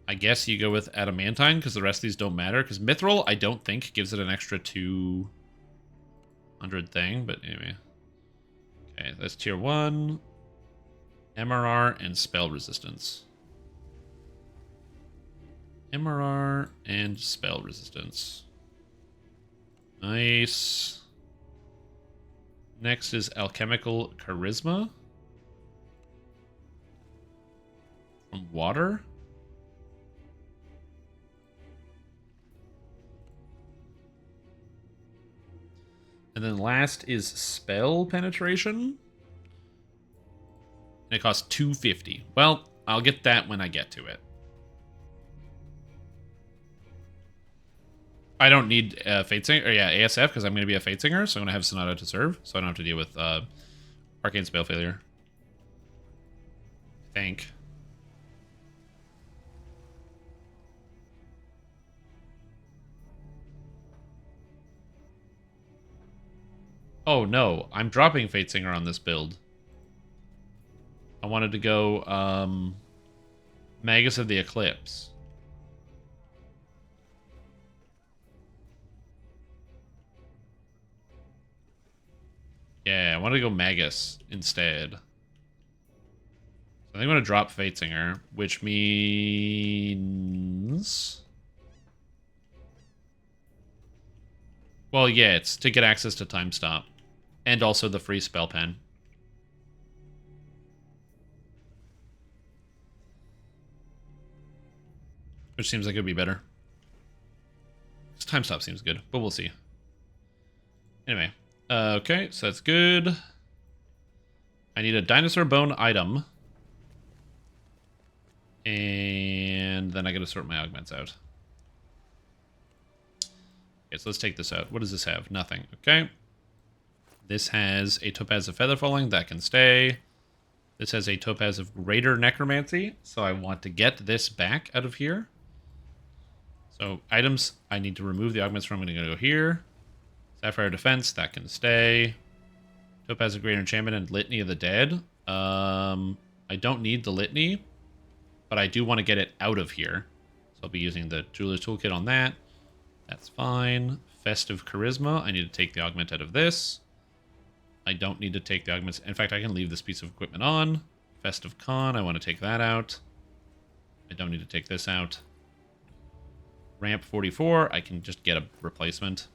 I guess you go with adamantine because the rest of these don't matter. Because mithril, I don't think, gives it an extra 200 thing. But anyway. Okay, that's tier 1. MRR and spell resistance. MRR and spell resistance. Nice. Next is alchemical charisma. From water. And then last is spell penetration. And it costs 250. Well, I'll get that when I get to it. I don't need Fate Singer, or yeah, ASF, because I'm going to be a Fate Singer, so I'm going to have Sonata to serve, so I don't have to deal with Arcane Spell Failure. I think. Oh no, I'm dropping Fate Singer on this build. I wanted to go Magus of the Eclipse. Yeah, I wanted to go Magus instead. So I think I'm going to drop Fate Singer, which means... Well, yeah, it's to get access to Time Stop. And also the free spell pen. Which seems like it would be better. This Time Stop seems good, but we'll see. Anyway. Okay, so that's good. I need a dinosaur bone item. And then I gotta sort my augments out. Okay, so let's take this out. What does this have? Nothing. Okay. This has a topaz of feather falling. That can stay. This has a topaz of greater necromancy. So I want to get this back out of here. So items I need to remove the augments from. I'm going to go here. Sapphire Defense, that can stay. Topaz of Greater Enchantment and Litany of the Dead. I don't need the Litany, but I do want to get it out of here. So I'll be using the Jeweler's Toolkit on that. That's fine. Festive Charisma, I need to take the augment out of this. I don't need to take the augments. In fact, I can leave this piece of equipment on. Festive Con, I want to take that out. I don't need to take this out. Ramp 44, I can just get a replacement.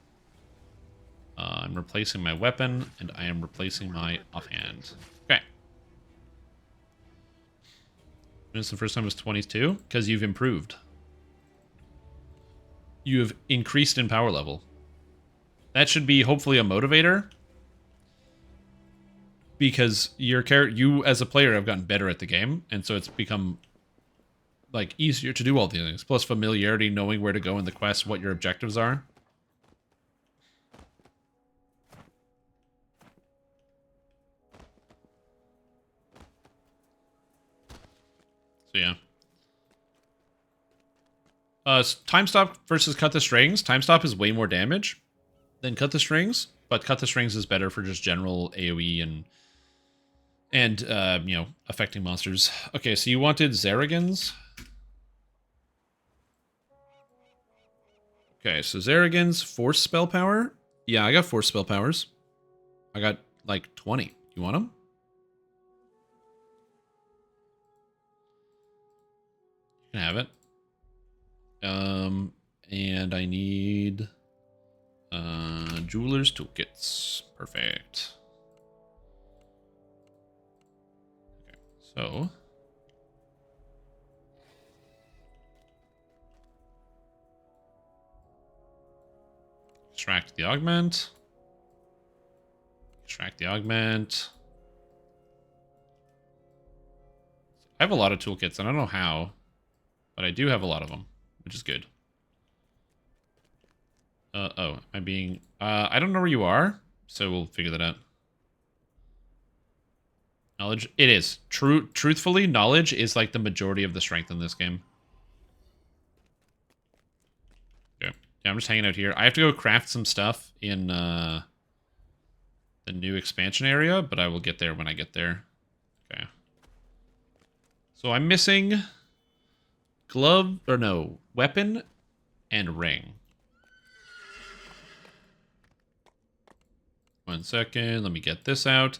I'm replacing my weapon, and I am replacing my offhand. Okay. When is the first time it was 22? Because you've improved. You have increased in power level. That should be hopefully a motivator. Because you as a player have gotten better at the game, and so it's become like easier to do all these things. Plus familiarity, knowing where to go in the quest, what your objectives are. So yeah. Time Stop versus Cut the Strings. Time Stop is way more damage than Cut the Strings, but Cut the Strings is better for just general AoE and you know, affecting monsters. Okay, so you wanted Zaragans. Okay, so Zaragans, Force Spell Power. Yeah, I got Force Spell Powers. I got like 20. You want them? You can have it. And I need Jeweler's Toolkits. Perfect. Okay, so extract the augment. Extract the augment. I have a lot of toolkits, and I don't know how, but I do have a lot of them, which is good. Oh, I'm being... I don't know where you are, so we'll figure that out. Knowledge? It is. Truthfully, knowledge is like the majority of the strength in this game. Okay. Yeah, I'm just hanging out here. I have to go craft some stuff in the new expansion area, but I will get there when I get there. Okay. So I'm missing glove, or no, weapon and ring. 1 second, let me get this out.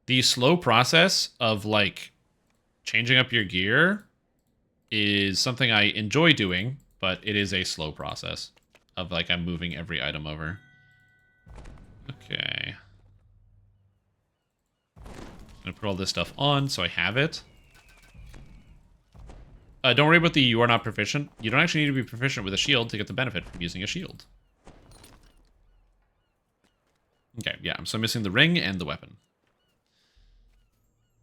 The slow process of, like, changing up your gear is something I enjoy doing, but it is a slow process of, like, I'm moving every item over. Okay. I'm gonna put all this stuff on so I have it. Don't worry about the you are not proficient. You don't actually need to be proficient with a shield to get the benefit from using a shield. Okay, yeah, so I'm missing the ring and the weapon.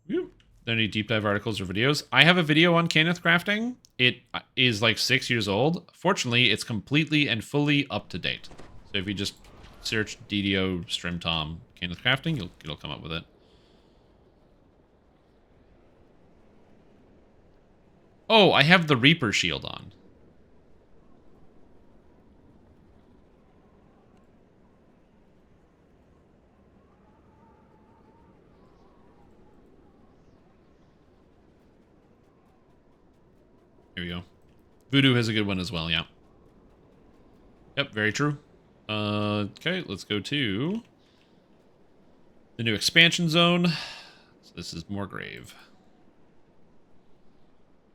Whew. There any deep dive articles or videos? I have a video on Kenneth crafting. It is like 6 years old. Fortunately, it's completely and fully up to date. So if you just search DDO Stream Tom Kenneth crafting, it'll come up with it. Oh, I have the Reaper shield on. Here we go. Voodoo has a good one as well, yeah. Yep, very true. Okay, let's go to the new expansion zone. So this is Moorgrave.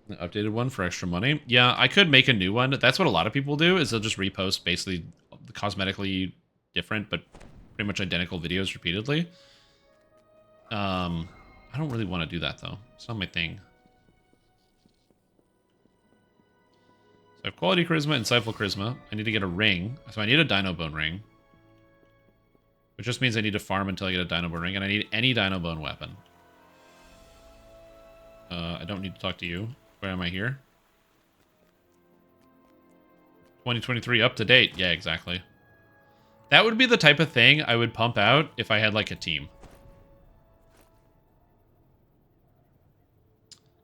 The updated one for extra money. Yeah, I could make a new one. That's what a lot of people do, is they'll just repost basically cosmetically different but pretty much identical videos repeatedly. I don't really want to do that though. It's not my thing. So I have quality charisma and insightful charisma. I need to get a ring. So I need a dino bone ring. Which just means I need to farm until I get a dino bone ring, and I need any dino bone weapon. I don't need to talk to you. Where am I here? 2023 up to date. Yeah, exactly. That would be the type of thing I would pump out if I had like a team.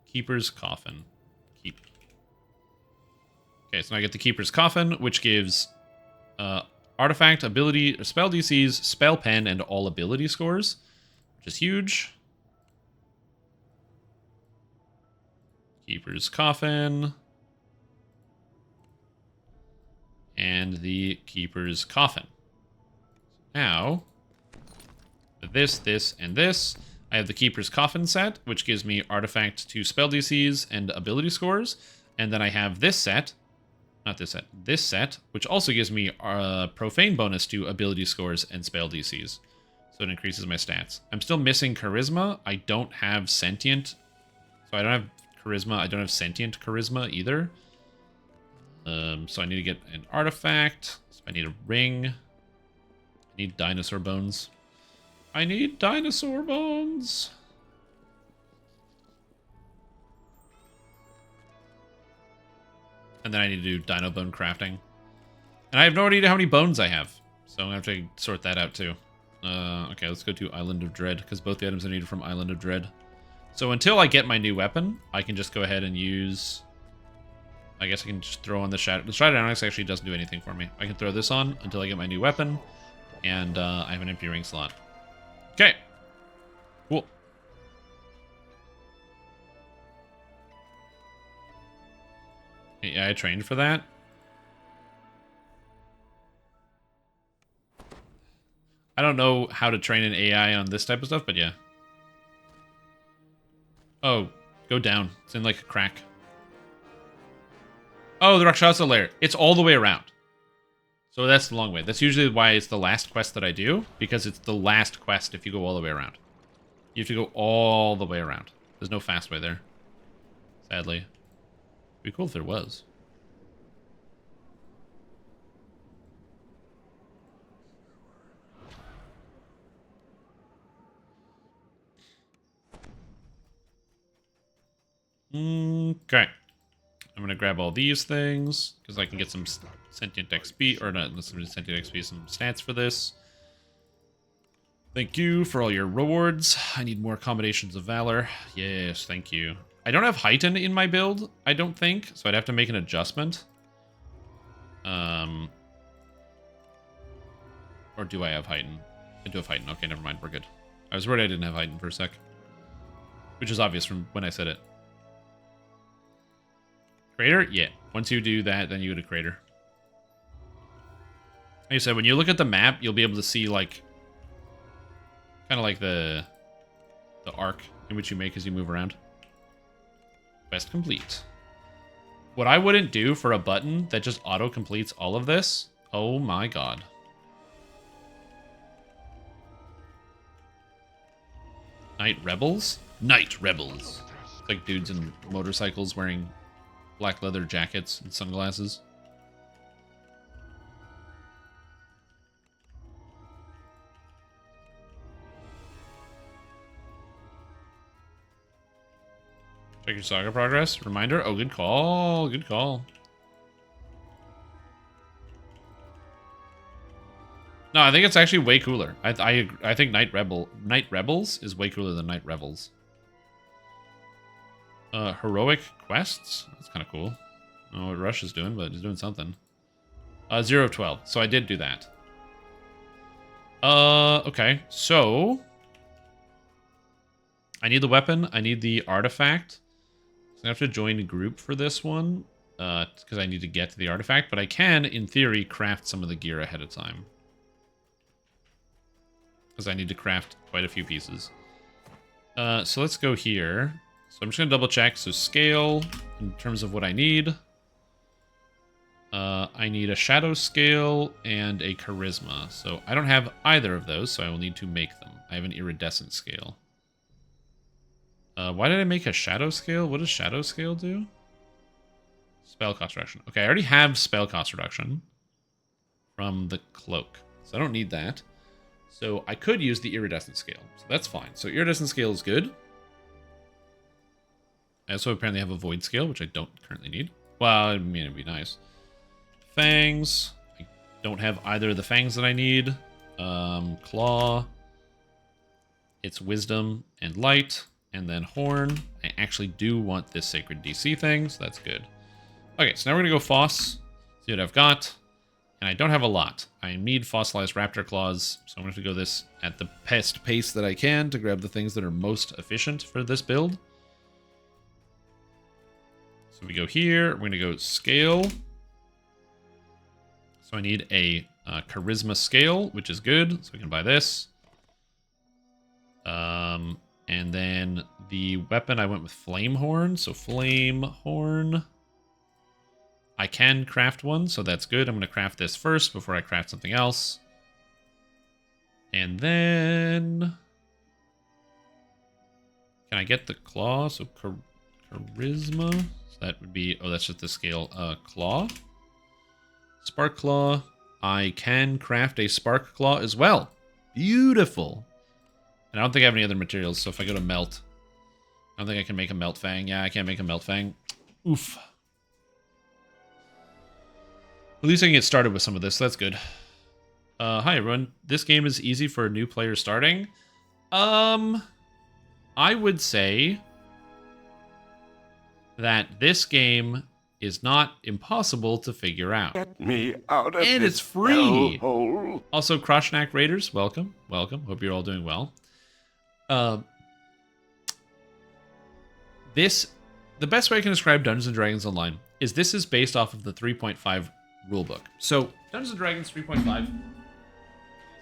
Keeper's Coffin. Keep. Okay, so now I get the Keeper's Coffin, which gives artifact, ability, spell DCs, spell pen, and all ability scores, which is huge. Keeper's Coffin. And the Keeper's Coffin. Now, with this, and this, I have the Keeper's Coffin set, which gives me artifact to spell DCs and ability scores. And then I have this set, not this set, this set, which also gives me a profane bonus to ability scores and spell DCs. So it increases my stats. I'm still missing charisma. I don't have sentient. So I don't have charisma. I don't have sentient charisma either. So I need to get an artifact. So I need a ring. I need dinosaur bones. I need dinosaur bones. And then I need to do dino bone crafting. And I have no idea how many bones I have. So I'm going to have to sort that out too. Okay, let's go to Island of Dread, because both the items are needed from Island of Dread. So until I get my new weapon, I can just go ahead and use... I guess I can just throw on the Shadow. The Shadow Dynamics actually doesn't do anything for me. I can throw this on until I get my new weapon. And I have an empty ring slot. Okay. Cool. Yeah, I trained for that. I don't know how to train an AI on this type of stuff, but yeah. Oh, go down. It's in like a crack. Oh, the Rakshasa lair. It's all the way around. So that's the long way. That's usually why it's the last quest that I do, because it's the last quest if you go all the way around. You have to go all the way around. There's no fast way there. Sadly. It'd be cool if there was. Okay. I'm gonna grab all these things, because I can get some sentient XP, or not some sentient XP, some stats for this. Thank you for all your rewards. I need more combinations of valor. Yes, thank you. I don't have heighten in my build, I don't think, so I'd have to make an adjustment. Or do I have heighten? I do have heighten. Okay, never mind, we're good. I was worried I didn't have heighten for a sec. which is obvious from when I said it. Crater? Yeah. Once you do that, then you go to crater. Like I said, when you look at the map, you'll be able to see, like, kind of like the arc in which you make as you move around. Quest complete. What I wouldn't do for a button that just auto-completes all of this, oh my god. Night Rebels? Night Rebels. It's like dudes in motorcycles wearing black leather jackets and sunglasses. Check your saga progress. Reminder. Oh, good call. Good call. No, I think it's actually way cooler. I think Night Rebels is way cooler than Night Revels. Heroic quests. That's kind of cool. I don't know what Rush is doing, but he's doing something. 0 of 12. So I did do that. Okay. So I need the weapon. I need the artifact. So I have to join a group for this one because I need to get to the artifact. But I can, in theory, craft some of the gear ahead of time. Because I need to craft quite a few pieces. So let's go here. So I'm just going to double check. So scale, in terms of what I need. I need a shadow scale and a charisma. So I don't have either of those, so I will need to make them. I have an iridescent scale. Why did I make a shadow scale? What does shadow scale do? Spell cost reduction. Okay, I already have spell cost reduction from the cloak. So I don't need that. So I could use the iridescent scale. So that's fine. So iridescent scale is good. I also apparently have a void scale, which I don't currently need. Well, I mean, it'd be nice. Fangs. I don't have either of the fangs that I need. Claw. It's wisdom and light. And then horn. I actually do want this sacred DC thing, so that's good. Okay, so now we're going to go Foss. See what I've got. And I don't have a lot. I need fossilized raptor claws, so I'm going to have to go this at the best pace that I can to grab the things that are most efficient for this build. So we go here. We're going to go scale. So I need a charisma scale, which is good. So we can buy this. And then the weapon, I went with flame horn. So flame horn. I can craft one, so that's good. I'm going to craft this first before I craft something else. And then... Can I get the claw? So charisma. So that would be... Oh, that's just the scale. Claw. Spark claw. I can craft a spark claw as well. Beautiful. And I don't think I have any other materials, so if I go to melt... I don't think I can make a melt fang. Yeah, I can't make a melt fang. Oof. At least I can get started with some of this, so that's good. Hi everyone. This game is easy for a new player starting. I would say that this game is not impossible to figure out. Get me out of And this it's free! hellhole. Also, Kroshnak Raiders, welcome. Welcome. Hope you're all doing well. The best way I can describe Dungeons & Dragons Online is this is based off of the 3.5 rulebook. So, Dungeons & Dragons 3.5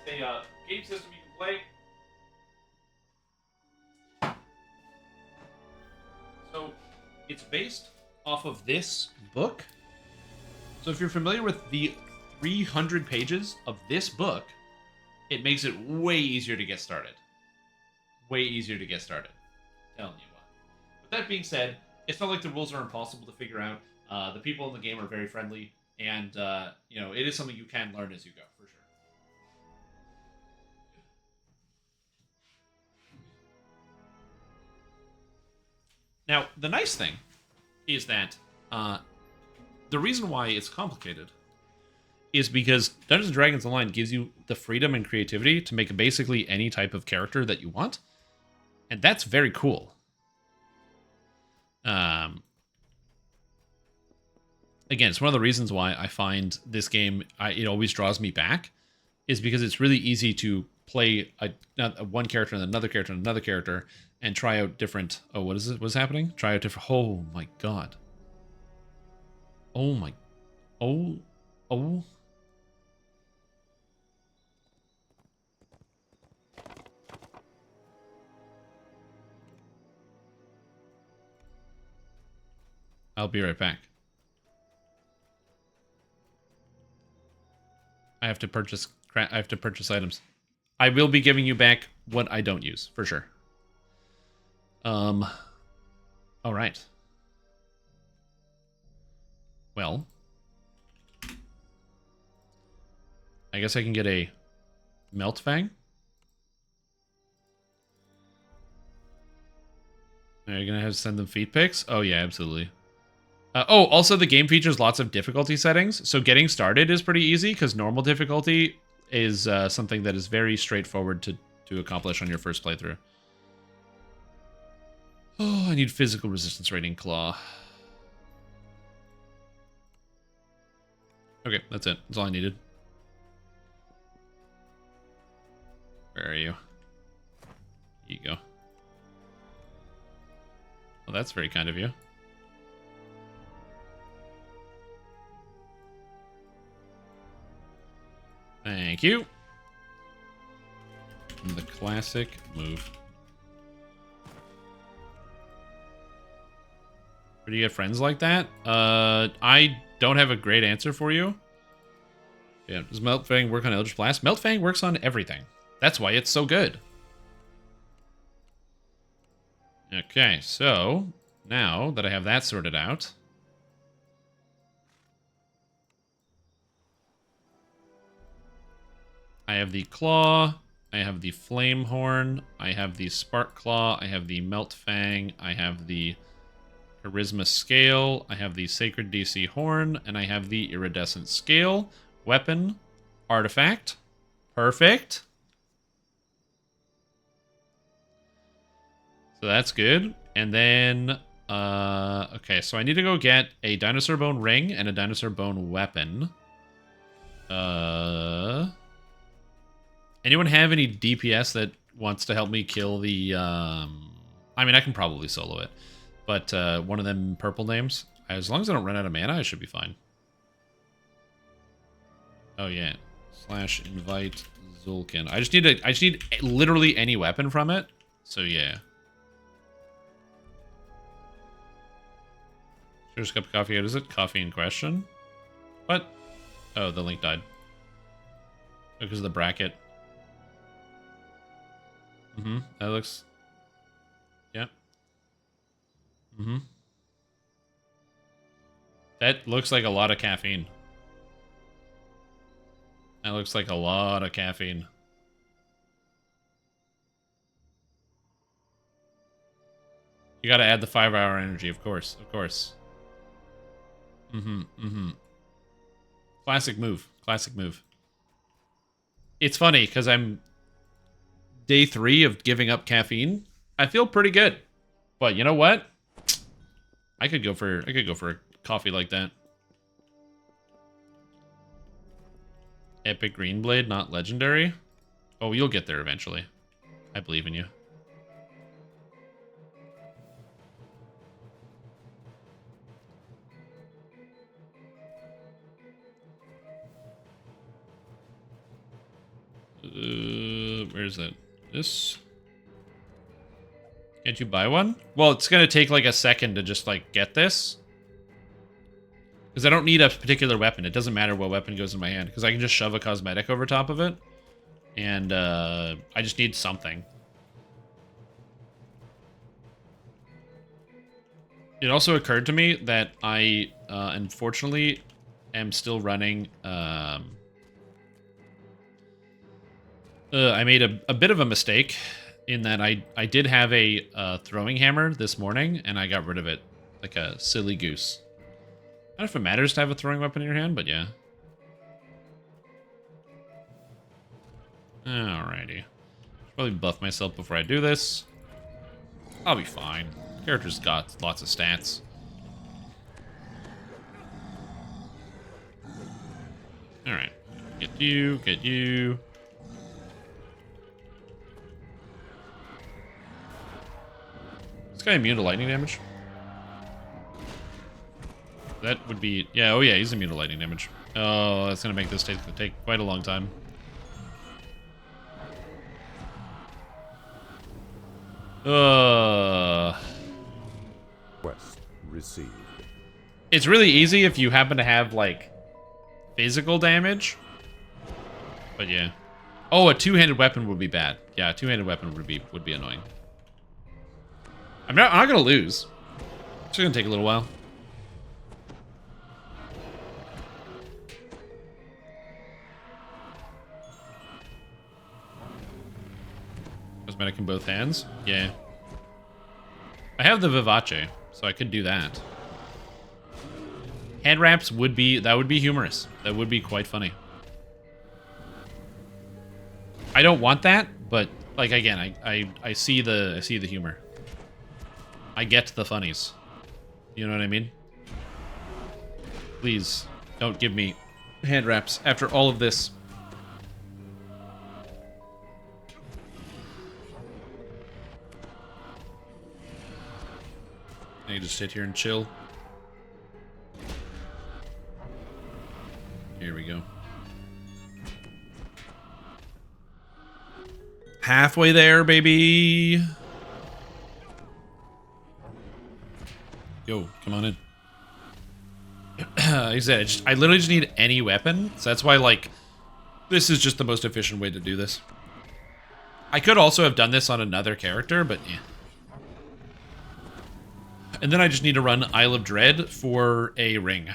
is a game system you can play. So, it's based off of this book. So if you're familiar with the 300 pages of this book, it makes it way easier to get started. Way easier to get started. Telling you what. With that being said, it's not like the rules are impossible to figure out. The people in the game are very friendly, and you know, it is something you can learn as you go, for sure. Now, the nice thing is that the reason why it's complicated is because Dungeons & Dragons Online gives you the freedom and creativity to make basically any type of character that you want. And that's very cool. Again, it's one of the reasons why I find this game, it always draws me back, is because it's really easy to play one character and another character and another character and try out different. Oh, what is it? What's happening? Try out different. Oh my god. Oh my. Oh. Oh. I'll be right back. I have to purchase items. I will be giving you back what I don't use, for sure. All right. Well, I guess I can get a melt fang. Are you gonna have to send them feed pics? Oh yeah, absolutely. Oh, also the game features lots of difficulty settings, so getting started is pretty easy because normal difficulty is something that is very straightforward to accomplish on your first playthrough. Oh, I need physical resistance rating claw. Okay, that's it. That's all I needed. Where are you? Here you go. Well, that's very kind of you. Thank you. And the classic move. Where do you get friends like that? I don't have a great answer for you. Yeah, does Meltfang work on Eldritch Blast? Meltfang works on everything. That's why it's so good. Okay, so now that I have that sorted out, I have the claw, I have the flame horn, I have the spark claw, I have the melt fang, I have the charisma scale, I have the sacred DC horn, and I have the iridescent scale, weapon, artifact. Perfect. So that's good. And then, okay, so I need to go get a dinosaur bone ring and a dinosaur bone weapon. Anyone have any DPS that wants to help me kill the, I mean, I can probably solo it, but one of them purple names. As long as I don't run out of mana, I should be fine. Oh yeah, / invite Zulkin. I just need literally any weapon from it. So yeah. Here's a cup of coffee. What is it? Coffee in question? What? Oh, the link died. Because of the bracket. That looks... Yeah. That looks like a lot of caffeine. That looks like a lot of caffeine. You gotta add the 5-hour energy, of course. Of course. Classic move. Classic move. It's funny, because I'm... Day 3 of giving up caffeine. I feel pretty good. But you know what? I could go for a coffee like that. Epic Green Blade, not legendary. Oh, you'll get there eventually. I believe in you. Where is that? This? Can't you buy one? Well, it's gonna take like a second to just like get this. Because I don't need a particular weapon. It doesn't matter what weapon goes in my hand. Because I can just shove a cosmetic over top of it. And I just need something. It also occurred to me that I, unfortunately, am still running... I made a bit of a mistake in that I did have a throwing hammer this morning, and I got rid of it like a silly goose. I don't know if it matters to have a throwing weapon in your hand, but yeah. Alrighty. Probably buff myself before I do this. I'll be fine. Character's got lots of stats. Alright. Get you, get you. This guy immune to lightning damage? That would be... Yeah, oh yeah, he's immune to lightning damage. Oh, that's going to make this take quite a long time. Quest received. It's really easy if you happen to have, like, physical damage. But yeah. Oh, a two-handed weapon would be bad. Yeah, a two-handed weapon would be annoying. I'm not gonna lose. It's gonna take a little while. Cosmetic in both hands? Yeah. I have the Vivace, so I could do that. Hand wraps would be humorous. That would be quite funny. I don't want that, but like again, I see the humor. I get the funnies. You know what I mean? Please don't give me hand wraps after all of this. I can just sit here and chill. Here we go. Halfway there, baby. Yo, come on in. Like I said, I literally just need any weapon. So that's why, like, this is just the most efficient way to do this. I could also have done this on another character, but yeah. And then I just need to run Isle of Dread for a ring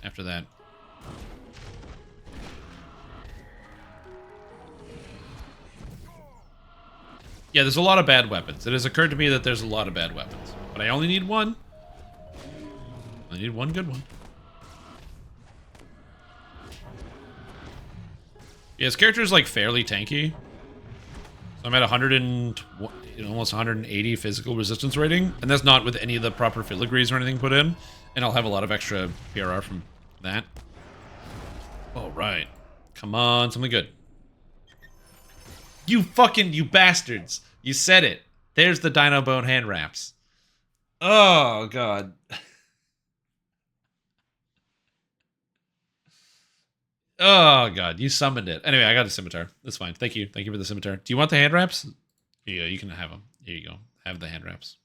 after that. Yeah, there's a lot of bad weapons. It has occurred to me that there's a lot of bad weapons. But I only need one. I need one good one. Yeah, his character is like fairly tanky. So I'm at 100 and almost 180 physical resistance rating. And that's not with any of the proper filigrees or anything put in. And I'll have a lot of extra PRR from that. All right. Come on, something good. You bastards. You said it. There's the Dino Bone hand wraps. Oh, God. Oh, God. You summoned it. Anyway, I got a scimitar. That's fine. Thank you. Thank you for the scimitar. Do you want the hand wraps? Here you go. You can have them. Here you go. Have the hand wraps.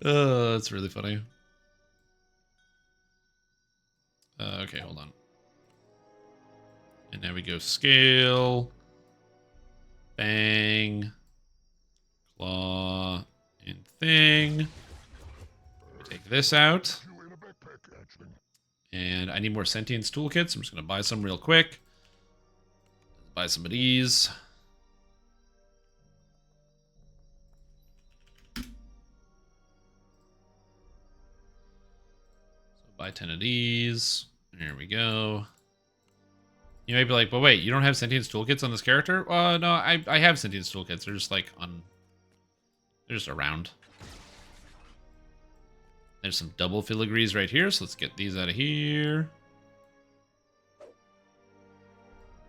Oh, that's really funny. Okay, hold on. And now we go scale. Bang. Claw. And thing. Take this out. And I need more sentience toolkits. I'm just going to buy some real quick. Buy some of these. Buy 10 of these. There we go. You may be like, but wait, you don't have sentience toolkits on this character? No, I have sentience toolkits. They're just like they're just around. There's some double filigrees right here, so let's get these out of here.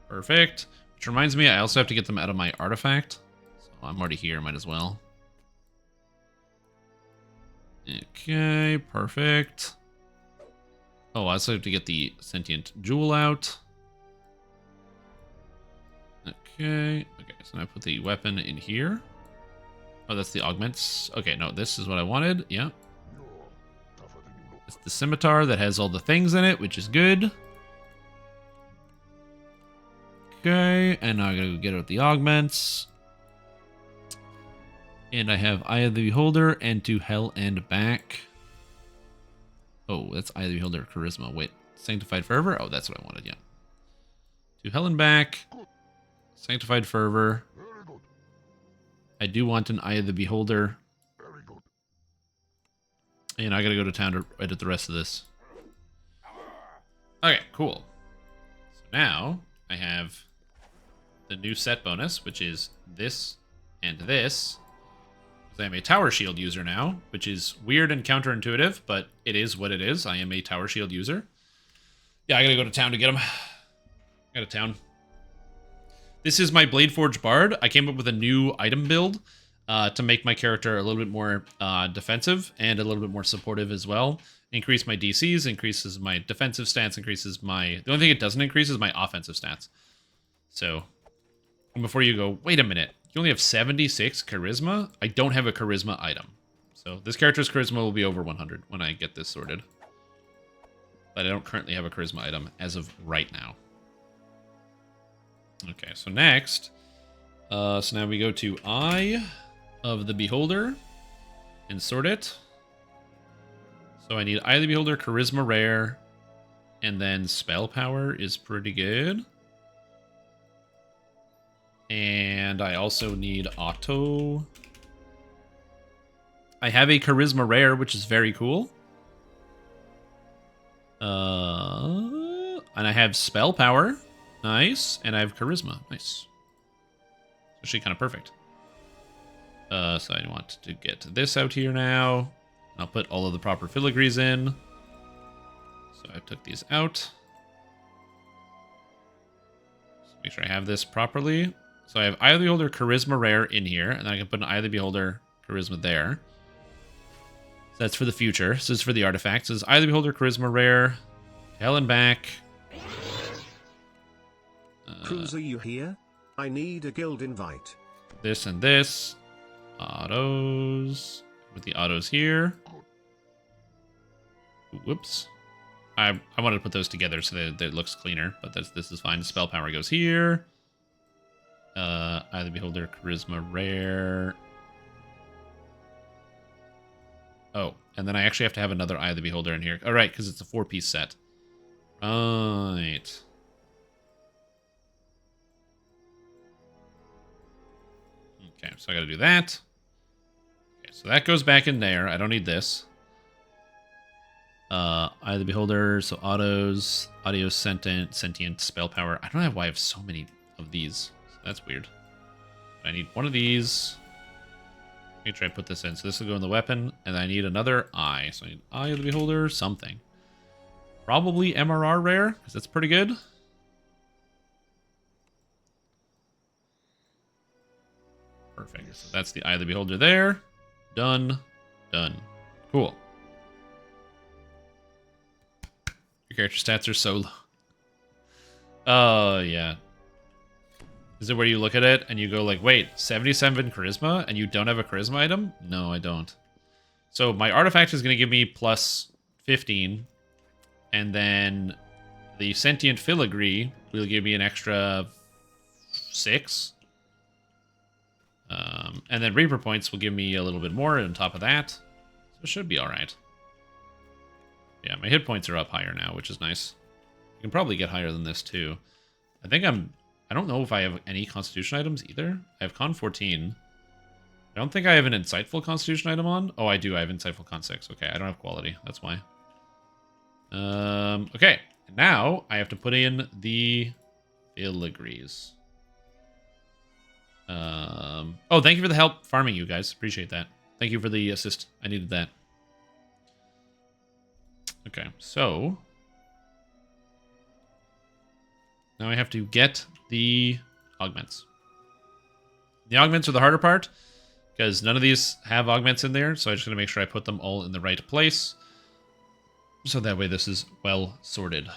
Perfect. Which reminds me, I also have to get them out of my artifact. So I'm already here, might as well. Okay, perfect. Oh, I also have to get the sentient jewel out. Okay, so now I put the weapon in here. Oh, that's the augments. Okay, no, this is what I wanted. Yeah. It's the scimitar that has all the things in it, which is good. Okay, and now I gotta go get out the augments. And I have Eye of the Beholder and To Hell and Back. Oh, that's Eye of the Beholder Charisma. Wait, Sanctified Fervor? Oh, that's what I wanted, yeah. To Hell and Back. Sanctified Fervor. I do want an Eye of the Beholder. And I gotta go to town to edit the rest of this. Okay, cool. So now I have the new set bonus, which is this and this. I am a tower shield user now, which is weird and counterintuitive, but it is what it is. I am a tower shield user. Yeah, I gotta go to town to get them. Out of town. This is my bladeforged bard. I came up with a new item build to make my character a little bit more defensive and a little bit more supportive as well. Increase my DCs, increases my defensive stats, increases my... The only thing it doesn't increase is my offensive stats. So, before you go, wait a minute, you only have 76 charisma? I don't have a charisma item. So, this character's charisma will be over 100 when I get this sorted. But I don't currently have a charisma item as of right now. Okay, so next, so now we go to Eye of the Beholder and sort it. So I need Eye of the Beholder, Charisma Rare, and then Spell Power is pretty good. And I also need Auto. I have a Charisma Rare, which is very cool. And I have Spell Power. Nice. And I have Charisma. Nice. Actually kind of perfect. So I want to get this out here now. I'll put all of the proper filigrees in. So I took these out. So make sure I have this properly. So I have Eye of the Beholder Charisma Rare in here. And then I can put an Eye of the Beholder Charisma there. So that's for the future. So this is for the artifacts. So this is Eye of the Beholder Charisma Rare. Hell and back. Cruiser, you here? I need a guild invite. This and this. Autos. With the autos here. Whoops. I wanted to put those together so that it looks cleaner, but this is fine. Spell power goes here. Eye of the Beholder, Charisma Rare. Oh, and then I actually have to have another Eye of the Beholder in here. All right, because it's a 4-piece set. Right. Okay, so I got to do that. Okay, so that goes back in there. I don't need this. Eye of the Beholder, so autos, audio sentient, spell power. I don't know why I have so many of these. So that's weird. I need one of these. Let me try to put this in. So this will go in the weapon, and I need another eye. So I need Eye of the Beholder, something. Probably MRR rare, because that's pretty good. Perfect. So that's the Eye of the Beholder there. Done. Done. Cool. Your character stats are so low. Oh, yeah. Is it where you look at it and you go like, wait, 77 charisma and you don't have a charisma item? No, I don't. So my artifact is going to give me plus 15. And then the sentient filigree will give me an extra 6. And then Reaper points will give me a little bit more on top of that. So it should be alright. Yeah, my hit points are up higher now, which is nice. You can probably get higher than this too. I don't know if I have any constitution items either. I have con 14. I don't think I have an insightful constitution item on. Oh, I do. I have insightful con 6. Okay, I don't have quality. That's why. Okay. Now I have to put in the filigrees. Oh, thank you for the help farming, you guys. Appreciate that. Thank you for the assist. I needed that. Okay, so now I have to get the augments. The augments are the harder part because none of these have augments in there, so I just gotta make sure I put them all in the right place. So that way this is well sorted.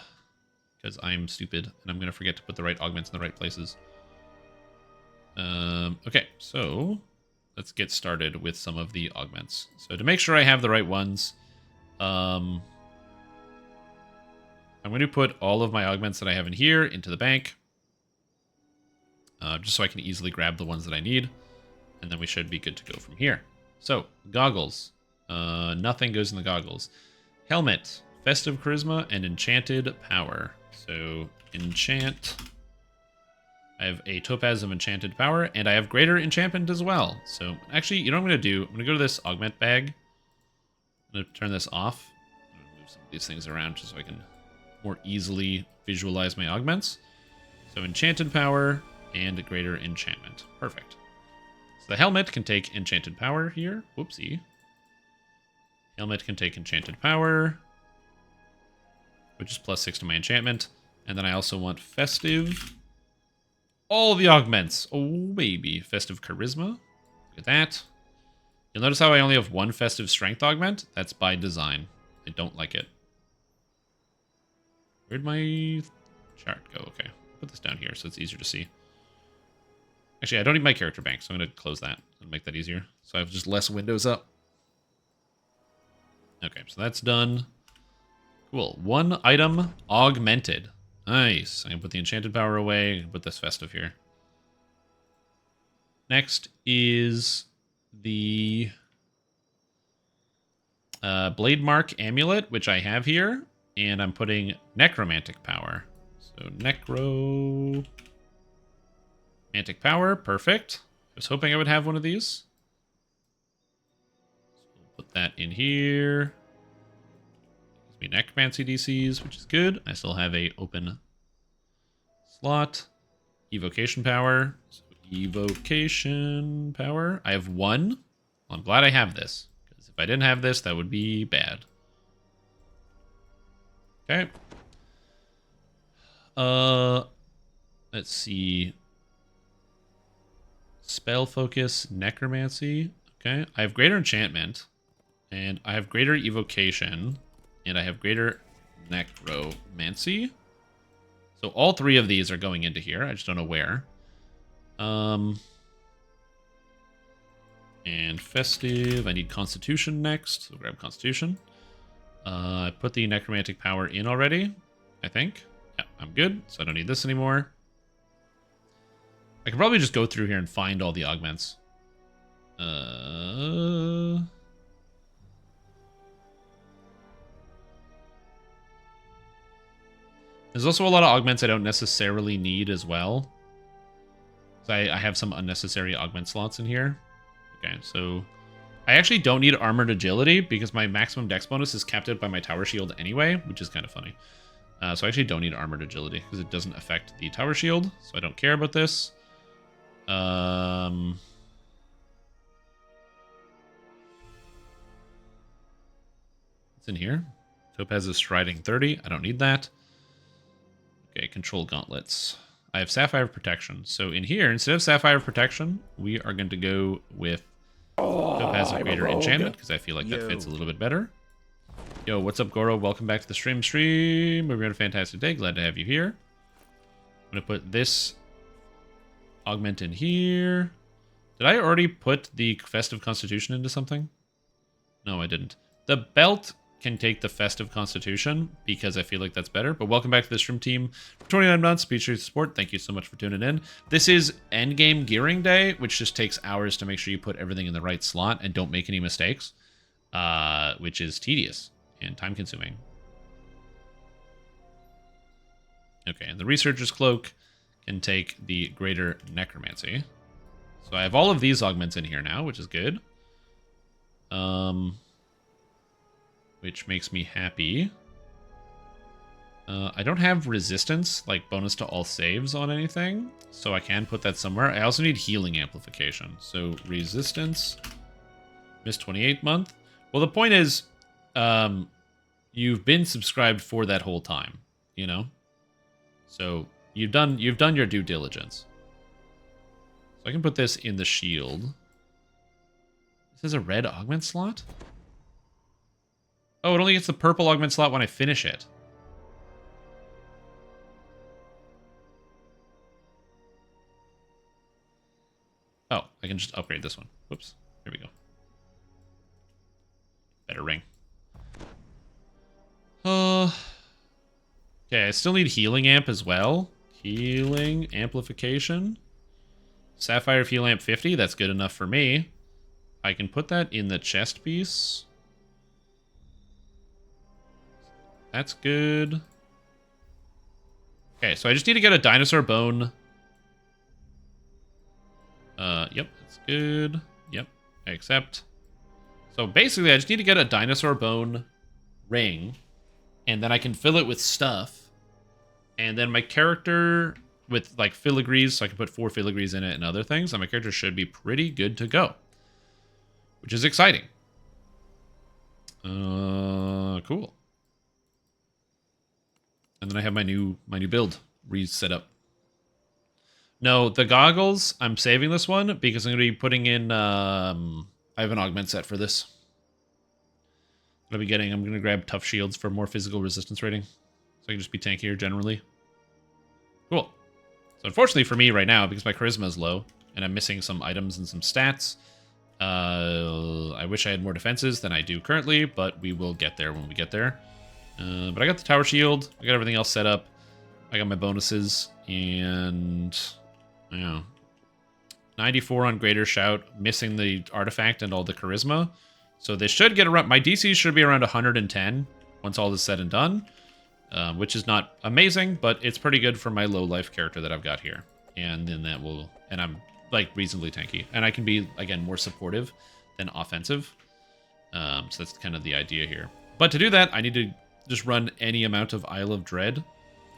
Because I'm stupid and I'm gonna forget to put the right augments in the right places. Okay, so let's get started with some of the augments. So to make sure I have the right ones, I'm going to put all of my augments that I have in here into the bank. Just so I can easily grab the ones that I need. And then we should be good to go from here. So, goggles. Nothing goes in the goggles. Helmet. Festive Charisma and Enchanted Power. So, enchant. I have a Topaz of Enchanted Power, and I have Greater Enchantment as well. So, actually, you know what I'm going to do? I'm going to go to this augment bag. I'm going to turn this off. I'm going to move some of these things around just so I can more easily visualize my augments. So, Enchanted Power and Greater Enchantment. Perfect. So, the helmet can take Enchanted Power here. Whoopsie. Helmet can take Enchanted Power, which is plus 6 to my enchantment. And then I also want festive. All the augments. Oh, baby. Festive charisma. Look at that. You'll notice how I only have one festive strength augment. That's by design. I don't like it. Where'd my chart go? Okay. Put this down here so it's easier to see. Actually, I don't need my character bank, so I'm going to close that and make that easier. So I have just less windows up. Okay, so that's done. Cool. One item augmented. Nice. I can put the enchanted power away and put this festive here. Next is the Blade Mark Amulet, which I have here. And I'm putting necromantic power. So necromantic power. Perfect. I was hoping I would have one of these. So we'll put that in here. Gives me necromancy DCs, which is good. I still have a open slot. Evocation power. So evocation power. I have one. Well, I'm glad I have this. Because if I didn't have this, that would be bad. Okay. Let's see. Spell focus, necromancy. Okay. I have greater enchantment. And I have greater evocation. And I have greater necromancy. So all three of these are going into here. I just don't know where. And festive. I need constitution next. So grab constitution. I put the necromantic power in already, I think. Yeah, I'm good, so I don't need this anymore. I could probably just go through here and find all the augments. There's also a lot of augments I don't necessarily need as well. So I have some unnecessary augment slots in here. Okay, so I actually don't need armored agility because my maximum dex bonus is capped out by my tower shield anyway, which is kind of funny. So I actually don't need armored agility because it doesn't affect the tower shield, so I don't care about this. What's in here? Topaz's Striding 30. I don't need that. Okay, control gauntlets. I have Sapphire Protection. So in here, instead of Sapphire Protection, we are going to go with Topaz of Greater Enchantment, because I feel like that fits a little bit better. Yo, what's up, Goro? Welcome back to the stream. We're having a fantastic day. Glad to have you here. I'm going to put this augment in here. Did I already put the Festive Constitution into something? No, I didn't. The belt can take the Festive Constitution because I feel like that's better. But welcome back to the stream team for 29 months. Appreciate your support. Thank you so much for tuning in. This is endgame gearing day, which just takes hours to make sure you put everything in the right slot and don't make any mistakes, which is tedious and time consuming. Okay, and the Researcher's Cloak can take the Greater Necromancy. So I have all of these augments in here now, which is good. Which makes me happy. I don't have resistance, like bonus to all saves on anything, so I can put that somewhere. I also need healing amplification. So resistance, missed 28 month. Well, the point is, you've been subscribed for that whole time, you know? So you've done your due diligence. So I can put this in the shield. This is a red augment slot? Oh, it only gets the purple augment slot when I finish it. Oh, I can just upgrade this one. Whoops. Here we go. Better ring. Okay, I still need healing amp as well. Healing amplification. Sapphire heal amp 50, that's good enough for me. I can put that in the chest piece. That's good. Okay, so I just need to get a dinosaur bone. Yep, that's good. Yep, I accept. So basically, I just need to get a dinosaur bone ring, and then I can fill it with stuff. And then my character, with like filigrees, so I can put 4 filigrees in it and other things, and my character should be pretty good to go. Which is exciting. Cool. And then I have my new build reset up. No, the goggles, I'm saving this one because I'm going to be putting in, I have an augment set for this. I'm going to grab tough shields for more physical resistance rating. So I can just be tankier generally. Cool. So unfortunately for me right now, because my charisma is low, and I'm missing some items and some stats, I wish I had more defenses than I do currently, but we will get there when we get there. But I got the tower shield, I got everything else set up, I got my bonuses, and... yeah. 94 on Greater Shout, missing the artifact and all the charisma. So they should get around... my DC should be around 110 once all is said and done. Which is not amazing, but it's pretty good for my low life character that I've got here. And then that will... and I'm, like, reasonably tanky. And I can be, again, more supportive than offensive. So that's kind of the idea here. But to do that, I need to just run any amount of Isle of Dread.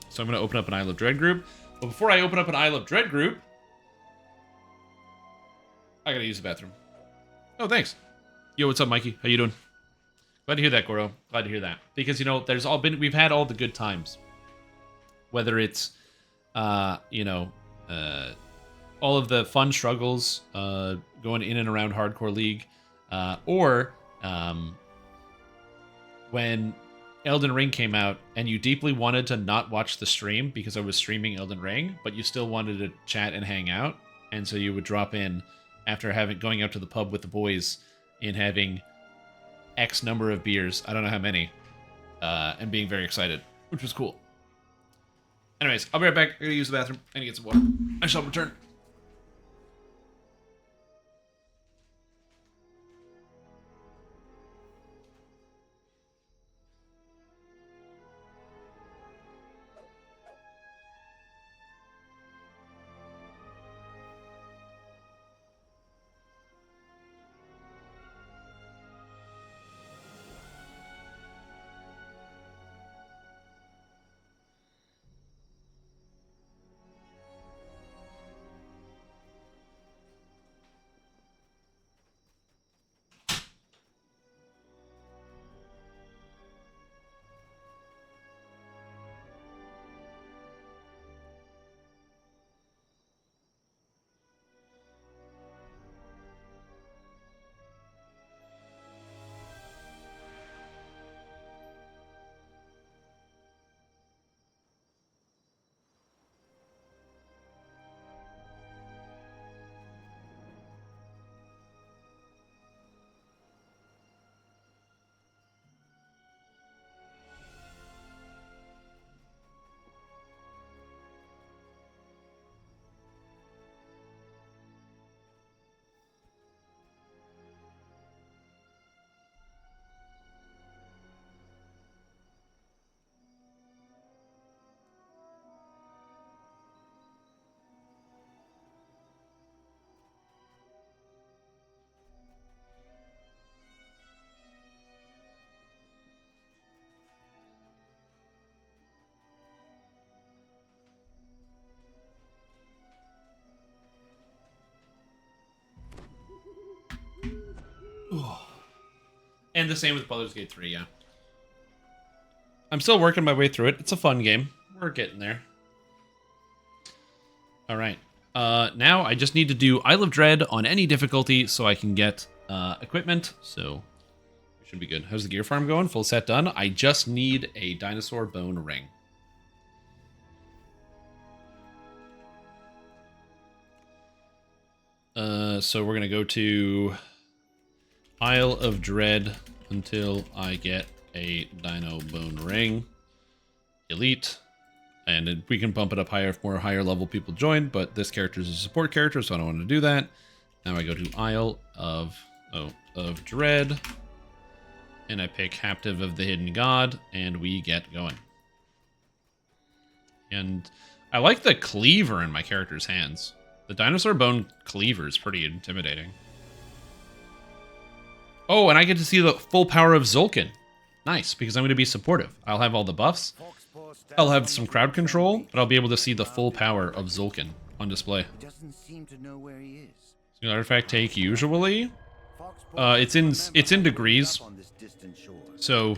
So I'm going to open up an Isle of Dread group. But before I open up an Isle of Dread group, I gotta use the bathroom. Oh, thanks. Yo, what's up, Mikey? How you doing? Glad to hear that, Goro. Glad to hear that. Because, you know, we've had all the good times. Whether it's, you know, all of the fun struggles going in and around Hardcore League, or when Elden Ring came out and you deeply wanted to not watch the stream because I was streaming Elden Ring, but you still wanted to chat and hang out, and so you would drop in after going out to the pub with the boys and having X number of beers, I don't know how many, and being very excited, which was cool. Anyways, I'll be right back. I'm gonna use the bathroom. I need to get some water. I shall return. And the same with Baldur's Gate 3, yeah. I'm still working my way through it. It's a fun game. We're getting there. Alright. Now I just need to do Isle of Dread on any difficulty so I can get equipment. So, we should be good. How's the gear farm going? Full set done. I just need a dinosaur bone ring. So we're going to go to Isle of Dread until I get a dino bone ring. Elite. And we can bump it up higher if more higher level people join, but this character is a support character, so I don't want to do that. Now I go to Isle of Dread. And I pick Captive of the Hidden God, and we get going. And I like the cleaver in my character's hands. The dinosaur bone cleaver is pretty intimidating. Oh, and I get to see the full power of Zulkin. Nice, because I'm going to be supportive. I'll have all the buffs. I'll have some crowd control, but I'll be able to see the full power of Zulkin on display. Doesn't seem to know where he is. Single artifact take usually. It's in degrees. So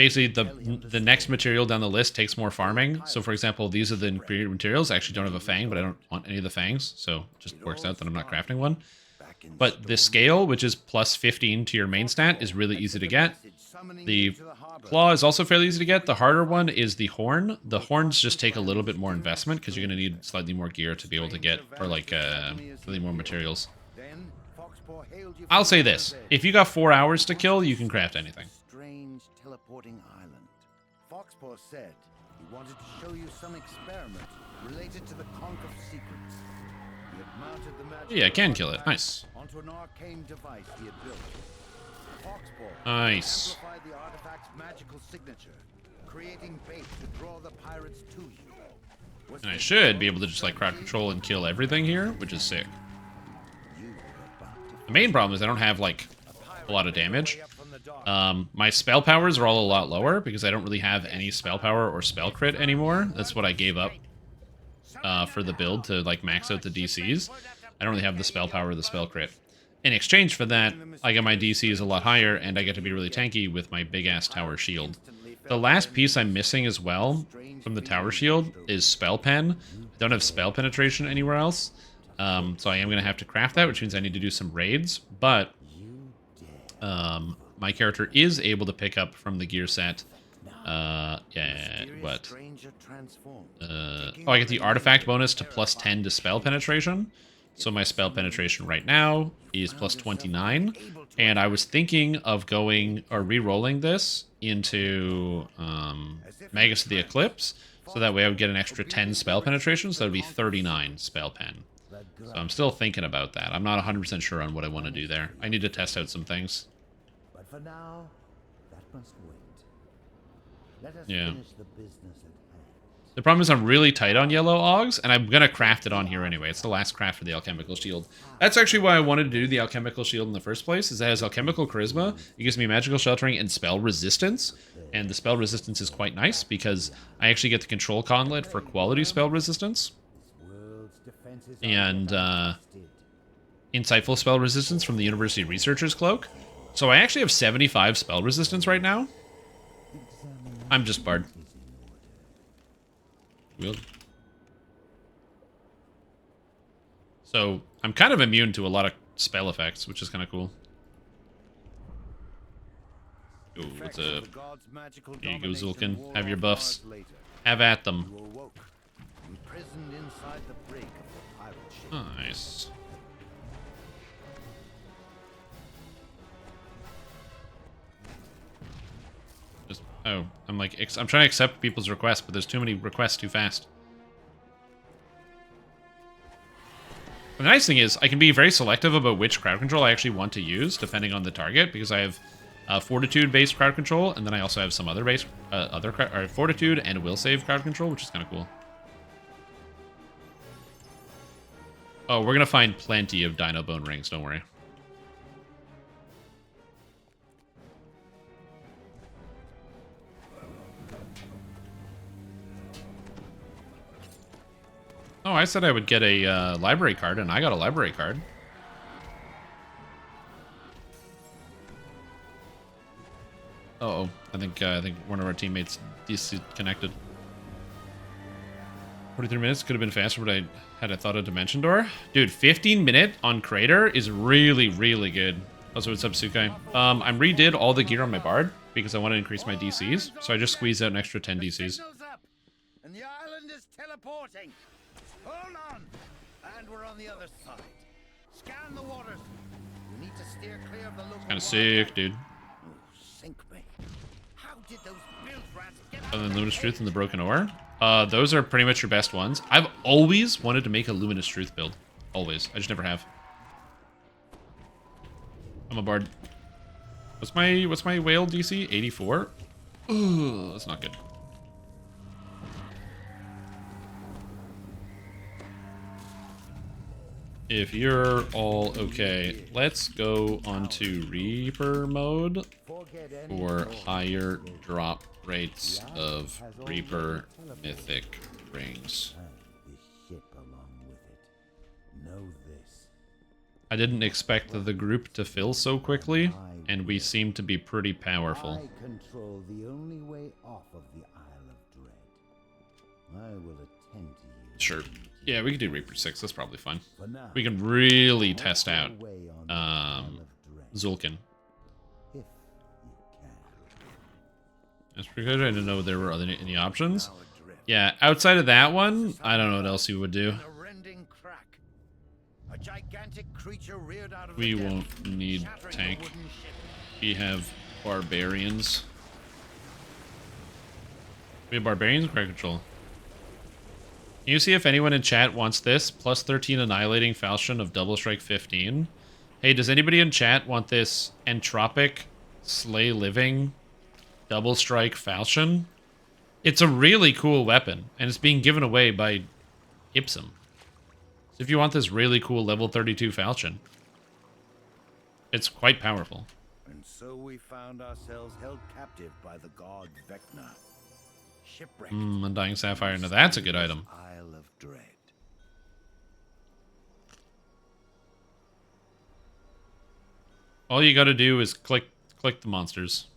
basically the next material down the list takes more farming. So for example, these are the ingredient materials. I actually don't have a fang, but I don't want any of the fangs, so it just works out that I'm not crafting one. But the scale, which is plus 15 to your main stat, is really easy to get. The claw is also fairly easy to get. The harder one is the horn. The horns just take a little bit more investment because you're going to need slightly more gear to be able to get, or like really more materials. I'll say this: if you got 4 hours to kill, you can craft anything. Strange teleporting island. Foxpaw said he wanted to show you some experiment related to the conch of secrets. He had mounted the magic Yeah, I can kill it. Nice. onto an arcane device he had built. Foxpaw Nice. amplified the artifact's magical signature, creating bait to draw the pirates to you. And I should be able to just like crowd control and kill everything here, which is sick. The main problem is I don't have like a lot of damage. My spell powers are all a lot lower because I don't really have any spell power or spell crit anymore. That's what I gave up for the build to like max out the DCs. I don't really have the spell power or the spell crit. In exchange for that, I get my DCs a lot higher and I get to be really tanky with my big ass tower shield. The last piece I'm missing as well from the tower shield is spell pen. I don't have spell penetration anywhere else. So I am going to have to craft that, which means I need to do some raids. But my character is able to pick up from the gear set. Yeah, what? Oh, I get the artifact bonus to plus 10 to spell penetration. So my spell penetration right now is plus 29. And I was thinking of going or re-rolling this into Magus of the Eclipse. So that way I would get an extra 10 spell penetration. So that would be 39 spell pen. So I'm still thinking about that. I'm not 100% sure on what I want to do there. I need to test out some things. But for now, that must wait. Let us Yeah. finish the business at hand. The problem is I'm really tight on yellow augs, and I'm going to craft it on here anyway. It's the last craft for the alchemical shield. That's actually why I wanted to do the alchemical shield in the first place, is it has alchemical charisma. It gives me magical sheltering and spell resistance. And the spell resistance is quite nice because I actually get the control gauntlet for quality spell resistance. And insightful spell resistance from the University Researcher's Cloak. So I actually have 75 spell resistance right now. I'm just Bard. So I'm kind of immune to a lot of spell effects, which is kind of cool. Ooh, what's up? Here you go, Zulkin. Have your buffs. Have at them. Nice. Just, oh, I'm like, I'm trying to accept people's requests, but there's too many requests too fast. The nice thing is, I can be very selective about which crowd control I actually want to use, depending on the target, because I have fortitude-based crowd control, and then I also have some other base, fortitude and will save crowd control, which is kind of cool. Oh, we're gonna find plenty of Dino Bone rings, don't worry. Oh, I said I would get a library card, and I got a library card. Uh-oh, I think one of our teammates disconnected. 43 minutes could have been faster, but I thought of Dimension Door. Dude, 15-minute on Crater is really, really good. Also, what's up, Sukai? I redid all the gear on my Bard because I want to increase my DCs, so I just squeezed out an extra 10 DCs. And the island is teleporting. Hold on. And we're on the other side. Scan the waters. We need to steer clear of the local Kind of sick, dude. Oh, sink me. How did those bilge rats get Other than Luminous Truth and the Broken Ore. Those are pretty much your best ones. I've always wanted to make a Luminous Truth build. Always. I just never have. I'm a Bard. What's my whale DC? 84? Ooh, that's not good. If you're all okay, let's go onto Reaper mode for higher drop rates of Reaper mythic rings. the ship along with it? Know this. I didn't expect the group to fill so quickly, and we seem to be pretty powerful. I control the only way off of the Isle of Dread. I will attend to you. Sure. Yeah, we can do Reaper 6. That's probably fun. For now, We can really test make your out way on the Isle of Dread, Zulkin. if you can. That's pretty good. I didn't know there were any options. Yeah, outside of that one, I don't know what else you would do. A rending crack. A gigantic creature reared out of We the won't depths, need shattering tank. the wooden ship. We have barbarians. We have barbarians crowd control. Can you see if anyone in chat wants this? Plus 13 annihilating falchion of double strike 15. Hey, does anybody in chat want this entropic slay living double strike falchion? It's a really cool weapon, and it's being given away by Ipsum. So if you want this really cool level 32 falchion, it's quite powerful. And so we found ourselves held captive by the god Vecna. Shipwrecked. Undying Sapphire. Now that's a good item. Isle of Dread. All you gotta do is click the monsters.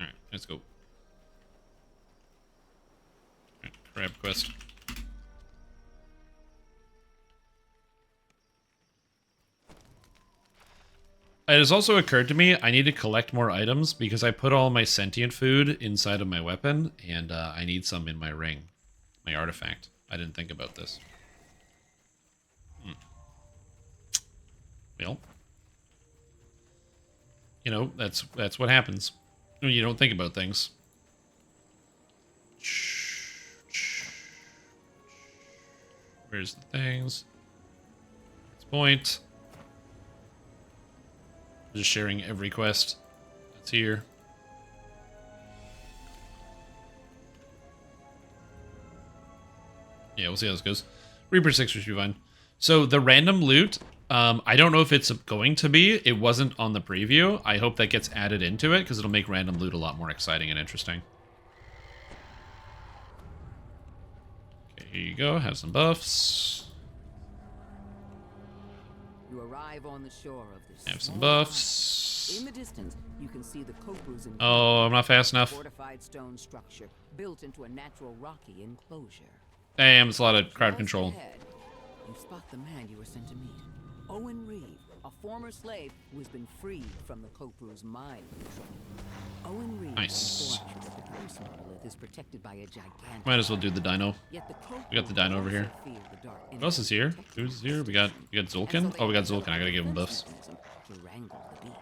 Alright, let's go. Alright, grab quest. It has also occurred to me I need to collect more items because I put all my sentient food inside of my weapon, and I need some in my ring, my artifact. I didn't think about this. Well, you know, that's what happens when you don't think about things. Where's the things? That's point. Just sharing every quest that's here. Yeah, we'll see how this goes. Reaper 6 should be fine. So the random loot, I don't know if it's going to be. It wasn't on the preview. I hope that gets added into it because it'll make random loot a lot more exciting and interesting. Okay, here you go. Have some buffs. You arrive on the shore of this. Have some small buffs. island. In the distance, you can see the Kopu's Oh, I'm not fast enough. fortified stone structure built into a natural rocky enclosure. Damn, it's a lot of crowd Just control. ahead, you spot the man you were sent to meet. Owen Reed, a former slave who has been freed from the Kopu's mind control. Owen Reed Nice. informed you that the Bruce monolith is protected by a gigantic. Might as well do the dino. Yet the Kopu We got the dino over here. also fear the dark Who else is here? Who's here? We got Zulkin. Oh, we got Zulkin. I gotta give him buffs. To wrangle the beast.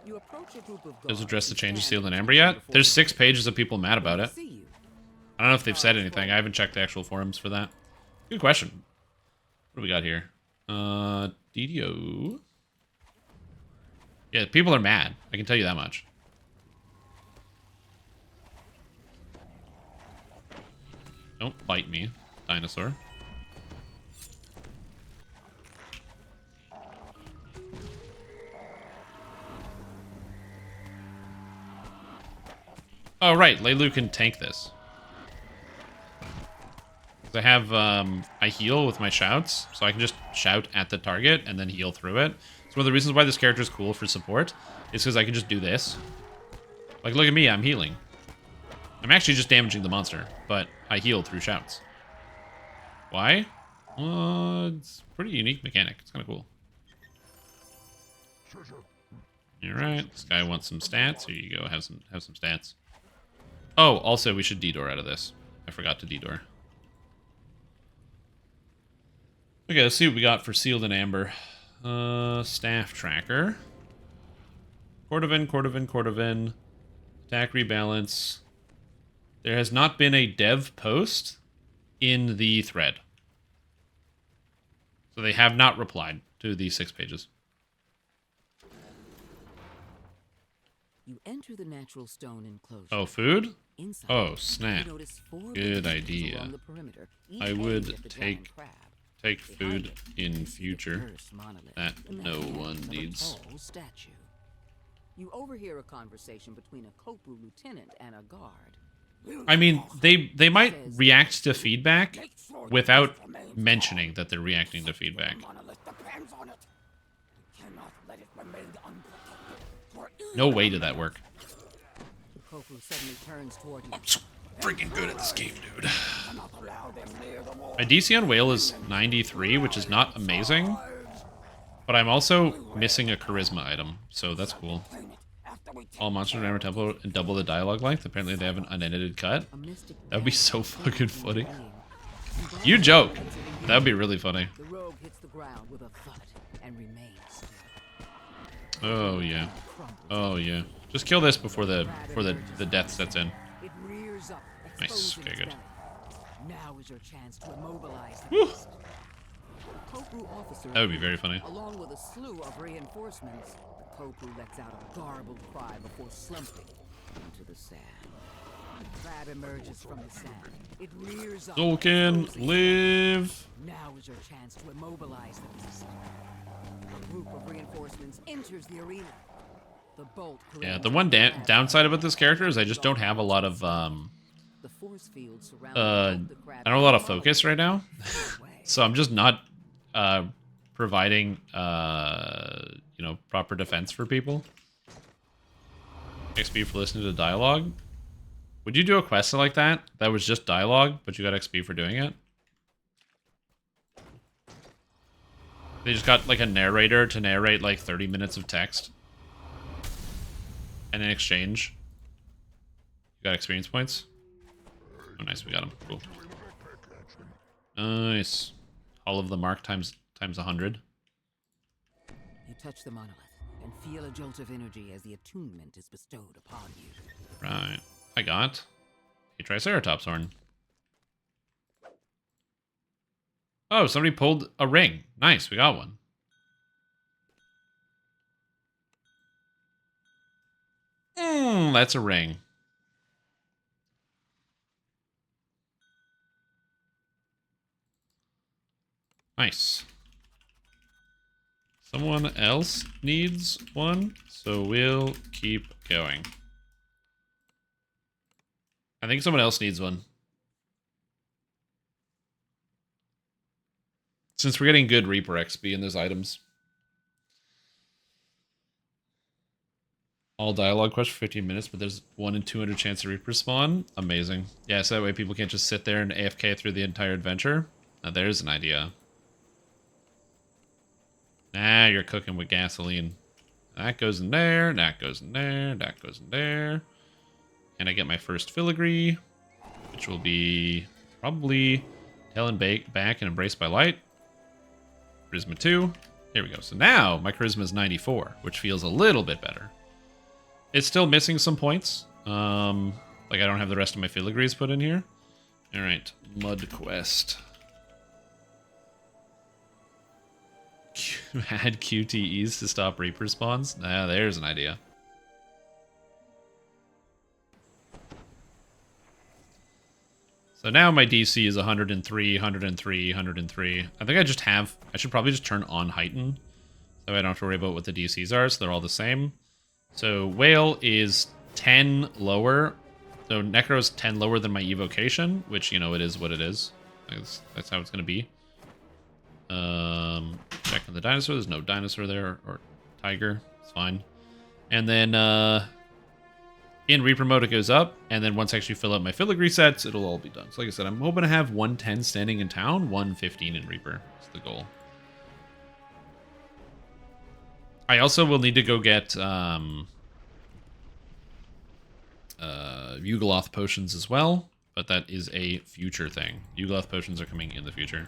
You approach a group of Does guards address the who change of stand Sealed and Amber yet? before There's the 6 pages of people mad about it. see you. I don't know if they've said anything. I haven't checked the actual forums for that. Good question. What do we got here? DDO. Yeah, people are mad. I can tell you that much. Don't bite me, dinosaur. Oh, right. Leilu can tank this. I have, I heal with my shouts, so I can just shout at the target and then heal through it. So one of the reasons why this character is cool for support is because I can just do this. Like, look at me, I'm healing. I'm actually just damaging the monster, but I heal through shouts. Why? It's a pretty unique mechanic. It's kind of cool. Alright, this guy wants some stats. Here you go, have some stats. Oh, also, we should D-door out of this. I forgot to D-door. Okay, let's see what we got for Sealed and Amber. Staff Tracker. Cordovan. Attack Rebalance. There has not been a dev post in the thread. So they have not replied to these 6 pages. You enter the natural stone enclosure. Oh, food? Inside, Oh, you snap. notice 4 Good big idea. along the perimeter, each I aimed would at the take giant crab. Take Behind food it, in you see the future. Curse monolith, That in the no hands one of a needs. tall statue. You overhear a conversation between a Kopu lieutenant and a guard. I mean, they might react to feedback without mentioning that they're reacting to feedback. No way did that work. Koku suddenly turns toward you. I'm so freaking good at this game, dude. My DC on Whale is 93, which is not amazing. But I'm also missing a charisma item, so that's cool. All monsters in our temple and double the dialogue length. Apparently they have an unedited cut. That would be so fucking funny. You joke. That would be really funny. The rogue hits the ground with a thud and remains still. Oh yeah. Oh yeah. Just kill this before the death sets in. It rears up, Nice. Okay, good. Now is your chance to immobilize the Woo! beast. Koku officer That would be very funny. along with a slew of reinforcements, the Koku lets out a garbled cry before slumping into the sand. The crab emerges from the sand. It rears up. Zolkin, live! Now is your chance to immobilize the beast. A group of reinforcements enters the arena. The bolt. Yeah, the one downside about this character is I just don't have a lot of The force field surrounding I both the crab don't have a lot of focus right now. So I'm just not providing you know, proper defense for people. XP for listening to dialogue. Would you do a quest like that was just dialogue, but you got XP for doing it? They just got like a narrator to narrate like 30 minutes of text. And in exchange, you got experience points. Oh, nice, we got them. Cool. Nice. All of the mark times 100. You touch the monolith and feel a jolt of energy as the attunement is bestowed upon you. Right. I got a Triceratops horn. Oh, somebody pulled a ring. Nice, we got one. That's a ring. Nice. Someone else needs one, so we'll keep going. I think someone else needs one. Since we're getting good Reaper XP in those items. All dialogue quest for 15 minutes, but there's 1 in 200 chance to Reaper spawn. Amazing. Yeah, so that way people can't just sit there and AFK through the entire adventure. Now there's an idea. Nah, you're cooking with gasoline. That goes in there, that goes in there, that goes in there. And I get my first filigree, which will be probably Tail and Back and Embraced by Light. Charisma 2. Here we go. So now my charisma is 94, which feels a little bit better. It's still missing some points. Like I don't have the rest of my filigrees put in here. All right, Mud Quest. Add QTEs to stop Reaper spawns. Nah, there's an idea. So now my DC is 103, 103, 103. I think I should probably just turn on Heighten. So I don't have to worry about what the DCs are, so they're all the same. So Whale is 10 lower. So Necro's 10 lower than my evocation, which, you know, it is what it is. That's how it's going to be. Checking the dinosaur. There's no dinosaur there, or tiger. It's fine. And then in Reaper mode, it goes up. And then once I actually fill out my filigree sets, it'll all be done. So like I said, I'm hoping to have 110 standing in town, 115 in Reaper. That's the goal. I also will need to go get Yugoloth potions as well, but that is a future thing. Yugoloth potions are coming in the future.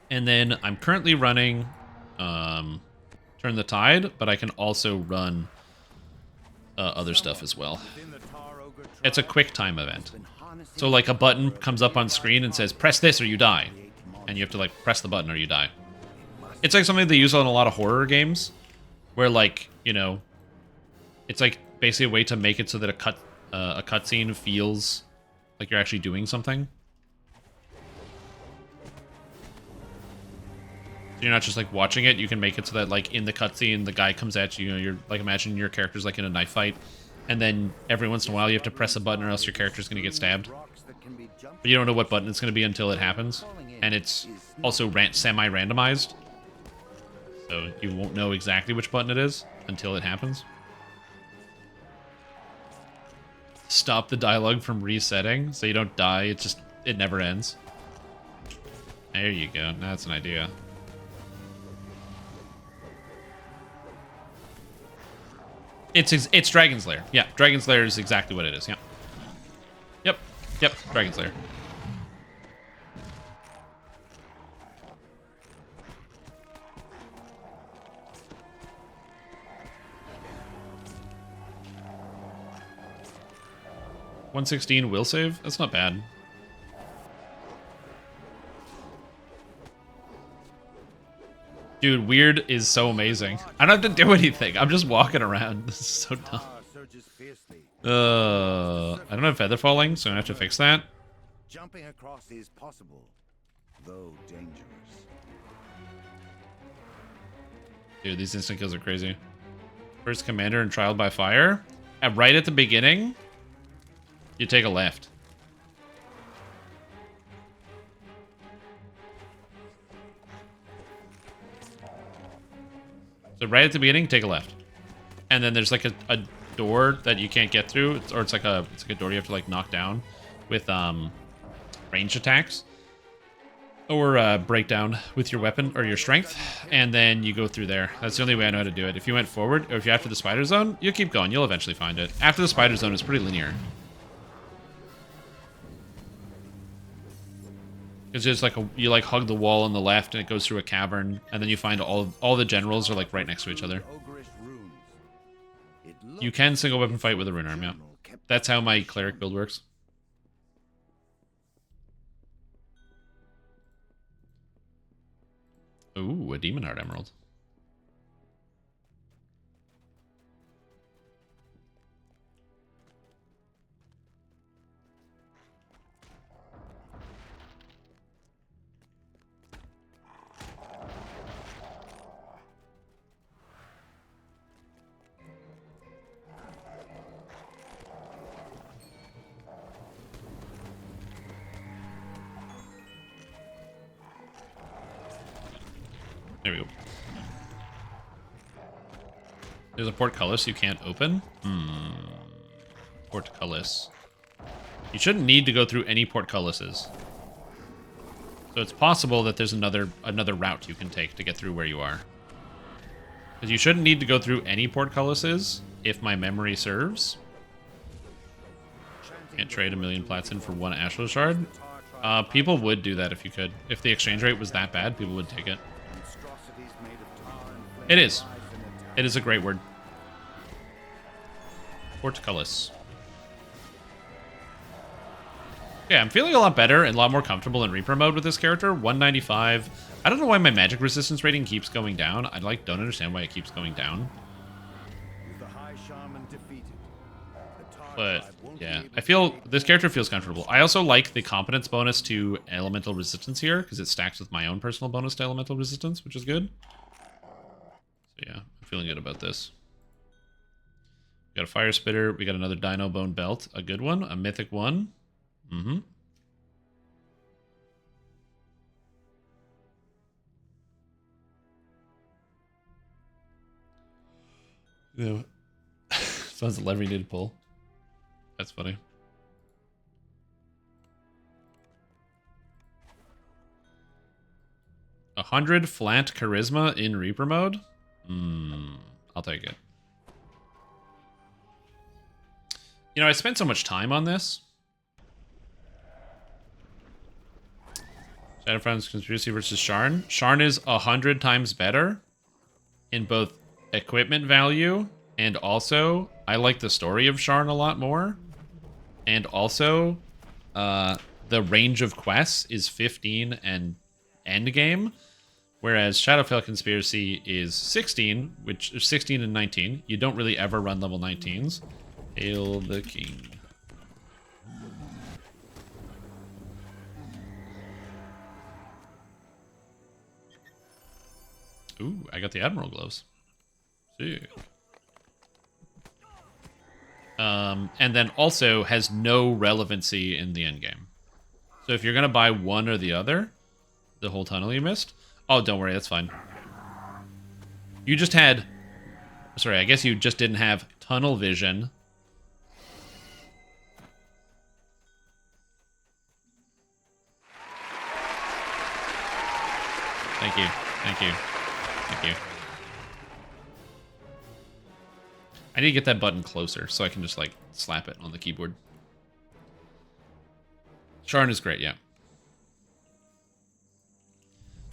And then I'm currently running Turn the Tide, but I can also run other stuff as well. It's a quick time event. So like a button comes up on screen and says, press this or you die. And you have to like press the button or you die. It's like something they use on a lot of horror games, where like, you know, it's like basically a way to make it so that a cutscene feels like you're actually doing something. So you're not just like watching it. You can make it so that like in the cutscene, the guy comes at you. You know, you're like imagine your character's like in a knife fight, and then every once in a while you have to press a button or else your character's gonna get stabbed. But you don't know what button it's gonna be until it happens, and it's also semi-randomized, so you won't know exactly which button it is until it happens. Stop the dialogue from resetting so you don't die. It never ends. There you go. Now that's an idea. It's Dragon's Lair. Yeah, Dragon's Lair is exactly what it is. Yeah. Yep. Dragon's Lair. $116 will save. That's not bad. Dude, weird is so amazing. I don't have to do anything. I'm just walking around. This is so dumb. I don't have feather falling, so I have to fix that. Jumping across is possible, though dangerous. Dude, these instant kills are crazy. First commander and trial by fire. Right at the beginning, you take a left. So right at the beginning, take a left, and then there's like a door that you can't get through, it's like a door you have to like knock down with ranged attacks or break down with your weapon or your strength, and then you go through there. That's the only way I know how to do it. If you went forward, or if you're after the spider zone, you keep going. You'll eventually find it. After the spider zone, it's pretty linear. It's just like you like hug the wall on the left and it goes through a cavern, and then you find all the generals are like right next to each other. You can single weapon fight with a rune arm, yeah. That's how my cleric build works. Ooh, a demon heart emerald. There we go. There's a portcullis you can't open. Portcullis. You shouldn't need to go through any portcullises. So it's possible that there's another route you can take to get through where you are. Because you shouldn't need to go through any portcullises, if my memory serves. Can't trade 1,000,000 plats in for 1 Ashlow shard. People would do that if you could. If the exchange rate was that bad, people would take it. It is. It is a great word. Portcullis. Yeah, I'm feeling a lot better and a lot more comfortable in Reaper mode with this character. 195. I don't know why my magic resistance rating keeps going down. I don't understand why it keeps going down. But yeah, I feel this character feels comfortable. I also like the competence bonus to elemental resistance here because it stacks with my own personal bonus to elemental resistance, which is good. So yeah, I'm feeling good about this. We got a fire spitter. We got another dino bone belt, a good one, a mythic one. Yeah. Sounds a lever you need to pull. That's funny. A 100 flat charisma in Reaper mode? I'll take it. You know, I spent so much time on this. Shadowfront's Conspiracy versus Sharn. Sharn is 100 times better in both equipment value, and also I like the story of Sharn a lot more. And also, the range of quests is 15 and endgame, whereas Shadowfell Conspiracy is 16, which is 16 and 19. You don't really ever run level 19s. Hail the king. Ooh, I got the Admiral gloves. Sick. And then also has no relevancy in the endgame. So if you're going to buy one or the other, the whole tunnel you missed, oh, don't worry, that's fine. You just had... Sorry, I guess you just didn't have tunnel vision. Thank you. Thank you. Thank you. I need to get that button closer so I can just, like, slap it on the keyboard. Sharn is great, yeah.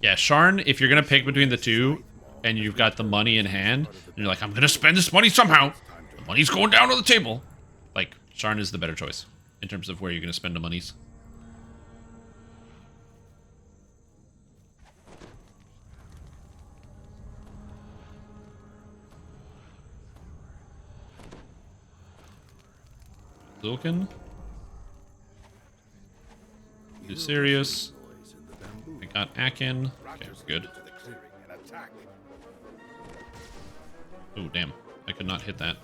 Yeah, Sharn, if you're going to pick between the two, and you've got the money in hand, and you're like, I'm going to spend this money somehow. The money's going down on the table. Like, Sharn is the better choice in terms of where you're going to spend the monies. Zulkin. Do Sirius. I got Akin. Okay, good. Oh, damn. I could not hit that.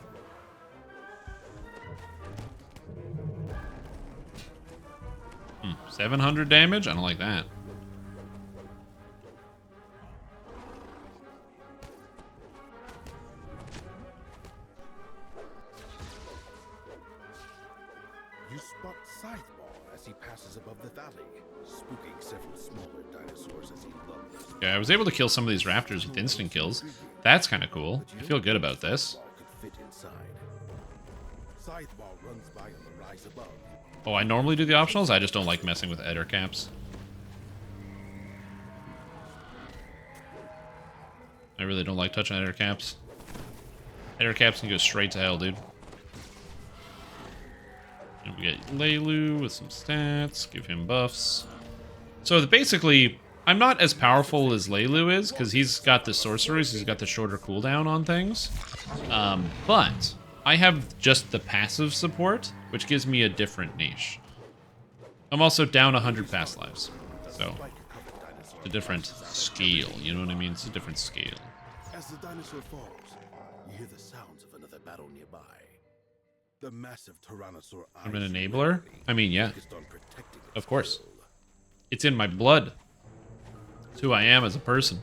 Hmm, 700 damage? I don't like that. You spot Scytheball as he passes above the valley, spooking several smaller dinosaurs as he lumps. Okay, I was able to kill some of these raptors with instant kills. That's kind of cool. I feel good about this. Could fit inside. Scytheball runs by on the rise above. Oh, I normally do the optionals. I just don't like messing with eder caps. I really don't like touching eder caps. Eder caps can go straight to hell, dude. And we get Leilu with some stats. Give him buffs. So basically, I'm not as powerful as Leilu is, because he's got the sorceries. He's got the shorter cooldown on things. But I have just the passive support, which gives me a different niche. I'm also down 100 past lives. So, it's a different scale. You know what I mean? It's a different scale. As the dinosaur falls, you hear the sounds of another battle nearby. The massive Tyrannosaur. I'm an enabler? I mean, yeah. Of course. It's in my blood. It's who I am as a person.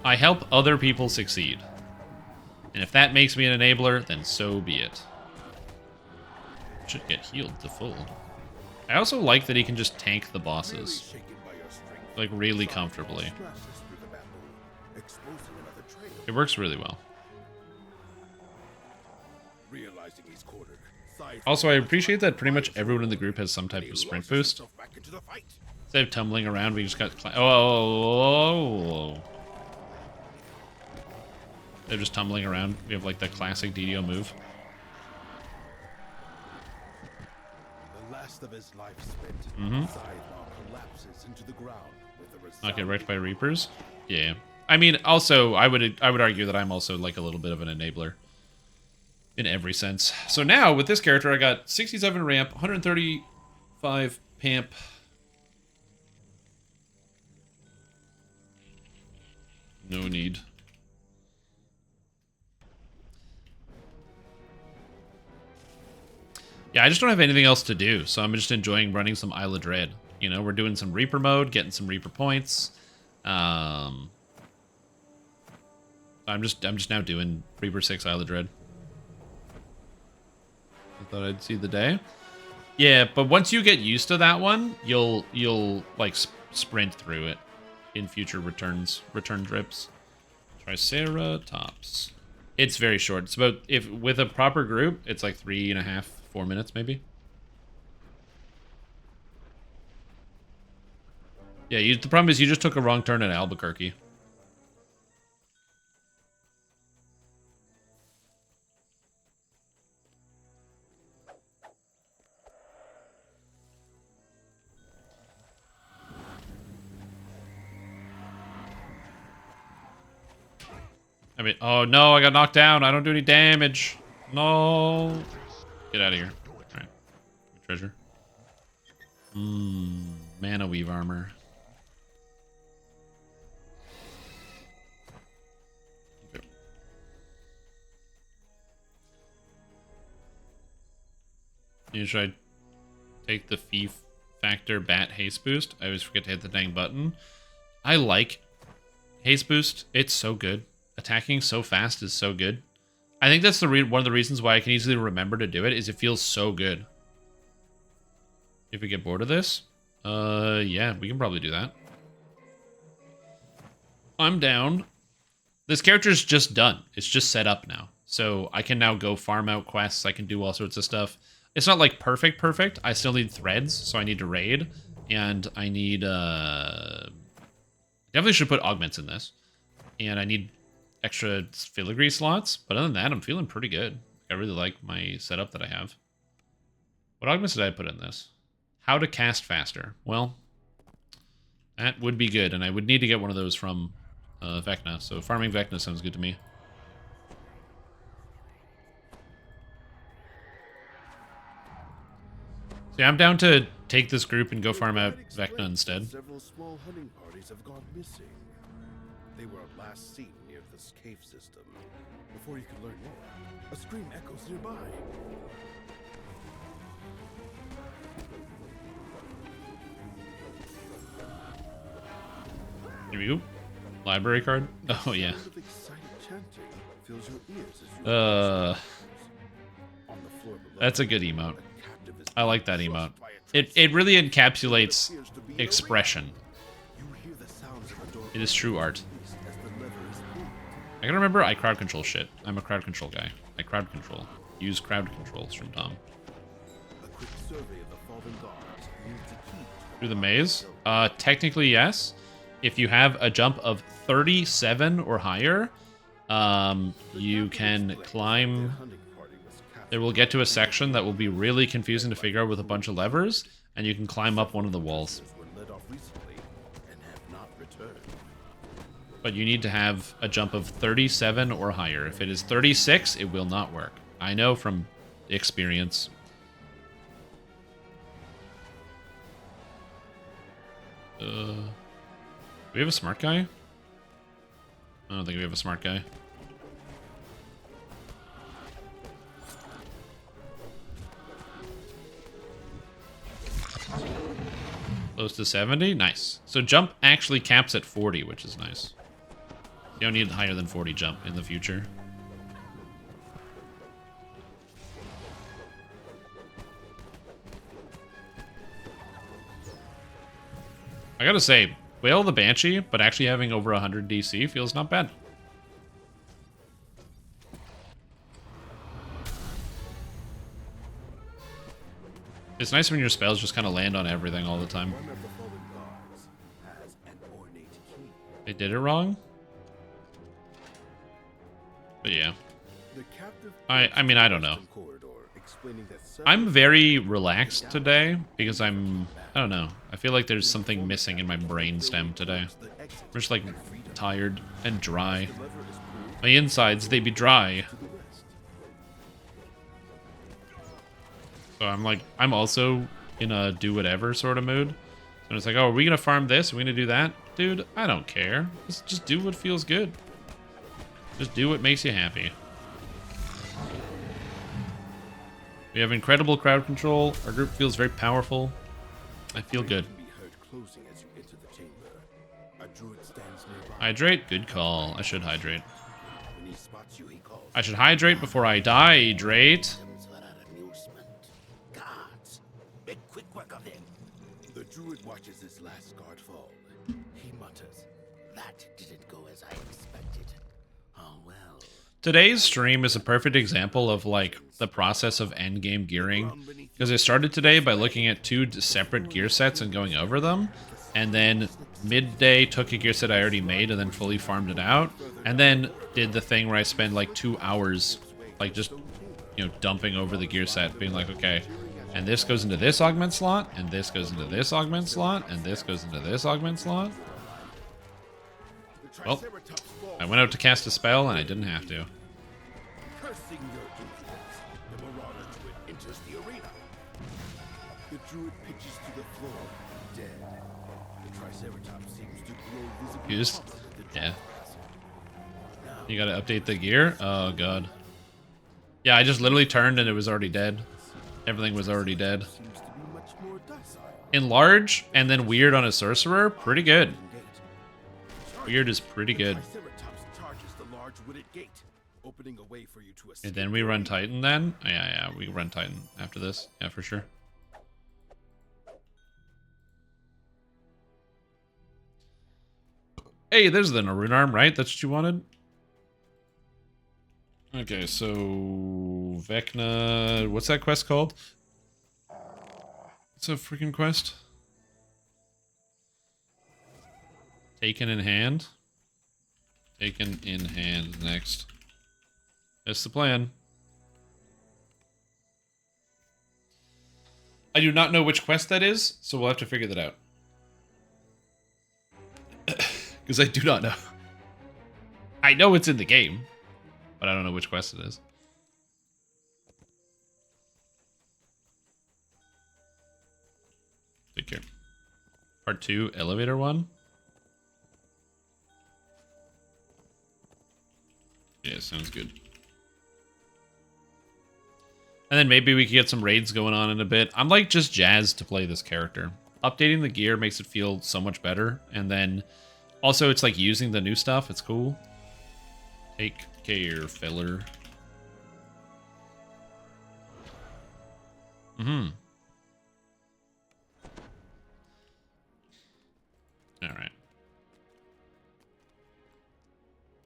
I help other people succeed. And if that makes me an enabler, then so be it. Should get healed to full. I also like that he can just tank the bosses. Like, really comfortably. It works really well. Also, I appreciate that pretty much everyone in the group has some type of sprint boost. Instead of tumbling around, we just got... Oh. They're just tumbling around. We have, like, the classic DDO move. The last of his life spent, collapses into the ground with a Not get wrecked by Reapers? Yeah. I mean, also, I would argue that I'm also, like, a little bit of an enabler. In every sense. So now, with this character, I got 67 ramp, 135 pamp. No need. Yeah, I just don't have anything else to do, so I'm just enjoying running some Isle of Dread. You know, we're doing some Reaper mode, getting some Reaper points. I'm just now doing Reaper 6 Isle of Dread. I thought I'd see the day. Yeah, but once you get used to that one, you'll like sprint through it in future return trips. Triceratops. It's very short. It's about, if with a proper group, it's like 3.5, 4 minutes maybe. Yeah, the problem is you just took a wrong turn at Albuquerque. I mean, oh no, I got knocked down. I don't do any damage. No. Get out of here. Alright. Treasure. Mana weave armor. Should I take the fee factor bat haste boost? I always forget to hit the dang button. I like haste boost. It's so good. Attacking so fast is so good. I think that's the one of the reasons why I can easily remember to do it, is it feels so good. If we get bored of this, yeah, we can probably do that. I'm down. This character's just done. It's just set up now. So I can now go farm out quests. I can do all sorts of stuff. It's not like perfect. I still need threads, so I need to raid. And I need, definitely should put augments in this. And I need extra filigree slots. But other than that, I'm feeling pretty good. I really like my setup that I have. What augments did I put in this? How to cast faster. Well, that would be good. And I would need to get one of those from Vecna. So farming Vecna sounds good to me. So yeah, I'm down to take this group and go farm out Vecna instead. Several small hunting parties have gone missing. They were last seen near this cave system. Before you can learn more, a scream echoes nearby. Here we go. Library card. Oh yeah. That's a good emote. I like that emote. It really encapsulates expression. It is true art. I gotta remember I crowd control shit. I'm a crowd control guy. I crowd control. Use crowd controls from Tom. Through the maze? Technically yes. If you have a jump of 37 or higher, you can climb. It will get to a section that will be really confusing to figure out with a bunch of levers, and you can climb up one of the walls. But you need to have a jump of 37 or higher. If it is 36, it will not work. I know from experience. Do we have a smart guy? I don't think we have a smart guy. Close to 70? Nice. So jump actually caps at 40, which is nice. You don't need higher than 40 jump in the future. I gotta say, Whale the Banshee, but actually having over 100 DC feels not bad. It's nice when your spells just kind of land on everything all the time. They did it wrong? But yeah. I mean, I don't know. I'm very relaxed today because I don't know. I feel like there's something missing in my brain stem today. I'm just like tired and dry. My insides, they be dry. So I'm also in a do whatever sort of mood. So it's like, oh, are we gonna farm this? Are we gonna do that? Dude, I don't care. Just do what feels good. Just do what makes you happy. We have incredible crowd control. Our group feels very powerful. I feel good. Hydrate? Good call. I should hydrate. I should hydrate before I die. Hydrate. The druid watches his last guard fall. He mutters, "That didn't go as I expected. Oh well." Today's stream is a perfect example of like the process of endgame gearing, because I started today by looking at 2 separate gear sets and going over them, and then midday took a gear set I already made and then fully farmed it out, and then did the thing where I spend like 2 hours like just, you know, dumping over the gear set, being like, okay, and this goes into this augment slot, and this goes into this augment slot, and this goes into this augment slot. Well, I went out to cast a spell and I didn't have to. The druid pitches to the floor, dead. The Triceratops seems to grow visibly. Used? Yeah. You gotta update the gear? Oh god. Yeah, I just literally turned and it was already dead. everything was already dead. Seems to be much more docile. Enlarge and then weird on a sorcerer, pretty good. Weird is pretty good. Triceratops charges the large wooded gate, opening a way for you to escape. And then we run Titan then? Oh, yeah, we run Titan after this. Yeah, for sure. Hey, there's the Narune arm, right? That's what you wanted? Okay, so Vecna, what's that quest called? What's a freaking quest? Taken in hand. Taken in hand next. That's the plan. I do not know which quest that is, so we'll have to figure that out. Because I do not know. I know it's in the game, but I don't know which quest it is. Take care. Part 2, elevator 1. Yeah, sounds good. And then maybe we could get some raids going on in a bit. I'm like just jazzed to play this character. Updating the gear makes it feel so much better. And then also it's like using the new stuff. It's cool. Take care, feller. Mm-hmm. Alright.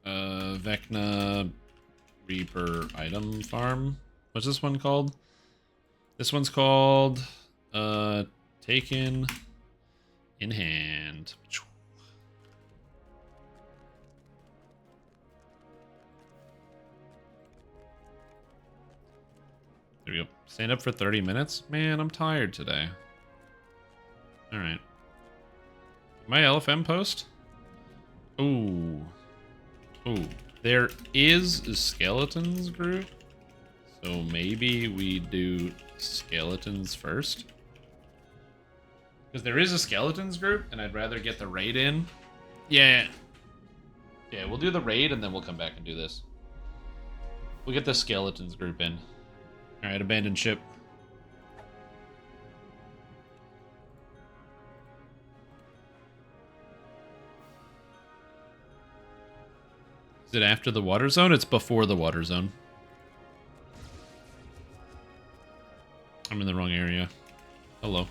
Vecna Reaper item farm. What's this one called? This one's called Taken in Hand. There we go. Stand up for 30 minutes? Man, I'm tired today. Alright. My LFM post? Ooh. Ooh. There is a skeletons group. So maybe we do skeletons first. Because there is a skeletons group, and I'd rather get the raid in. Yeah. Yeah, we'll do the raid, and then we'll come back and do this. We'll get the skeletons group in. Alright, abandoned ship. Is it after the water zone? It's before the water zone. I'm in the wrong area. Hello.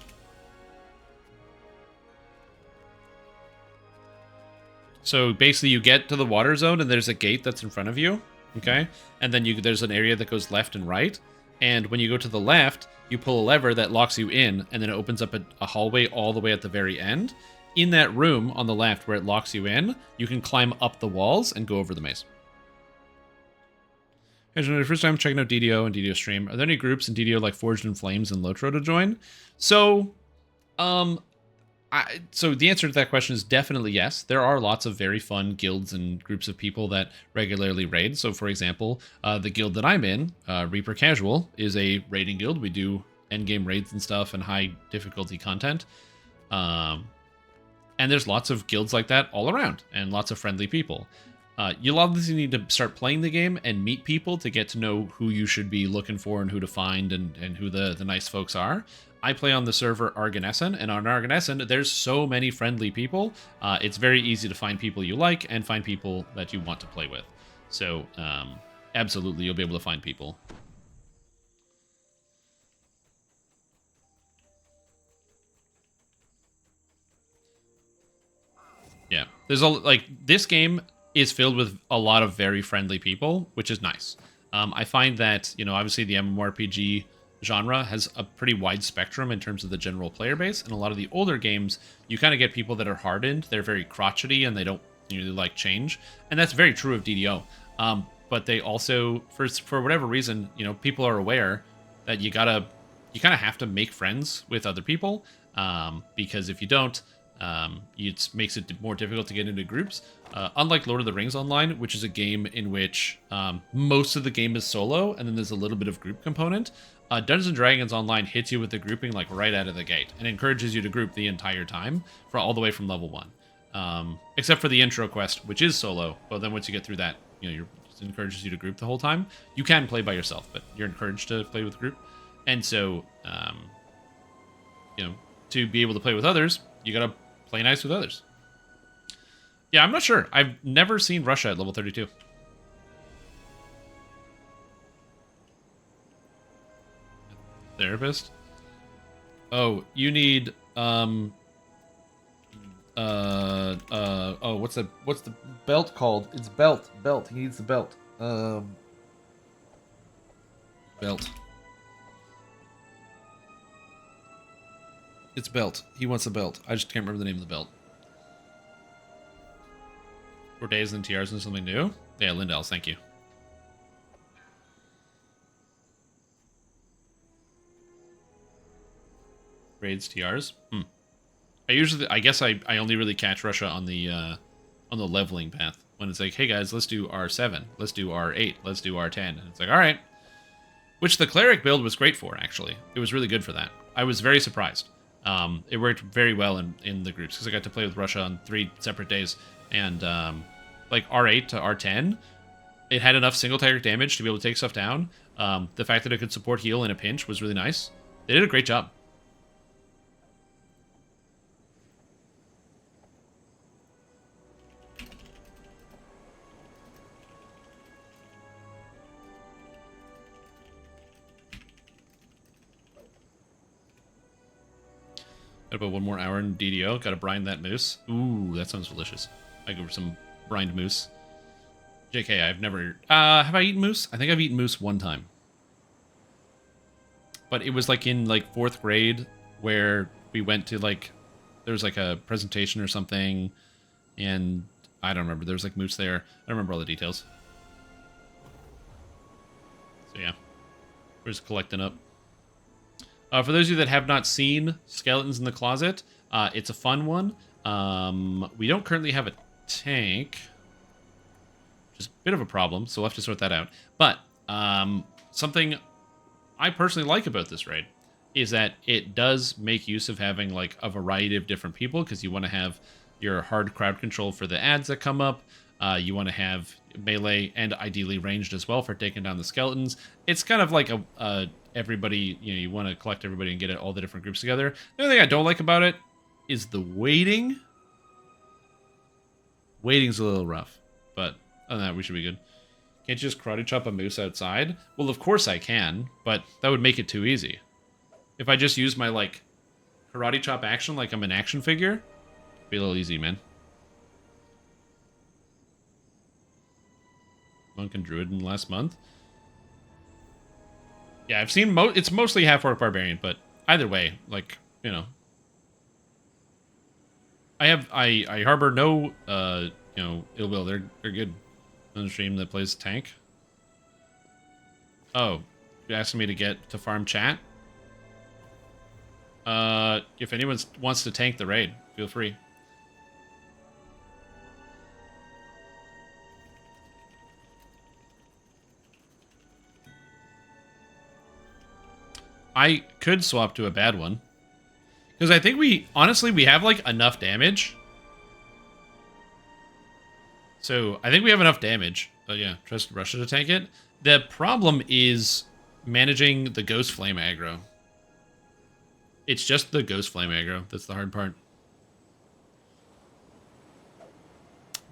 So basically you get to the water zone and there's a gate that's in front of you, okay? And then there's an area that goes left and right. And when you go to the left, you pull a lever that locks you in, and then it opens up a hallway all the way at the very end. In that room on the left where it locks you in, you can climb up the walls and go over the maze. Hey, John, first time checking out DDO and DDO stream. Are there any groups in DDO like Forged in Flames and Lotro to join? So, so the answer to that question is definitely yes. There are lots of very fun guilds and groups of people that regularly raid. So, for example, the guild that I'm in, Reaper Casual, is a raiding guild. We do endgame raids and stuff and high difficulty content. And there's lots of guilds like that all around and lots of friendly people. You'll obviously need to start playing the game and meet people to get to know who you should be looking for and who to find and who the nice folks are. I play on the server R10s, and on R10s, there's so many friendly people. It's very easy to find people you like and find people that you want to play with. So, absolutely, you'll be able to find people. Yeah, there's this game is filled with a lot of very friendly people, which is nice. I find that, obviously the MMORPG genre has a pretty wide spectrum in terms of the general player base, and a lot of the older games, you kind of get people that are hardened, they're very crotchety, and they don't really like change, and that's very true of DDO. But they also, for whatever reason, people are aware that you kind of have to make friends with other people, because if you don't, it makes it more difficult to get into groups. Unlike Lord of the Rings Online, which is a game in which most of the game is solo, and then there's a little bit of group component, Dungeons & Dragons Online hits you with the grouping like right out of the gate, and encourages you to group the entire time, for all the way from level 1. Except for the intro quest, which is solo, but then once you get through that, it encourages you to group the whole time. You can play by yourself, but you're encouraged to play with group. And so, to be able to play with others, you gotta play nice with others. Yeah, I'm not sure. I've never seen Russia at level 32. Therapist? Oh, you need, oh, what's the belt called? It's belt. He needs the belt. Belt. It's belt. He wants a belt. I just can't remember the name of the belt. 4 days and TRs and something new? Yeah, Lindell's, thank you. Raids, TRs? I guess I only really catch Russia on the leveling path. When it's like, hey guys, let's do R7, let's do R8, let's do R10. And it's like, alright. Which the cleric build was great for, actually. It was really good for that. I was very surprised. It worked very well in the groups, because I got to play with Russia on 3 separate days. And, like, R8 to R10, it had enough single target damage to be able to take stuff down. The fact that it could support heal in a pinch was really nice. They did a great job. Got about 1 more hour in DDO. Gotta brine that moose. Ooh, that sounds delicious. I go for some brined moose. JK, I've never... have I eaten moose? I think I've eaten moose 1 time. But it was like in like 4th grade where we went to like... There was like a presentation or something. And I don't remember. There was like moose there. I don't remember all the details. So yeah. We're just collecting up. For those of you that have not seen Skeletons in the Closet, it's a fun one. We don't currently have a tank, which is a bit of a problem, so we'll have to sort that out. But something I personally like about this raid is that it does make use of having like a variety of different people, because you want to have your hard crowd control for the ads that come up. You want to have melee and ideally ranged as well for taking down the skeletons. It's kind of like a everybody, you want to collect everybody and get all the different groups together. The only thing I don't like about it is the waiting. Waiting's a little rough, but other than that, we should be good. Can't you just karate chop a moose outside? Well, of course I can, but that would make it too easy. If I just use my, like, karate chop action like I'm an action figure, it'd be a little easy, man. Monk and Druid in the last month. Yeah, I've seen it's mostly half-orc barbarian, but either way, like, you know. I harbor no ill will. They're good on the stream that plays tank. Oh, you're asking me to get to farm chat? If anyone wants to tank the raid, feel free. I could swap to a bad one. Because I think honestly, we have, like, enough damage. So, I think we have enough damage. But yeah, trust Russia to tank it. The problem is managing the Ghost Flame aggro. It's just the Ghost Flame aggro that's the hard part.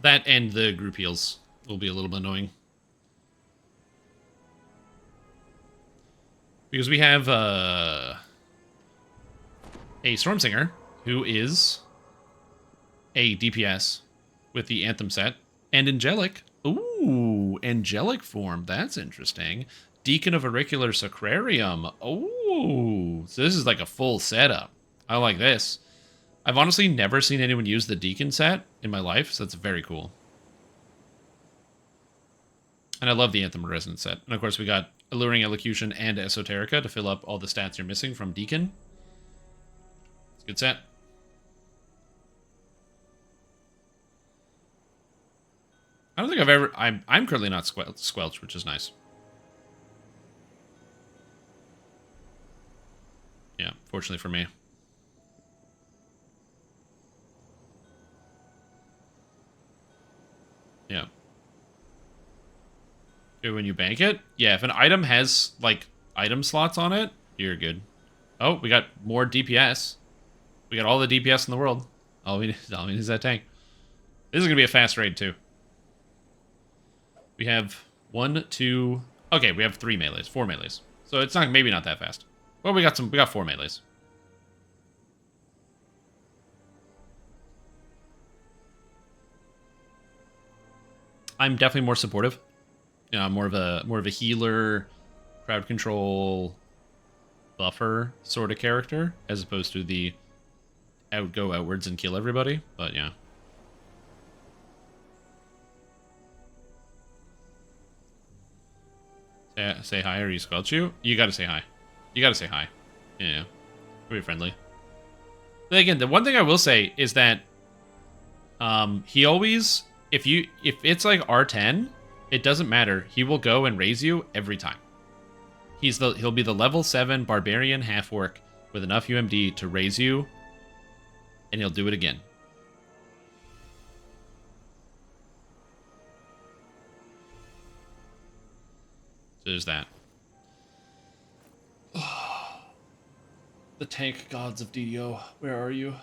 That and the group heals will be a little bit annoying. Because we have a Stormsinger who is a DPS with the Anthem set. And Angelic. Ooh, Angelic form. That's interesting. Deacon of Auricular Sacrarium. Oh, so this is like a full setup. I like this. I've honestly never seen anyone use the Deacon set in my life, so that's very cool. And I love the Anthem Resonance set. And of course we got Alluring Elocution and Esoterica to fill up all the stats you're missing from Deacon. It's a good set. I don't think I've ever... I'm currently not squelched, which is nice. Yeah, fortunately for me. Yeah. When you bank it? Yeah, if an item has, like, item slots on it, You're good. Oh, we got more DPS. We got all the DPS in the world. All we need is that tank. This is gonna be a fast raid too. We have 1, 2. Okay, we have 3 melees, 4 melees. So it's not maybe not that fast. Well, we got 4 melees. I'm definitely more supportive. You know, I'm more of a healer, crowd control, buffer sort of character, as opposed to the go outwards and kill everybody. But yeah. Say hi or you squelch you? You gotta say hi. You gotta say hi. Yeah. Be friendly. But again, the one thing I will say is that he always if it's like R10, it doesn't matter. He will go and raise you every time. He'll be the level 7 barbarian half orc with enough UMD to raise you, and he'll do it again. So there's that. The tank gods of DDO, where are you?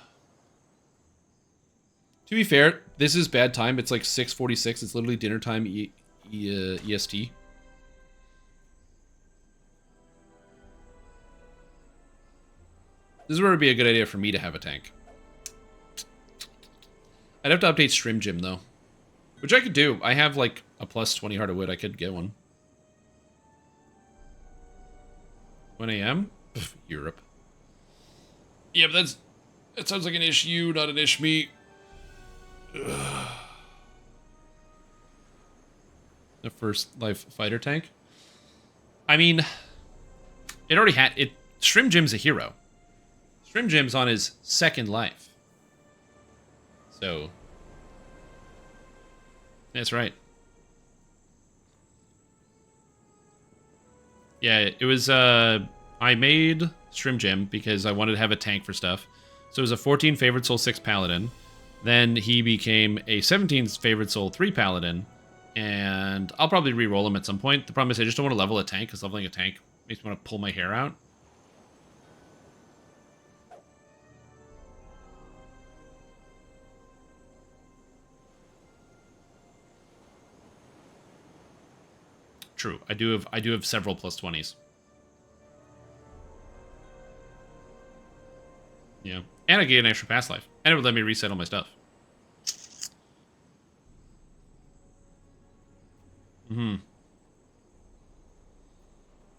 To be fair, this is bad time. It's like 6:46. It's literally dinner time EST. This is where it would be a good idea for me to have a tank. I'd have to update Stream Gym, though. Which I could do. I have, like, a plus 20 Heart of Wood. I could get one. 1 a.m.? Europe. Yeah, but that sounds like an ish you, not an ish me. Ugh. The first life fighter tank? I mean, it already had... Stream Gym's a hero. Stream Gym's on his second life. So... That's right. Yeah, it was, I made Stream Gym because I wanted to have a tank for stuff. So it was a 14 favorite soul 6 paladin. Then he became a 17 favorite soul 3 paladin. And I'll probably re-roll him at some point. The problem is I just don't want to level a tank, because leveling a tank makes me want to pull my hair out. True. I do have several plus 20s. Yeah. And I get an extra past life. And it would let me reset all my stuff. And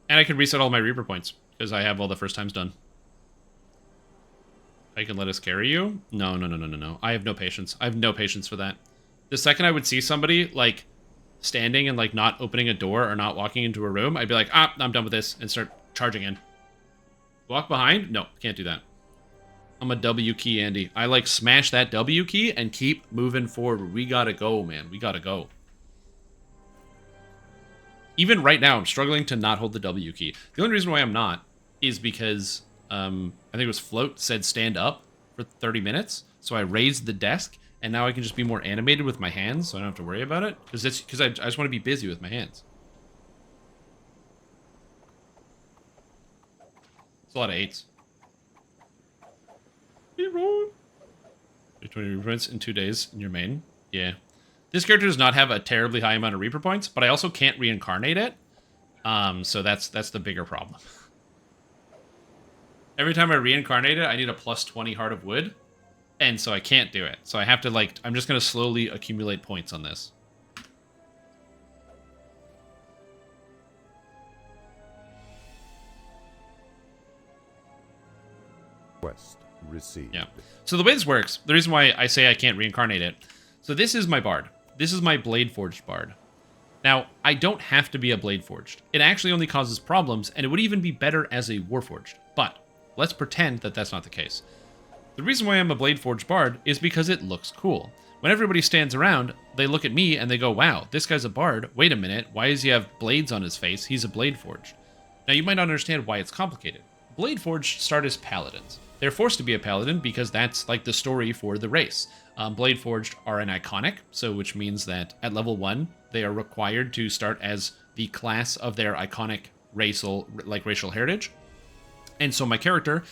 I could reset all my Reaper points, because I have all the first times done. I can let us carry you? No. I have no patience. I have no patience for that. The second I would see somebody, like, standing and, like, not opening a door or not walking into a room, I'd be like, I'm done with this, and start charging in. Walk behind? No, can't do that. I'm a W key, Andy. I, like, smash that W key and keep moving forward. We gotta go, man. We gotta go. Even right now, I'm struggling to not hold the W key. The only reason why I'm not is because, I think it was Float said stand up for 30 minutes, so I raised the desk, and now I can just be more animated with my hands, so I don't have to worry about it. Because I just want to be busy with my hands. It's a lot of 8s. 20 Reaper points in 2 days in your main. Yeah. This character does not have a terribly high amount of Reaper points, but I also can't reincarnate it. So that's the bigger problem. Every time I reincarnate it, I need a plus 20 Heart of Wood. And so I can't do it. So I have to, like, I'm just going to slowly accumulate points on this. Quest received. Yeah. So the way this works, the reason why I say I can't reincarnate it, so this is my bard. This is my bladeforged bard. Now, I don't have to be a bladeforged. It actually only causes problems, and it would even be better as a warforged. But let's pretend that that's not the case. The reason why I'm a bladeforged bard is because it looks cool. When everybody stands around, they look at me and they go, wow, this guy's a bard. Wait a minute, why does he have blades on his face? He's a bladeforged. Now, you might not understand why it's complicated. Bladeforged start as paladins. They're forced to be a paladin because that's like the story for the race. Bladeforged are an iconic, so which means that at level 1, they are required to start as the class of their iconic racial heritage. And so my character,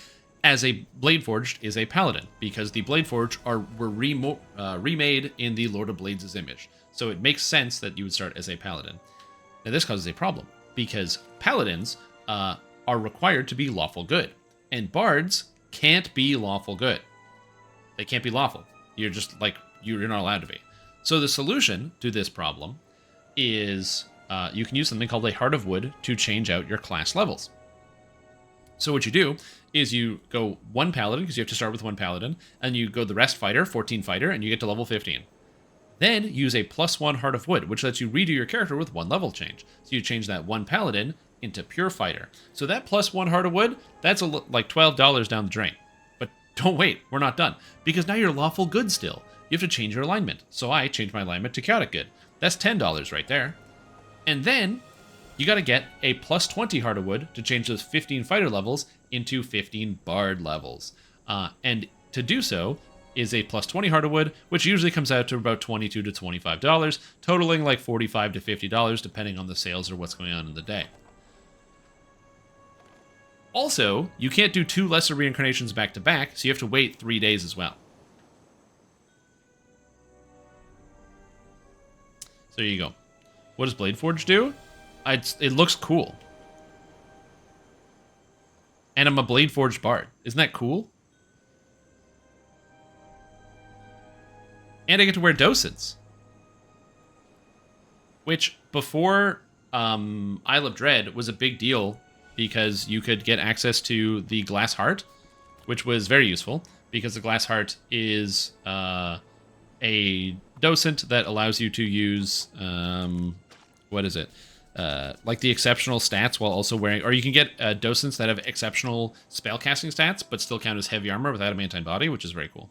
as a bladeforged, is a paladin, because the bladeforged were remade in the Lord of Blades' image. So it makes sense that you would start as a paladin. Now this causes a problem, because paladins are required to be lawful good, and bards can't be lawful good. They can't be lawful. You're just like, you're not allowed to be. So the solution to this problem is you can use something called a Heart of Wood to change out your class levels. So what you do is you go one paladin, because you have to start with one paladin, and you go the rest fighter, 14 fighter, and you get to level 15. Then use a +1 Heart of Wood, which lets you redo your character with one level change. So you change that one paladin into pure fighter. So that +1 Heart of Wood, that's like $12 down the drain. But don't wait, we're not done, because now you're lawful good still. You have to change your alignment. So I changed my alignment to chaotic good. That's $10 right there. And then you got to get a +20 Heart of Wood to change those 15 fighter levels into 15 bard levels. And to do so is a +20 Heart of Wood, which usually comes out to about $22 to $25, totaling like $45 to $50, depending on the sales or what's going on in the day. Also, you can't do 2 lesser reincarnations back to back, so you have to wait 3 days as well. So there you go. What does Bladeforge do? It looks cool. And I'm a Bladeforged bard. Isn't that cool? And I get to wear docents. Which, before Isle of Dread, was a big deal because you could get access to the Glass Heart, which was very useful, because the Glass Heart is a docent that allows you to use... what is it? Like the exceptional stats while also wearing... Or you can get docents that have exceptional spellcasting stats, but still count as heavy armor without a maintained body, which is very cool.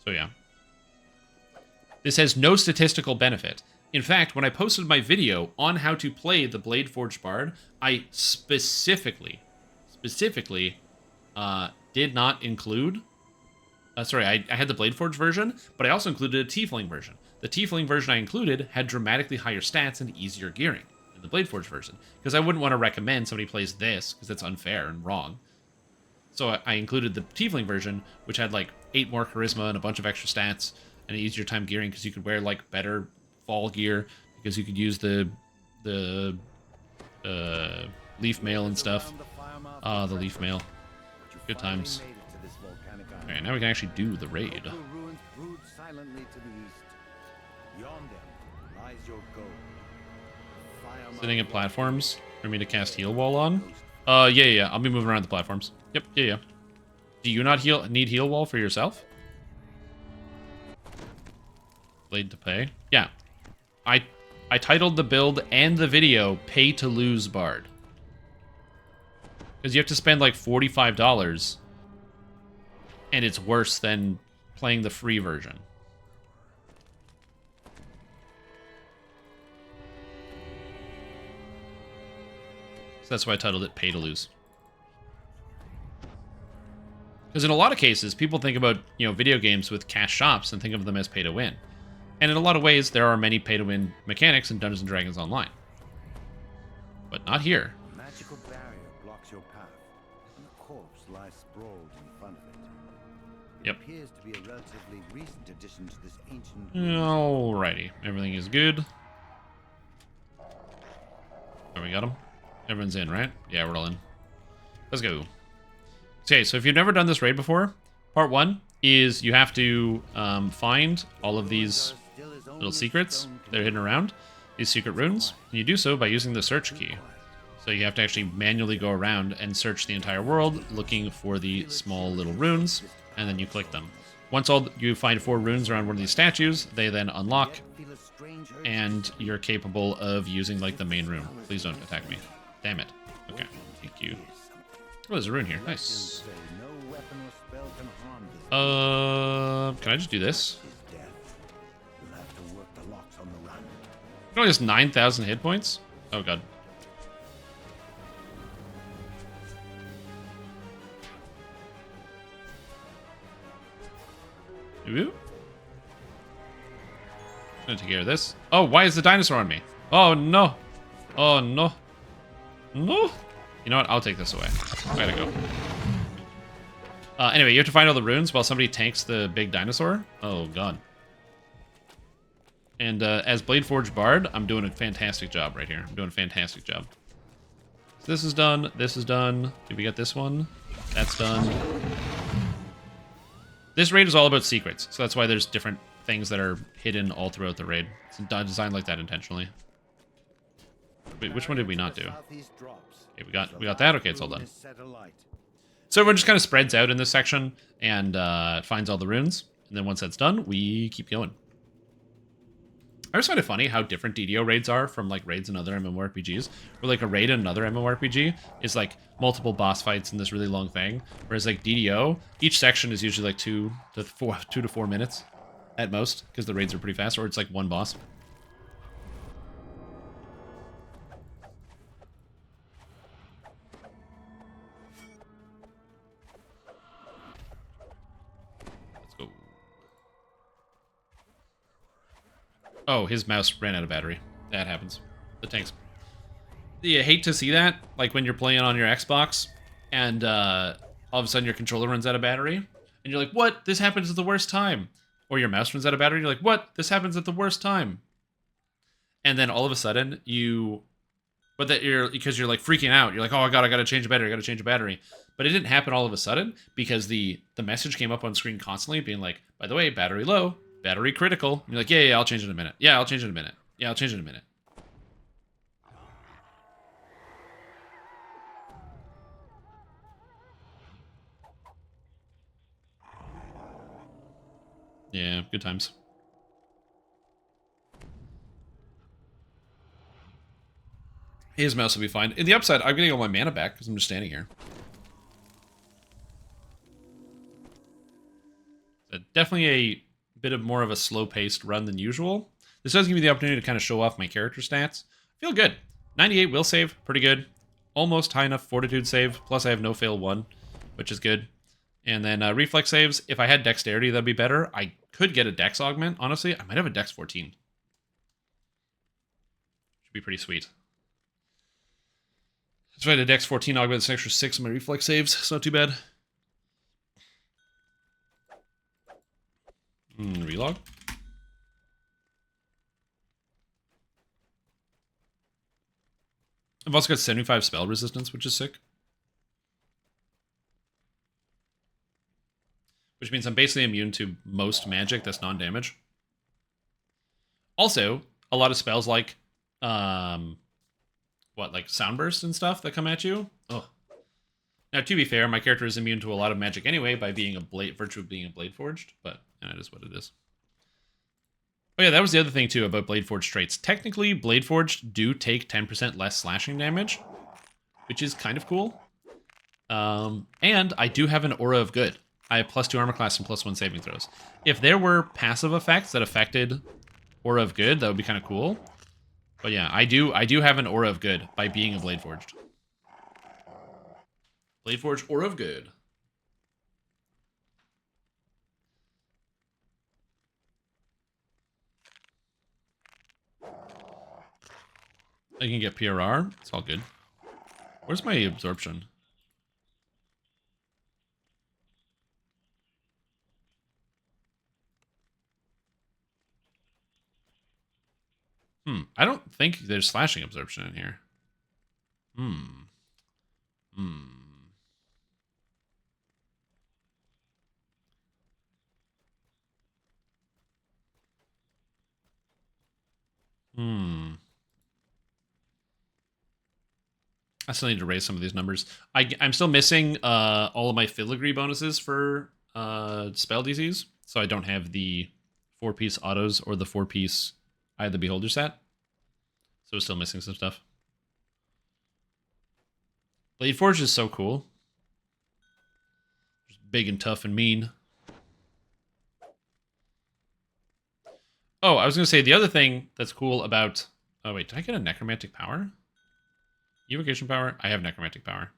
So yeah. This has no statistical benefit. In fact, when I posted my video on how to play the Bladeforged Bard, I specifically did not include... sorry, I had the Bladeforged version, but I also included a Tiefling version. The Tiefling version I included had dramatically higher stats and easier gearing than the Bladeforged version, because I wouldn't want to recommend somebody plays this, because that's unfair and wrong. So I included the Tiefling version, which had like 8 more charisma and a bunch of extra stats, and an easier time gearing, because you could wear like better fall gear, because you could use the leaf mail and stuff. The leaf mail. Good times. Alright, now we can actually do the raid. Sitting at platforms for me to cast heal wall on? Yeah. I'll be moving around the platforms. Yep, yeah. Do you not need heal wall for yourself? Blade to pay? Yeah. I titled the build and the video Pay to Lose Bard. Because you have to spend like $45, and it's worse than playing the free version. So that's why I titled it Pay to Lose. Because in a lot of cases, people think about, video games with cash shops and think of them as pay to win. And in a lot of ways, there are many pay to win mechanics in Dungeons & Dragons Online. But not here. A magical barrier blocks your path, and a corpse lies sprawled in front of it. Yep. It appears to be a relatively recent addition to this ancient... Alrighty. Everything is good. There, we got him. Everyone's in, right? Yeah, we're all in. Let's go. Okay, so if you've never done this raid before, part 1 is you have to find all of these little secrets that are hidden around, these secret runes. And you do so by using the search key. So you have to actually manually go around and search the entire world looking for the small little runes, and then you click them. Once you find 4 runes around one of these statues, they then unlock, and you're capable of using like the main rune. Please don't attack me. Damn it. Okay, thank you. Oh, there's a rune here. Nice. Can I just do this? It only has 9,000 hit points? Oh, God. Ooh. I'm gonna take care of this. Oh, why is the dinosaur on me? Oh, no. Oh, no. No. You know what? I'll take this away. I gotta go. Anyway, you have to find all the runes while somebody tanks the big dinosaur. Oh, God. And as bladeforged bard, I'm doing a fantastic job right here. I'm doing a fantastic job. So this is done. This is done. Did we get this one? That's done. This raid is all about secrets, so that's why there's different things that are hidden all throughout the raid. It's designed like that intentionally. Wait, which one did we not do? Okay, we got that. Okay, it's all done. So everyone just kind of spreads out in this section and finds all the runes, and then once that's done, we keep going. I always find it funny how different DDO raids are from like raids in other MMORPGs. Where like a raid in another MMORPG is like multiple boss fights in this really long thing, whereas like DDO, each section is usually like 2 to 4 minutes at most because the raids are pretty fast, or it's like one boss. Let's go. Oh, his mouse ran out of battery. That happens. The tanks. You hate to see that, like when you're playing on your Xbox, and all of a sudden your controller runs out of battery, and you're like, what? This happens at the worst time. Or your mouse runs out of battery, and you're like, what? This happens at the worst time. And then all of a sudden, because you're like freaking out. You're like, oh god, I gotta change a battery, I gotta change a battery. But it didn't happen all of a sudden, because the message came up on screen constantly, being like, by the way, battery low. Battery critical. And you're like, yeah, I'll change it in a minute. Yeah, I'll change it in a minute. Yeah, I'll change it in a minute. Yeah, good times. His mouse will be fine. In the upside, I'm getting all my mana back because I'm just standing here. Definitely a bit of more of a slow-paced run than usual. This does give me the opportunity to kind of show off my character stats. I feel good. 98 will save, pretty good. Almost high enough fortitude save, plus I have no fail 1, which is good. And then reflex saves, if I had dexterity, that'd be better. I could get a dex augment, honestly. I might have a dex 14. Should be pretty sweet. That's right, a dex 14 augment, it's an extra 6 in my reflex saves. It's not too bad. Relog. I've also got 75 spell resistance, which is sick. Which means I'm basically immune to most magic that's non-damage. Also, a lot of spells like, like soundbursts and stuff that come at you. Ugh. Now, to be fair, my character is immune to a lot of magic anyway by being virtue of being a bladeforged, but that is what it is. Oh yeah, that was the other thing too about bladeforged traits. Technically, bladeforged do take 10% less slashing damage, which is kind of cool. And I do have an aura of good. I have +2 armor class and +1 saving throws. If there were passive effects that affected aura of good, that would be kind of cool. But yeah, I do have an aura of good by being a bladeforged. Bladeforged aura of good. I can get PRR. It's all good. Where's my absorption? I don't think there's slashing absorption in here. I still need to raise some of these numbers. I'm still missing all of my filigree bonuses for spell DCs, so I don't have the 4-piece autos or the 4-piece Eye of the Beholder set. So we're still missing some stuff. Bladeforged is so cool. Just big and tough and mean. Oh, I was going to say the other thing that's cool about... Oh, wait, did I get a necromantic power? Evocation power? I have necromantic power.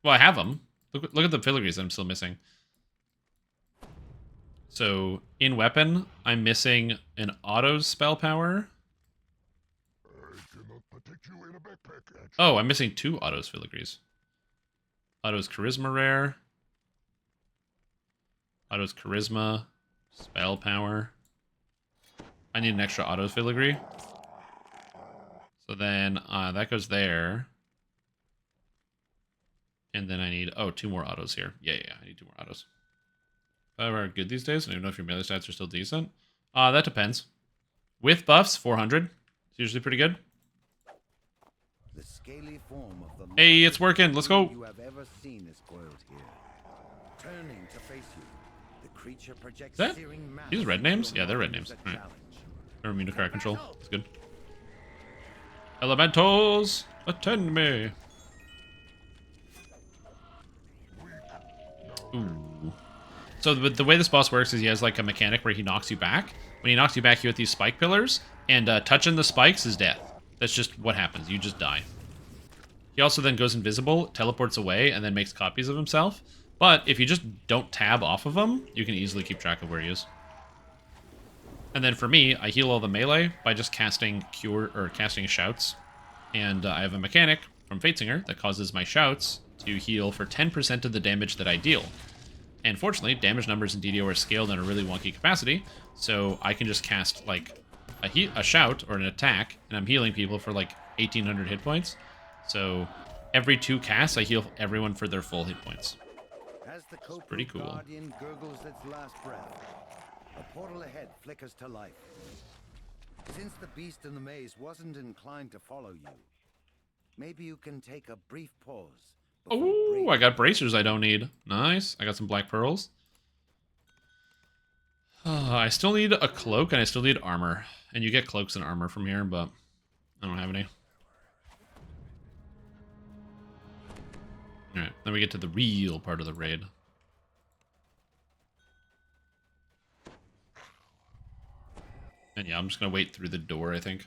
Well, I have them. Look at the filigrees that I'm still missing. So, in weapon, I'm missing an auto spell power Oh, I'm missing 2 autos filigrees. Auto's charisma rare. Auto's charisma. Spell power. I need an extra auto filigree. So then that goes there. And then I need, 2 more autos here. Yeah, I need 2 more autos. Are good these days? I don't even know if your melee stats are still decent. That depends. With buffs, 400. It's usually pretty good. The scaly form of the Hey, it's working. Let's go. you have ever seen is coiled here. Turning to face you, the creature projects Is that searing malice these red names? into Yeah, they're red abilities names. that Alright. challenge. They're immune to crowd control. That's good. Elementals, attend me. Ooh. So the way this boss works is he has like a mechanic where he knocks you back. When he knocks you back, you hit these spike pillars, and touching the spikes is death. That's just what happens. You just die. He also then goes invisible, teleports away, and then makes copies of himself. But if you just don't tab off of him, you can easily keep track of where he is. And then for me, I heal all the melee by just casting cure or casting shouts. And I have a mechanic from Fatesinger that causes my shouts to heal for 10% of the damage that I deal. And fortunately, damage numbers in DDO are scaled in a really wonky capacity, so I can just cast like a shout or an attack, and I'm healing people for like 1,800 hit points. So every 2 casts, I heal everyone for their full hit points. As the Pretty cool. guardian gurgles its last breath, a portal ahead flickers to life. Since the beast in the maze wasn't inclined to follow you, maybe you can take a brief pause. Oh, I got bracers I don't need. Nice. I got some black pearls. I still need a cloak and I still need armor. And you get cloaks and armor from here, but I don't have any. Alright, then we get to the real part of the raid. And yeah, I'm just gonna wait through the door, I think.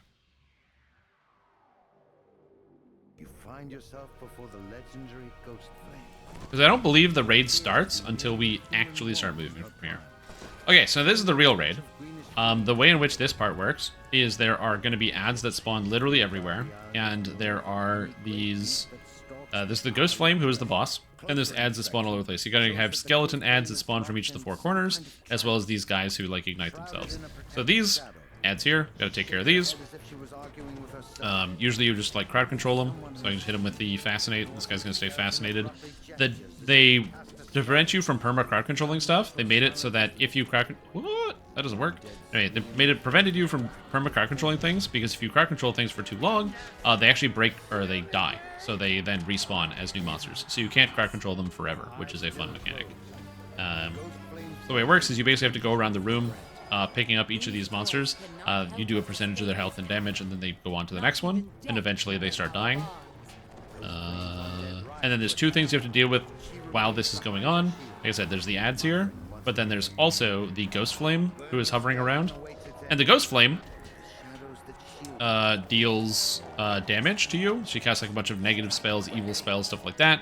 You find yourself before the legendary ghost flame. Because I don't believe the raid starts until we actually start moving from here. Okay, so this is the real raid. The way in which this part works is there are going to be ads that spawn literally everywhere, and there are these... there's the Ghost Flame, who is the boss, and there's ads that spawn all over the place. You're going to have skeleton ads that spawn from each of the 4 corners, as well as these guys who, like, ignite themselves. So these ads here, gotta take care of these. Usually you just, like, crowd control them, so I just hit him with the Fascinate. This guy's going to stay fascinated. To prevent you from perma crowd controlling stuff, they made it so that if you crowd... What? That doesn't work. Anyway, they prevented you from perma crowd controlling things, because if you crowd control things for too long, they actually break, or they die. So they then respawn as new monsters. So you can't crowd control them forever, which is a fun mechanic. The way it works is you basically have to go around the room, picking up each of these monsters. You do a percentage of their health and damage, and then they go on to the next one, and eventually they start dying. And then there's 2 things you have to deal with while this is going on. Like I said, there's the ads here, but then there's also the Ghost Flame, who is hovering around. And the Ghost Flame deals damage to you. She casts like a bunch of negative spells, evil spells, stuff like that.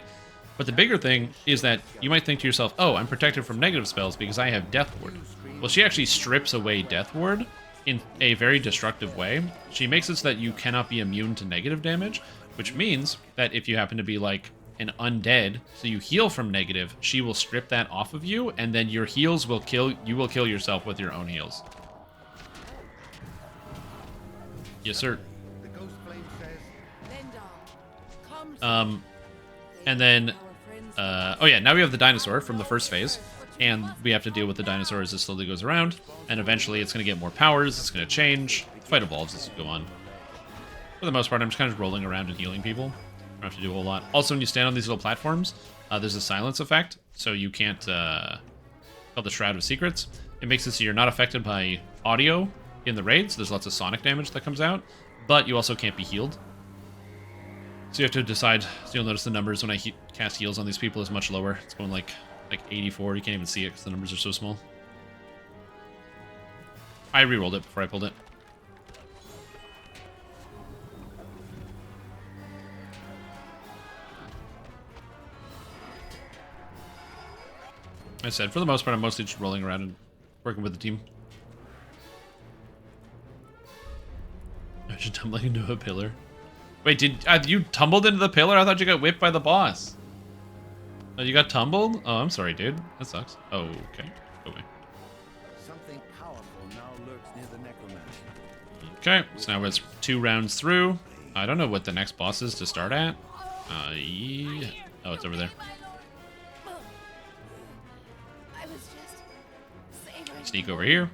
But the bigger thing is that you might think to yourself, oh, I'm protected from negative spells because I have Death Ward. Well, she actually strips away Death Ward in a very destructive way. She makes it so that you cannot be immune to negative damage, which means that if you happen to be like an undead, so you heal from negative, she will strip that off of you, and then your heals will kill yourself with your own heals. Yes, sir. And then oh yeah, now we have the dinosaur from the first phase, and we have to deal with the dinosaur as it slowly goes around, and eventually it's going to get more powers, it's going to change. The fight evolves as you go on. For the most part, I'm just kind of rolling around and healing people. I don't have to do a whole lot. Also, when you stand on these little platforms, there's a silence effect, so you can't... called the Shroud of Secrets. It makes it so you're not affected by audio in the raids. There's lots of sonic damage that comes out, but you also can't be healed. So you have to decide. So you'll notice the numbers when I cast heals on these people is much lower. It's going like 84. You can't even see it because the numbers are so small. I re-rolled it before I pulled it. I said, for the most part, I'm mostly just rolling around and working with the team. I should tumbling into a pillar. Wait, did you tumbled into the pillar? I thought you got whipped by the boss. Oh, you got tumbled? Oh, I'm sorry, dude. That sucks. Oh, okay. Go away. Something powerful now lurks near the necromancer. Okay, so now it's 2 rounds through. I don't know what the next boss is to start at. Yeah. Oh, it's over there. I was just savoring. Sneak over here.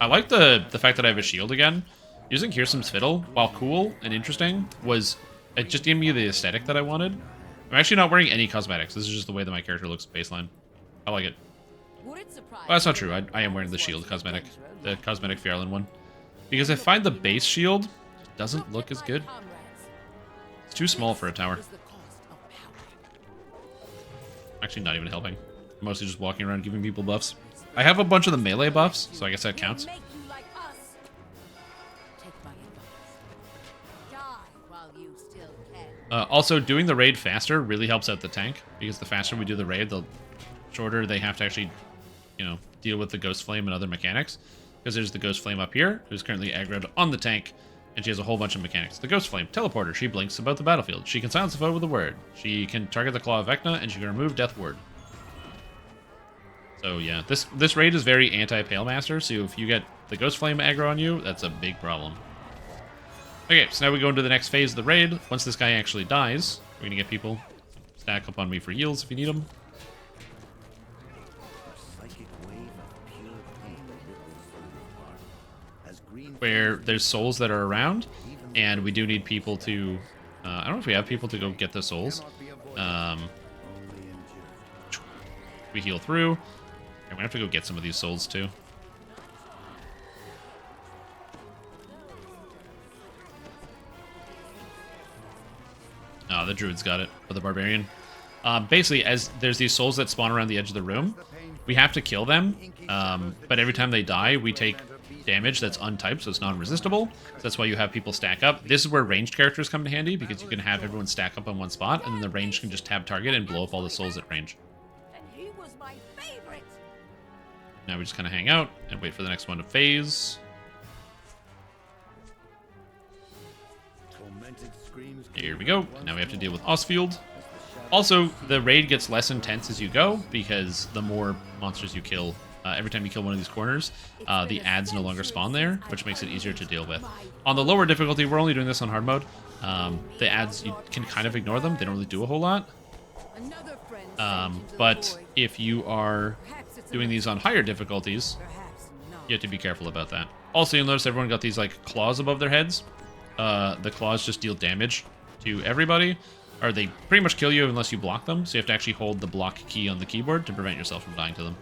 I like the fact that I have a shield again. Using Kirsten's fiddle, while cool and interesting, it just gave me the aesthetic that I wanted. I'm actually not wearing any cosmetics. This is just the way that my character looks baseline. I like it. Would it surprise Well, that's not you true. if I am wearing the shield was cosmetic. adventurous? The cosmetic Fjarlin one. Because I find the base shield doesn't look as good. It's too small for a tower. Is the cost of power. Actually, not even helping. I'm mostly just walking around giving people buffs. I have a bunch of the melee buffs, so I guess that counts. Make you like us. Take my advice. Die while you still can. Also, doing the raid faster really helps out the tank, because the faster we do the raid, the shorter they have to actually, deal with the Ghost Flame and other mechanics. Because there's the Ghost Flame up here, who's currently aggroed on the tank, and she has a whole bunch of mechanics. The Ghost Flame, teleporter, she blinks about the battlefield. She can silence a foe with a word. She can target the Claw of Vecna, and she can remove Death Ward. So yeah, this raid is very anti-Pale Master, so if you get the Ghost Flame aggro on you, that's a big problem. Okay, so now we go into the next phase of the raid. Once this guy actually dies, we're gonna get people stack up on me for heals if you need them. Psychic wave of pure pain ripples through your heart. As green Where there's souls that are around, and we do need people to... I don't know if we have people to go get the souls. We heal through. And we have to go get some of these souls too. Oh, the druid's got it, or the barbarian. Basically, as there's these souls that spawn around the edge of the room, we have to kill them, but every time they die, we take damage that's untyped, so it's non-resistible. So that's why you have people stack up. This is where ranged characters come in handy, because you can have everyone stack up on one spot, and then the range can just tab target and blow up all the souls at range. And he was my favorite. Now we just kind of hang out and wait for the next one to phase. tormented screams. Here we go. Now we have to deal with Osfield. Also, the raid gets less intense as you go, because the more monsters you kill, every time you kill one of these corners, the ads no longer spawn there, which makes it easier to deal with. On the lower difficulty, we're only doing this on hard mode. The ads, you can kind of ignore them. They don't really do a whole lot. Another friend But if you are doing these on higher difficulties, Perhaps not. you have to be careful about that. Also, you'll notice everyone got these like claws above their heads. The claws just deal damage to everybody, or they pretty much kill you unless you block them, so you have to actually hold the block key on the keyboard to prevent yourself from dying to them.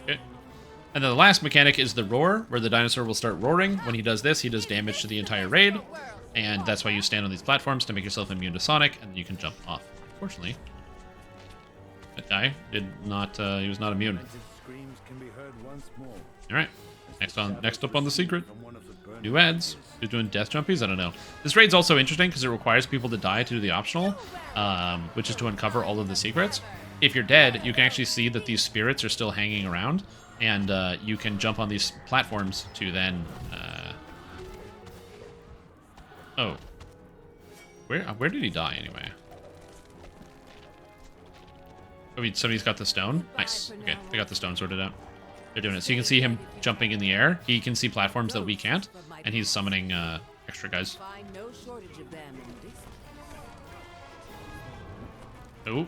Okay. And then the last mechanic is the roar, where the dinosaur will start roaring. When he does this, he does damage to the entire raid, and that's why you stand on these platforms to make yourself immune to Sonic, and you can jump off. Unfortunately, that guy did not. He was not immune. Screams can be heard once more. All right. Next up on the secret. New ads. Who's doing death jumpies? I don't know. This raid's also interesting because it requires people to die to do the optional, which is to uncover all of the secrets. If you're dead, you can actually see that these spirits are still hanging around, and you can jump on these platforms to then... Oh. Where did he die, anyway? Oh, somebody's got the stone? Nice. Okay, they got the stone sorted out. They're doing it. So you can see him jumping in the air. He can see platforms that we can't, and he's summoning extra guys. Find no shortage of them in this. Oh.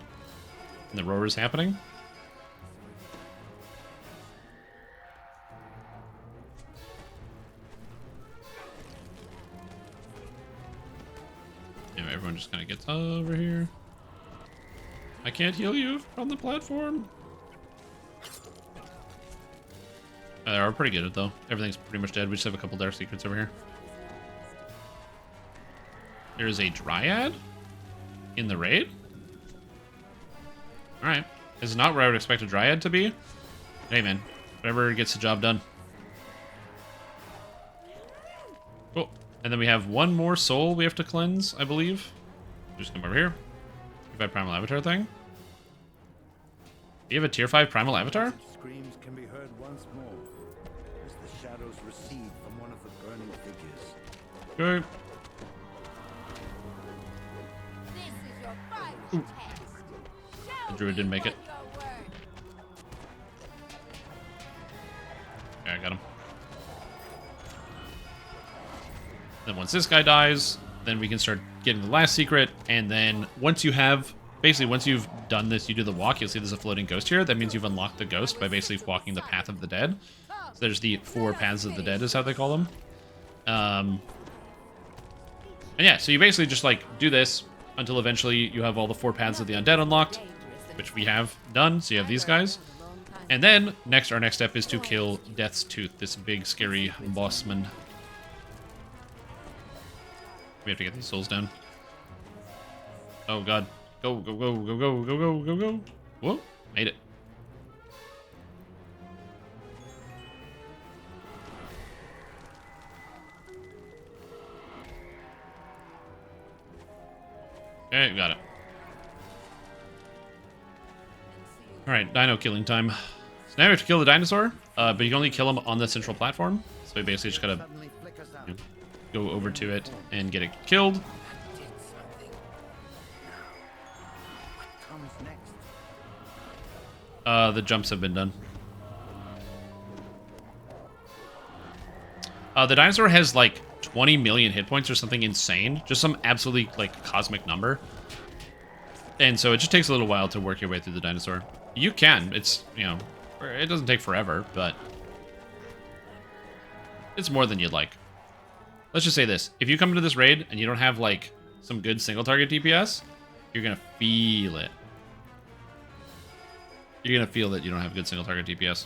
And the roar is happening. Anyway, everyone just kind of gets over here. I can't heal you from the platform. We're pretty good at it, though. Everything's pretty much dead. We just have a couple dark secrets over here. There is a Dryad in the raid. Alright. This is not where I would expect a Dryad to be. Hey, man. Whatever gets the job done. Oh, and then we have one more soul we have to cleanse, I believe. Just come over here. If I primal avatar thing. Do you have a tier 5 primal avatar? Screams can be heard once more as the shadows recede from one of the burning figures. Okay. This is your final test. Show The druid didn't make it. me your word. Okay, I got him. Then once this guy dies, then we can start getting the last secret, and then once you have, basically once you've done this, you do the walk, you'll see there's a floating ghost here. That means you've unlocked the ghost by basically walking the path of the dead. So there's the 4 paths of the dead is how they call them. And yeah, so you basically just like do this until eventually you have all the 4 paths of the undead unlocked, which we have done. So you have these guys. And then our next step is to kill Death's Tooth, this big scary bossman. We have to get these souls down. Oh god. Go, go, go, go, go, go, go, go, go. Whoa, made it. Okay, got it. Alright, dino killing time. So now we have to kill the dinosaur, but you can only kill him on the central platform. So we basically just gotta go over to it and get it killed. The jumps have been done. The dinosaur has like 20 million hit points or something insane. Just some absolutely like cosmic number. And so it just takes a little while to work your way through the dinosaur. You can. It's, you know, it doesn't take forever, but it's more than you'd like. Let's just say this. If you come into this raid and you don't have like some good single target DPS, you're going to feel it. You're going to feel that you don't have good single target DPS.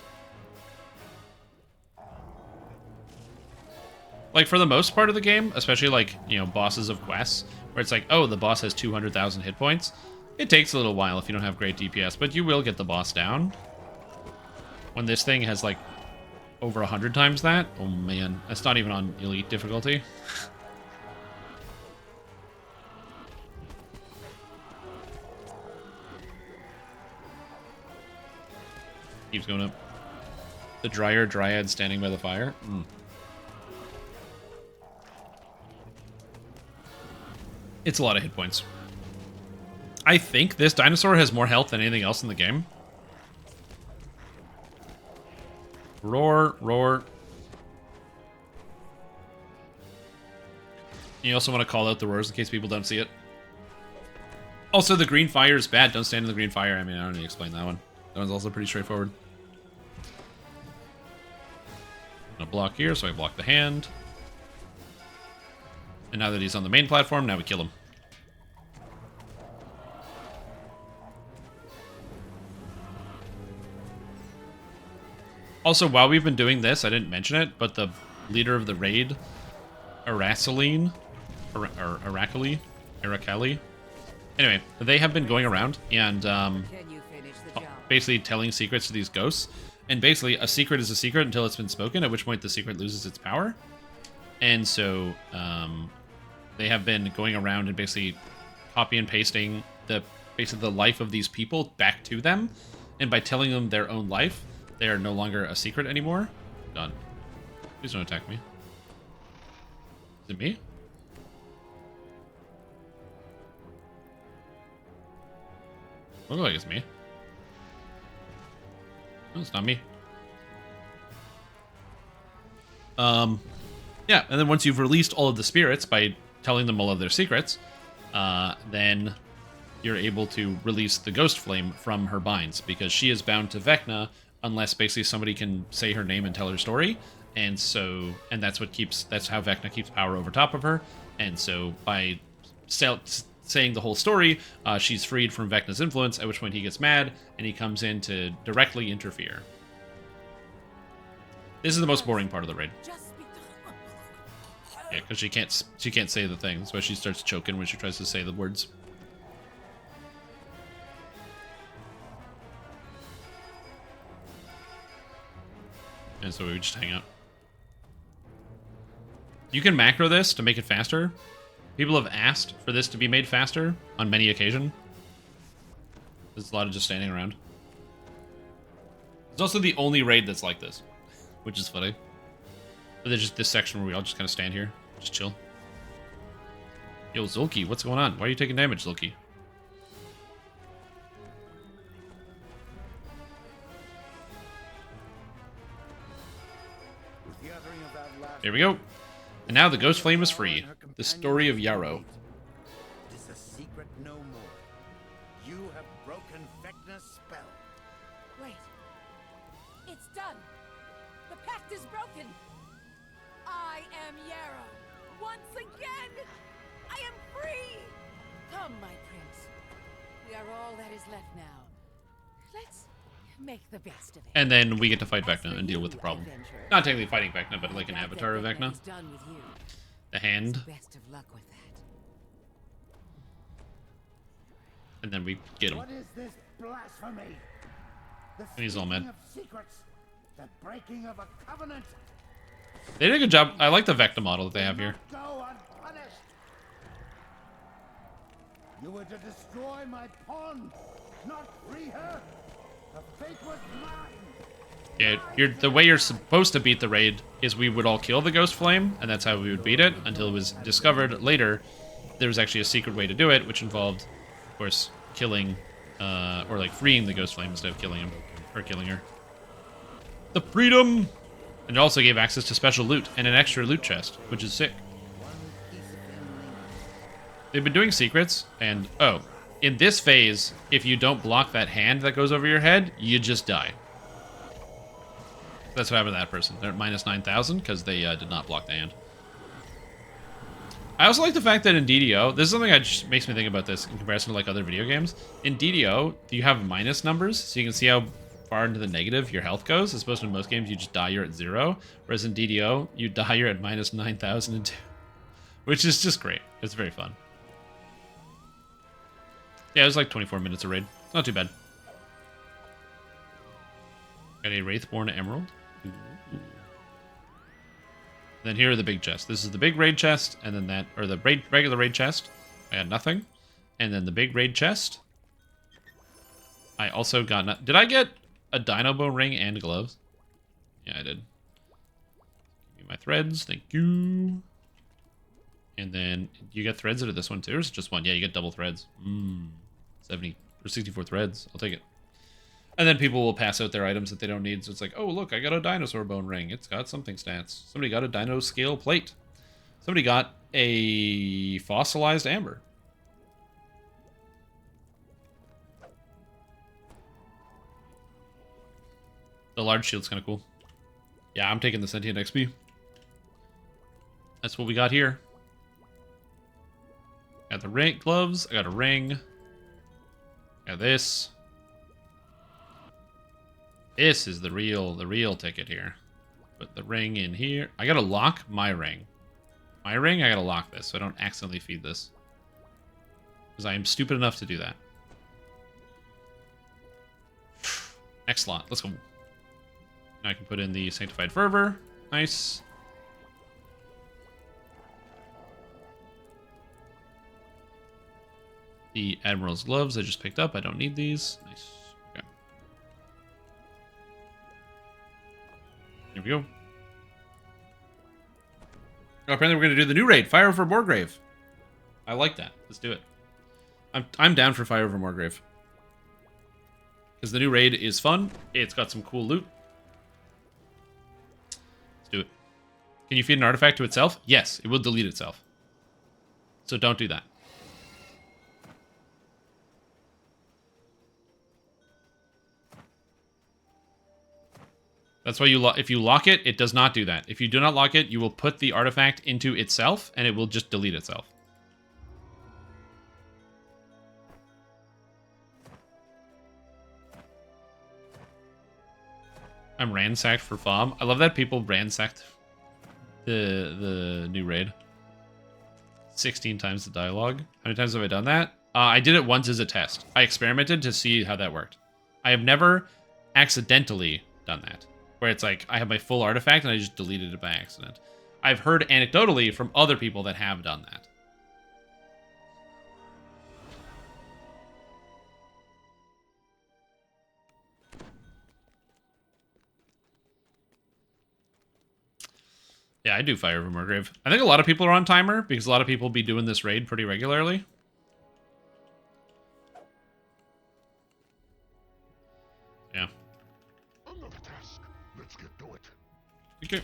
Like, for the most part of the game, especially, like, you know, bosses of quests, where it's like, oh, the boss has 200,000 hit points. It takes a little while if you don't have great DPS, but you will get the boss down. When this thing has, like, over 100 times that, oh, man. That's not even on elite difficulty. Keeps going up. The Dryer Dryad standing by the fire. It's a lot of hit points. I think this dinosaur has more health than anything else in the game. Roar, roar. You also want to call out the roars in case people don't see it. Also, the green fire is bad. Don't stand in the green fire. I mean, I don't need to explain that one. That one's also pretty straightforward. I'm gonna block here, so I block the hand. And now that he's on the main platform, now we kill him. Also, while we've been doing this, I didn't mention it, but the leader of the raid, Araceli. Anyway, they have been going around and basically telling secrets to these ghosts. And basically, a secret is a secret until it's been spoken, at which point the secret loses its power. And so, they have been going around and basically copy and pasting basically the life of these people back to them. And by telling them their own life, they are no longer a secret anymore. Done. Please don't attack me. Is it me? Look like it's me. No, it's not me. Yeah, and then once you've released all of the spirits by telling them all of their secrets, then you're able to release the ghost flame from her binds, because she is bound to Vecna unless basically somebody can say her name and tell her story. And so, and that's how Vecna keeps power over top of her. And so by saying the whole story, she's freed from Vecna's influence, at which point he gets mad and he comes in to directly interfere. This is the most boring part of the raid. Yeah, because she can't say the thing. That's why she starts choking when she tries to say the words. And so we just hang out. You can macro this to make it faster. People have asked for this to be made faster on many occasions. There's a lot of just standing around. It's also the only raid that's like this, which is funny. But there's just this section where we all just kind of stand here, just chill. Yo, Zulki, what's going on? Why are you taking damage, Zulki? There we go. And now the Ghost Flame is free. The story of Yarrow. It is a secret no more. You have broken Vecna's spell. Wait. It's done. The pact is broken. I am Yarrow. Once again, I am free. Come, my prince. We are all that is left now. Let's make the best of it. And then we get to fight Vecna and deal with the problem. Not technically fighting Vecna, but like an avatar of Vecna. The hand. Best of luck with that. And then we get him. What is this blasphemy? The And he's all mad. speaking of secrets, the breaking of a covenant. They did a good job. I like the Vecna model that they have here. Go unpunished. You were to destroy my pawn, not free her. The fate was mine. Yeah, the way you're supposed to beat the raid is we would all kill the Ghost Flame, and that's how we would beat it, until it was discovered later there was actually a secret way to do it, which involved, of course, killing, or like freeing the Ghost Flame instead of killing him, or killing her. The freedom! And it also gave access to special loot, and an extra loot chest, which is sick. They've been doing secrets, and, oh, in this phase, if you don't block that hand that goes over your head, you just die. That's what happened to that person. They're at minus 9,000 because they did not block the hand. I also like the fact that in DDO, this is something that just makes me think about this in comparison to like other video games. In DDO, you have minus numbers, so you can see how far into the negative your health goes, as opposed to in most games you just die, you're at 0. Whereas in DDO, you die, you're at minus 9,002. Which is just great. It's very fun. Yeah, it was like 24 minutes of raid. Not too bad. Got a Wraithborn Emerald. Ooh. Then here are the big chests. This is the big raid chest, and then that, or the regular raid chest. I got nothing. And then the big raid chest. I also got, did I get a Dino Bone ring and gloves? Yeah, I did. Give me my threads, thank you. And then, you get threads out of this one too, or is it just one? Yeah, you get double threads. 70 or 64 threads. I'll take it. And then people will pass out their items that they don't need. So it's like, oh, look, I got a dinosaur bone ring. It's got something stats. Somebody got a dino scale plate. Somebody got a fossilized amber. The large shield's kind of cool. Yeah, I'm taking the Sentient XP. That's what we got here. Got the ring gloves. I got a ring. Got this. This is the real ticket here. Put the ring in here. I gotta lock my ring. My ring, I gotta lock this so I don't accidentally feed this. Because I am stupid enough to do that. Next slot. Let's go. Now I can put in the Sanctified Fervor. Nice. The Admiral's Gloves I just picked up. I don't need these. Nice. Okay. Here we go. Oh, apparently we're going to do the new raid, Fire over Morgrave. I like that. Let's do it. I'm down for Fire over Morgrave. Because the new raid is fun. It's got some cool loot. Let's do it. Can you feed an artifact to itself? Yes, it will delete itself. So don't do that. That's why if you lock it, it does not do that. If you do not lock it, you will put the artifact into itself, and it will just delete itself. I'm ransacked for FOM. I love that people ransacked the new raid. 16 times the dialogue. How many times have I done that? I did it once as a test. I experimented to see how that worked. I have never accidentally done that. Where it's like, I have my full artifact and I just deleted it by accident. I've heard anecdotally from other people that have done that. I do Fire over Morgrave. I think a lot of people are on timer because a lot of people be doing this raid pretty regularly. Yeah. Another task. Let's get to it. Okay.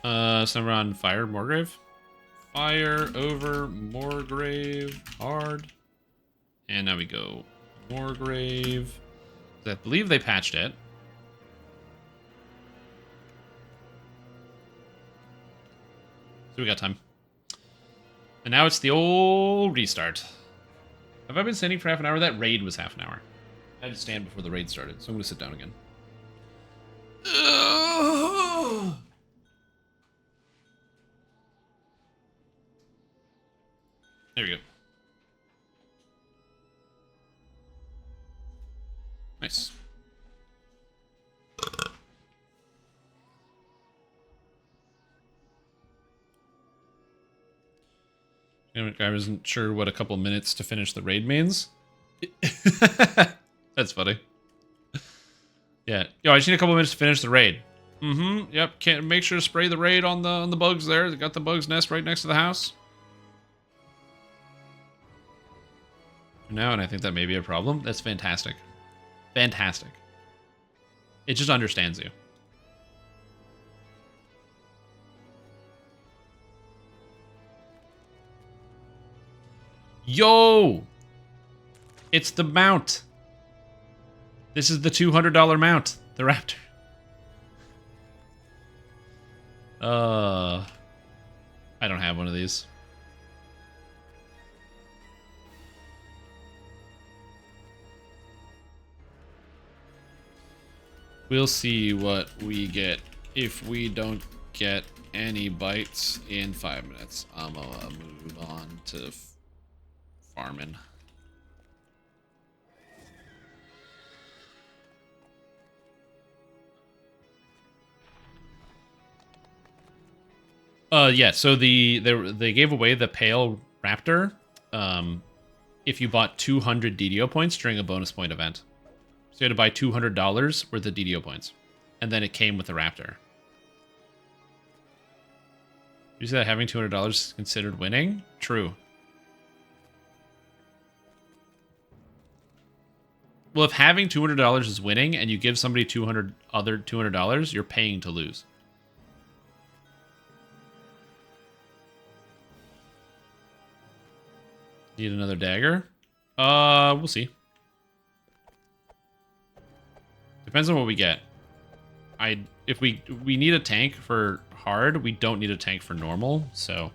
So we're on Fire Morgrave. Fire over Morgrave hard. And now we go Morgrave. I believe they patched it. So we got time. And now it's the old restart. Have I been standing for half an hour? That raid was half an hour. I had to stand before the raid started, so I'm going to sit down again. There we go. Nice. I wasn't sure what a couple minutes to finish the raid means. That's funny. Yeah. Yo, I just need a couple minutes to finish the raid. Mm-hmm. Yep. Can't make sure to spray the raid on the bugs there. They got the bugs nest right next to the house. Now, and I think that may be a problem. That's fantastic. Fantastic. It just understands you. Yo! It's the mount. This is the $200 mount. The Raptor. I don't have one of these. We'll see what we get. If we don't get any bites in 5 minutes, I'm gonna move on to farming. Yeah, so they gave away the Pale Raptor if you bought 200 DDO points during a bonus point event. So you had to buy $200 worth of DDO points. And then it came with the Raptor. You said having $200 is considered winning? True. Well, if having $200 is winning and you give somebody $200, you're paying to lose. Need another dagger? We'll see. Depends on what we get. If we need a tank for hard, we don't need a tank for normal, so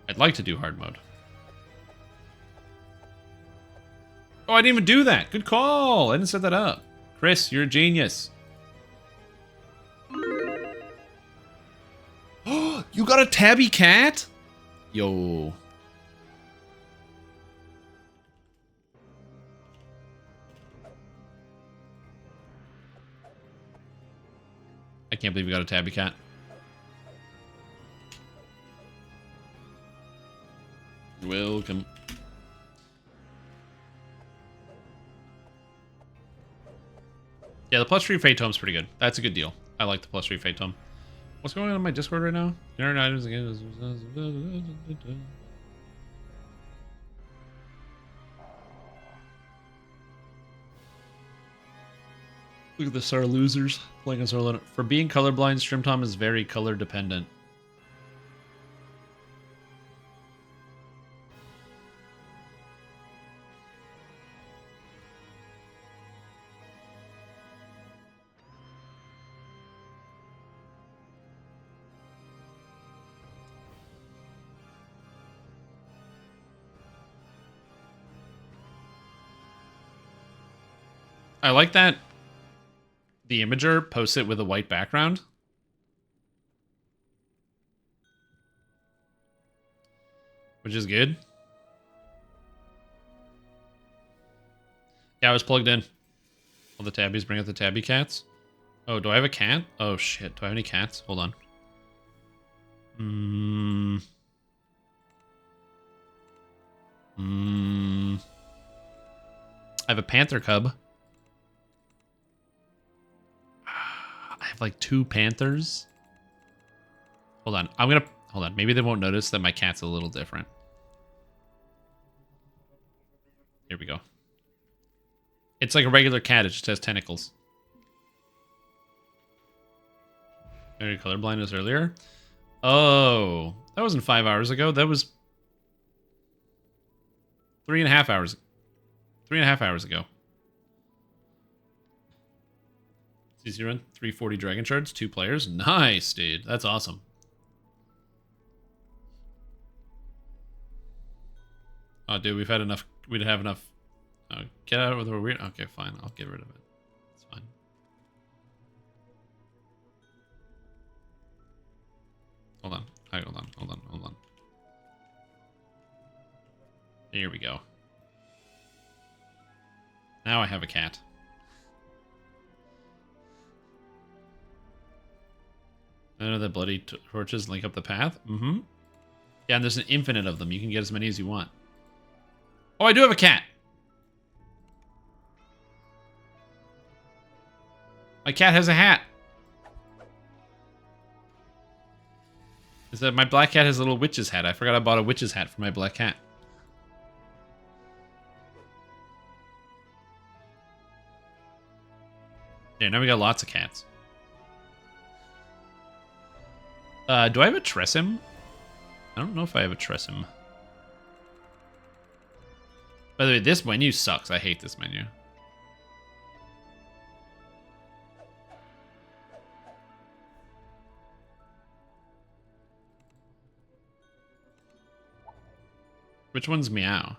I'd like to do hard mode. Oh, I didn't even do that. Good call. I didn't set that up. Chris, you're a genius. Oh, you got a tabby cat? Yo. I can't believe we got a tabby cat. Welcome. Yeah, the plus 3 Fate Tome's pretty good. That's a good deal. I like the plus 3 Fate Tome. What's going on in my Discord right now? Generate items again. Look at this, our losers playing us our. For being colorblind, Strimtom is very color dependent. I like that the imager posts it with a white background. Which is good. Yeah, I was plugged in. All the tabbies bring out the tabby cats. Oh, do I have a cat? Oh shit, do I have any cats? Hold on. I have a panther cub. I have like 2 panthers. Hold on. Hold on. Maybe they won't notice that my cat's a little different. Here we go. It's like a regular cat. It just has tentacles. Very colorblindness earlier. Oh, that wasn't 5 hours ago. That was 3.5 hours. 3.5 hours ago. CC run 340 dragon shards, 2 players. Nice, dude. That's awesome. Oh, dude, we'd have enough. Oh, get out of the weird. Okay, fine. I'll get rid of it. It's fine. Hold on. Hold on. Here we go. Now I have a cat. I know that bloody torches link up the path. Mm-hmm. Yeah, and there's an infinite of them. You can get as many as you want. Oh, I do have a cat. My cat has a hat. Is that my black cat has a little witch's hat? I forgot I bought a witch's hat for my black cat. There, now we got lots of cats. Do I have a Tressim? I don't know if I have a Tressim. By the way, this menu sucks. I hate this menu. Which one's meow?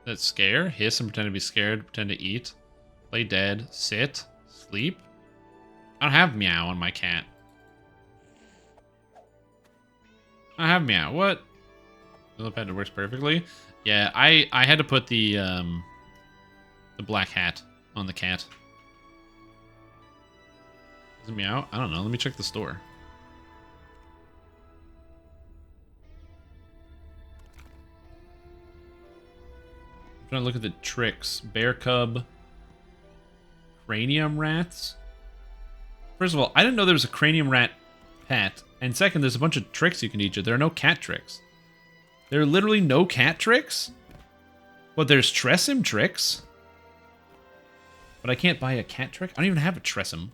That's scare, hiss and pretend to be scared, pretend to eat, play dead, sit, sleep. I don't have meow on my cat. I have meow. What? The pad works perfectly. Yeah, I had to put the black hat on the cat. Is it meow? I don't know. Let me check the store. I'm trying to look at the tricks. Bear cub. Cranium rats. First of all, I didn't know there was a cranium rat pet. And second, there's a bunch of tricks you can teach it. There are no cat tricks. There are literally no cat tricks? But there's Tressim tricks. But I can't buy a cat trick? I don't even have a Tressim.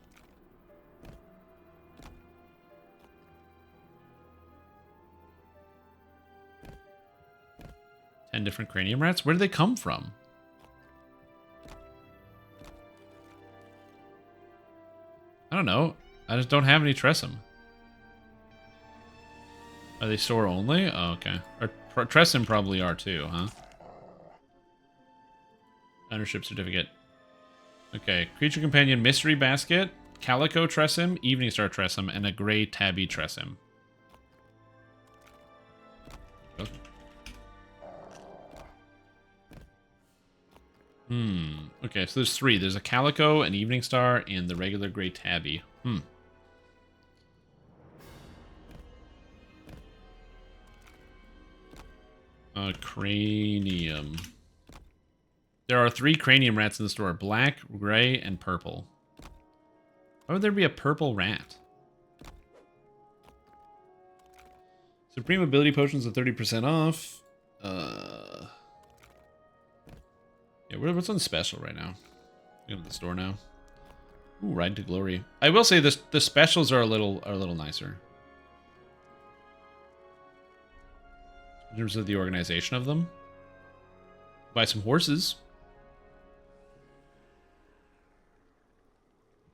Ten different cranium rats? Where do they come from? I don't know. I just don't have any Tressim. Are they store only? Oh, okay. Or Tressim probably are too, huh? Ownership certificate. Okay. Creature companion mystery basket, calico Tressim, evening star Tressim, and a gray tabby Tressim. Okay, so there's 3. There's a calico, an evening star, and the regular gray tabby. Cranium. There are 3 cranium rats in the store. Black, gray, and purple. Why would there be a purple rat? Supreme ability potions at 30% off. Yeah, what's on special right now? Go to the store now. Ooh, Ride to Glory. I will say this: the specials are a little nicer in terms of the organization of them. Buy some horses.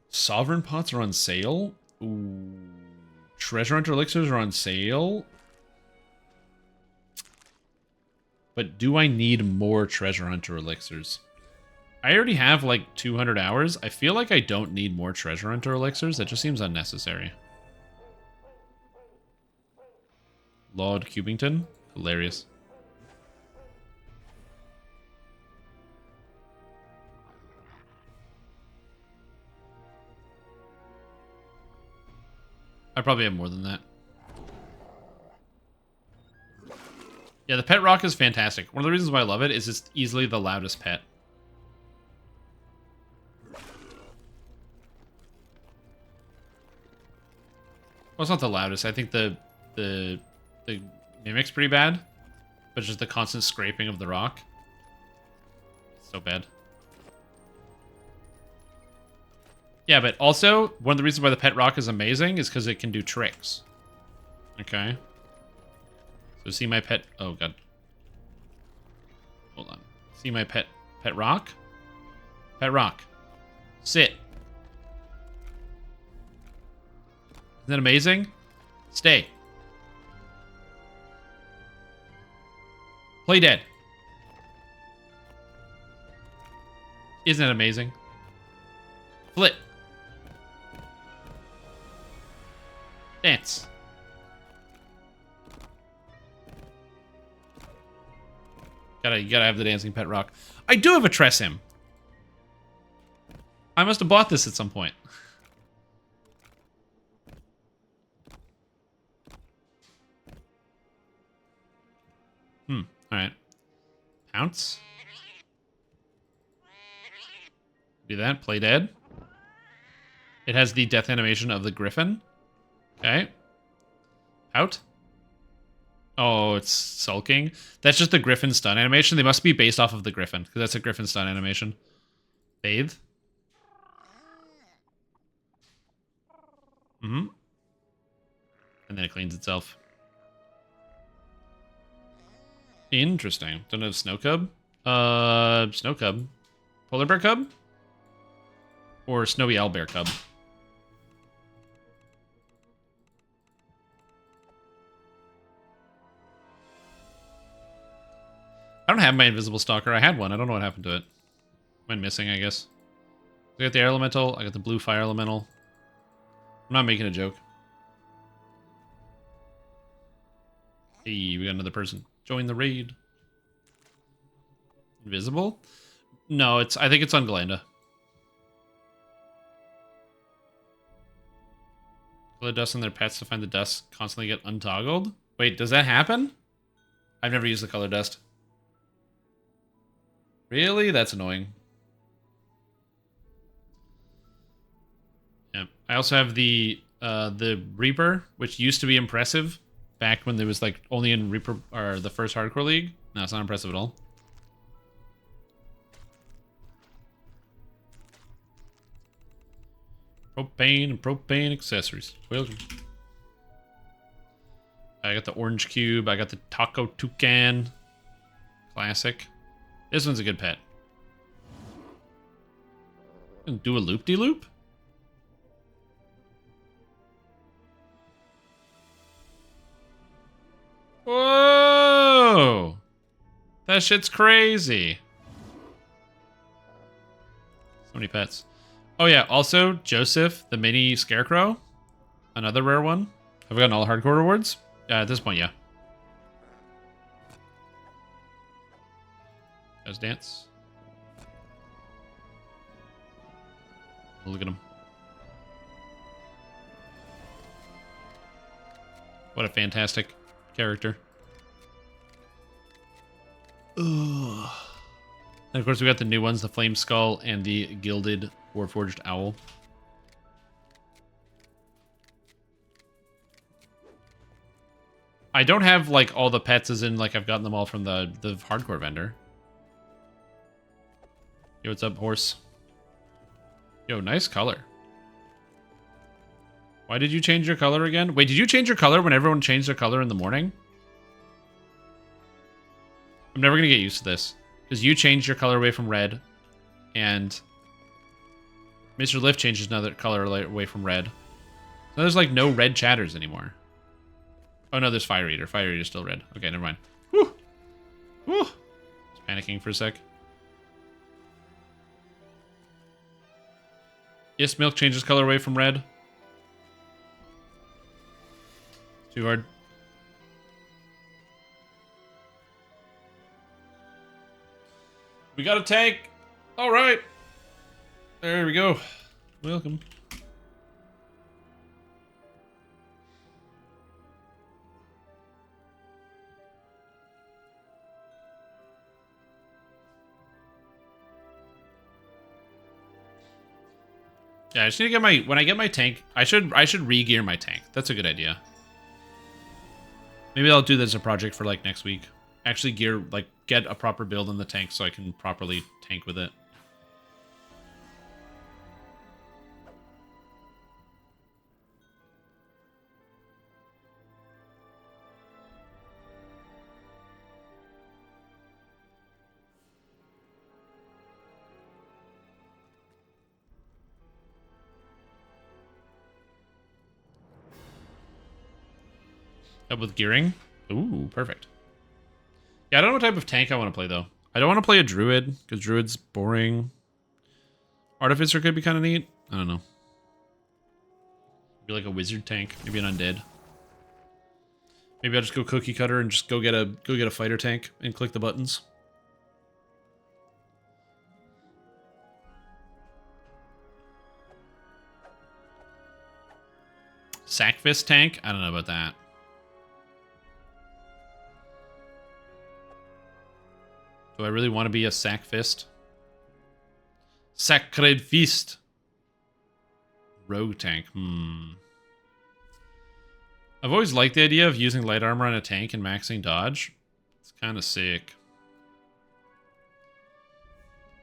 Sovereign pots are on sale. Ooh, treasure hunter elixirs are on sale. But do I need more treasure hunter elixirs? I already have like 200 hours. I feel like I don't need more treasure hunter elixirs. That just seems unnecessary. Lord Cubington. Hilarious. I probably have more than that. Yeah, the pet rock is fantastic. One of the reasons why I love it is it's easily the loudest pet. Well, it's not the loudest. I think the mimic's pretty bad, but just the constant scraping of the rock. It's so bad. Yeah, but also, one of the reasons why the pet rock is amazing is because it can do tricks. Okay. So see my pet... Oh, God. Hold on. See my pet rock? Pet rock. Sit. Isn't that amazing? Stay. Play dead. Isn't that amazing? Flip. Dance. You gotta have the dancing pet rock. I do have a Tressim. I must have bought this at some point. Alright. Pounce. Do that. Play dead. It has the death animation of the griffin. Okay. Out. Oh, it's sulking. That's just the griffin stun animation. They must be based off of the griffin, because that's a griffin stun animation. Bathe. Mm-hmm. And then it cleans itself. Interesting. Don't have snow cub? Snow cub. Polar bear cub? Or snowy owlbear cub? I don't have my invisible stalker. I had one. I don't know what happened to it. Went missing, I guess. I got the air elemental. I got the blue fire elemental. I'm not making a joke. Hey, we got another person. Join the raid. Invisible? No, I think it's on Galanda. Color dust on their pets to find the dust constantly get untoggled? Wait, does that happen? I've never used the color dust. Really? That's annoying. Yeah. I also have the Reaper, which used to be impressive back when there was like only in Reaper or the first Hardcore League. No, it's not impressive at all. Propane and propane accessories. Welcome. I got the orange cube. I got the taco toucan. Classic. This one's a good pet. Do a loop-de-loop? Whoa! That shit's crazy. So many pets. Oh yeah, also Joseph, the mini scarecrow. Another rare one. Have I gotten all the hardcore rewards? At this point, yeah. Guys dance. Look at him. What a fantastic character. Ugh. And of course, we got the new ones, the Flame Skull and the Gilded Warforged Owl. I don't have, like, all the pets as in, like, I've gotten them all from the hardcore vendor. Yo, what's up, horse? Yo, nice color. Why did you change your color again? Wait, did you change your color when everyone changed their color in the morning? I'm never gonna get used to this. Because you changed your color away from red, and Mr. Lift changed another color away from red. So there's like no red chatters anymore. Oh no, there's Fire Eater. Fire Eater's still red. Okay, never mind. Whew! Whew! Just panicking for a sec. Yes, Milk changes color away from red. Too hard. We got a tank. All right. There we go. Welcome. Yeah, I just need to get my... When I get my tank, I should re-gear my tank. That's a good idea. Maybe I'll do this as a project for, like, next week. Actually gear, like, get a proper build in the tank so I can properly tank with it. Up with gearing. Ooh, perfect. Yeah, I don't know what type of tank I want to play, though. I don't want to play a druid, because druid's boring. Artificer could be kind of neat. I don't know. Be like a wizard tank, maybe an undead. Maybe I'll just go cookie cutter and just go get a fighter tank and click the buttons. Sackfist tank? I don't know about that. Do I really want to be a Sackfist? Sacred Feast. Rogue tank. I've always liked the idea of using light armor on a tank and maxing dodge. It's kind of sick.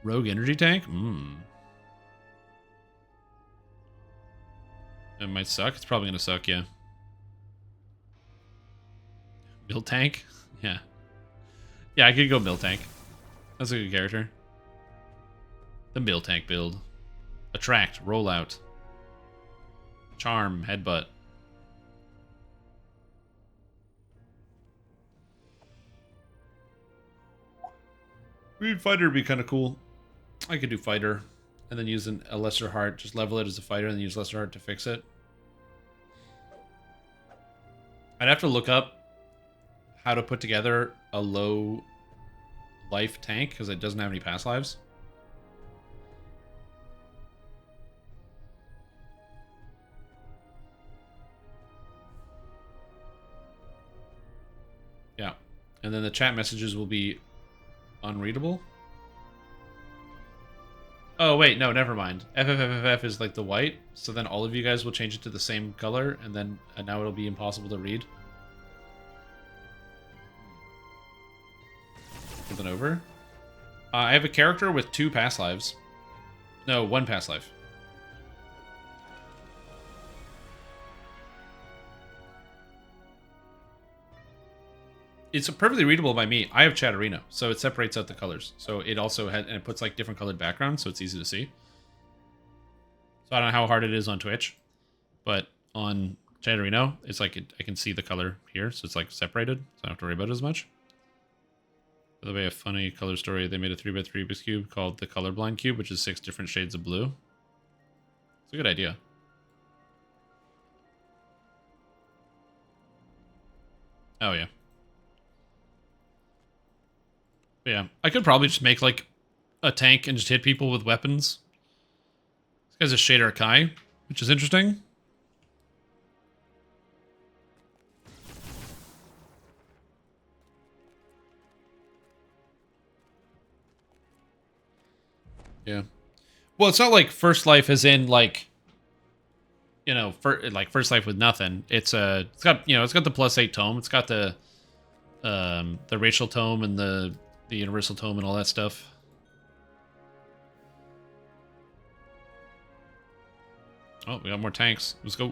Rogue energy tank? It might suck. It's probably going to suck, yeah. Mill tank? Yeah. Yeah, I could go mill tank. That's a good character. The mill tank build. Attract, rollout. Charm, headbutt. Fighter would be kind of cool. I could do fighter and then use a lesser heart. Just level it as a fighter and then use lesser heart to fix it. I'd have to look up how to put together a low life tank because it doesn't have any past lives. Yeah. And then the chat messages will be unreadable. Oh, wait, no, never mind. FFFFF is like the white, so then all of you guys will change it to the same color, and then now it'll be impossible to read. Something over. I have a character with 2 past lives. No, 1 past life. It's perfectly readable by me. I have Chatterino, so it separates out the colors. So it also has, and it puts like different colored backgrounds, so it's easy to see. So I don't know how hard it is on Twitch, but on Chatterino, it's like I can see the color here, so it's like separated, so I don't have to worry about it as much. By the way, a funny color story. They made a 3x3 Rubik's Cube called the Colorblind Cube, which is 6 different shades of blue. It's a good idea. Oh, yeah. But yeah, I could probably just make like a tank and just hit people with weapons. This guy's a Shader Kai, which is interesting. Yeah. Well, it's not like First Life as in like, you know, First Life with nothing. It's got, you know, it's got the +8 tome. It's got the racial tome and the universal tome and all that stuff. Oh, we got more tanks. Let's go.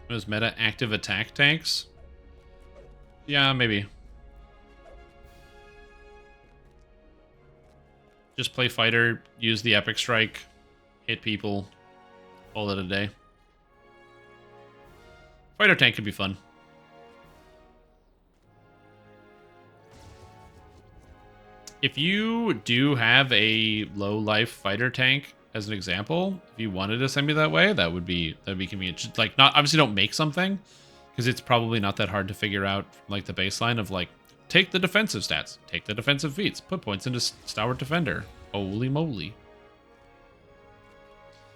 Those meta active attack tanks? Yeah, maybe. Just play fighter, use the epic strike, hit people, all that a day. Fighter tank could be fun. If you do have a low life fighter tank as an example, if you wanted to send me that way, that'd be convenient. Just, like, not obviously don't make something, because it's probably not that hard to figure out from, like, the baseline of like, take the defensive stats, take the defensive feats, put points into Stalwart Defender. Holy moly.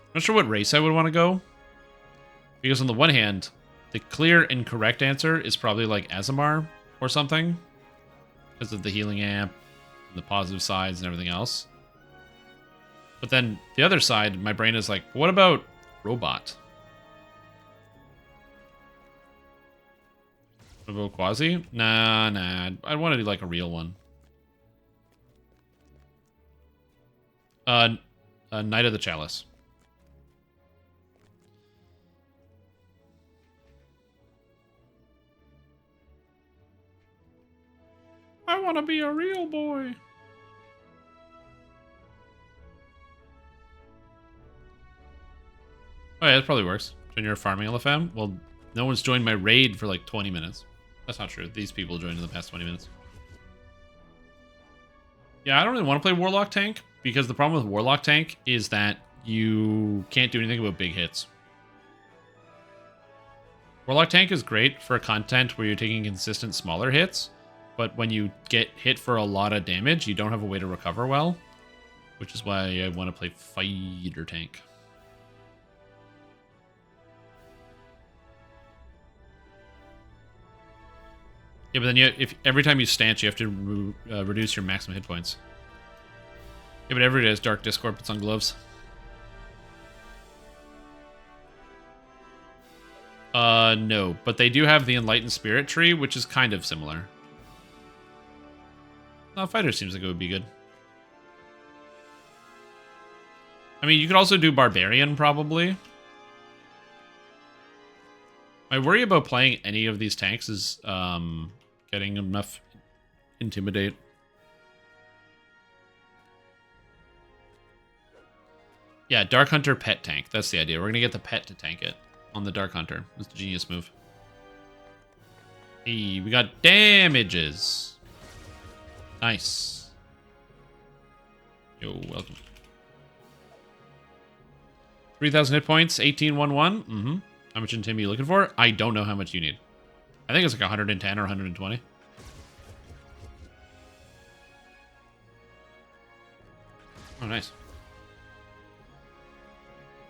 I'm not sure what race I would want to go, because on the one hand, the clear and correct answer is probably like Azamar or something, because of the healing amp, and the positive sides and everything else. But then the other side, my brain is like, what about robot? What about Quasi? Nah. I want to do like a real one. Knight of the Chalice. I want to be a real boy. Oh yeah, that probably works. When you're farming LFM? Well, no one's joined my raid for like 20 minutes. That's not true. These people joined in the past 20 minutes. Yeah, I don't really want to play Warlock Tank, because the problem with Warlock Tank is that you can't do anything about big hits. Warlock Tank is great for content where you're taking consistent smaller hits, but when you get hit for a lot of damage, you don't have a way to recover well, which is why I want to play Fighter Tank. Yeah, but then if every time you stanch, you have to reduce your maximum hit points. Yeah, but every day is Dark Discord puts on gloves. No, but they do have the Enlightened Spirit tree, which is kind of similar. Fighter seems like it would be good. I mean, you could also do Barbarian, probably. My worry about playing any of these tanks is getting enough Intimidate. Yeah, Dark Hunter pet tank. That's the idea. We're going to get the pet to tank it on the Dark Hunter. That's a genius move. Hey, we got damages. Nice. Yo, welcome. 3,000 hit points, 1811. Mm-hmm. How much intim are you looking for? I don't know how much you need. I think it's like 110 or 120. Oh, nice.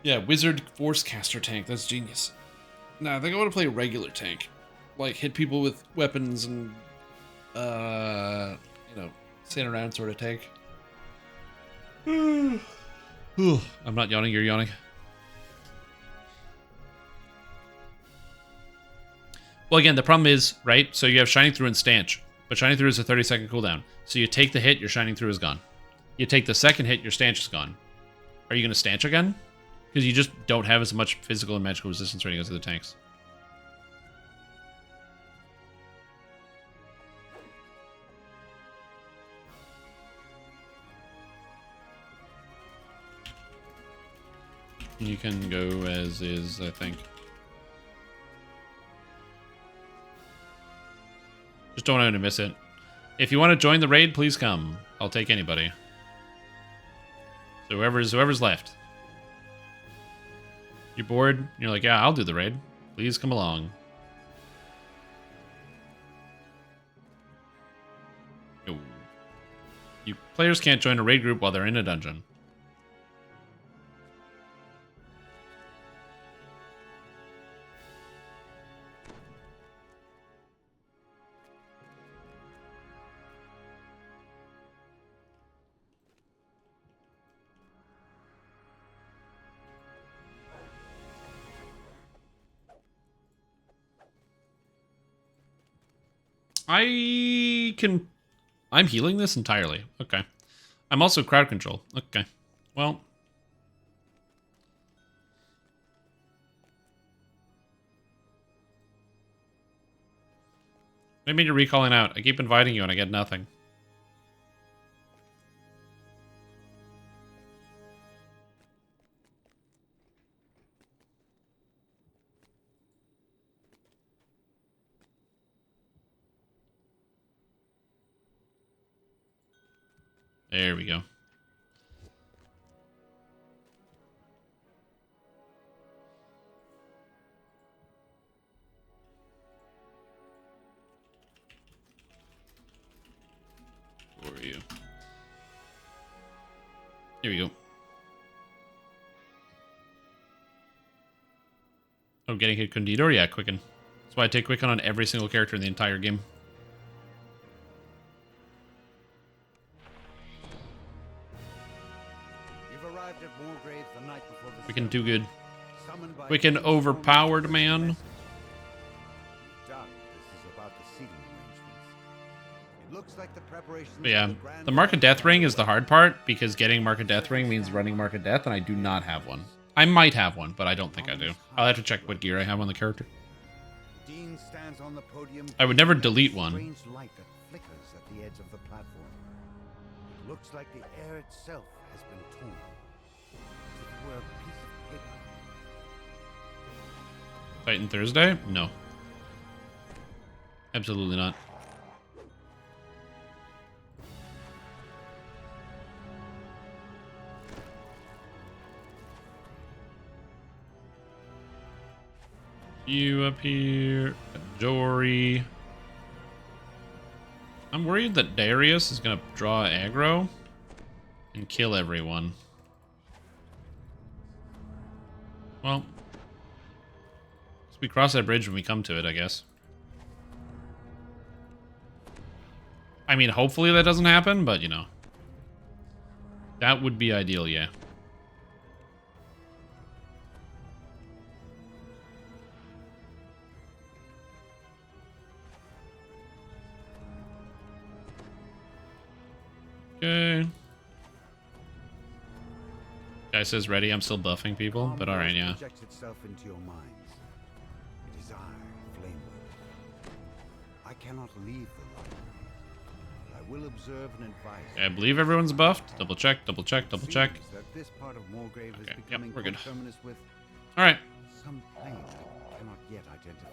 Yeah, Wizard Force Caster tank. That's genius. Nah, I think I want to play regular tank. Like, hit people with weapons and, you know, stand around sort of tank. I'm not yawning, you're yawning. Well, again, the problem is, right, so you have Shining Through and Stanch, but Shining Through is a 30-second cooldown. So you take the hit, your Shining Through is gone. You take the second hit, your Stanch is gone. Are you going to Stanch again? Because you just don't have as much physical and magical resistance rating as the tanks. You can go as is, I think. Just don't want to miss it. If you want to join the raid, please come. I'll take anybody. So whoever's left. You're bored? You're like, yeah, I'll do the raid. Please come along. No. You players can't join a raid group while they're in a dungeon. I'm healing this entirely. Okay. I'm also crowd control. Okay. Well. What do you mean you're recalling out? I keep inviting you and I get nothing. There we go. Where are you? Here we go. Oh, getting hit Condito? Yeah, Quicken. That's why I take Quicken on every single character in the entire game. arrived at Moorgrave the night before the We can do good. summoned by We can King's overpowered, Storm man. Doubt this is about the seating arrangements. It looks like the preparations But yeah, for the grand the Mark of Death ring is the finale. hard part because getting Mark of Death ring means running Mark of Death, and I do not have one. I might have one, but I don't think I do. I'll have to check what gear I have on the character. Dean stands on the podium. I would never gazing at delete the one. strange light that flickers at the edge of the platform. It looks like the air itself has been torn. As if it were a piece of paper. Titan Thursday? No. Absolutely not. You up here, Jory. I'm worried that Darius is gonna draw aggro and kill everyone. Well, we cross that bridge when we come to it, I guess. I mean, hopefully that doesn't happen, but you know. That would be ideal, yeah. Okay. Guy says ready. I'm still buffing people, but alright, yeah. Projects itself into your minds. It is I, Flamewood. I cannot leave the light. I will observe and advise. Okay, I believe everyone's buffed. Double check, double check, double check. Seems that this part of Moorgrave Okay, is yep, becoming we're good. coterminous with Alright. some plane I cannot yet identify.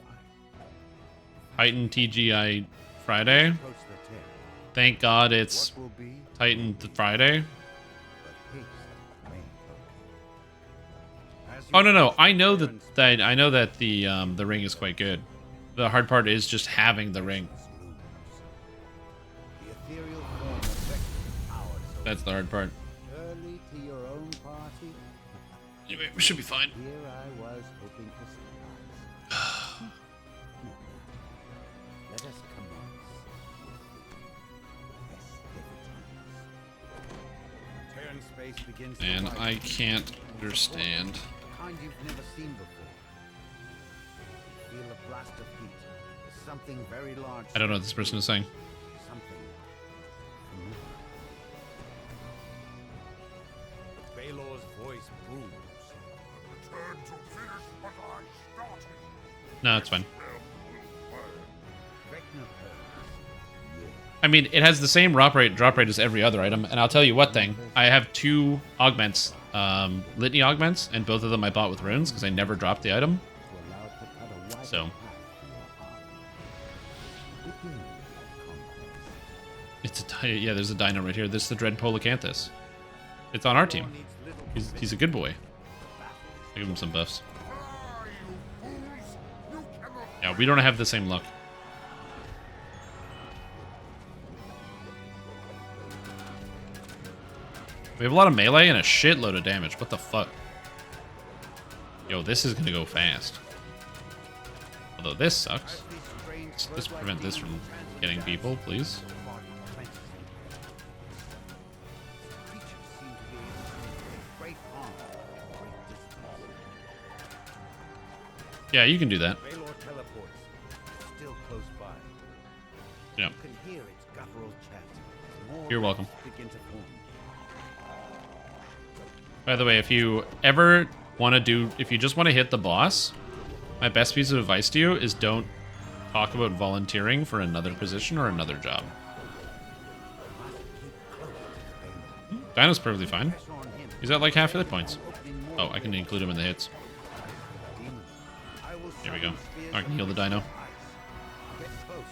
Titan TGI Friday. Approach the tail. Thank God it's What will be, Titan Friday. but haste may locate. As you Oh no, approach I the know barren that I know that the ring is quite good. The hard part is just having the ring. space looms. The ethereal form of Vector's power so That's the hard part. early to your own party. Anyway, we should be fine. Here I was hoping for surprise. No, no. Let us commence with the festivities. Terran space begins to And rise. I can't understand. The kind you've never seen before. Feel a blast of heat. There's something very large. I don't know what this person is saying. Something familiar. Baylor's voice booms. Return to finish what I started. No, it's fine. Vecna purrs. Yeah. I mean, it has the same drop rate as every other item, and I'll tell you what thing. I have two augments, litany augments, and both of them I bought with runes because I never dropped the item. To allow it to cut a wider So. path for your arm. Begin with conquest. It's a yeah. There's a dino right here. This is the Dread Polacanthus. It's on our team. He's a good boy. I give him some buffs. Yeah, we don't have the same luck. We have a lot of melee and a shitload of damage. What the fuck? Yo, this is gonna go fast. Although this sucks. Let's prevent this from getting people, please. Creatures seem to be able to inflict great harm at great distance. Yeah, you can do that. Baylor teleports. Still close by. Yeah. You can hear its guttural chant. as more You're welcome. rifts begin to form. By the way, if you ever want to if you just want to hit the boss, my best piece of advice to you is don't talk about volunteering for another position or another job. Must keep close to the Baylor. Dino's perfectly fine. Pressure on him. He's at like half hit points. Opening more Oh, I can include him in the hits. demons. I will There we go. summon spheres I can of heal the dino. ice. Get close.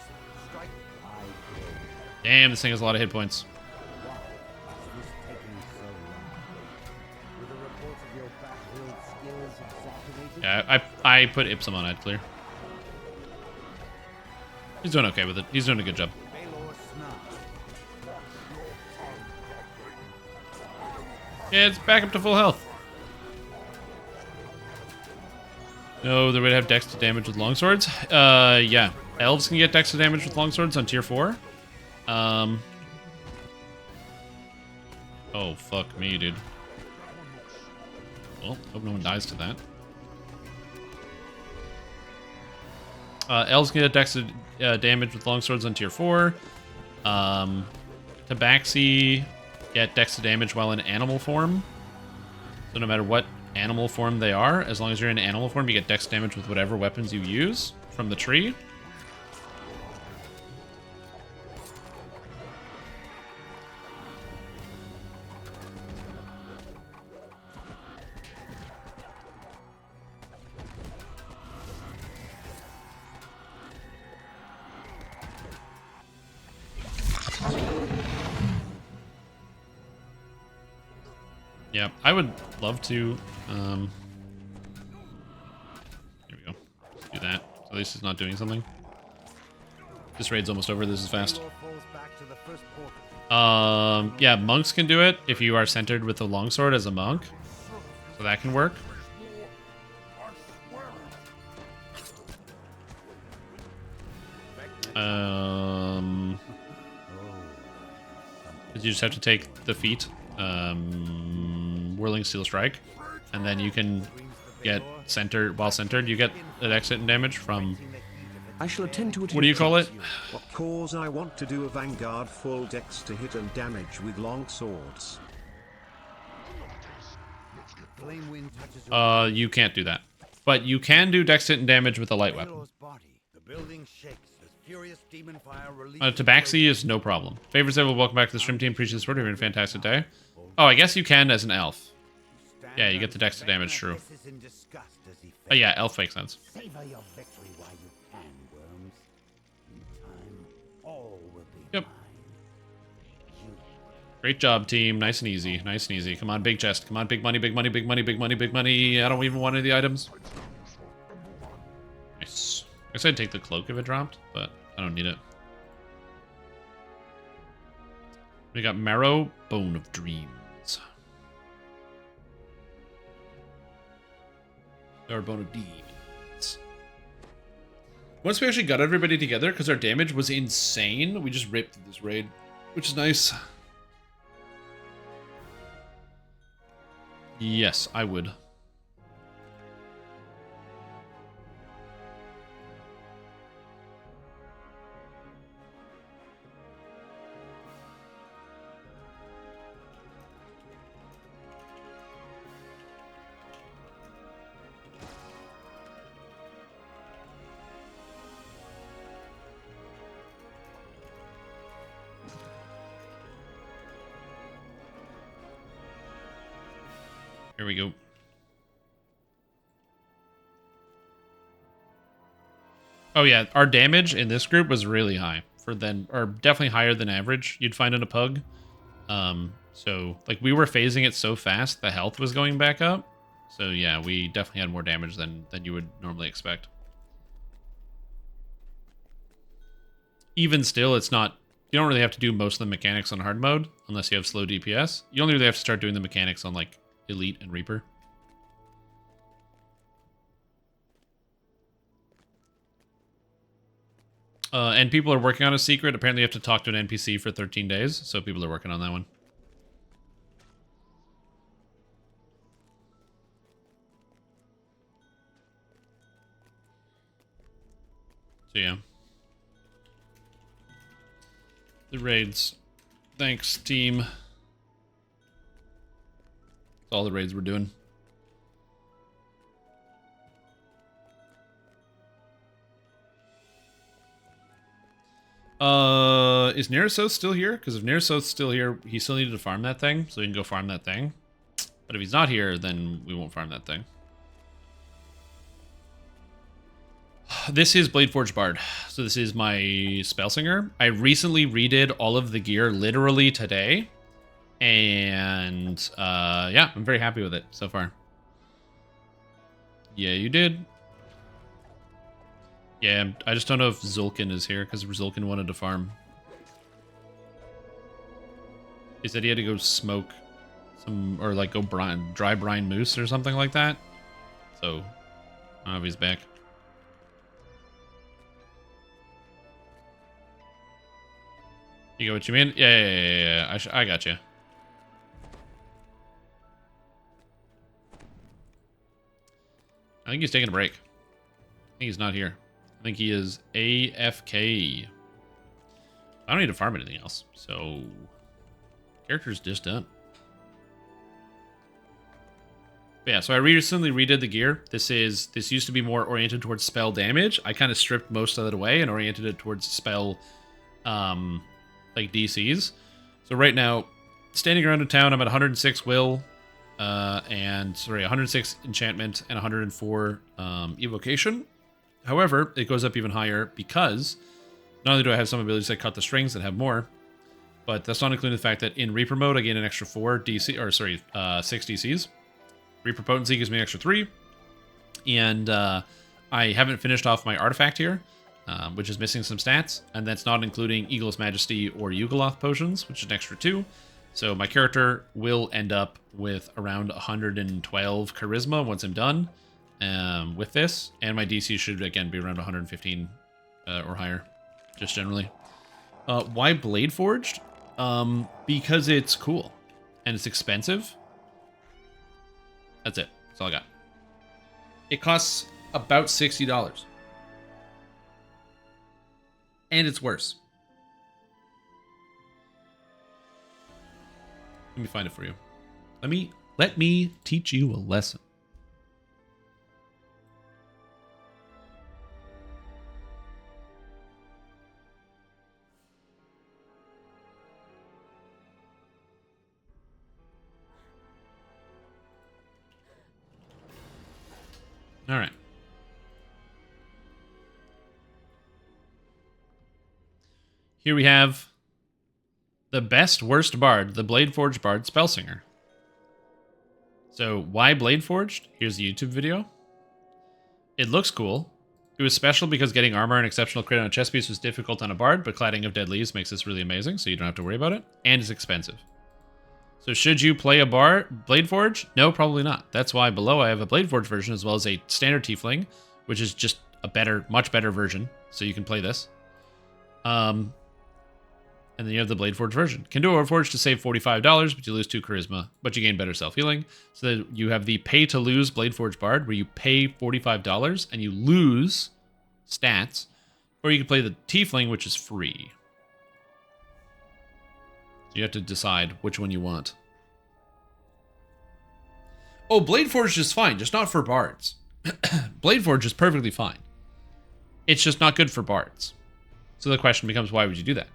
Strike. I will. Damn, this thing has a lot of hit points. Why is this taking so long? Were the reports of your battlefield skills exaggerated? Yeah, I put Ipsum on I'd clear. He's doing okay with it. He's doing a good job. Baylor snarls. Yeah, it's back up to full health. No, they would have dex to damage with longswords. Yeah. Elves can get dex to damage with longswords on tier 4. Oh, fuck me, dude. Cool. Hope no one dies to that. Elves get dex damage with longswords on tier 4. Tabaxi get dex damage while in animal form. So no matter what animal form they are, as long as you're in animal form, you get dex damage with whatever weapons you use from the tree. Yeah, I would love to. Here we go. Let's do that. So at least it's not doing something. This raid's almost over. This is fast. Yeah, monks can do it if you are centered with the longsword as a monk. So that can work. You just have to take the feat, Whirling Steel Strike, and then you can get centered. While centered, you get an exit and damage from. I shall attend to it. What do you call it? What cause I want to do a vanguard full dex to hit and damage with long swords. You can't do that, but you can do dex hit and damage with a light weapon. Tabaxi is no problem. Favors Evil, welcome back to the stream team. Appreciate the support. Having a fantastic day. Oh, I guess you can as an elf. Yeah, you get the dex to damage, true. Oh yeah, elf makes sense. Yep. Great job, team. Nice and easy. Nice and easy. Come on, big chest. Come on, big money, big money, big money, big money, big money. I don't even want any of the items. Nice. I guess I'd take the cloak if it dropped, but I don't need it. We got Marrow, Bone of Dreams. Or Bone of Demons. Once we actually got everybody together, because our damage was insane, we just ripped through this raid, which is nice. Yes, I would. Here we go. Oh yeah, our damage in this group was really high or definitely higher than average. You'd find in a pug. So like we were phasing it so fast, the health was going back up. So yeah, we definitely had more damage than you would normally expect. Even still, it's not. You don't really have to do most of the mechanics on hard mode unless you have slow DPS. You only really have to start doing the mechanics on like Elite and Reaper. And people are working on a secret. Apparently you have to talk to an NPC for 13 days. So people are working on that one. So yeah. The raids. Thanks, team. That's all the raids we're doing. Is Nerasos still here? Because if Nerasos still here, he still needed to farm that thing, so he can go farm that thing. But if he's not here, then we won't farm that thing. This is bladeforged bard, so this is my spellsinger. I recently redid all of the gear literally today, and yeah, I'm very happy with it so far. Yeah, you did. Yeah, I just don't know if Zulkin is here, because Zulkin wanted to farm. He said he had to go smoke some, or like go dry brine moose or something like that. So, I don't know if he's back. You get what you mean? Yeah. I got you. I think he's taking a break. I think he's not here. I think he is AFK. I don't need to farm anything else, so character's just done. But yeah, so I recently redid the gear. This used to be more oriented towards spell damage. I kind of stripped most of it away and oriented it towards spell like DCs. So right now, standing around in town, I'm at 106 will, 106 enchantment and 104 evocation. However, it goes up even higher because not only do I have some abilities that cut the strings that have more, but that's not including the fact that in Reaper mode I gain an extra 6 DCs. Reaper Potency gives me an extra 3. And I haven't finished off my artifact here, which is missing some stats. And that's not including Eagle's Majesty or Yugoloth potions, which is an extra 2. So my character will end up with around 112 charisma once I'm done with this. And my DC should, again, be around 115 or higher, just generally. Why bladeforged? Because it's cool. And it's expensive. That's it. That's all I got. It costs about $60. And it's worse. Let me find it for you. Let me teach you a lesson. All right. Here we have the best worst bard, the Bladeforged Bard Spellsinger. So why Bladeforged? Here's the YouTube video. It looks cool. It was special because getting armor and exceptional crit on a chest piece was difficult on a bard, but cladding of dead leaves makes this really amazing, so you don't have to worry about it. And it's expensive. So should you play a Bladeforge? No, probably not. That's why below I have a Bladeforge version as well as a standard Tiefling, which is just a much better version. So you can play this. And then you have the Bladeforge version. Can do a Warforged to save $45, but you lose 2 charisma, but you gain better self-healing. So that you have the pay-to-lose Bladeforge Bard, where you pay $45 and you lose stats. Or you can play the Tiefling, which is free. You have to decide which one you want. Oh, Bladeforged is fine, just not for bards. Bladeforged is perfectly fine. It's just not good for bards. So the question becomes, why would you do that?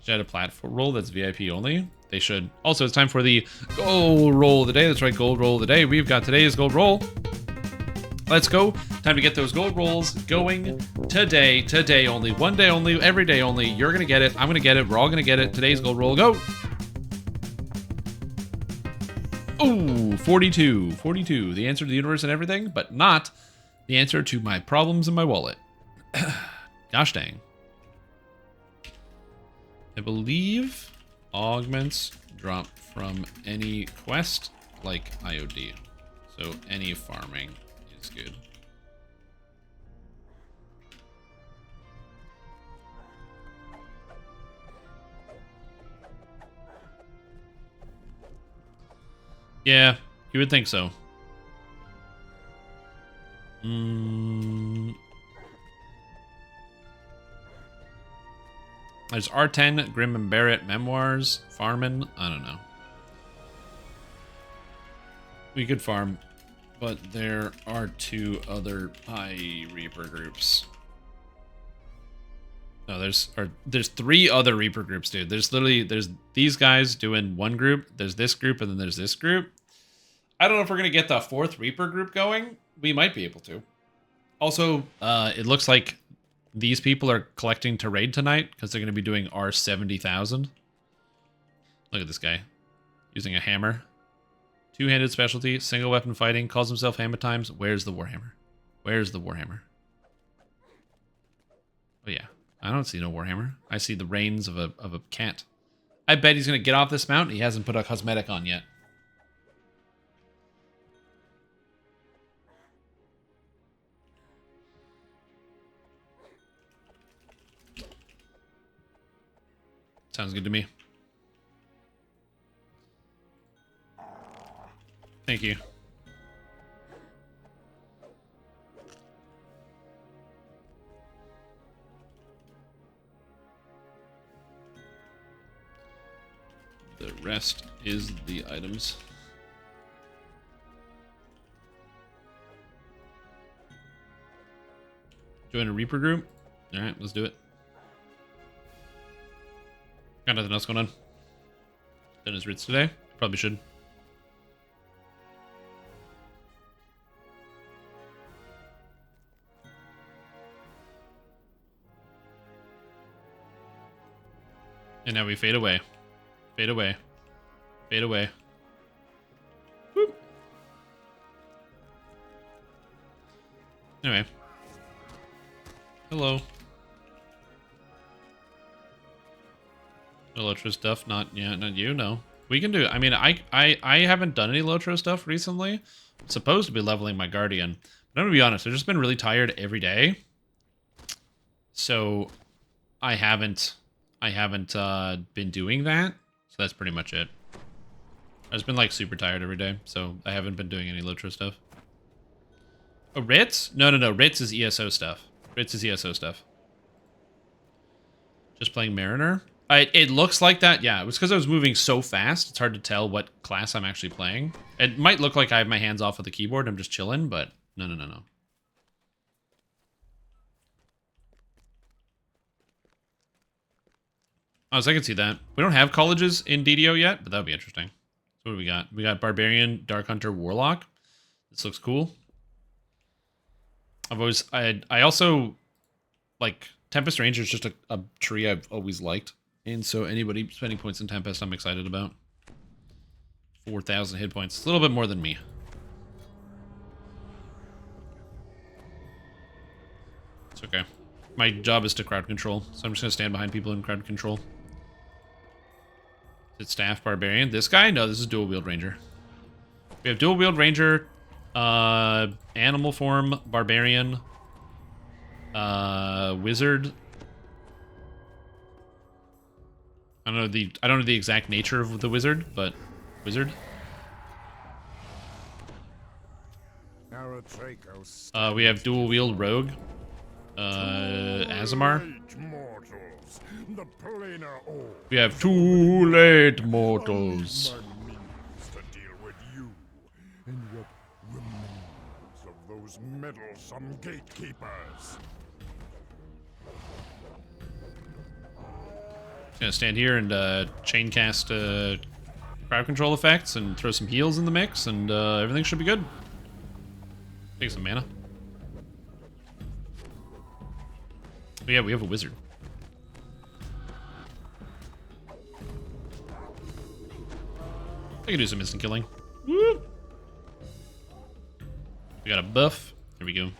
Should add a platform roll that's VIP only? They should. Also, it's time for the gold roll of the day. That's right, gold roll of the day. We've got today's gold roll. Let's go. Time to get those gold rolls going today. Today only. One day only. Every day only. You're going to get it. I'm going to get it. We're all going to get it. Today's gold roll. Go. Oh, 42. 42. The answer to the universe and everything, but not the answer to my problems in my wallet. Gosh dang. I believe augments drop from any quest like IOD. So any farming is good. Yeah, you would think so. There's R10, Grim and Barrett, Memoirs, Farmin', I don't know. We could farm, but there are 2 other high Reaper groups. No, there's 3 other Reaper groups, dude. There's these guys doing one group, there's this group, and then there's this group. I don't know if we're gonna get the 4th Reaper group going. We might be able to. Also, it looks like these people are collecting to raid tonight because they're going to be doing R70,000. Look at this guy. Using a hammer. 2-handed specialty, single weapon fighting, calls himself Hammer Times. Where's the Warhammer? Where's the Warhammer? Oh yeah, I don't see no Warhammer. I see the reins of a cat. I bet he's going to get off this mount. He hasn't put a cosmetic on yet. Sounds good to me. Thank you. rest is the items. Join a Reaper group? Alright, let's do it. Got nothing else going on. Done his Ritz today? Probably should. And now we fade away. Fade away. Fade away. Whoop. Anyway. Hello. Lotro stuff, not you, no. We can do, I mean, I haven't done any Lotro stuff recently. I'm supposed to be leveling my Guardian. But I'm gonna be honest, I've just been really tired every day. So I haven't been doing that. So that's pretty much it. I've just been like super tired every day, so I haven't been doing any Lotro stuff. Oh, Ritz? No. Ritz is ESO stuff. Ritz is ESO stuff. Just playing Mariner? It looks like that, yeah. It was because I was moving so fast, it's hard to tell what class I'm actually playing. It might look like I have my hands off of the keyboard, I'm just chilling, but no. Oh, so I can see that. We don't have colleges in DDO yet, but that would be interesting. So what do we got? We got Barbarian, Dark Hunter, Warlock. This looks cool. I also, like, Tempest Ranger is just a tree I've always liked. And so anybody spending points in Tempest, I'm excited about. 4,000 hit points. It's a little bit more than me. It's okay. My job is to crowd control, so I'm just going to stand behind people in crowd control. Is it Staff Barbarian? This guy? No, this is Dual Wield Ranger. We have Dual Wield Ranger, Animal Form, Barbarian, Wizard. I don't know the exact nature of the wizard, but wizard. We have Dual Wield Rogue, Azamar. We have Too Late Mortals. And what remains of those meddlesome gatekeepers? Gonna stand here and chain cast crowd control effects and throw some heals in the mix, and everything should be good. Take some mana. Oh, yeah, we have a wizard. I can do some instant killing. Woo! We got a buff. There we go.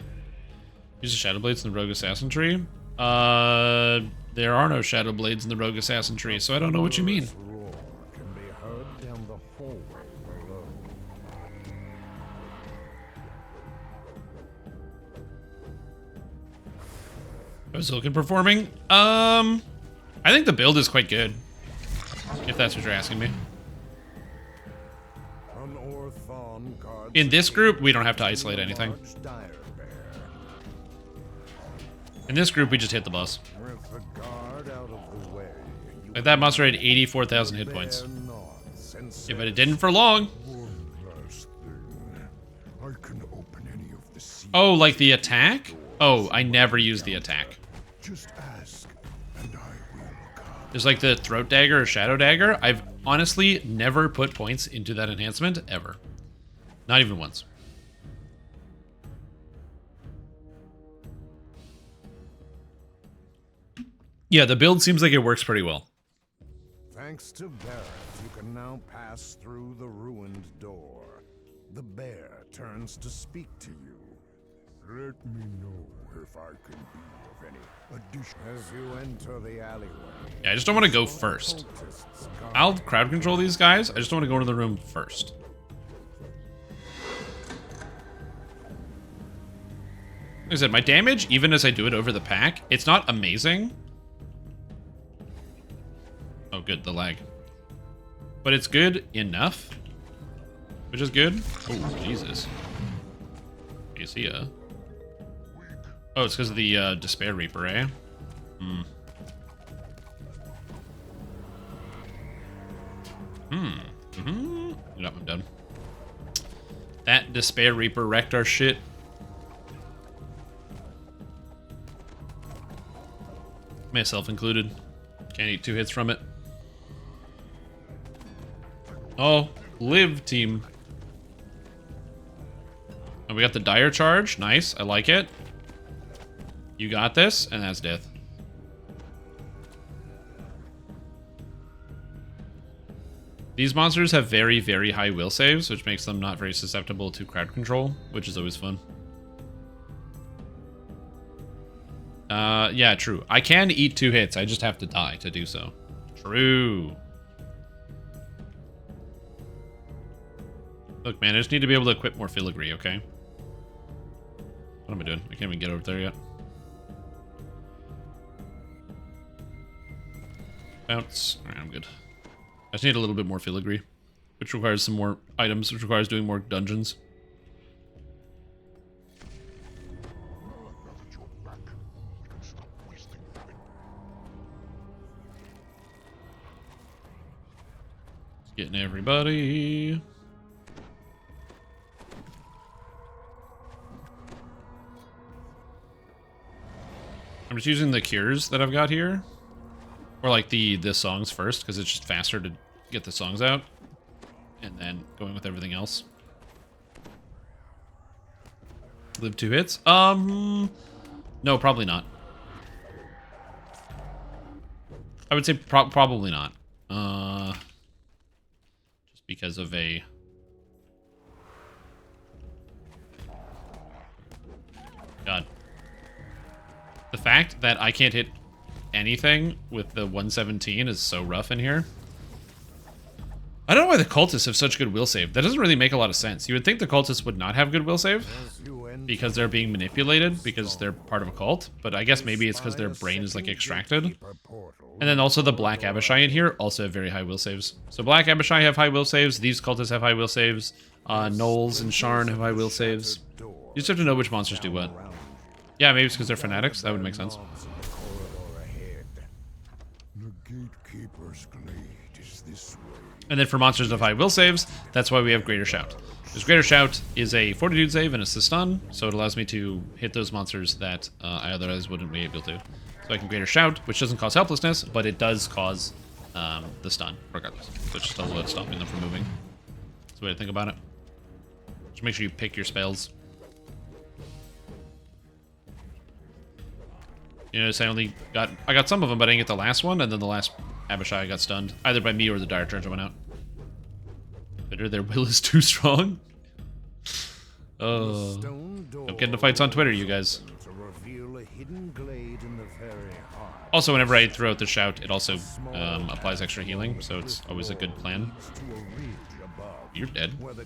Use the Shadow Blades in the Rogue Assassin tree. There are no Shadow Blades in the Rogue Assassin tree, so I don't know what you mean. How's Zilkin performing? I think the build is quite good. If that's what you're asking me. In this group, we don't have to isolate anything. In this group, we just hit the boss. Like that monster had 84,000 hit points. Yeah, but it didn't for long. Oh, like the attack? Oh, I never use the attack. There's like the throat dagger or shadow dagger. I've honestly never put points into that enhancement, ever. Not even once. Yeah, the build seems like it works pretty well. Thanks to Barrett, you can now pass through the ruined door. The bear turns to speak to you. Let me know if I can be of any addition as you enter the alleyway. Yeah, I just don't want to go first. I'll crowd control these guys. I just don't want to go into the room first. Like I said, my damage, even as I do it over the pack, it's not amazing. Oh, good, the lag. But it's good enough, which is good. Oh, Jesus. You see ya. Oh, it's because of the Despair Reaper, eh? Hmm. Yep, I'm done. That Despair Reaper wrecked our shit. Myself included. Can't eat 2 hits from it. Oh, live team. And we got the dire charge. Nice, I like it. You got this, and that's death. These monsters have very, very high will saves, which makes them not very susceptible to crowd control, which is always fun. Yeah, true. I can eat 2 hits, I just have to die to do so. True. Look, man, I just need to be able to equip more filigree, okay? What am I doing? I can't even get over there yet. Bounce. Alright, I'm good. I just need a little bit more filigree, which requires some more items, which requires doing more dungeons. Getting everybody. I'm just using the cures that I've got here. Or like the songs first, because it's just faster to get the songs out. And then going with everything else. Live 2 hits? No, probably not. I would say probably not. Just because of a... God. The fact that I can't hit anything with the 117 is so rough in here. I don't know why the cultists have such good will save. That doesn't really make a lot of sense. You would think the cultists would not have good will save because they're being manipulated because they're part of a cult, but I guess maybe it's because their brain is like extracted. And then also the Black Abishai in here also have very high will saves. So Black Abishai have high will saves, these cultists have high will saves, Knowles and Sharn have high will saves. You just have to know which monsters do what. Yeah, maybe it's because they're fanatics, that would make sense. And then for monsters of high will saves, that's why we have Greater Shout. Because Greater Shout is a Fortitude save and it's a stun, so it allows me to hit those monsters that I otherwise wouldn't be able to. So I can Greater Shout, which doesn't cause helplessness, but it does cause the stun, regardless. So it's just a little stopping them from moving. That's the way to think about it. Just make sure you pick your spells. You notice I got some of them, but I didn't get the last one, and then the last Abishai got stunned, either by me or the dire charge that went out. Bitter, their will is too strong. Oh, don't get into fights on Twitter, you guys. Also, whenever I throw out the shout, it also applies extra healing, so it's always a good plan. You're dead. But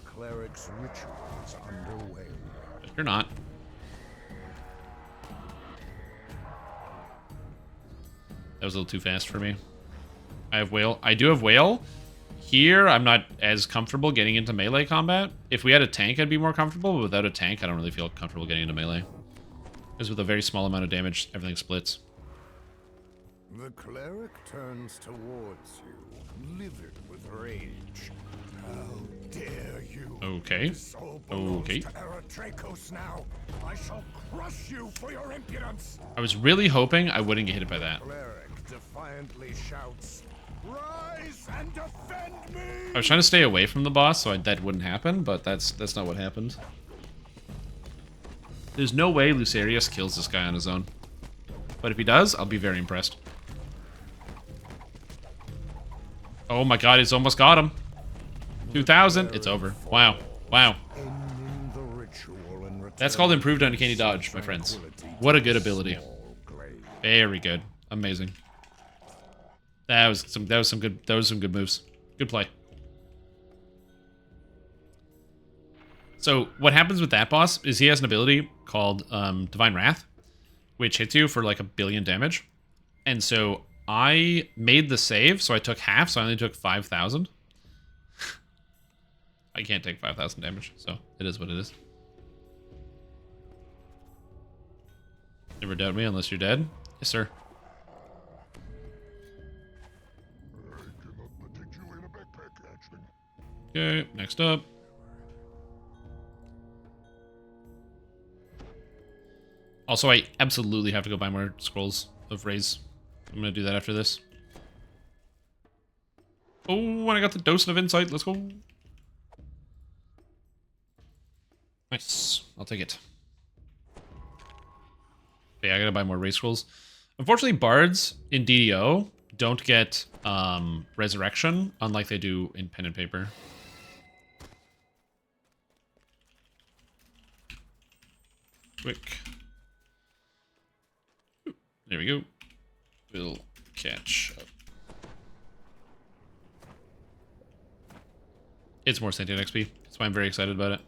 you're not. That was a little too fast for me. I have whale. I do have whale. Here, I'm not as comfortable getting into melee combat. If we had a tank, I'd be more comfortable, but without a tank, I don't really feel comfortable getting into melee. Because with a very small amount of damage, everything splits. The cleric turns towards you, livid with rage. How dare you? Okay. Okay. Now. I shall crush you for your impudence. I was really hoping I wouldn't get hit by that. Cleric defiantly shouts, "Rise and defend me!" I was trying to stay away from the boss so that wouldn't happen, but that's not what happened. There's no way Lucerius kills this guy on his own. But if he does, I'll be very impressed. Oh my god, he's almost got him. 2,000. It's over. Wow. Wow. That's called improved uncanny dodge, my friends. What a good ability. Very good. Amazing. That was some good moves. Good play. So what happens with that boss is he has an ability called Divine Wrath, which hits you for like 1 billion damage. And so I made the save, so I took half, so I only took 5,000. I can't take 5,000 damage, so it is what it is. Never doubt me unless you're dead. Yes, sir. I cannot protect you in a backpack hatch. Okay, next up. Also, I absolutely have to go buy more scrolls of raise. I'm gonna do that after this. Oh, and I got the dose of insight. Let's go. Nice. I'll take it. Yeah, I gotta buy more race scrolls. Unfortunately, bards in DDO don't get resurrection, unlike they do in pen and paper. Quick. There we go. We'll catch up. It's more sentient XP. That's why I'm very excited about it.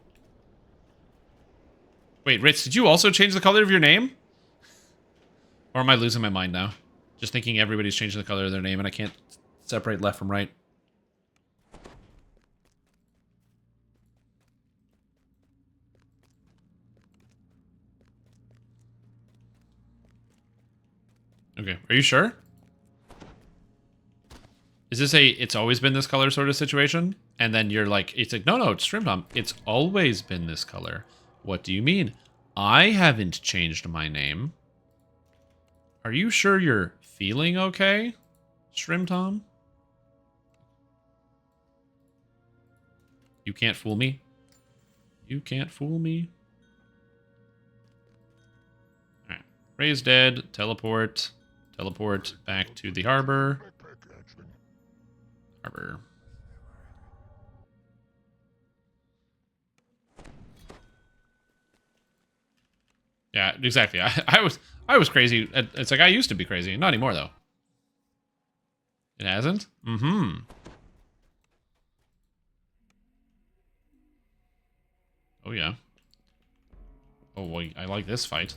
Wait, Ritz, did you also change the color of your name? Or am I losing my mind now? Just thinking everybody's changing the color of their name and I can't separate left from right. Okay, are you sure? Is this a it's always been this color sort of situation? And then you're like, it's like, no, it's Shrimp Tom. It's always been this color. What do you mean? I haven't changed my name. Are you sure you're feeling okay, Shrimp Tom? You can't fool me. You can't fool me. Alright. Ray's dead. Teleport. Teleport back to the harbor. Harbor. Yeah, exactly. I was crazy. It's like I used to be crazy. Not anymore though. It hasn't? Mm-hmm. Oh yeah. Oh wait, I like this fight.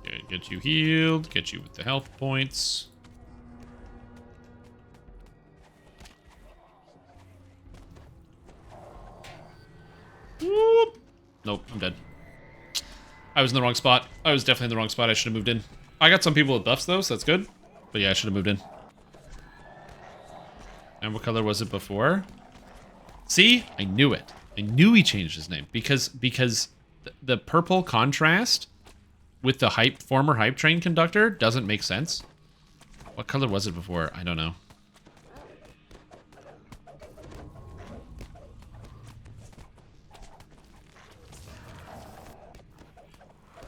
Okay, get you healed, get you with the health points. Whoop. Nope, I'm dead. I was in the wrong spot. I was definitely in the wrong spot. I should have moved in. I got some people with buffs though, so that's good. But yeah, I should have moved in. And what color was it before? See? I knew it. I knew he changed his name because the purple contrast with the former hype train conductor doesn't make sense. What color was it before? I don't know.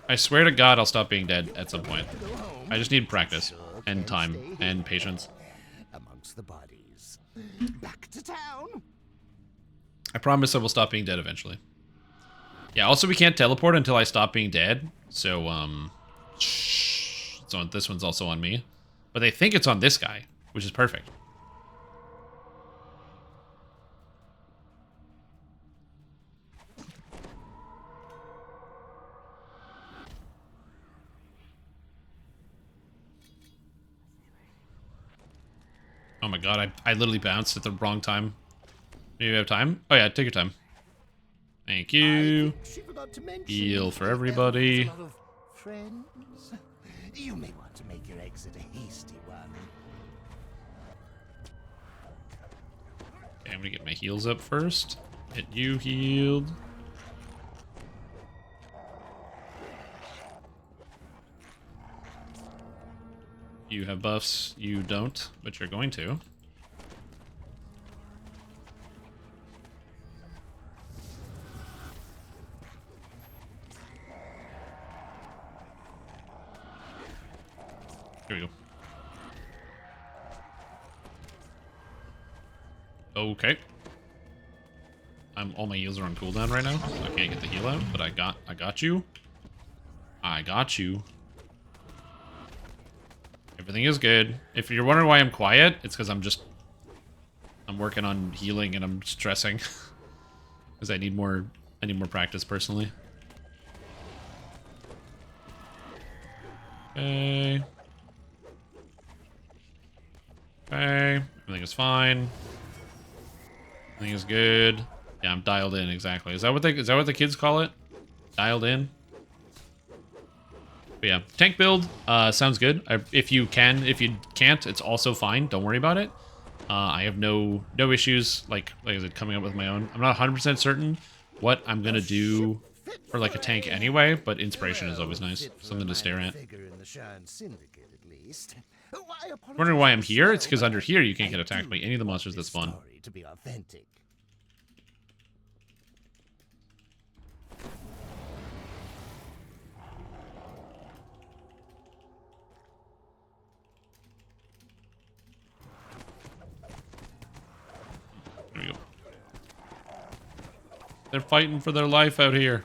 I swear to God I'll stop being dead at some point. I just need practice and time and patience. Amongst the bodies. Back to town. I promise I will stop being dead eventually. Yeah, also we can't teleport until I stop being dead. So, this one's also on me. But they think it's on this guy, which is perfect. Oh my god, I literally bounced at the wrong time. Maybe we have time? Oh yeah, take your time. Thank you. Heal for everybody. Friends, you may want to make your exit a hasty one. Okay, I'm gonna get my heals up first. Get you healed. You have buffs, you don't, but you're going to. Here we go. Okay. All my heals are on cooldown right now, so I can't get the heal out, but I got you. I got you. Everything is good. If you're wondering why I'm quiet, it's because I'm working on healing and I'm stressing. Because I need more practice personally. Okay. Okay. Everything is fine. I think it's good. Yeah, I'm dialed in exactly. Is that what the kids call it? Dialed in. But yeah, tank build sounds good. If you can, if you can't, it's also fine. Don't worry about it. I have no issues. Like I said, coming up with my own. I'm not 100% certain what I'm gonna do for like a tank anyway, but inspiration is always nice. Something to stare at. Wondering why I'm here? It's because under here you can't get attacked by any of the monsters that spawn. To be authentic. There we go. They're fighting for their life out here.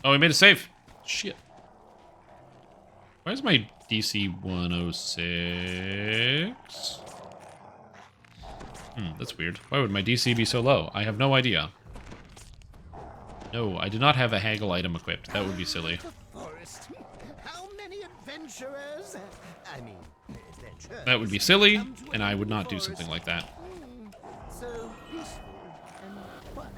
Oh, we made a save. Shit. Why is my DC 106? That's weird. Why would my DC be so low? I have no idea. No, I do not have a haggle item equipped. That would be silly. Forest. How many adventurers? I mean, That would be silly, and I would not do something like that. So peaceful and quiet.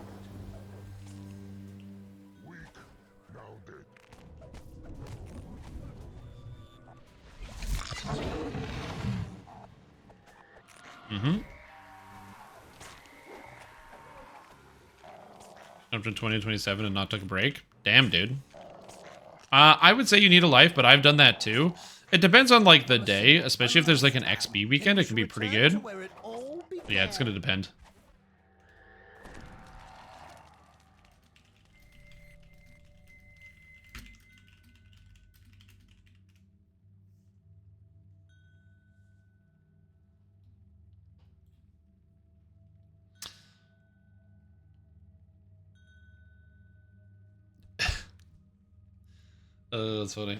Mm-hmm. Jumped in 2027 and not took a break. Damn, dude. I would say you need a life, but I've done that too. It depends on like the day, especially if there's like an XP weekend, it can be pretty good. But yeah, it's gonna depend. That's funny.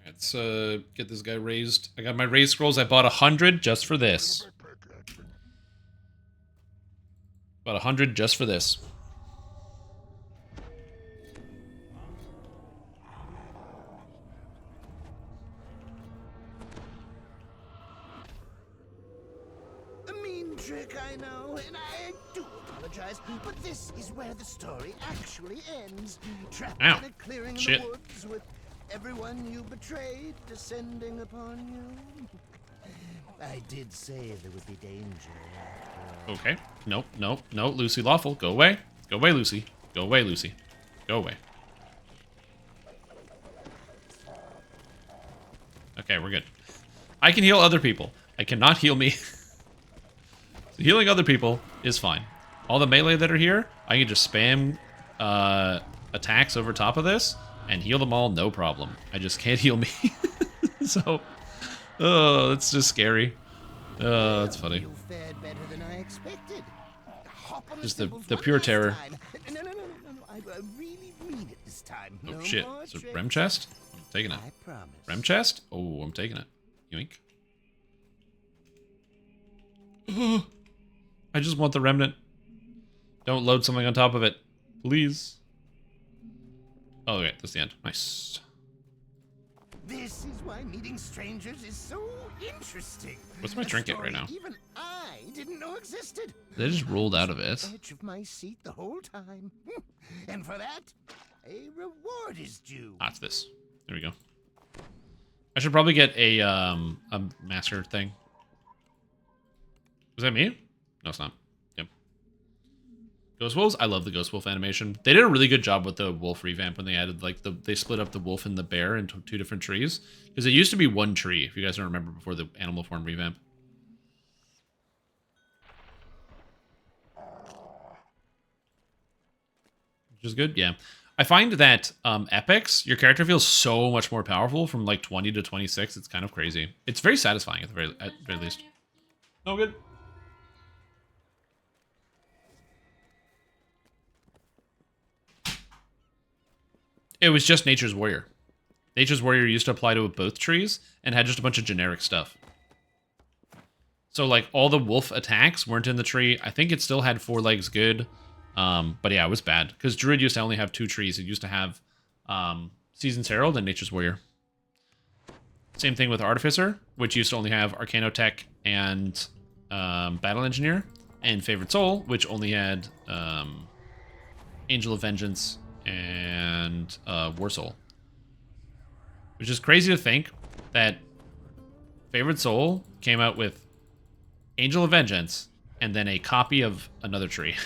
Let's get this guy raised. I got my raised scrolls. I bought 100 just for this. Bought 100 just for this. A mean trick, I know, and I do apologize, but this is where the story actually ends. Trapped Ow. in a clearing Shit. in the woods with everyone you betrayed descending upon you. I did say there would be danger. Okay. Nope, nope, no. Lucy Lawful, go away. Go away, Lucy. Go away, Lucy. Go away. Okay, we're good. I can heal other people. I cannot heal me. So healing other people is fine. All the melee that are here, I can just spam attacks over top of this and heal them all, no problem. I just can't heal me. So, oh, it's just scary. Oh, that's funny. You fared better than I expected. Hop on Just tables the one pure last terror. time. No. I really mean it this time. Oh No shit, more it's a tricks. rem chest? I'm taking it. I promise. Rem chest? Oh, I'm taking it. Yoink. I just want the remnant. Don't load something on top of it. Please. Oh, okay, that's the end. Nice. This is why meeting strangers is so interesting. What's my A trinket story right now? Even I didn't know existed. They just rolled out of it. Edge of my seat the whole time, and for that, a reward is due. Ah, it's this. There we go. I should probably get a master thing. Was that me? No, it's not. Yep. Ghost Wolves? I love the Ghost Wolf animation. They did a really good job with the wolf revamp when they added, like, they split up the wolf and the bear into two different trees. Because it used to be one tree, if you guys don't remember, before the animal form revamp. Which is good, yeah. I find that epics, your character feels so much more powerful from, like, 20 to 26. It's kind of crazy. It's very satisfying, at the very least. No good. It was just Nature's Warrior. Nature's Warrior used to apply to both trees and had just a bunch of generic stuff. So, like, all the wolf attacks weren't in the tree. I think it still had 4 legs good. But yeah, it was bad. Because Druid used to only have 2 trees. It used to have Season's Herald and Nature's Warrior. Same thing with Artificer, which used to only have Arcanotech and Battle Engineer, and Favorite Soul, which only had Angel of Vengeance and War Soul. Which is crazy to think that Favorite Soul came out with Angel of Vengeance and then a copy of another tree.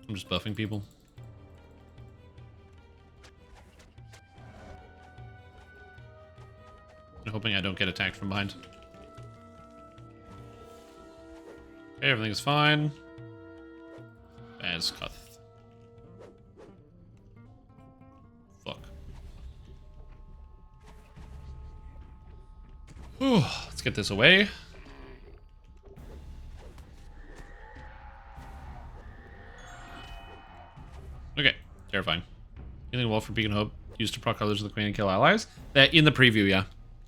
I'm just buffing people. I'm hoping I don't get attacked from behind. Okay, everything is fine. As Cuth. Fuck. Whew, let's get this away. Okay, terrifying. Healing wall for Beacon Hope used to proc colors of the Queen and kill allies. That in the preview, yeah.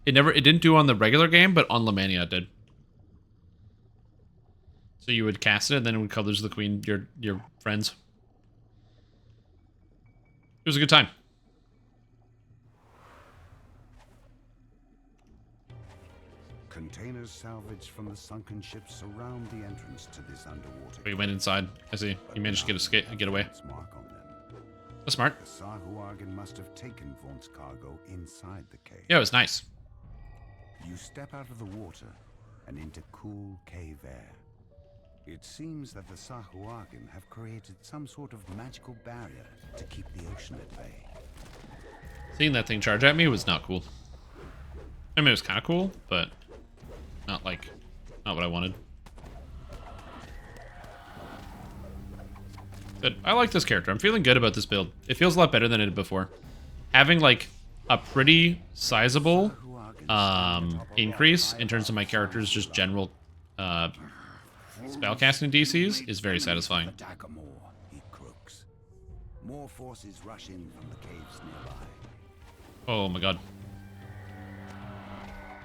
It didn't do on the regular game, but on Lamania it did. So you would cast it, and then it would colors the Queen, your friends. It was a good time. Containers salvaged from the sunken ships surround the entrance to this underwater. We went inside. I see. You managed to get away. Mark on them. That's smart. The Sahuagin must have taken Vaunt's cargo inside the cave. Yeah, it was nice. You step out of the water and into cool cave air. It seems that the Sahuagin have created some sort of magical barrier to keep the ocean at bay. Seeing that thing charge at me was not cool. I mean, it was kind of cool, but not what I wanted. Good. I like this character. I'm feeling good about this build. It feels a lot better than it did before. Having like a pretty sizable increase in terms of my character's just general spellcasting DCs is very satisfying. More forces rush in from the caves nearby. Oh my god.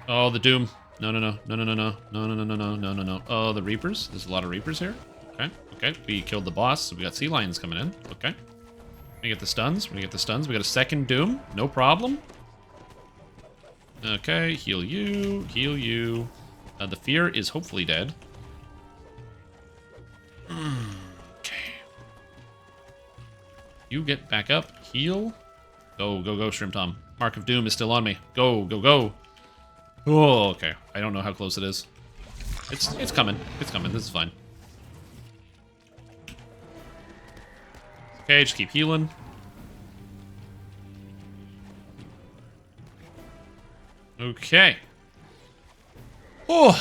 Oh, the Doom. No. Oh, the Reapers. There's a lot of Reapers here. Okay. We killed the boss, so we got Sea Lions coming in. Okay. We get the stuns. We got a second Doom. No problem. Okay, heal you. The Fear is hopefully dead. Okay. You get back up. Heal. Go, Shrimp Tom. Mark of Doom is still on me. Go. Oh, okay. I don't know how close it is. It's coming. This is fine. Okay, just keep healing. Okay. Oh.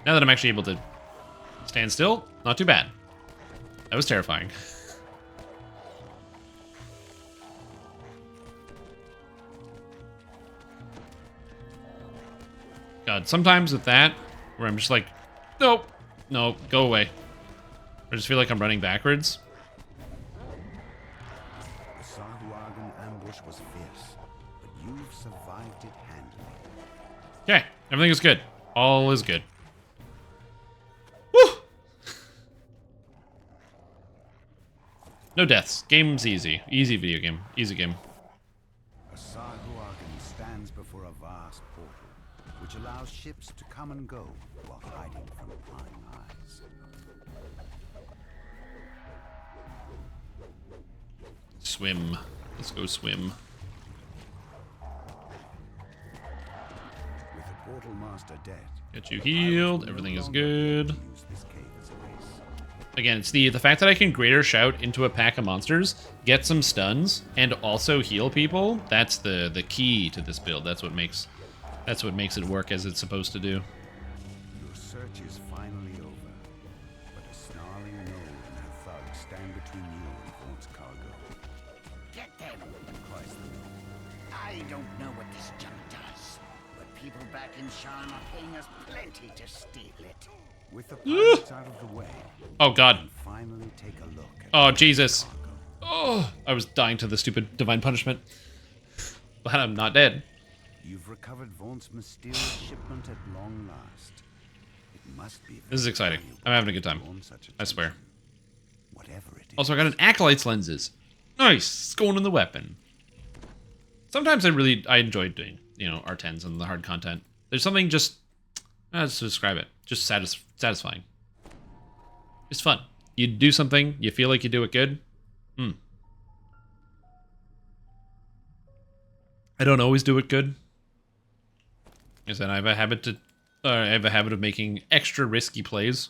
Now that I'm actually able to stand still, not too bad. That was terrifying. God, sometimes with that, where I'm just like, no, go away. I just feel like I'm running backwards. The Sahuagin ambush was fierce, but you've survived it handily. Okay, everything is good. All is good. Woo! No deaths. Game's easy. Easy video game. Easy game. A Sahuagin stands before a vast portal, which allows ships to come and go while hiding from prying eyes. Swim. Let's go swim. With the portal master dead, Get you healed. Everything is good. Again, it's the fact that I can greater shout into a pack of monsters, get some stuns, and also heal people. That's the key to this build. That's what makes it work as it's supposed to do. Your search is finally over, but a snarling gnome and her thugs stand between you and Vaunt's cargo. Get them! Cries the gnome. I don't know what this junk does, but people back in Sharn are paying us plenty to steal it. With the pirates out of the way, Oh god. and finally take a look at Oh Jesus. Oh, I was dying to the stupid divine punishment. Glad I'm not dead. You've recovered Vaughn's mysterious shipment at long last. It must be. This is exciting. I'm having a good time. I swear. Whatever it is. Also, I got an Acolyte's lenses. Nice. It's going in the weapon. Sometimes I enjoy doing, R10s and the hard content. There's something just, let's describe it, just satisfying. It's fun. You do something, you feel like you do it good. I don't always do it good. Like I said, I have a habit of making extra risky plays.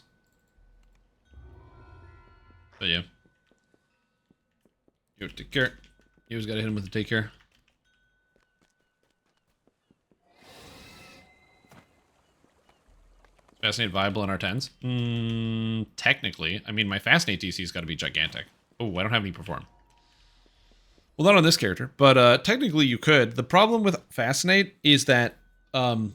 But yeah. You take care. You always gotta hit him with the take care. Fascinate viable in R10s? Technically. I mean, my Fascinate DC's got to be gigantic. Oh, I don't have any perform. Well, not on this character, but technically you could. The problem with Fascinate is that crowd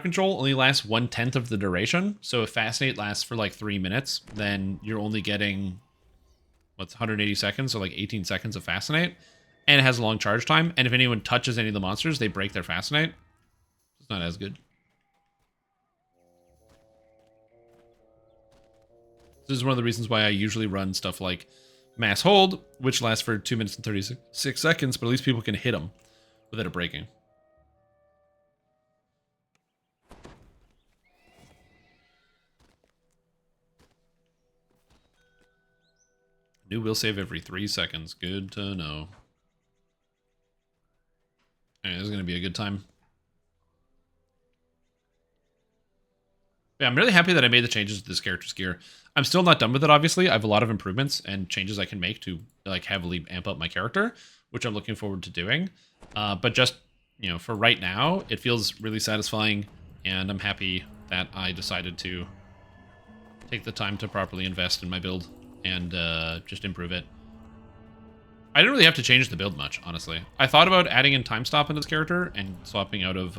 control only lasts 1/10 of the duration. So if Fascinate lasts for like 3 minutes, then you're only getting, 180 seconds, so like 18 seconds of Fascinate. And it has a long charge time. And if anyone touches any of the monsters, they break their Fascinate. It's not as good. This is one of the reasons why I usually run stuff like Mass Hold, which lasts for 2 minutes and 36 seconds, but at least people can hit them without it breaking. New will save every 3 seconds. Good to know. Alright, this is going to be a good time. Yeah, I'm really happy that I made the changes to this character's gear. I'm still not done with it, obviously. I have a lot of improvements and changes I can make to like heavily amp up my character, which I'm looking forward to doing. But just, for right now, it feels really satisfying, and I'm happy that I decided to take the time to properly invest in my build and just improve it. I didn't really have to change the build much, honestly. I thought about adding in time stop into this character and swapping out of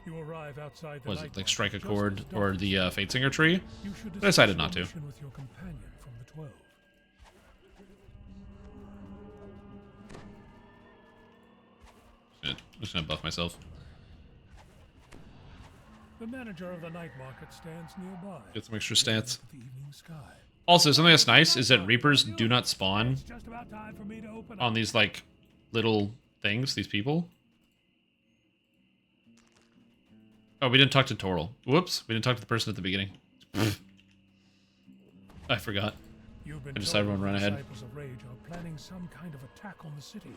You arrive outside the was it night like market Strike a just Chord as or dawn the falls. Fate Singer tree? You should But I decided discuss not your to. mission with your companion from the 12. I'm just gonna buff myself. The manager of the night market stands nearby. Get some extra looking stats. up at the evening sky. Also, something that's nice is that Reapers do not spawn It's just about time for me to open on up. these like little things, these people. Oh, we didn't talk to Toril. Whoops, we didn't talk to the person at the beginning. I forgot. You've been I just told everyone the run ahead. Disciples of Rage are planning some kind of attack on the city.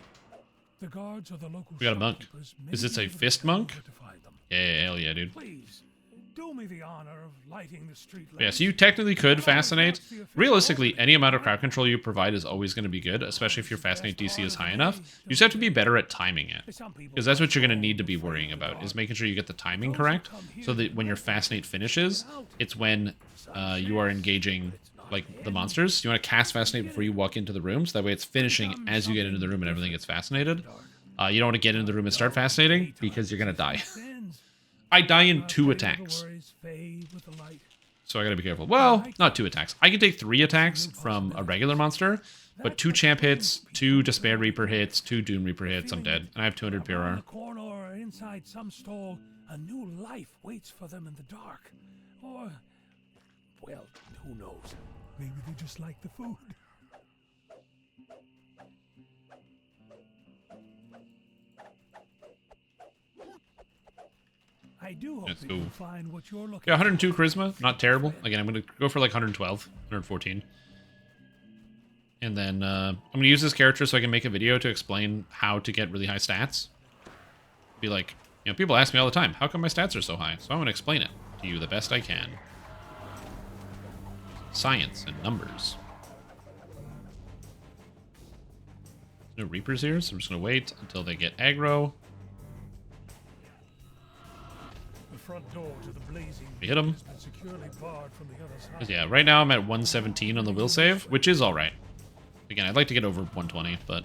The guards are the local We got a monk. shopkeepers may Is this be a able to fist come monk? over to find them. Yeah, hell yeah, dude. Please, do me the honor of lighting the street Yeah, lamps. so you technically could Fascinate. Realistically, any amount of crowd control you provide is always going to be good, especially if your Fascinate DC is high enough. You just have to be better at timing it. Because that's what you're going to need to be worrying about, is making sure you get the timing correct, so that when your Fascinate finishes, it's when you are engaging like the monsters. You want to cast Fascinate before you walk into the room, so that way it's finishing as you get into the room and everything gets fascinated. You don't want to get into the room and start fascinating, because you're going to die. I die in 2 attacks. So I gotta be careful. Well, not 2 attacks. I can take 3 attacks from a regular monster, but 2 champ hits, 2 Despair Reaper hits, 2 Doom Reaper hits, I'm dead. And I have 200 Around PRR. the corner or inside some stall, a new life waits for them in the dark. Or, well, who knows? Maybe they just like the food. I do hope Let's that go. you find what you're looking Yeah, 102 for. Charisma, not terrible. Again, I'm gonna go for like 112, 114. And then I'm gonna use this character so I can make a video to explain how to get really high stats. Be like, people ask me all the time, how come my stats are so high? So I'm gonna explain it to you the best I can. Science and numbers. There's no Reapers here, so I'm just gonna wait until they get aggro. The front door to the blazing We hit 'em. has been securely barred from the other side. 'Cause yeah, right now I'm at 117 on the will save, which is alright. Again, I'd like to get over 120, but...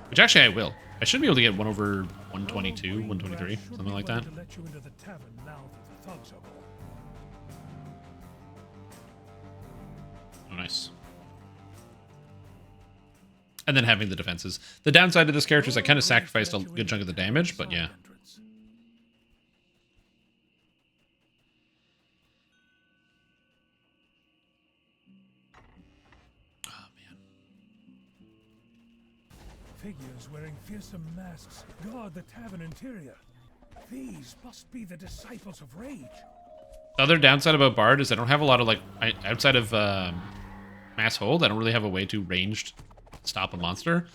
Which actually I will. I should be able to get one over 122, 123, something like that. To let you into the tavern now that the thugs are gone. Oh, nice. And then having the defenses. The downside of this character is I kind of sacrificed a good chunk of the damage, but yeah. Oh, man. Figures wearing fearsome masks guard the tavern interior. These must be the disciples of rage. The other downside about Bard is I don't have a lot of, like, outside of Mass Hold, I don't really have a way to ranged stop a monster.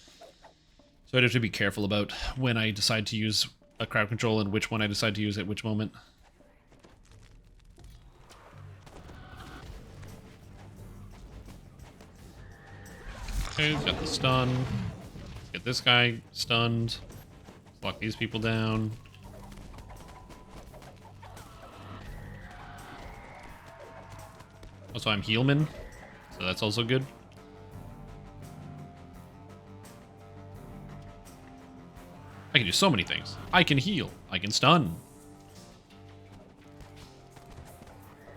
So I'd have to be careful about when I decide to use a crowd control and which one I decide to use at which moment. Okay, got the stun. Let's get this guy stunned. Lock these people down. Also, I'm Healman, so that's also good. I can do so many things. I can heal. I can stun.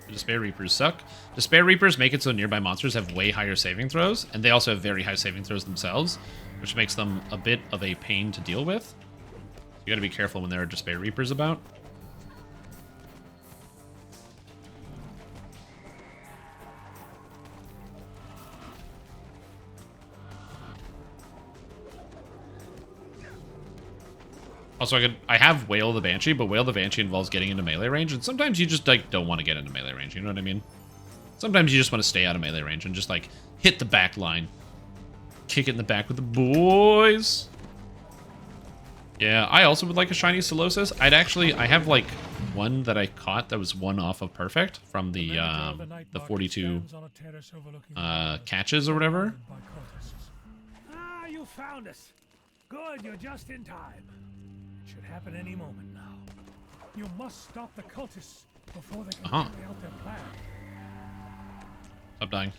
The Despair Reapers suck. Despair Reapers make it so nearby monsters have way higher saving throws, and they also have very high saving throws themselves, which makes them a bit of a pain to deal with. You gotta be careful when there are Despair Reapers about. Also, I have Wail the Banshee, but Wail the Banshee involves getting into melee range, and sometimes you just, like, don't want to get into melee range, you know what I mean? Sometimes you just want to stay out of melee range and just, like, hit the back line. Kick it in the back with the boys. Yeah, I also would like a shiny Solosis. I have, like, one that I caught that was one off of Perfect from the 42 catches or whatever. Ah, you found us. Good, you're just in time. Should happen any moment now. You must stop the cultists before they can carry out their plan. Stop dying.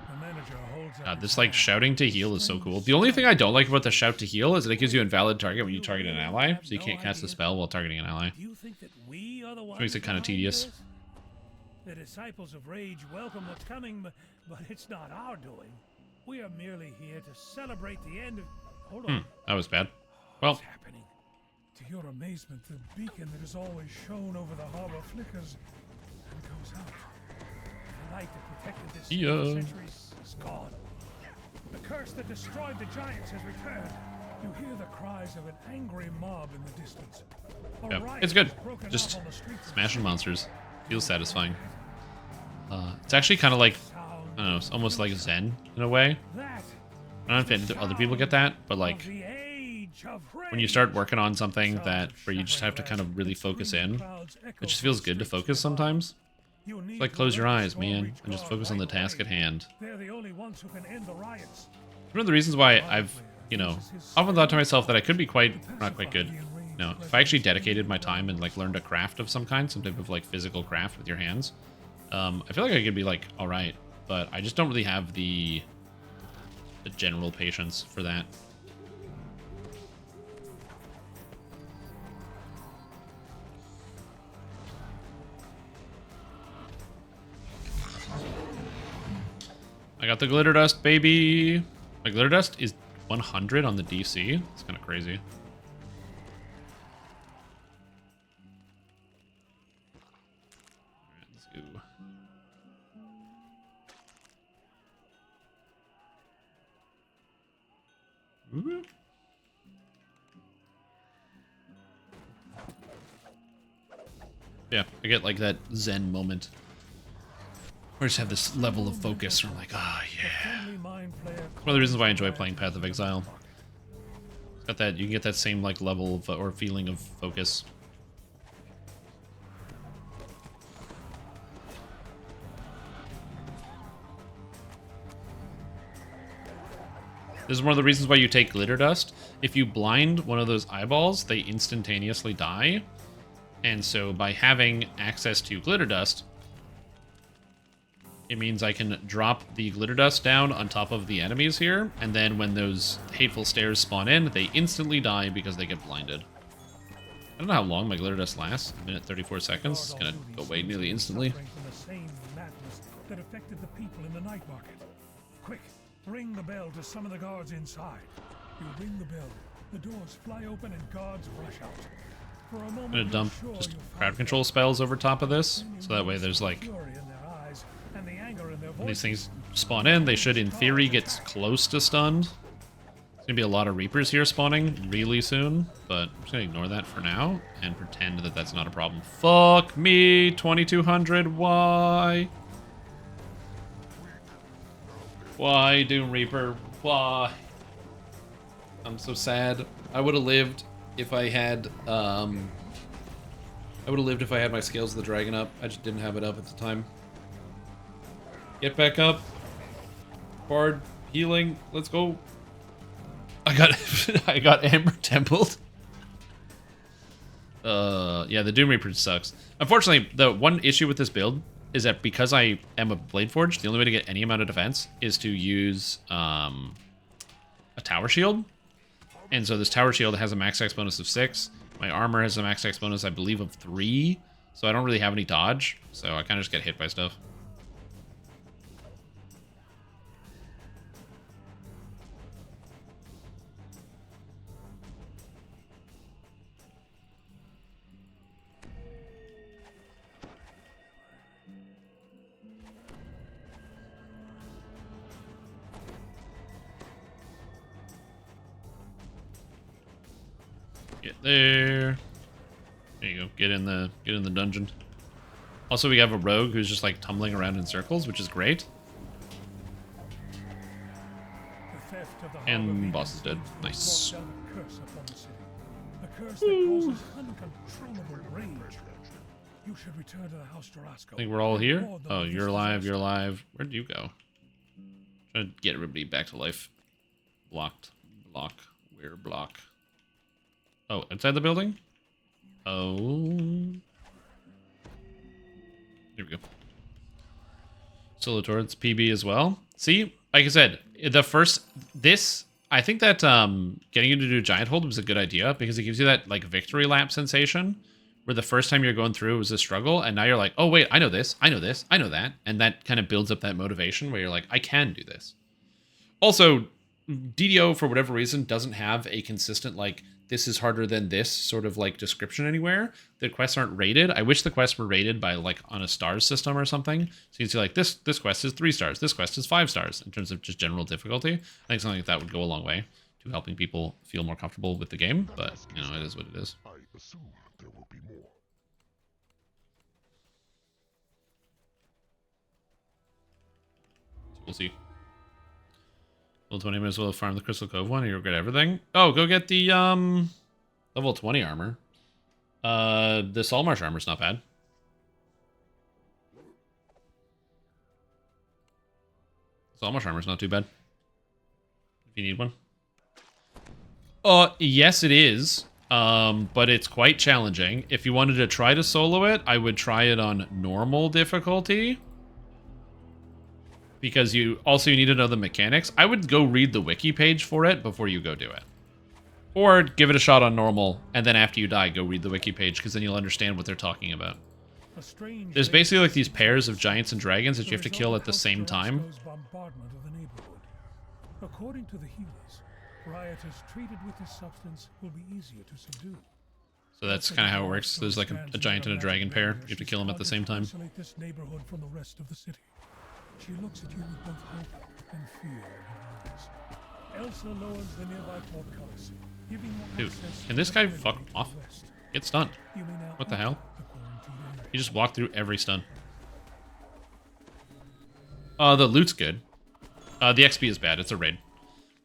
The manager holds God, this like shouting to heal is so cool. The only thing I don't like about the shout to heal is that it gives you invalid target when you target an ally, so you can't cast a spell while targeting an ally. Which makes it kind of tedious. The disciples of rage welcome what's coming, but it's not our doing. We are merely here to celebrate the end of... Hold on. That was bad. Well, what's happening? To your amazement, the beacon that has always shone over the harbor flickers and goes out. The light that protected this for centuries is gone. The curse that destroyed the giants has returned. You hear the cries of an angry mob in the distance. yeah, it's good. Just smashing monsters. Feels satisfying. It's actually kind of like, I don't know, it's almost like Zen in a way. I don't know if other people get that, but like when you start working on something that where you just have to kind of really focus in, it just feels good to focus sometimes. It's like close your eyes, man, and just focus on the task at hand. One of the reasons why I've, you know, often thought to myself that I could be not quite good. No, if I actually dedicated my time and like learned a craft of some kind, some type of like physical craft with your hands, I feel like I could be like all right, but I just don't really have the general patience for that. I got the glitter dust, baby. My glitter dust is 100 on the DC. It's kind of crazy. Yeah, I get like that Zen moment. I just have this level of focus where I'm like, ah, yeah. One of the reasons why I enjoy playing Path of Exile. It's got that, you can get that same like level of, or feeling of focus. This is one of the reasons why you take glitter dust. If you blind one of those eyeballs, they instantaneously die. And so by having access to glitter dust, it means I can drop the glitter dust down on top of the enemies here, and then when those hateful stares spawn in, they instantly die because they get blinded. I don't know how long my glitter dust lasts. A minute 34 seconds. It's gonna go away nearly instantly. that affected the people in the night market. Quick, ring the bell to summon the guards inside. You ring the bell, the doors fly open and guards rush out. For a moment, I'm gonna dump you're sure just you crowd found control them. spells over top of this, Then you so that way notice there's the like, fury in their eyes and the anger in their when these voices. things spawn in, they should in theory get close to stunned. There's gonna be a lot of Reapers here spawning really soon, but I'm just gonna ignore that for now and pretend that that's not a problem. Fuck me, 2200, why? Why, Doom Reaper? Why? I'm so sad. I would have lived if I had, I would have lived if I had my Scales of the Dragon up. I just didn't have it up at the time. Get back up. Bard, healing, let's go. I got Amber Templed. Yeah, the Doom Reaper sucks. Unfortunately, the one issue with this build is that because I am a bladeforged, the only way to get any amount of defense is to use a tower shield. And so this tower shield has a max X bonus of 6. My armor has a max X bonus, I believe, of 3. So I don't really have any dodge. So I kind of just get hit by stuff. Get there. There you go. Get in the dungeon. Also, we have a rogue who's just like tumbling around in circles, which is great. And boss is dead. Nice. A curse that causes uncontrollable rage. You should return to the house Jarasco. I think we're all here. Oh, you're alive. You're alive. Where'd you go? Trying to get everybody back to life. Blocked. Block. Where block? Oh, inside the building? Oh. Here we go. Solo turrets, PB as well. See, like I said, the first, I think that getting you to do Giant Hold was a good idea because it gives you that like victory lap sensation where the first time you're going through it was a struggle and now you're like, oh wait, I know this, I know this, I know that. And that kind of builds up that motivation where you're like, I can do this. Also, DDO, for whatever reason, doesn't have a consistent like, this is harder than this sort of like description anywhere. The quests aren't rated. I wish the quests were rated by like on a stars system or something. So you can see like this quest is 3 stars. This quest is 5 stars in terms of just general difficulty. I think something like that would go a long way to helping people feel more comfortable with the game. But you know, it is what it is. I assume there will be more. So we'll see. Level 20 might as well farm the Crystal Cove one, or you'll get everything. Oh, go get the level 20 armor. The Saltmarsh armor's not bad. Saltmarsh armor's not too bad. If you need one. Yes it is. But it's quite challenging. If you wanted to try to solo it, I would try it on normal difficulty. Because you need to know the mechanics. I would go read the wiki page for it before you go do it. Or give it a shot on normal, and then after you die, go read the wiki page, because then you'll understand what they're talking about. There's basically like these pairs of giants and dragons that you have to kill at the same time. According to the healers, rioters treated with this substance will be easier to subdue. So that's kind of how it works. There's like a giant and a dragon pair. You have to kill them at the same time. Isolate this neighborhood from the rest of the city. She looks at you with both hope and fear in her eyes. Elsa lowers the nearby portcullis, giving you Dude, access can this to guy the fuck gateway to off? the west. Get stunned. You may now What the hell? enter the quarantine area. He just walked through every stun. The loot's good. The XP is bad. It's a raid.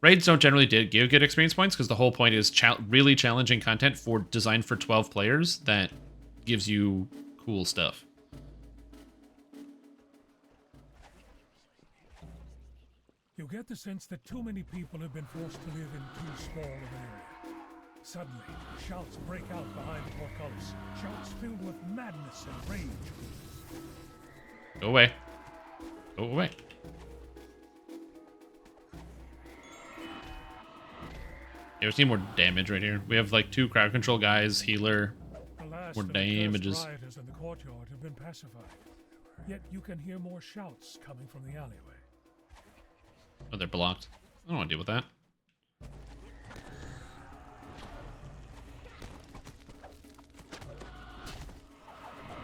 Raids don't generally give good experience points because the whole point is really challenging content designed for 12 players that gives you cool stuff. You get the sense that too many people have been forced to live in too small of an area. Suddenly, shouts break out behind the portcullis. Shouts filled with madness and rage. Go away. Go away. Yeah, we see more damage right here. We have like 2 crowd control guys, healer, The last more of the cursed damages. rioters in the courtyard have been pacified. Yet you can hear more shouts coming from the alleyway. Oh, they're blocked. I don't want to deal with that.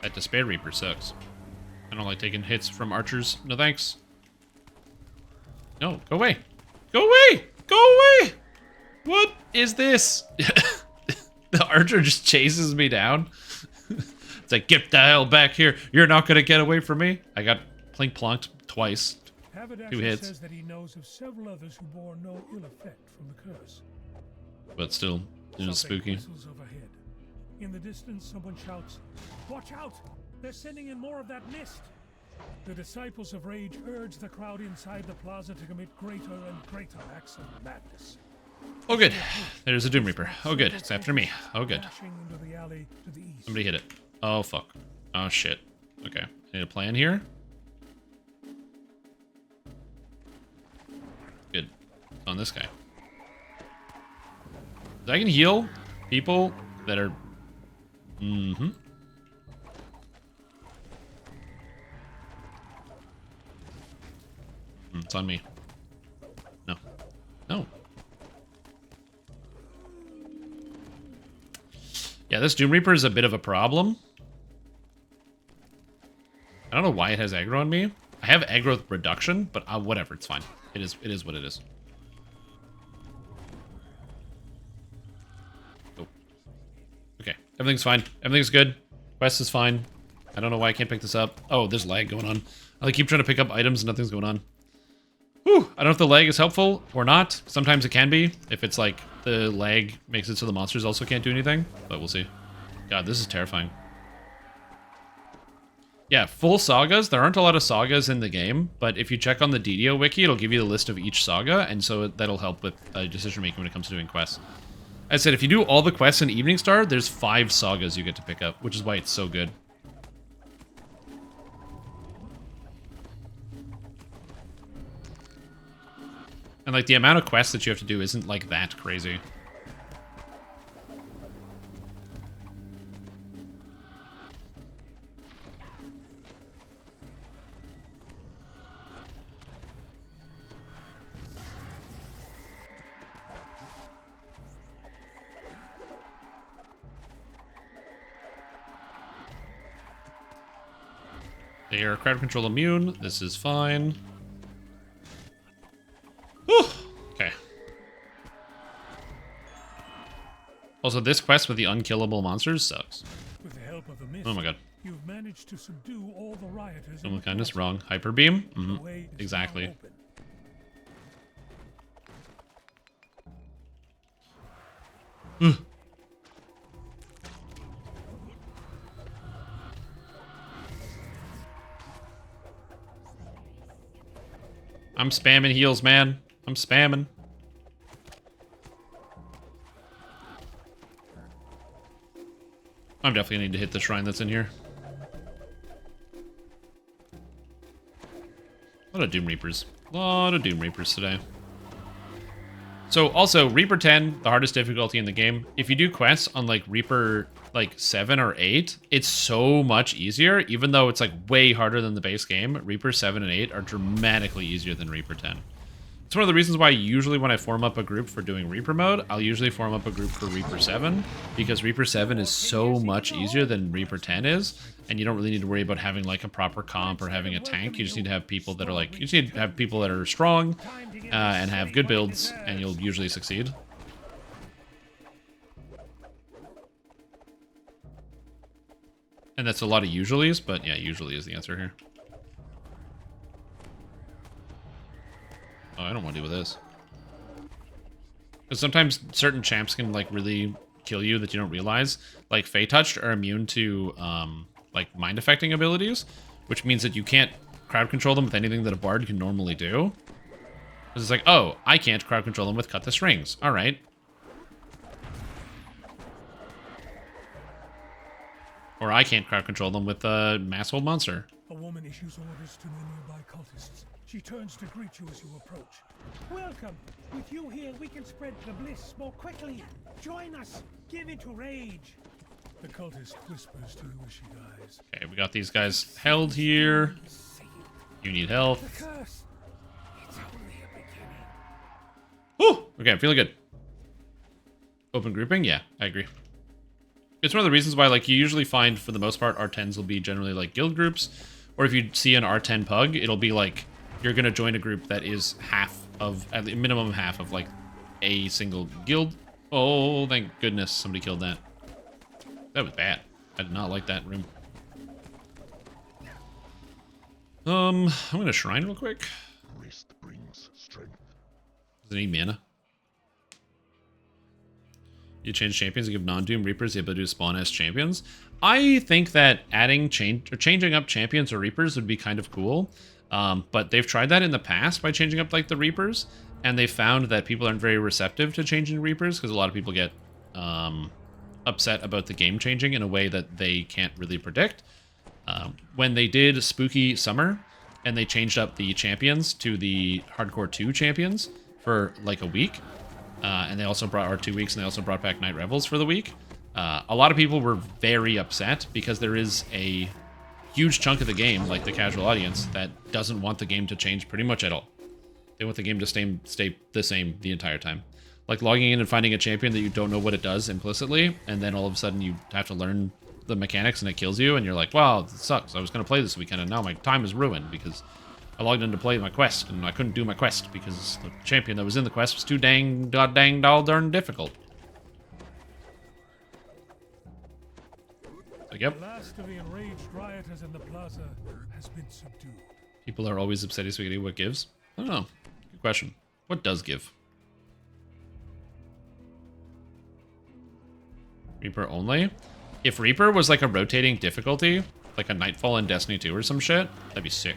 That Despair Reaper sucks. I don't like taking hits from archers. No thanks. No, go away. Go away! Go away! What is this? The archer just chases me down. It's like, get the hell back here. You're not going to get away from me. I got plink plonked twice. 2 hits. Says that he knows of several others who bore no ill effect from the curse. But still, it was spooky. Overhead. In the distance, someone shouts, "Watch out! They're sending in more of that mist!" The disciples of rage urge the crowd inside the plaza to commit greater and greater acts of madness. Oh, good. There's a Doom Reaper. Oh, good. It's after me. Oh, good. Somebody hit it. Oh, fuck. Oh, shit. Okay. Need a plan here? Good. On this guy. I can heal people that are... Mm-hmm. It's on me. No. No. Yeah, this Doom Reaper is a bit of a problem. I don't know why it has aggro on me. I have aggro reduction, but whatever, it's fine. It is what it is. Oh. Okay, everything's fine. Everything's good. Quest is fine. I don't know why I can't pick this up. Oh, there's lag going on. I keep trying to pick up items and nothing's going on. Whew, I don't know if the lag is helpful or not. Sometimes it can be, if it's like the lag makes it so the monsters also can't do anything, but we'll see. God, this is terrifying. Yeah, full sagas. There aren't a lot of sagas in the game, but if you check on the DDO wiki, it'll give you the list of each saga, and so that'll help with decision making when it comes to doing quests. As I said, if you do all the quests in Evening Star, there's 5 sagas you get to pick up, which is why it's so good. And like the amount of quests that you have to do isn't like that crazy. They are crowd control immune. This is fine. Whew. Okay. Also, this quest with the unkillable monsters sucks. With the help of the mist, oh my god. You've managed to subdue all the rioters. Someone kindness wrong. Hyper beam? Mm-hmm. Exactly. I'm spamming heals, man. I'm spamming. I'm definitely gonna need to hit the shrine that's in here. A lot of Doom Reapers. A lot of Doom Reapers today. So also, Reaper 10, the hardest difficulty in the game. If you do quests on like Reaper like 7 or 8, it's so much easier, even though it's like way harder than the base game. Reaper 7 and 8 are dramatically easier than Reaper 10. It's one of the reasons why usually when I form up a group for doing Reaper mode, I'll usually form up a group for Reaper 7, because Reaper 7 is so much easier than Reaper 10 is, and you don't really need to worry about having like a proper comp or having a tank. You just need to have people that are like, you just need to have people that are strong and have good builds, and you'll usually succeed. And that's a lot of usuallys, but yeah, usually is the answer here. Oh, I don't want to deal with this. Because sometimes certain champs can like really kill you that you don't realize. Like Fey Touched are immune to like mind affecting abilities, which means that you can't crowd control them with anything that a bard can normally do. Because it's like, oh, I can't crowd control them with Cut the Strings. All right. Or I can't crowd control them with a Mass Hold Monster. A woman issues orders to the nearby cultists. She turns to greet you as you approach. Welcome! With you here, we can spread the bliss more quickly. Join us! Give into rage! The cultist whispers to you as she dies. Okay, we got these guys held here. You need health. Curse. It's only a beginning. Woo! Okay, I'm feeling good. Open grouping? Yeah, I agree. It's one of the reasons why, like, you usually find, for the most part, R10s will be generally, like, guild groups. Or if you see an R10 pug, it'll be, like, you're going to join a group that is half of, at the minimum half of, like, a single guild. Oh, thank goodness somebody killed that. That was bad. I did not like that room. I'm going to shrine real quick. Rest brings strength. Does it need mana? You change champions and give non-Doom Reapers the ability to spawn as champions. I think that changing up champions or Reapers would be kind of cool. But they've tried that in the past by changing up like the Reapers, and they found that people aren't very receptive to changing Reapers because a lot of people get upset about the game changing in a way that they can't really predict. When they did Spooky Summer and they changed up the champions to the Hardcore 2 champions for like a week, and they also brought, or 2 weeks, and they also brought back Night Revels for the week. A lot of people were very upset because there is a huge chunk of the game, like the casual audience, that doesn't want the game to change pretty much at all. They want the game to stay the same the entire time. Like logging in and finding a champion that you don't know what it does implicitly, and then all of a sudden you have to learn the mechanics and it kills you, and you're like, wow, this sucks. I was going to play this weekend, and now my time is ruined because I logged in to play my quest, and I couldn't do my quest because the champion that was in the quest was too dang darn difficult. Like, yep. The last of the enraged rioters in the plaza has been subdued. People are always upset spaghetti. What gives? I don't know. Good question. What does give? Reaper only? If Reaper was like a rotating difficulty, like a Nightfall in Destiny 2 or some shit, that'd be sick.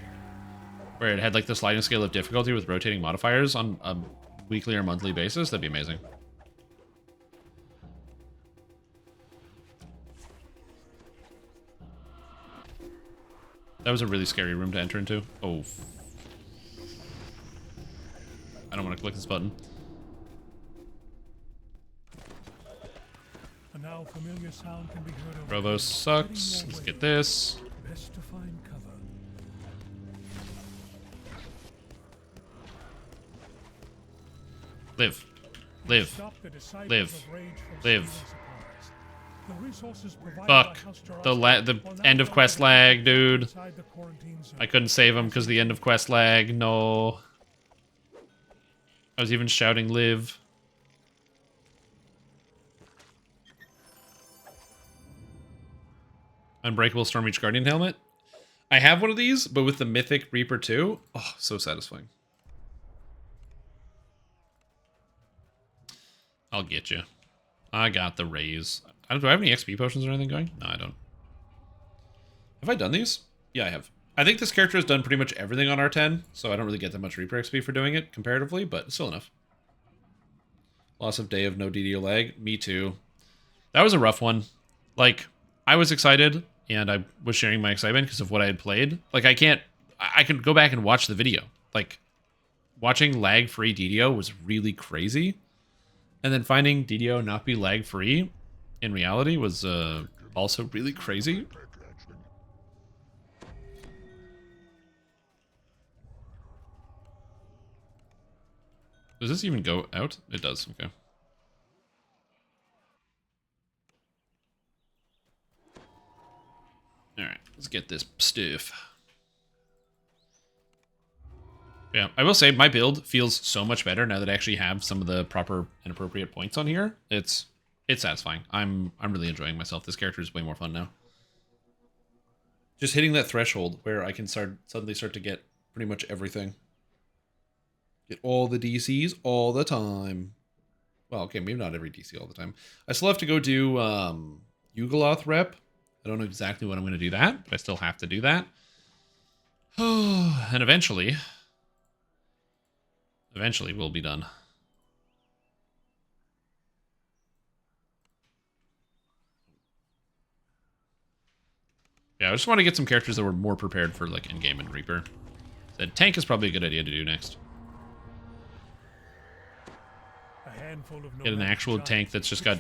Where it had like the sliding scale of difficulty with rotating modifiers on a weekly or monthly basis, that'd be amazing. That was a really scary room to enter into. Oh. I don't want to click this button. A now familiar sound can be heard over Provost sucks. Let's get this. best to find cover. Live. Live. Stop the disciples Live. of rage from Live. stealing supplies. The resources provided Fuck. by House The will now end of be quest lag, dude. inside the quarantine zone. I couldn't save him because the end of quest lag. No. I was even shouting live. Unbreakable Stormreach Guardian helmet. I have one of these, but with the Mythic Reaper 2. Oh, so satisfying. I'll get you. I got the raise. Do I have any XP potions or anything going? No, I don't. Have I done these? Yeah, I have. I think this character has done pretty much everything on R10, so I don't really get that much Reaper XP for doing it, comparatively, but it's still enough. Loss of day of no DDO lag. Me too. That was a rough one. Like, I was excited, and I was sharing my excitement because of what I had played. Like, I can go back and watch the video. Like, watching lag-free DDO was really crazy. And then finding DDO not be lag-free in reality was also really crazy. Does this even go out? It does, okay. Alright, let's get this stuff. Yeah, I will say my build feels so much better now that I actually have some of the proper and appropriate points on here. It's satisfying. I'm really enjoying myself. This character is way more fun now. Just hitting that threshold where I can suddenly start to get pretty much everything. Get all the DCs all the time. Well, okay, maybe not every DC all the time. I still have to go do Yugoloth rep. I don't know exactly when I'm going to do that, but I still have to do that. And eventually we'll be done. Yeah, I just want to get some characters that were more prepared for like endgame and Reaper. That tank is probably a good idea to do next. A handful of Get an actual tank that's just got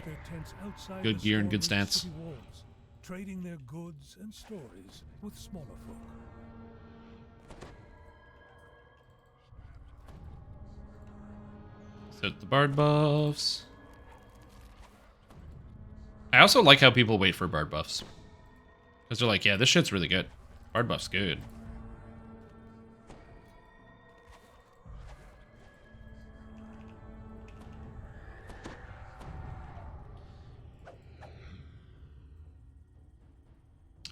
good gear and good stats. Walls, trading their goods and stories with smaller folk. Set the bard buffs. I also like how people wait for bard buffs. Because they're like, yeah, this shit's really good. Bard buff's good.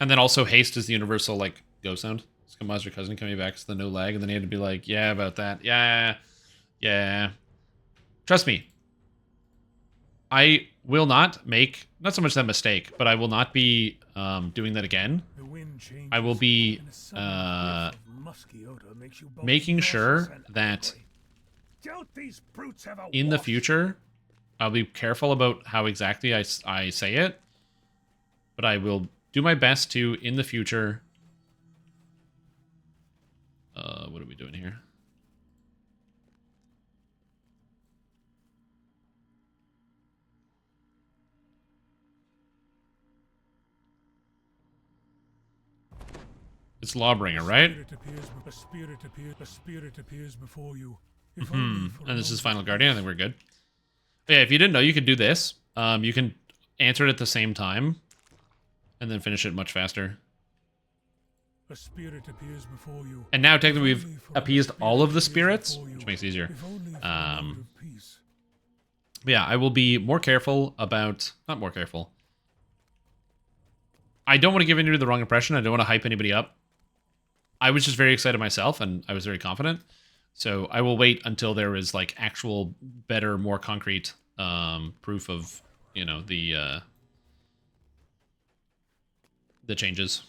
And then also haste is the universal, like, go sound. It's come as your cousin coming back, it's the no lag, and then you had to be like, yeah, about that. Yeah. Yeah. Trust me. I will not make, not so much that mistake, but I will not be doing that again. I will be making sure that in the future, I'll be careful about how exactly I say it, but I will do my best to, in the future... what are we doing here? It's Lawbringer, right? A spirit appears before you. And this is Final Guardian. I think we're good. But yeah, if you didn't know, you could do this. You can answer it at the same time, and then finish it much faster. A spirit appears before you. And now technically we've appeased all of the spirits, which makes it easier. But yeah, I will be more careful about... Not more careful. I don't want to give anybody the wrong impression. I don't want to hype anybody up. I was just very excited myself, and I was very confident. So I will wait until there is like actual, better, more concrete proof of, you know, the changes.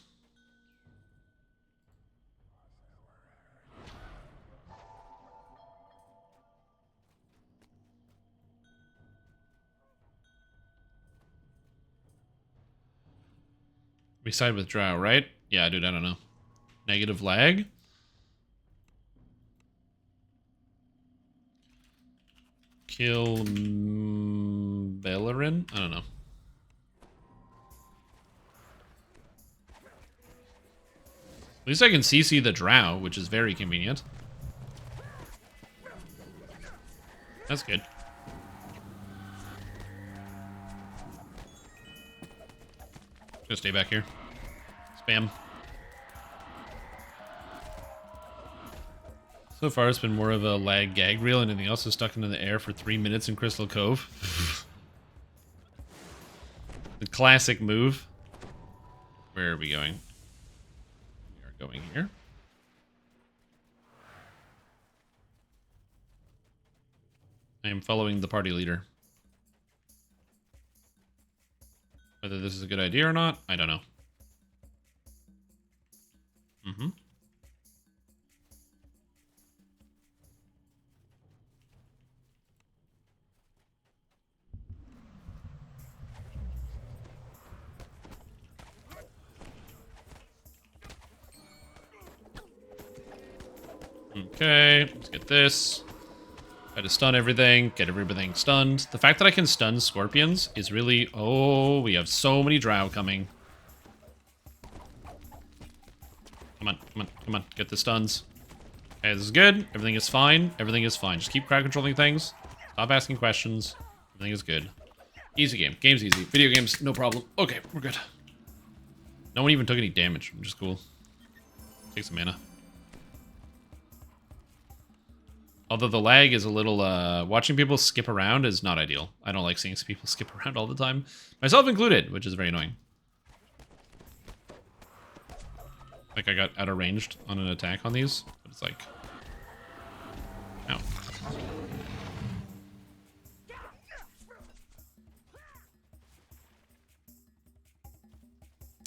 We side with Drow, right? Yeah, dude, I don't know. Negative lag? Kill Bellerin? I don't know. At least I can CC the Drow, which is very convenient. That's good. Just stay back here. Spam. So far, it's been more of a lag gag reel. Anything else is stuck into the air for 3 minutes in Crystal Cove. The classic move. Where are we going? We are going here. I am following the party leader. Whether this is a good idea or not, I don't know. Okay, let's get this. Try to stun everything, get everything stunned. The fact that I can stun scorpions is really... Oh, we have so many drow coming. Come on, come on, come on. Get the stuns. Okay, this is good. Everything is fine. Everything is fine. Just keep crowd controlling things. Stop asking questions. Everything is good. Easy game. Game's easy. Video games, no problem. Okay, we're good. No one even took any damage, which is cool. Take some mana. Although the lag is a little, watching people skip around is not ideal. I don't like seeing people skip around all the time. Myself included, which is very annoying. Like I got out of ranged on an attack on these, but it's like... Ow.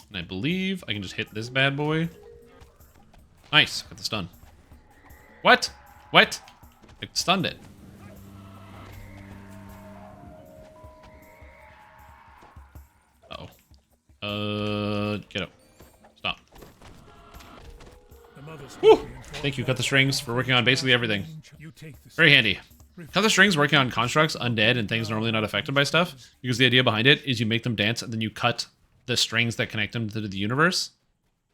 And I believe I can just hit this bad boy. Nice, got the stun. What? What? I stunned it. Uh-oh. Get up. Stop. Woo! Thank you, Cut the Strings, for working on basically everything. Very handy. How the strings working on constructs, undead, and things normally not affected by stuff, because the idea behind it is you make them dance and then you cut the strings that connect them to the universe,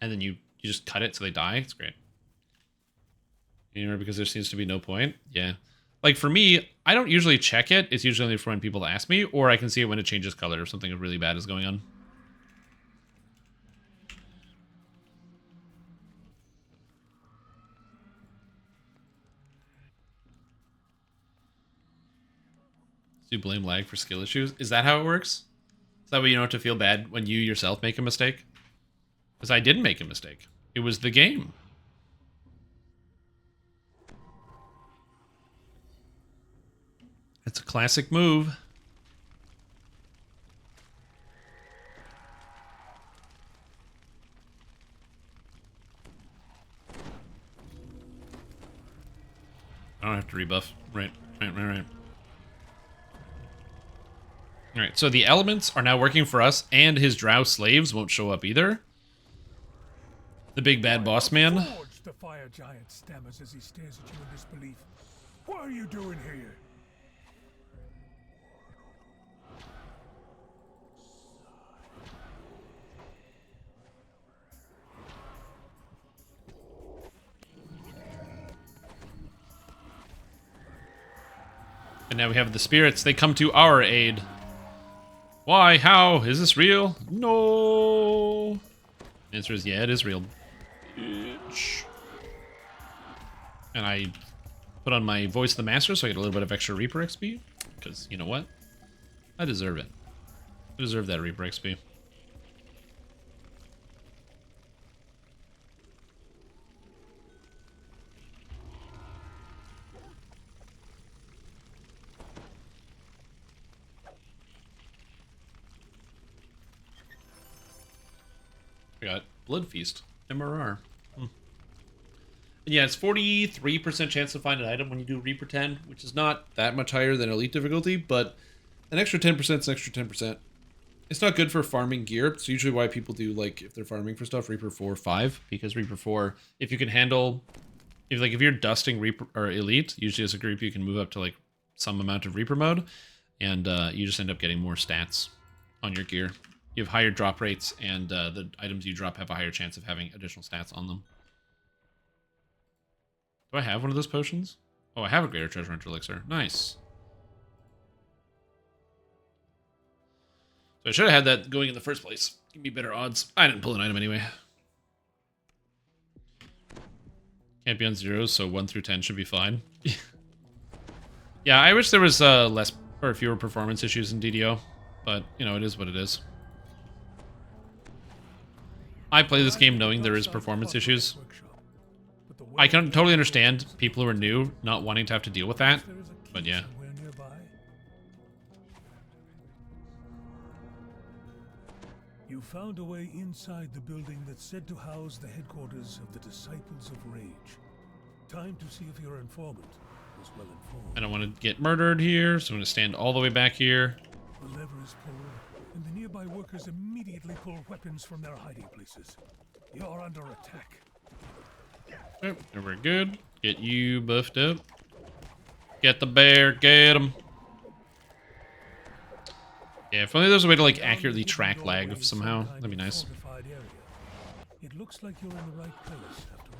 and then you just cut it so they die. It's great. You know, because there seems to be no point. Yeah. Like for me, I don't usually check it. It's usually only for when people ask me, or I can see it when it changes color if something really bad is going on. Do you blame lag for skill issues? Is that how it works? Is that way you don't have to feel bad when you yourself make a mistake? Because I didn't make a mistake. It was the game. It's a classic move. I don't have to rebuff. Right. Alright, so the elements are now working for us, and his drow slaves won't show up either. The big bad boss man. The fire giant stammers as he stares at you in disbelief. What are you doing here? And now we have the spirits. They come to our aid. Why? How? Is this real? No. The answer is yeah, it is real. Bitch. And I put on my Voice of the Master so I get a little bit of extra Reaper XP. Because, you know what? I deserve it. I deserve that Reaper XP. I got Blood Feast, MRR. And yeah, it's 43% chance to find an item when you do Reaper 10, which is not that much higher than Elite difficulty, but an extra 10% is an extra 10%. It's not good for farming gear. It's usually why people do, like, if they're farming for stuff, Reaper 4 or 5, because Reaper 4, if you can handle, if you're dusting Reaper or Elite, usually as a group you can move up to, like, some amount of Reaper mode, and you just end up getting more stats on your gear. You have higher drop rates, and the items you drop have a higher chance of having additional stats on them. Do I have one of those potions? Oh, I have a Greater Treasure Hunter Elixir. Nice. So I should have had that going in the first place. Give me better odds. I didn't pull an item anyway. Can't be on zeros, so 1 through 10 should be fine. Yeah, I wish there was less or fewer performance issues in DDO, but, you know, it is what it is. I play this game knowing there is performance issues. I can totally understand people who are new not wanting to have to deal with that, but yeah. You found a way inside the building that's said to house the headquarters of the Disciples of Rage. Time to see if your informant was well informed. I don't want to get murdered here, so I'm going to stand all the way back here. The lever is pulled, and the nearby workers immediately pull weapons from their hiding places. You're under attack. Yep, we're good. Get you buffed up. Get the bear, get him. Yeah, if only there's a way to, like, accurately track lag somehow. That'd be nice. It looks like you're in the right place after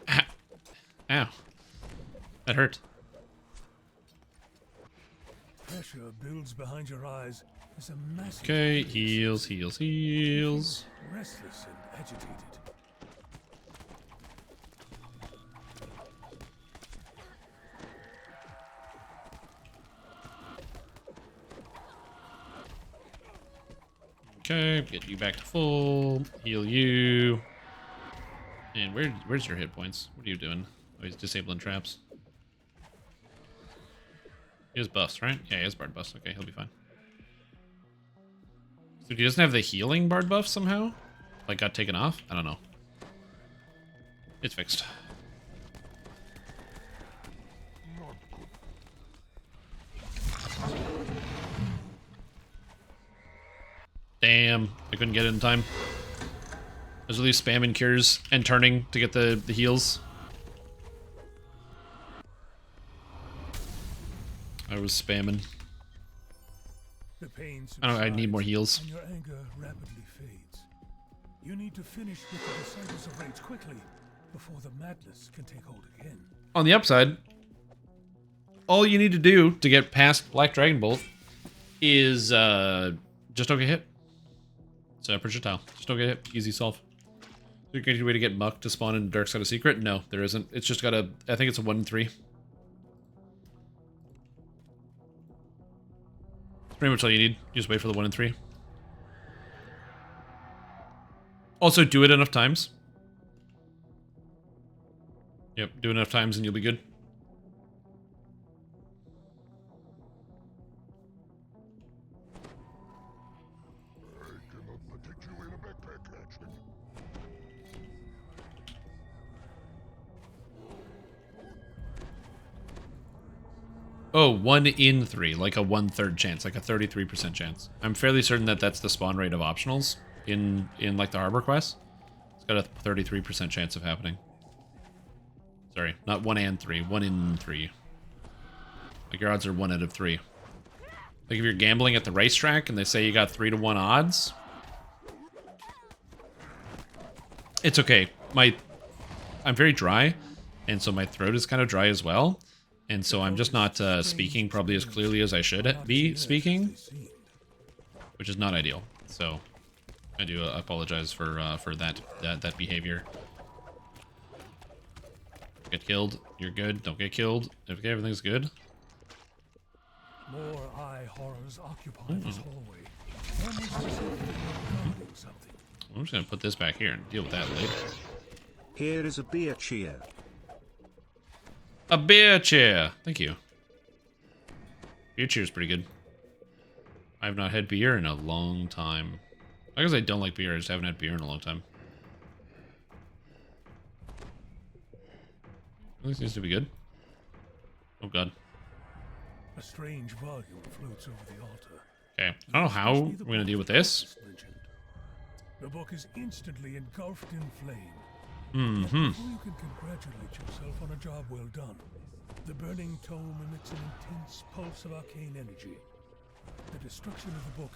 all. Ow. That hurt. Pressure builds behind your eyes as a massive... Okay, heals. Restless and agitated. Okay, get you back to full. Heal you. And where's your hit points? What are you doing? Oh, he's disabling traps. He has buffs, right? Yeah, he has bard buffs. Okay, he'll be fine. So he doesn't have the healing bard buff somehow? Like, got taken off? I don't know. It's fixed. Damn, I couldn't get it in time. I was at least spamming cures and turning to get the heals. I was spamming. The pain I need more subsides, heals. and your anger rapidly fades. You need to finish with the Disciples of Rage quickly before the madness can take hold again. On the upside, all you need to do to get past Black Dragon Bolt is just don't get hit. It's a projectile. Just don't get hit. Easy solve. Is there a good way to get Muck to spawn in Dark Side of Secret? No, there isn't. It's just got a... I think it's a 1 in 3. That's pretty much all you need. You just wait for the 1 in 3. Also, do it enough times. Yep, do it enough times and you'll be good. Oh, 1 in 3, like a 1/3 chance, like a 33% chance. I'm fairly certain that that's the spawn rate of optionals in like the Harbor quest. It's got a 33% chance of happening. Sorry, not 1 and 3, 1 in 3. Like your odds are 1 out of 3. Like if you're gambling at the racetrack and they say you got 3 to 1 odds, it's okay. I'm very dry, and so my throat is kind of dry as well. And so I'm just not speaking probably as clearly as I should be speaking, which is not ideal. So I do apologize for that behavior. Get killed, you're good. Don't get killed. Okay, everything's good. More eye horrors occupy this hallway. One makes yourself think you're guarding something. I'm just gonna put this back here and deal with that later. Here is a beer cheer. A beer chair. Thank you. Beer chair's pretty good. I have not had beer in a long time. I guess I don't like beer, I just haven't had beer in a long time. This seems to be good. Oh god. A strange volume floats over the altar. Okay, I don't know how we're gonna deal with this. The book is instantly engulfed in flame. Mm-hmm. Before you can congratulate yourself on a job well done, the burning tome emits an intense pulse of arcane energy. The destruction of the book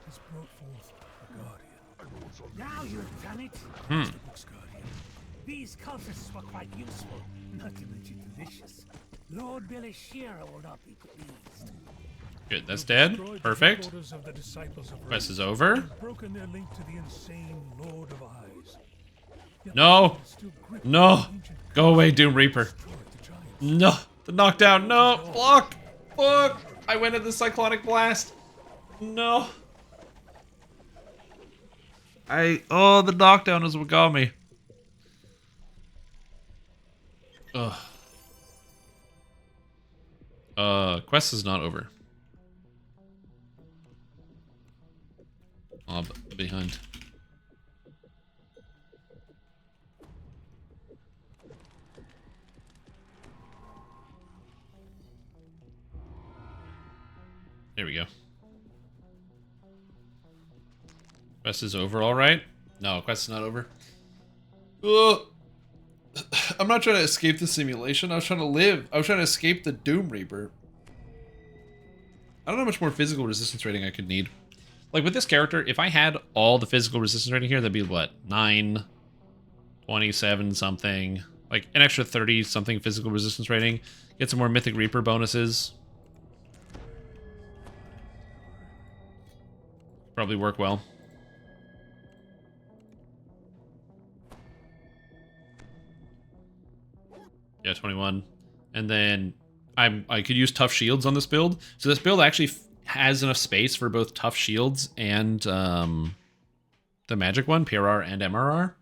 has brought forth a guardian. Now you've done it. The book's guardian. These cultists were quite useful, not to mention delicious. Lord Belashira will not be pleased. Good, that's dead. Perfect. Headquarters of the Disciples of Quest Rage is over. and broken their link to the insane Lord of Eyes. Yet No! they still grip No! the ancient Go away, Doom Reaper. destroyed the giants. No! The knockdown! No! Block! Fuck! I went in the Cyclonic Blast! No! Oh, the knockdown is what got me. Ugh. Quest is not over. Oh, behind. There we go. Quest is over, all right? No, quest is not over. Ugh. I'm not trying to escape the simulation. I was trying to live. I was trying to escape the Doom Reaper. I don't know how much more physical resistance rating I could need. Like, with this character, if I had all the physical resistance rating here, that'd be, what, 9, 27 something. Like, an extra 30 something physical resistance rating. Get some more Mythic Reaper bonuses. Probably work well. Yeah, 21. And then I could use tough shields on this build. So this build actually has enough space for both tough shields and the magic one, PRR and MRR.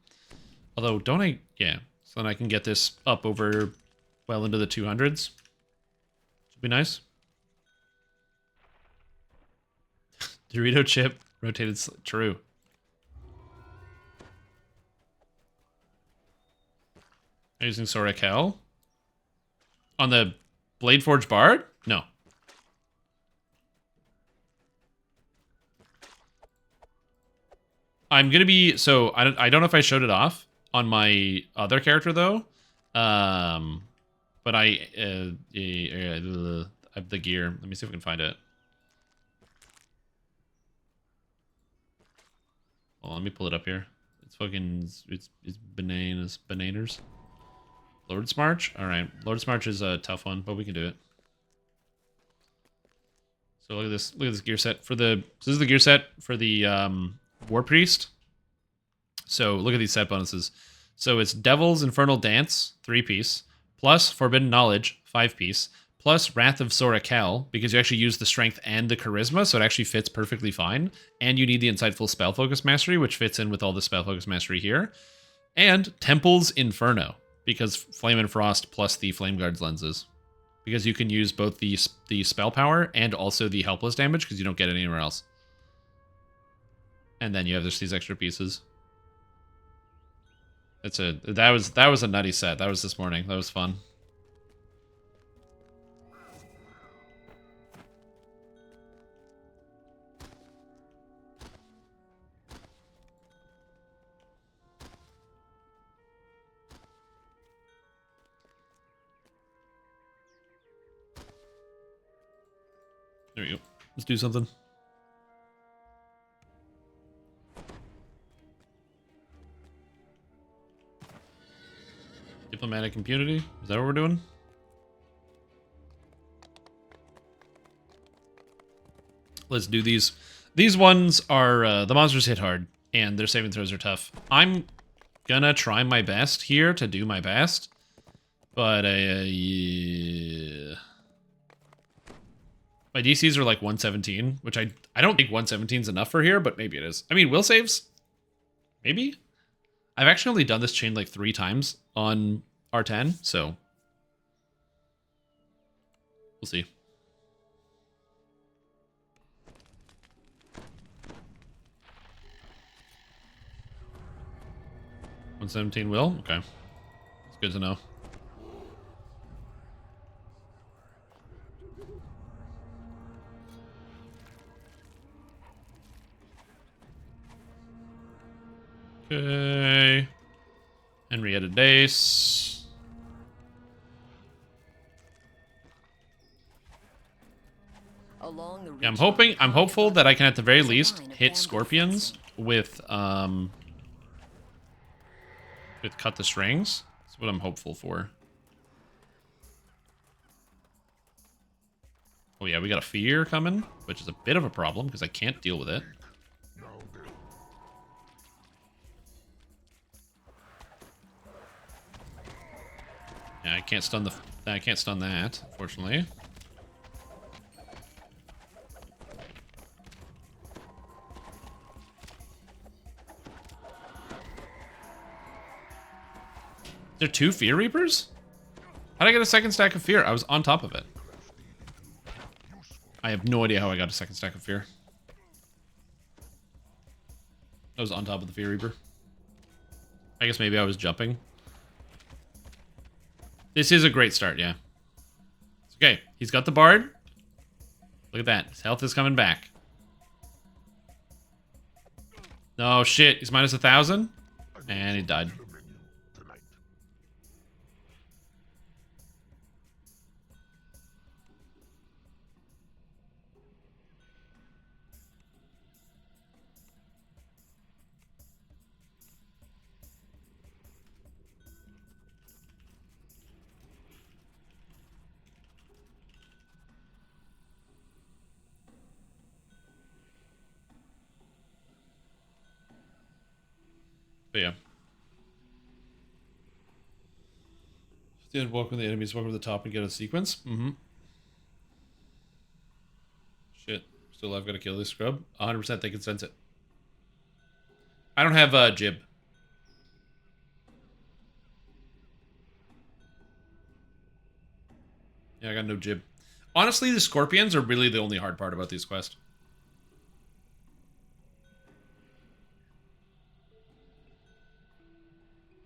Although, don't I... Yeah. So then I can get this up over well into the 200s. Should be nice. Dorito chip rotated... True. Am I using Sorakel? On the bladeforged bard? No. I'm gonna be so I don't know if I showed it off on my other character though, but I have the gear. Let me see if we can find it. Well, let me pull it up here. It's fucking it's bananas. Lord's March. All right, Lord's March is a tough one, but we can do it. So look at this. Look at this gear set for the. So this is the gear set for the War Priest. So look at these set bonuses. So it's Devil's Infernal Dance, 3-piece, plus Forbidden Knowledge, 5-piece, plus Wrath of Sorakel, because you actually use the Strength and the Charisma, so it actually fits perfectly fine. And you need the Insightful Spell Focus Mastery, which fits in with all the Spell Focus Mastery here. And Temple's Inferno, because Flame and Frost plus the Flame Guard's lenses. Because you can use both the spell power and also the helpless damage, because you don't get it anywhere else. And then you have just these extra pieces. That was a nutty set. That was this morning. That was fun. There we go. Let's do something. Diplomatic impunity? Is that what we're doing? Let's do these. These ones are, the monsters hit hard, and their saving throws are tough. I'm gonna try my best here to do my best, but, yeah. My DCs are like 117, which I don't think 117 is enough for here, but maybe it is. I mean, will saves? Maybe? I've actually only done this chain like 3 times on R10, so we'll see. $117 will? Okay. It's good to know. Okay. Henrietta Dace. Yeah, I'm hopeful that I can at the very least hit scorpions with cut the strings. That's what I'm hopeful for. Oh yeah, we got a fear coming, which is a bit of a problem because I can't deal with it. Yeah, I can't stun that, unfortunately. Is there 2 Fear Reapers? How did I get a second stack of Fear? I was on top of it. I have no idea how I got a second stack of Fear. I was on top of the Fear Reaper. I guess maybe I was jumping. This is a great start, yeah. It's okay. He's got the Bard. Look at that. His health is coming back. No, shit. He's minus 1,000. And he died. But yeah. Did walk when the enemies walk over the top and get a sequence. Mm-hmm. Shit. Still I've got to kill this scrub. 100% they can sense it. I don't have Jib. Yeah, I got no Jib. Honestly, the scorpions are really the only hard part about these quests.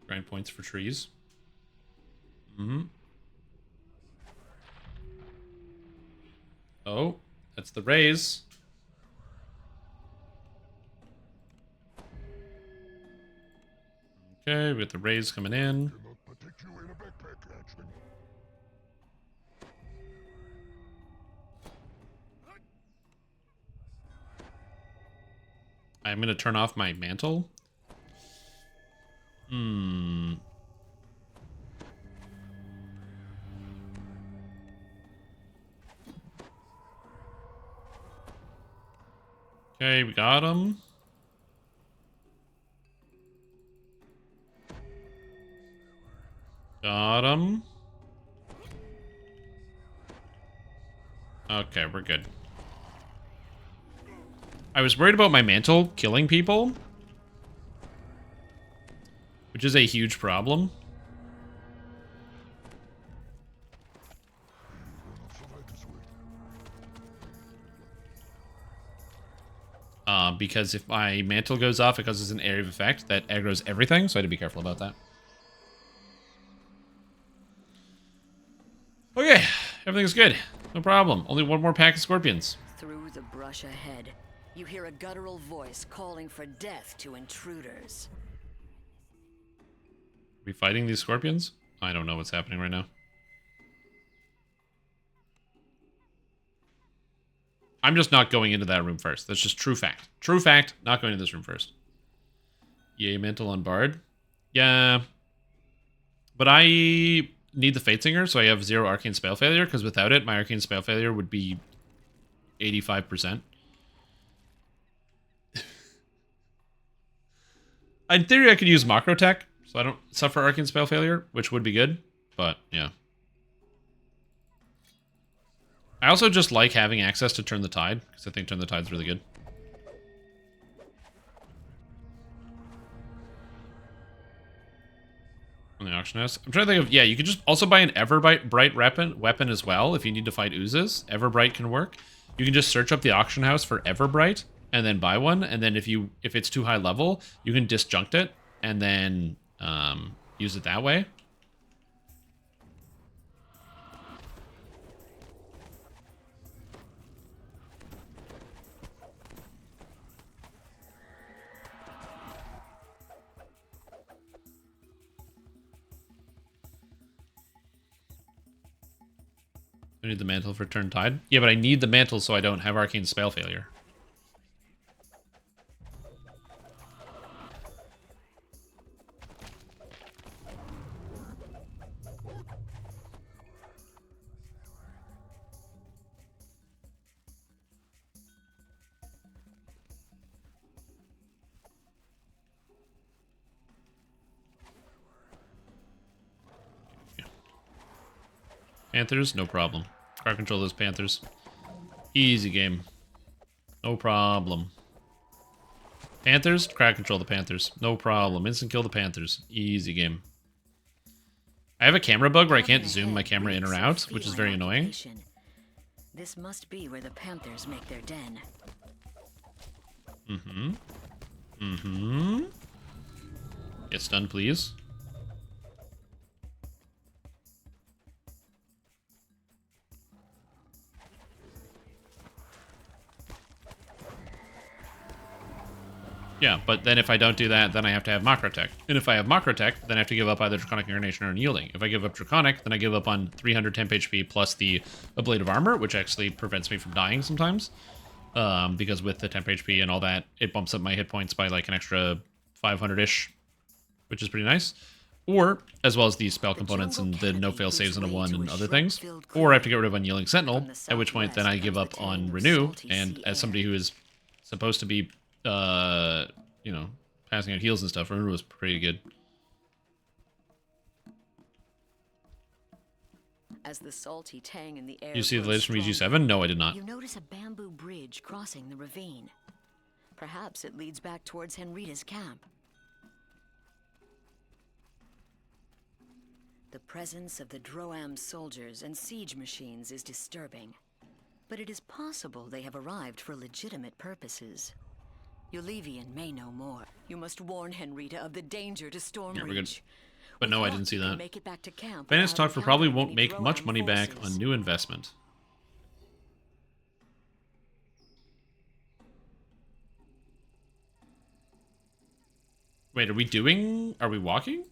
Grind points for trees. Mm-hmm. Oh, that's the raise. Okay, we got the rays coming in. I'm gonna turn off my mantle. Okay, we got him. Got him. Okay, we're good. I was worried about my mantle killing people, which is a huge problem. Because if my mantle goes off, it causes an area of effect that aggroes everything, so I had to be careful about that. Okay, everything's good. No problem. Only one more pack of scorpions. Through the brush ahead, you hear a guttural voice calling for death to intruders. Are we fighting these scorpions? I don't know what's happening right now. I'm just not going into that room first. That's just true fact. True fact, not going into this room first. Yay, mantle on Bard. Yeah. But I need the Fate Singer, so I have 0 Arcane Spell Failure, because without it, my Arcane Spell Failure would be 85%. In theory, I could use Macro Tech, so I don't suffer Arcane Spell Failure, which would be good, but yeah. I also just like having access to Turn the Tide, because I think Turn the Tide's really good. On the auction house. I'm trying to think of, yeah, you could just also buy an Everbright weapon as well if you need to fight oozes. Everbright can work. You can just search up the auction house for Everbright and then buy one, and then if it's too high level, you can disjunct it and then use it that way. I need the mantle for Turn Tide. Yeah, but I need the mantle so I don't have Arcane Spell Failure. Panthers, no problem. Crowd control those Panthers. Easy game. No problem. Panthers, crowd control the Panthers. No problem. Instant kill the Panthers. Easy game. I have a camera bug where I can't zoom my camera in or out, which is very annoying. This must be where the Panthers make their den. Get stunned, please. Yeah, but then if I don't do that, then I have to have Macrotech. And if I have Macrotech, then I have to give up either Draconic Incarnation or Unyielding. If I give up Draconic, then I give up on 300 temp HP plus a Blade of Armor, which actually prevents me from dying sometimes. Because with the temp HP and all that, it bumps up my hit points by like an extra 500-ish, which is pretty nice. Or, as well as the spell components and the no-fail saves on a 1 and other things. Or I have to get rid of Unyielding Sentinel, at which point then I give up on Renew, and as somebody who is supposed to be you know, passing out heals and stuff, Renew was pretty good. As the salty tang in the air. You see the latest from EG7? No, I did not. You notice a bamboo bridge crossing the ravine. Perhaps it leads back towards Henrita's camp. The presence of the Droam soldiers and siege machines is disturbing, but it is possible they have arrived for legitimate purposes. Yulevian may know more. You must warn Henrita of the danger to Stormreach. Yeah, we're good. But no, I didn't see that. Make it back to camp. Finance talk for probably won't make much money back on new investment. Wait, are we walking?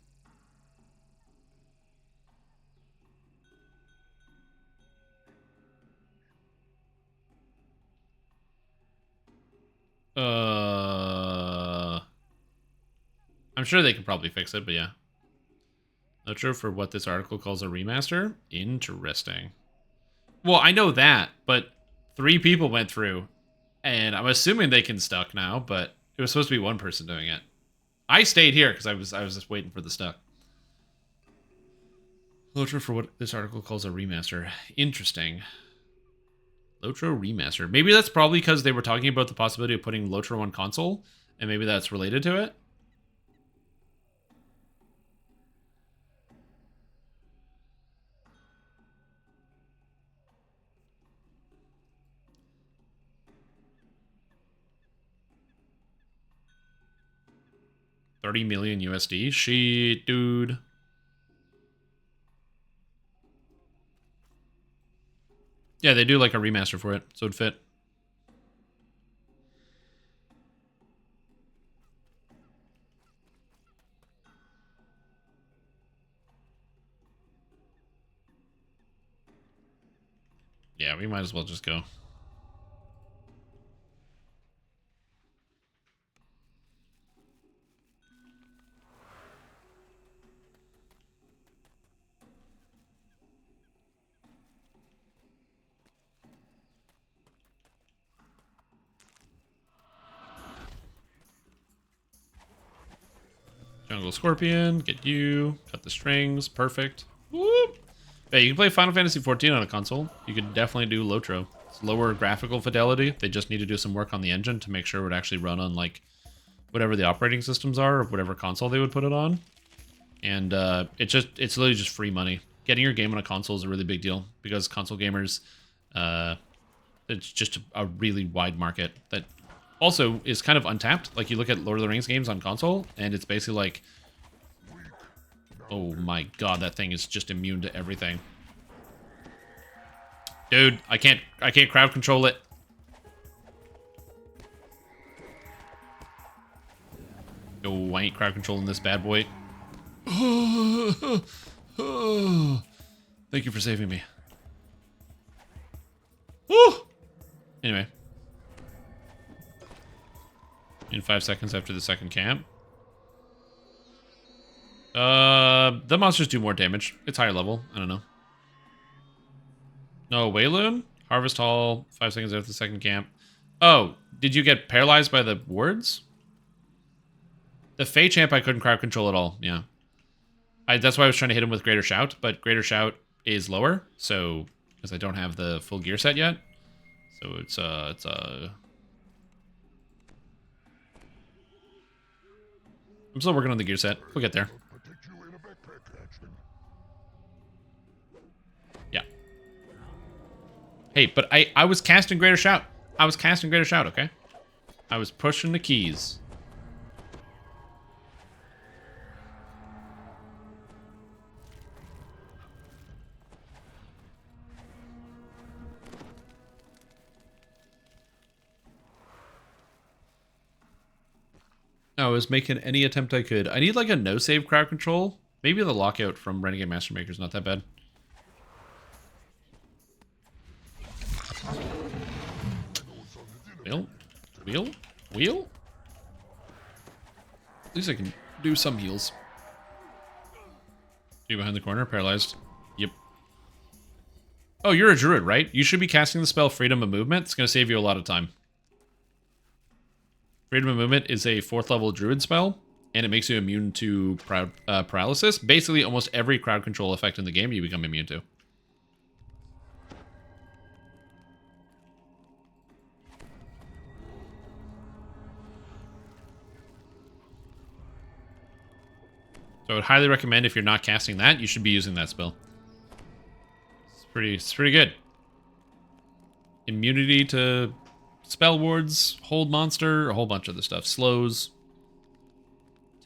I'm sure they could probably fix it, but yeah. Not sure for what this article calls a remaster. Interesting. Well, I know that, but 3 people went through, and I'm assuming they can stuck now, but it was supposed to be 1 person doing it. I stayed here because I was just waiting for the stuck. Lotro for what this article calls a remaster. Interesting. Lotro remaster. Maybe that's probably because they were talking about the possibility of putting Lotro on console, and maybe that's related to it. $30 million USD? Shit, dude. Yeah, they do like a remaster for it, so it'd fit. Yeah, we might as well just go. Jungle Scorpion, get you, cut the strings, perfect. Whoop. Yeah, you can play Final Fantasy XIV on a console. You could definitely do Lotro. It's lower graphical fidelity. They just need to do some work on the engine to make sure it would actually run on like whatever the operating systems are of whatever console they would put it on. And it's literally just free money. Getting your game on a console is a really big deal because console gamers, it's just a really wide market that also is kind of untapped. Like you look at Lord of the Rings games on console, and it's basically like, oh my god, that thing is just immune to everything. Dude, I can't crowd control it. No, I ain't crowd controlling this bad boy. Thank you for saving me. Woo! Anyway. In 5 seconds after the second camp. The monsters do more damage. It's higher level. I don't know. No, Wayloon? Harvest Hall, 5 seconds after the second camp. Oh, did you get paralyzed by the words? The Fey Champ I couldn't crowd control at all, yeah. That's why I was trying to hit him with Greater Shout, but Greater Shout is lower, so... Because I don't have the full gear set yet. So it's I'm still working on the gear set. We'll get there. Yeah. Hey, but I was casting Greater Shout. I was casting Greater Shout, okay? I was pushing the keys. I was making any attempt I could. I need like a no-save crowd control. Maybe the lockout from Renegade Master Maker is not that bad. Wheel? At least I can do some heals. You behind the corner, paralyzed. Yep. Oh, you're a druid, right? You should be casting the spell Freedom of Movement. It's going to save you a lot of time. Freedom of Movement is a 4th level druid spell, and it makes you immune to paralysis. Basically, almost every crowd control effect in the game you become immune to. So I would highly recommend if you're not casting that, you should be using that spell. It's pretty good. Immunity to spell wards, hold monster, a whole bunch of other stuff. Slows.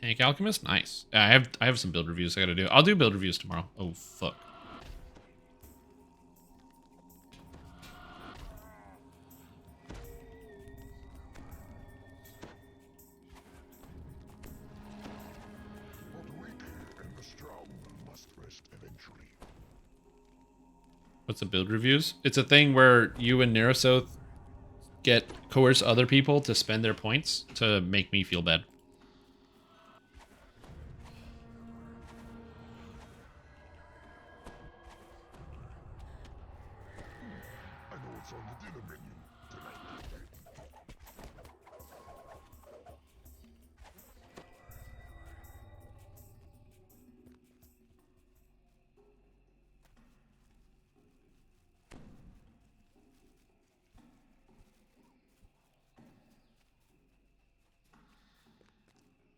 Tank Alchemist? Nice. I have some build reviews I gotta do. I'll do build reviews tomorrow. Oh, fuck. What's the build reviews? It's a thing where you and Nerosoth coerce other people to spend their points to make me feel bad. I know it's on the dinner menu tonight.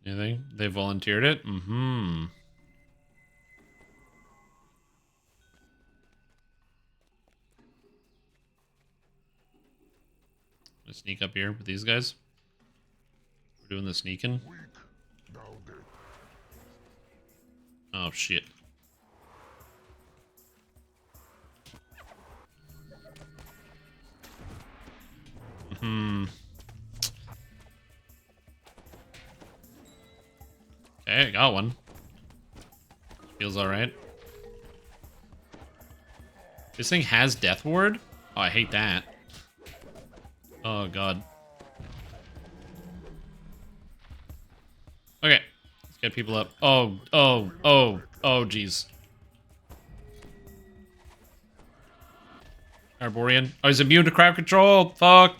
Anything? They volunteered it? Mm-hmm. Let's sneak up here with these guys. We're doing the sneaking. Oh, shit. Hmm. Okay, I got one. Feels alright. This thing has Death Ward? Oh, I hate that. Oh, God. Okay. Let's get people up. Oh, jeez. Arborian. Oh, he's immune to crowd control. Fuck.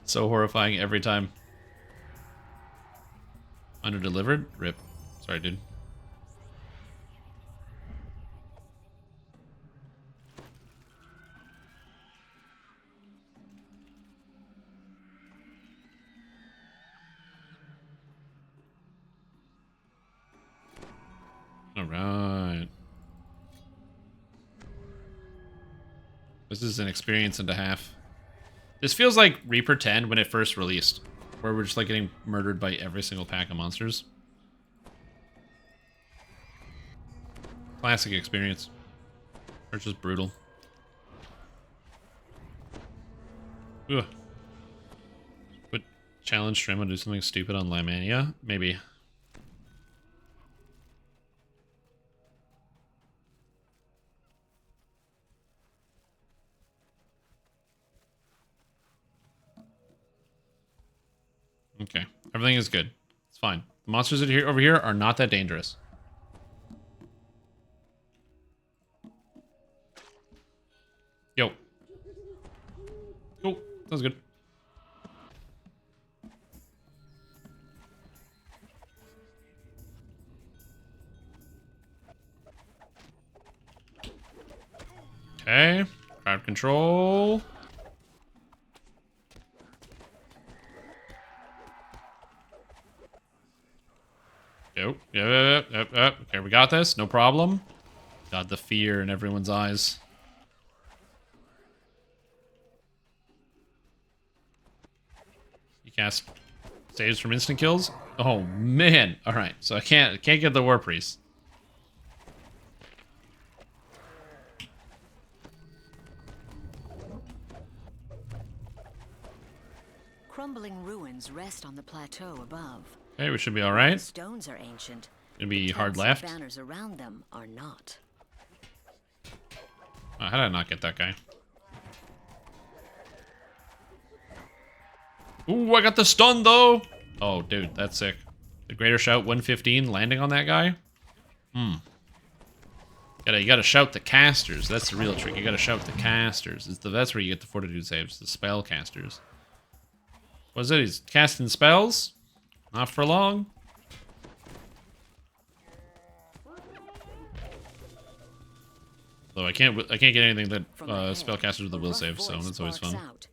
So horrifying every time. Under-delivered? Rip. Sorry, dude. Alright. This is an experience and a half. This feels like Reaper 10 when it first released, where we're just like getting murdered by every single pack of monsters. Classic experience. Or just brutal. Ugh. Put challenge stream and do something stupid on Lamania? Maybe. Okay. Everything is good. It's fine. The monsters over here are not that dangerous. Yo. Oh, that was good. Okay. Crowd control. Yep. Okay, we got this. No problem. Got the fear in everyone's eyes. You cast saves from instant kills. Oh man! All right, so I can't get the War Priest. Crumbling ruins rest on the plateau above. Okay, we should be all right. Stones are ancient. Gonna be The hard tents and left. Banners around them are not. Oh, how did I not get that guy? Ooh, I got the stun though. Oh, dude, that's sick. The Greater Shout 115 landing on that guy. You gotta shout the casters. That's the real trick. You gotta shout the casters. That's where you get the fortitude saves. The spell casters. What is it? He's casting spells. Not for long. Though I can't get anything that spellcasters with the will save, so that's always fun. Out.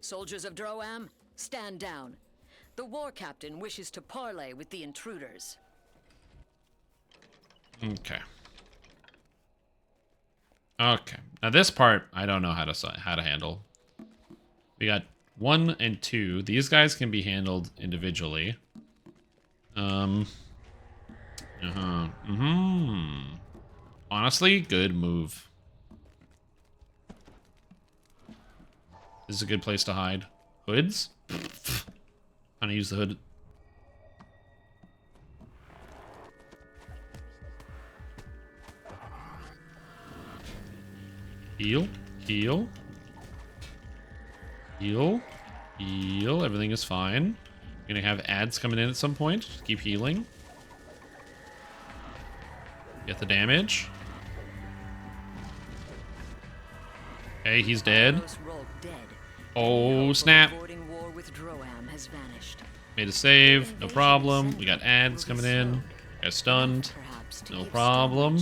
Soldiers of Droam, stand down. The war captain wishes to parley with the intruders. Okay. Okay. Now this part I don't know how to handle. We got 1 and 2. These guys can be handled individually. Honestly, good move. This is a good place to hide. Hoods? I'm gonna use the hood. Heal. Heal. Heal. Heal. Everything is fine. Gonna have ads coming in at some point. Just keep healing. Get the damage. Okay, he's dead. Oh, snap. Made a save. No problem. We got ads coming in. Got stunned. No problem.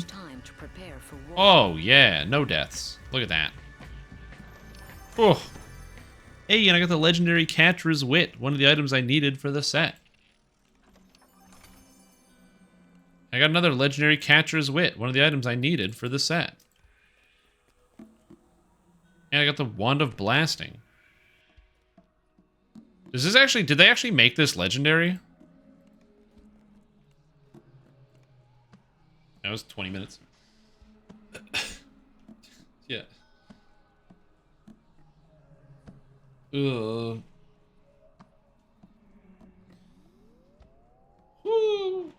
Oh, yeah. No deaths. Look at that. Oh. Hey, and I got the legendary Catcher's Wit. One of the items I needed for the set. I got another legendary Catcher's Wit. One of the items I needed for the set. And I got the Wand of Blasting. Does this actually... Did they actually make this legendary? That was 20 minutes. Yeah. Ugh. Woo.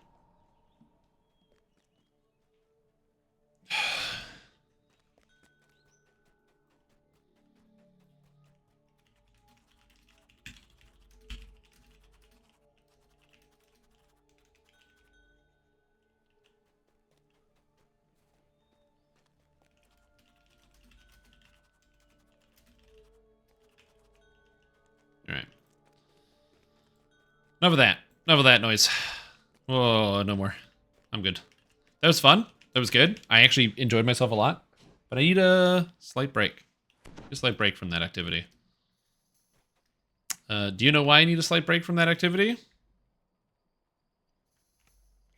Alright. Enough of that. Enough of that noise. Oh, no more. I'm good. That was fun. That was good. I actually enjoyed myself a lot. But I need a slight break. A slight break from that activity. Do you know why I need a slight break from that activity?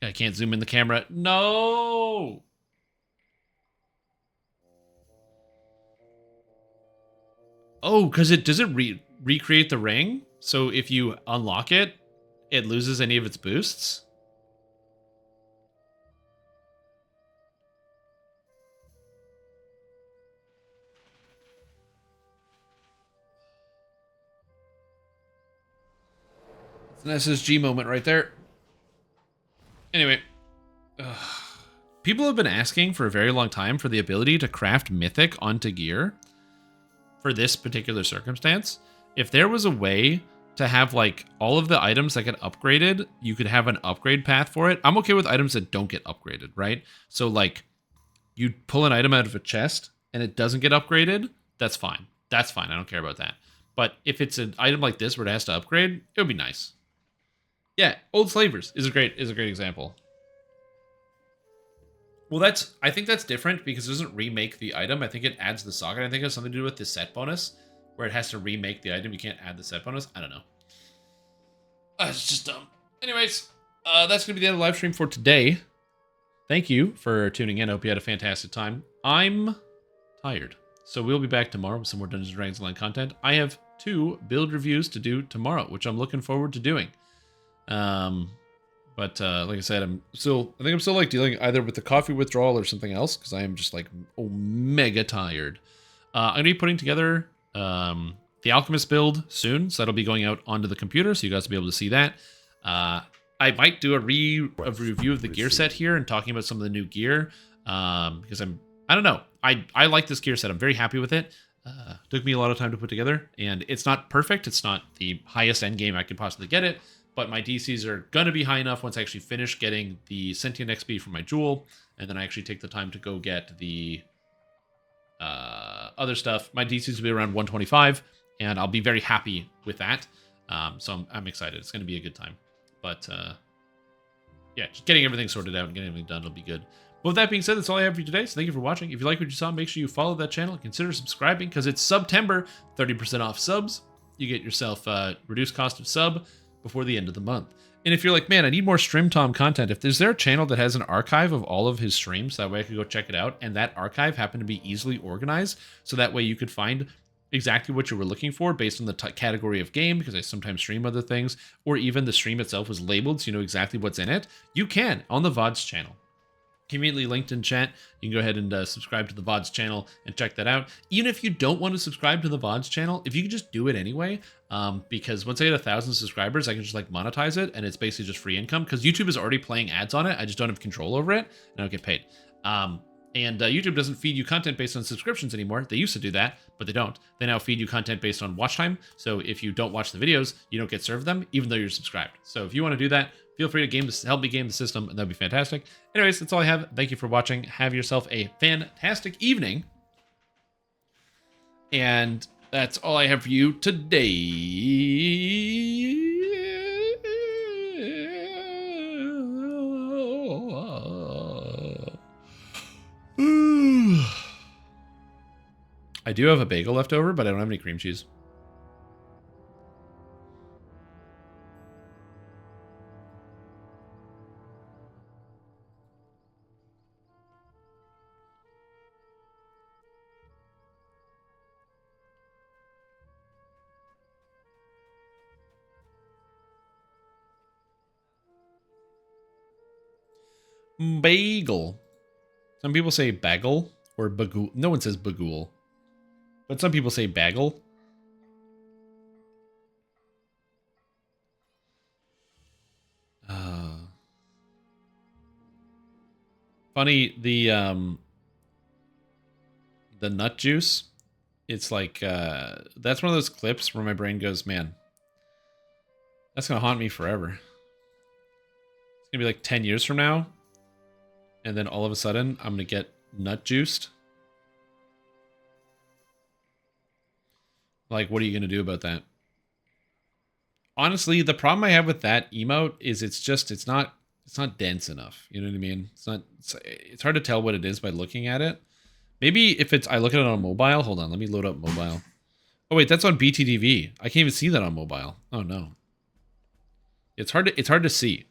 I can't zoom in the camera. No! Oh, because does it recreate the ring? So if you unlock it, it loses any of its boosts? It's an SSG moment right there. Anyway. People have been asking for a very long time for the ability to craft Mythic onto gear for this particular circumstance. If there was a way to have like all of the items that get upgraded, you could have an upgrade path for it. I'm okay with items that don't get upgraded, right? So like you pull an item out of a chest and it doesn't get upgraded, that's fine. That's fine. I don't care about that. But if it's an item like this where it has to upgrade, it would be nice. Yeah, Old Slavers is a great example. Well, I think that's different because it doesn't remake the item. I think it adds the socket. I think it has something to do with the set bonus, where it has to remake the item. You can't add the set bonus. I don't know. It's just dumb. Anyways, that's going to be the end of the live stream for today. Thank you for tuning in. I hope you had a fantastic time. I'm tired. So we'll be back tomorrow with some more Dungeons & Dragons Online content. I have 2 build reviews to do tomorrow, which I'm looking forward to doing. But like I said, I think I'm still like dealing either with the coffee withdrawal or something else because I am just like mega tired. I'm gonna be putting together the Alchemist build soon, so that'll be going out onto the computer, so you guys will be able to see that. I might do a review of the gear set here and talking about some of the new gear because I don't know. I like this gear set. I'm very happy with it. Took me a lot of time to put together, and it's not perfect. It's not the highest end game I could possibly get it. But my DCs are going to be high enough once I actually finish getting the Sentient XP from my jewel, and then I actually take the time to go get the other stuff. My DCs will be around 125, and I'll be very happy with that. So I'm excited. It's going to be a good time. But yeah, just getting everything sorted out and getting everything done will be good. But with that being said, that's all I have for you today. So thank you for watching. If you like what you saw, make sure you follow that channel and consider subscribing because it's September, 30% off subs. You get yourself reduced cost of sub before the end of the month. And if you're like, man, I need more Stream Tom content, is there a channel that has an archive of all of his streams? That way I could go check it out. And that archive happened to be easily organized. So that way you could find exactly what you were looking for based on the category of game, because I sometimes stream other things, or even the stream itself was labeled so you know exactly what's in it. You can on the VODs channel. Conveniently linked in chat. You can go ahead and subscribe to the VODs channel and check that out. Even if you don't want to subscribe to the VODs channel, if you could just do it anyway, because once I get 1,000 subscribers, I can just like monetize it, and it's basically just free income because YouTube is already playing ads on it. I just don't have control over it, and I don't get paid. And YouTube doesn't feed you content based on subscriptions anymore. They used to do that, but they don't. They now feed you content based on watch time. So if you don't watch the videos, you don't get served them, even though you're subscribed. So if you want to do that, feel free to help me game the system, and that'd be fantastic. Anyways, that's all I have. Thank you for watching. Have yourself a fantastic evening. And that's all I have for you today. I do have a bagel left over, but I don't have any cream cheese. Bagel. Some people say bagel or bagool. No one says bagool. But some people say bagel. Funny, the nut juice. It's like, that's one of those clips where my brain goes, man, that's going to haunt me forever. It's going to be like 10 years from now. And then all of a sudden, I'm going to get nut juiced. Like, what are you going to do about that? Honestly, the problem I have with that emote is it's not dense enough. You know what I mean? It's hard to tell what it is by looking at it. Maybe if I look at it on mobile. Hold on, let me load up mobile. Oh wait, that's on BTTV. I can't even see that on mobile. Oh no. It's hard to see.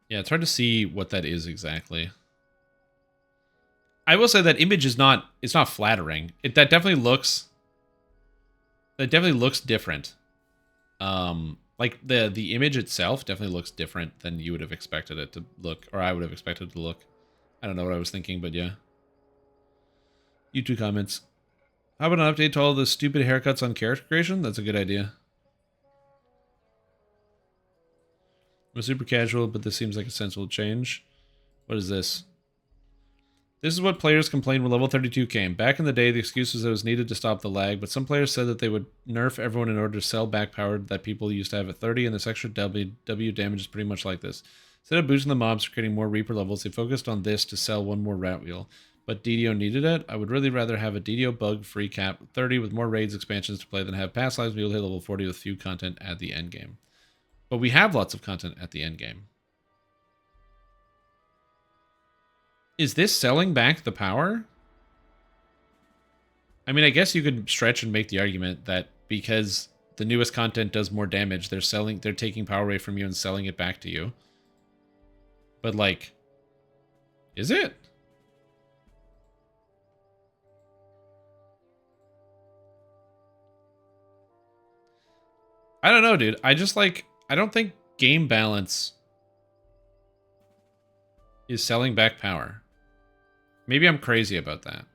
Yeah, it's hard to see what that is exactly. I will say that image is not flattering. That definitely looks different. Like the image itself definitely looks different than you would have expected it to look, or I would have expected it to look. I don't know what I was thinking, but yeah. YouTube comments. How about an update to all the stupid haircuts on character creation? That's a good idea. I'm super casual, but this seems like a sensible change. What is this? This is what players complained when level 32 came. Back in the day, the excuse was that it was needed to stop the lag, but some players said that they would nerf everyone in order to sell back power that people used to have at 30, and this extra W damage is pretty much like this. Instead of boosting the mobs for creating more Reaper levels, they focused on this to sell one more rat wheel. But DDO needed it. I would really rather have a DDO bug-free cap 30 with more raids expansions to play than have past lives be able to hit level 40 with few content at the end game. But we have lots of content at the end game. Is this selling back the power? I mean, I guess you could stretch and make the argument that because the newest content does more damage, they're taking power away from you and selling it back to you. But like, is it? I don't know, dude. I don't think game balance is selling back power. Maybe I'm crazy about that.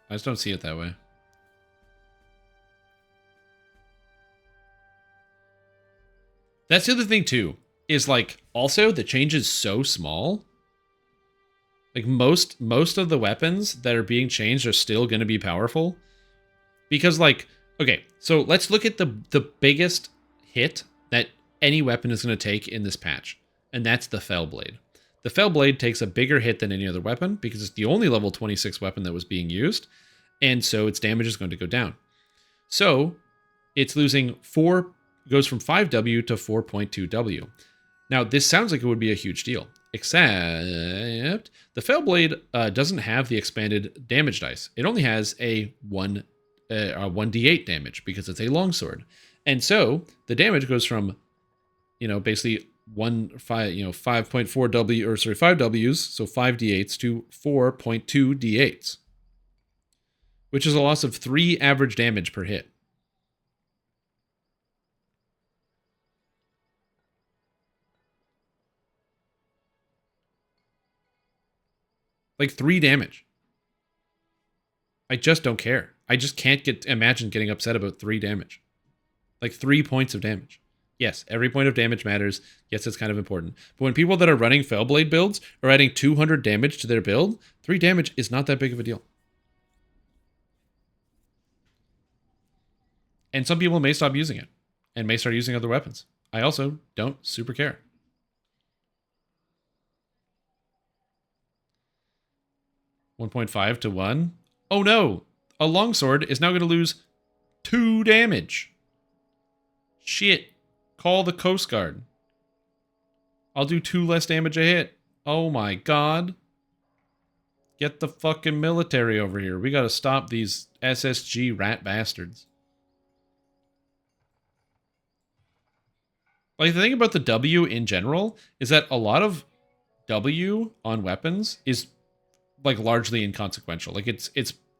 I just don't see it that way. That's the other thing too, is like, also the change is so small. Like most of the weapons that are being changed are still going to be powerful. Because like, okay, so let's look at the biggest hit that any weapon is going to take in this patch. And that's the Fell Blade. The Fell Blade takes a bigger hit than any other weapon because it's the only level 26 weapon that was being used. And so its damage is going to go down. So it's losing goes from 5W to 4.2W. Now, this sounds like it would be a huge deal, except the Fell Blade doesn't have the expanded damage dice. It only has a 1d8 damage because it's a longsword. And so the damage goes from, basically 5 Ws, so 5 d8s to 4.2 d8s, which is a loss of 3 average damage per hit. Like 3 damage. I just don't care. I just can't imagine getting upset about 3 damage. Like 3 points of damage. Yes, every point of damage matters. Yes, it's kind of important. But when people that are running Fellblade builds are adding 200 damage to their build, 3 damage is not that big of a deal. And some people may stop using it and may start using other weapons. I also don't super care. $1.5 to 1. Oh no! A longsword is now going to lose 2 damage. Shit. Call the Coast Guard. I'll do 2 less damage a hit. Oh my god. Get the fucking military over here. We gotta stop these SSG rat bastards. Like, the thing about the W in general is that a lot of W on weapons is, like, largely inconsequential. Like, it's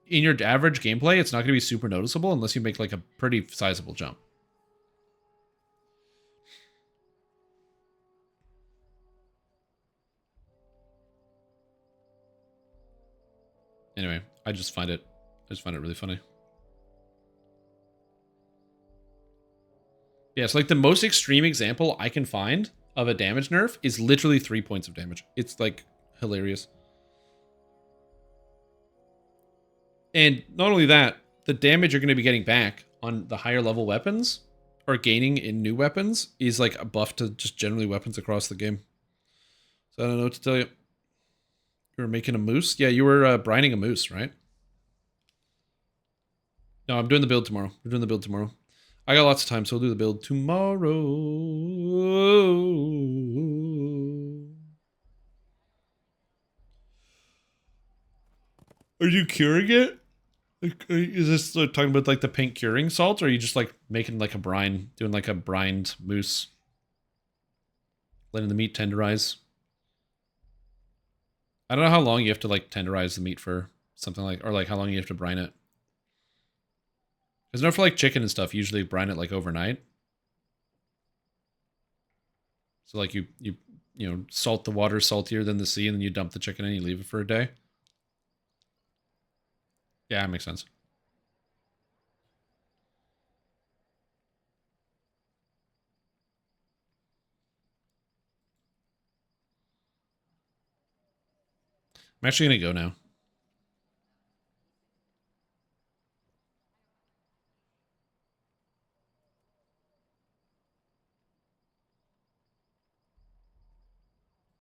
in your average gameplay, it's not going to be super noticeable unless you make, like, a pretty sizable jump. Anyway, I just find it really funny. Yeah, it's like the most extreme example I can find of a damage nerf is literally 3 points of damage. It's like hilarious. And not only that, the damage you're going to be getting back on the higher level weapons or gaining in new weapons is like a buff to just generally weapons across the game. So I don't know what to tell you. You were making a moose? Yeah, you were brining a moose, right? No, I'm doing the build tomorrow. We're doing the build tomorrow. I got lots of time, so we'll do the build tomorrow. Are you curing it? Is this talking about like the pink curing salt, or are you just like making like a brine, doing like a brined moose? Letting the meat tenderize. I don't know how long you have to like tenderize the meat for something like, or like how long you have to brine it. Because no, for like chicken and stuff, usually brine it like overnight. So like you know, salt the water saltier than the sea, and then you dump the chicken and you leave it for a day. Yeah, that makes sense. I'm actually gonna go now.